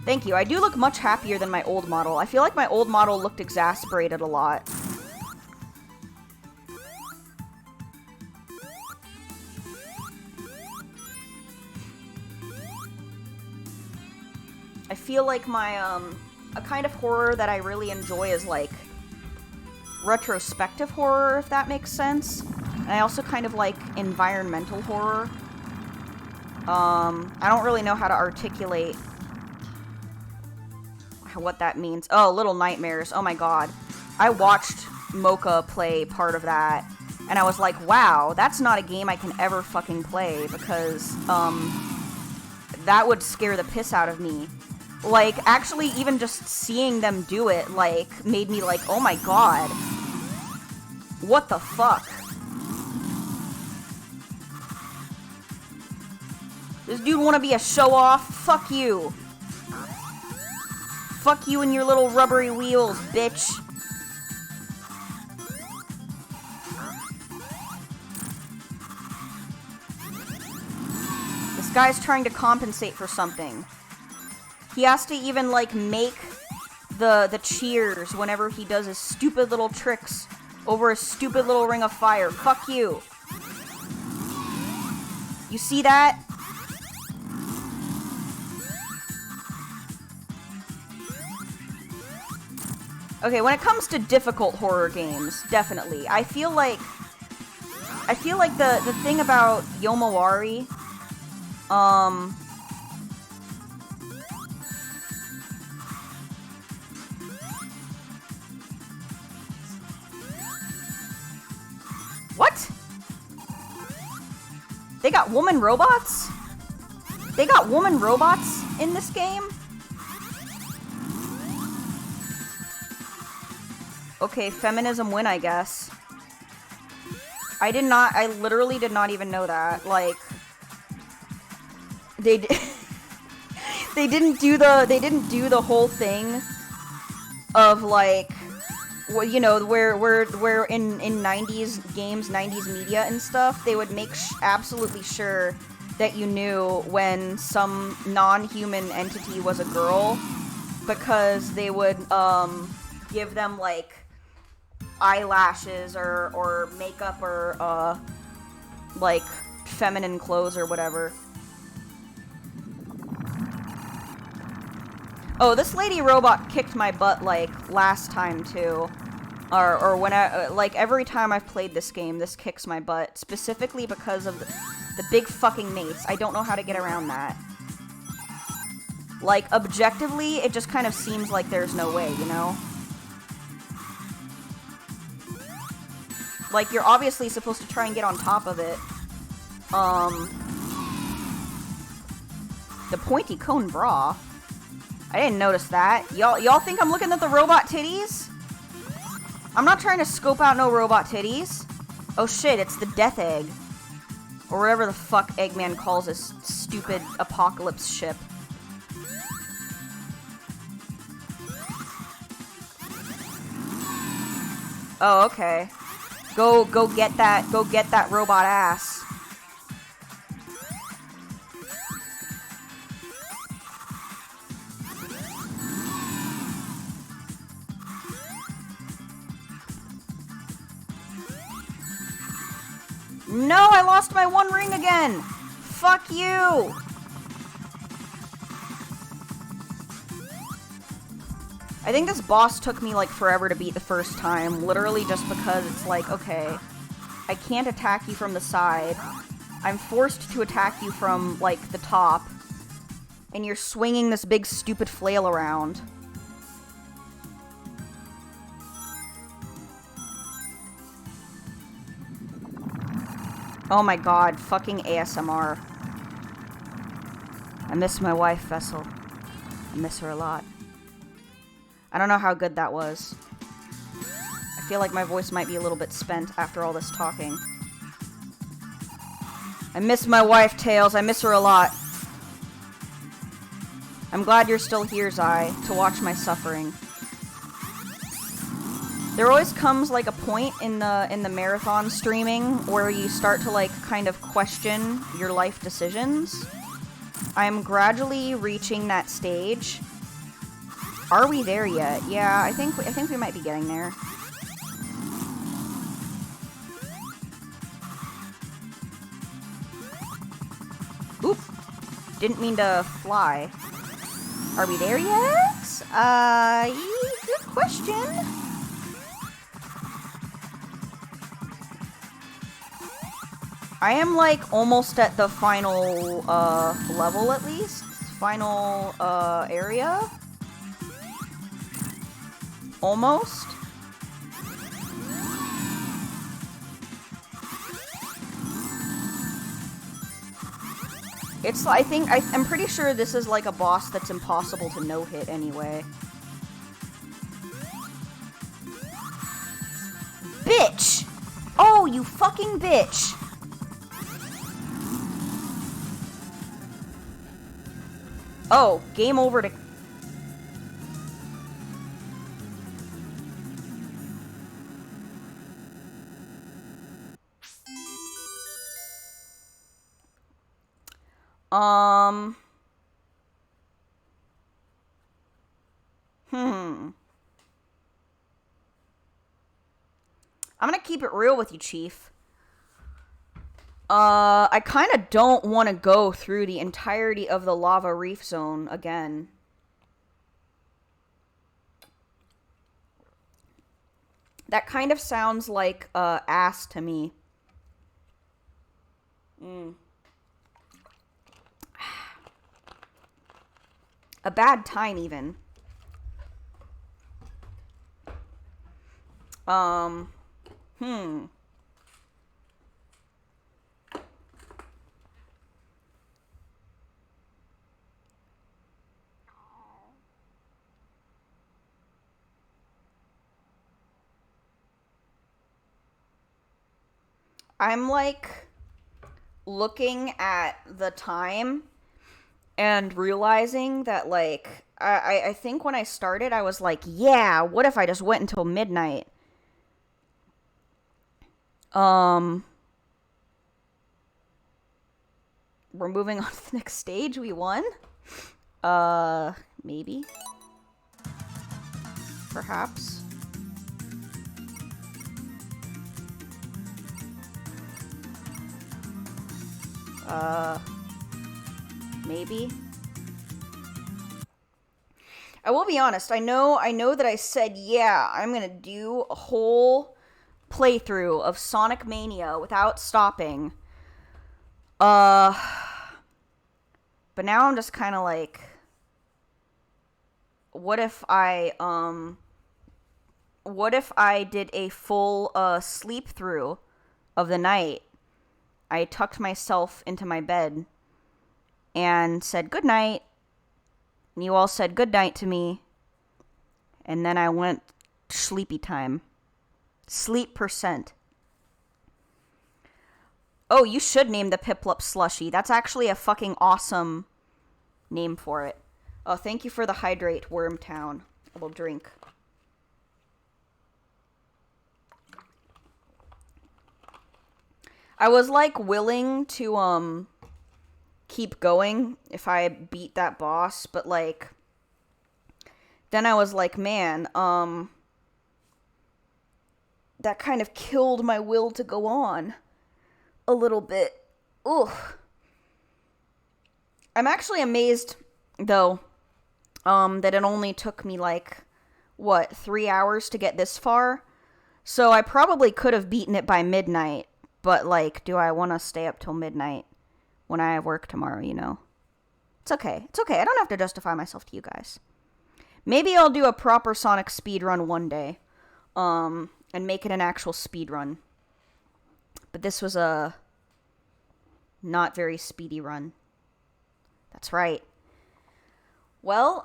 Thank you. I do look much happier than my old model. I feel like my old model looked exasperated a lot. I feel like my, a kind of horror that I really enjoy is, like, retrospective horror, if that makes sense. And I also kind of like environmental horror. I don't really know how to articulate what that means. Oh, Little Nightmares. Oh my god. I watched Mocha play part of that, and I was like, wow, that's not a game I can ever fucking play, because, that would scare the piss out of me. Like, actually, even just seeing them do it, like, made me like, oh my god. What the fuck? This dude wanna be a show-off? Fuck you. Fuck you and your little rubbery wheels, bitch. This guy's trying to compensate for something. He has to even, like, make the cheers whenever he does his stupid little tricks over a stupid little ring of fire. Fuck you. You see that? Okay, when it comes to difficult horror games, definitely. I feel like the thing about Yomawari, what? They got woman robots? They got woman robots in this game? Okay, feminism win, I guess. I literally did not even know that. Like, they didn't do the whole thing of, like, well, you know, where in 90s games, 90s media and stuff, they would make absolutely sure that you knew when some non-human entity was a girl, because they would, give them, like, eyelashes or makeup or like feminine clothes or whatever. Oh, this lady robot kicked my butt like last time too, or when I like every time I've played this game, this kicks my butt, specifically because of the big fucking mates. I don't know how to get around that. Like, objectively, it just kind of seems like there's no way, you know? Like, you're obviously supposed to try and get on top of it. The pointy cone bra. I didn't notice that. Y'all think I'm looking at the robot titties? I'm not trying to scope out no robot titties. Oh shit, it's the death egg. Or whatever the fuck Eggman calls this stupid apocalypse ship. Oh, okay. Go get that robot ass. No, I lost my one ring again. Fuck you. I think this boss took me, like, forever to beat the first time, literally just because it's like, okay, I can't attack you from the side. I'm forced to attack you from, like, the top, and you're swinging this big stupid flail around. Oh my god, fucking ASMR. I miss my wife, Vessel. I miss her a lot. I don't know how good that was. I feel like my voice might be a little bit spent after all this talking. I miss my wife, Tails. I miss her a lot. I'm glad you're still here, Zai, to watch my suffering. There always comes like a point in the marathon streaming where you start to like kind of question your life decisions. I'm gradually reaching that stage. Are we there yet? Yeah, I think we might be getting there. Oop. Didn't mean to fly. Are we there yet? Good question. I am like almost at the final level at least. Final area. Almost. It's, I'm pretty sure this is like a boss that's impossible to no-hit anyway. Bitch! Oh, you fucking bitch! Oh, game over to... I'm gonna keep it real with you, Chief. I kind of don't want to go through the entirety of the lava reef zone again. That kind of sounds like, ass to me. A bad time, even. I'm like looking at the time and realizing that like I think when I started I was like, yeah, what if I just went until midnight? We're moving on to the next stage. We won? Maybe. Perhaps. Maybe. I will be honest, I know that I said, yeah, I'm gonna do a whole playthrough of Sonic Mania without stopping. But now I'm just kind of like, what if I did a full, sleep through of the night? I tucked myself into my bed and said good night. And you all said good night to me. And then I went sleepy time. Sleep percent. Oh, you should name the Piplup Slushy. That's actually a fucking awesome name for it. Oh, thank you for the hydrate, Wormtown. I will drink. I was like willing to keep going if I beat that boss, but like then I was like, man, that kind of killed my will to go on a little bit. Ugh. I'm actually amazed though that it only took me like 3 hours to get this far. So I probably could have beaten it by midnight. But, like, do I want to stay up till midnight when I have work tomorrow, you know? It's okay. It's okay. I don't have to justify myself to you guys. Maybe I'll do a proper Sonic speedrun one day. And make it an actual speedrun. But this was a not very speedy run. That's right. Well,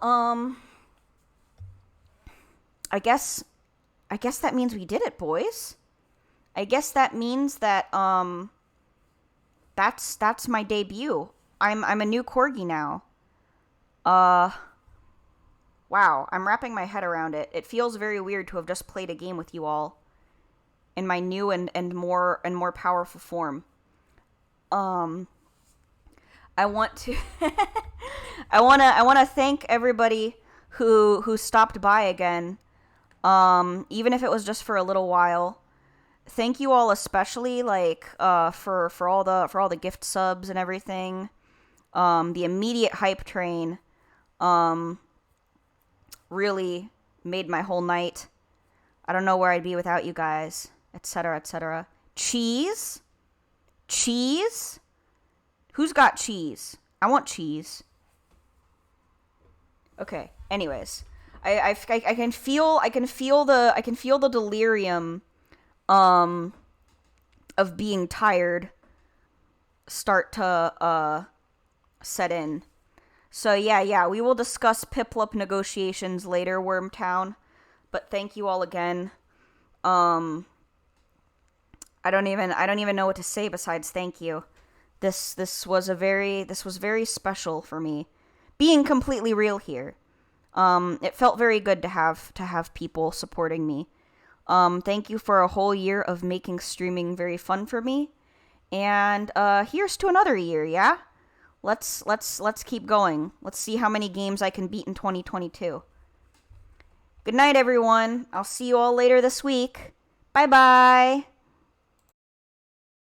I guess that means we did it, boys. I guess that means that, that's my debut. I'm a new Corgi now. Wow, I'm wrapping my head around it. It feels very weird to have just played a game with you all in my new and more powerful form. I want to I want to thank everybody who stopped by again. Even if it was just for a little while. Thank you all especially for all the gift subs and everything. The immediate hype train really made my whole night. I don't know where I'd be without you guys, etc., etc. Cheese? Cheese? Who's got cheese? I want cheese. Okay. Anyways, I can feel the delirium of being tired start to set in. So yeah, we will discuss Piplup negotiations later, Wormtown. But thank you all again. I don't even know what to say besides thank you. This was very special for me. Being completely real here. It felt very good to have people supporting me. Thank you for a whole year of making streaming very fun for me. And here's to another year, yeah? Let's keep going. Let's see how many games I can beat in 2022. Good night, everyone. I'll see you all later this week. Bye-bye.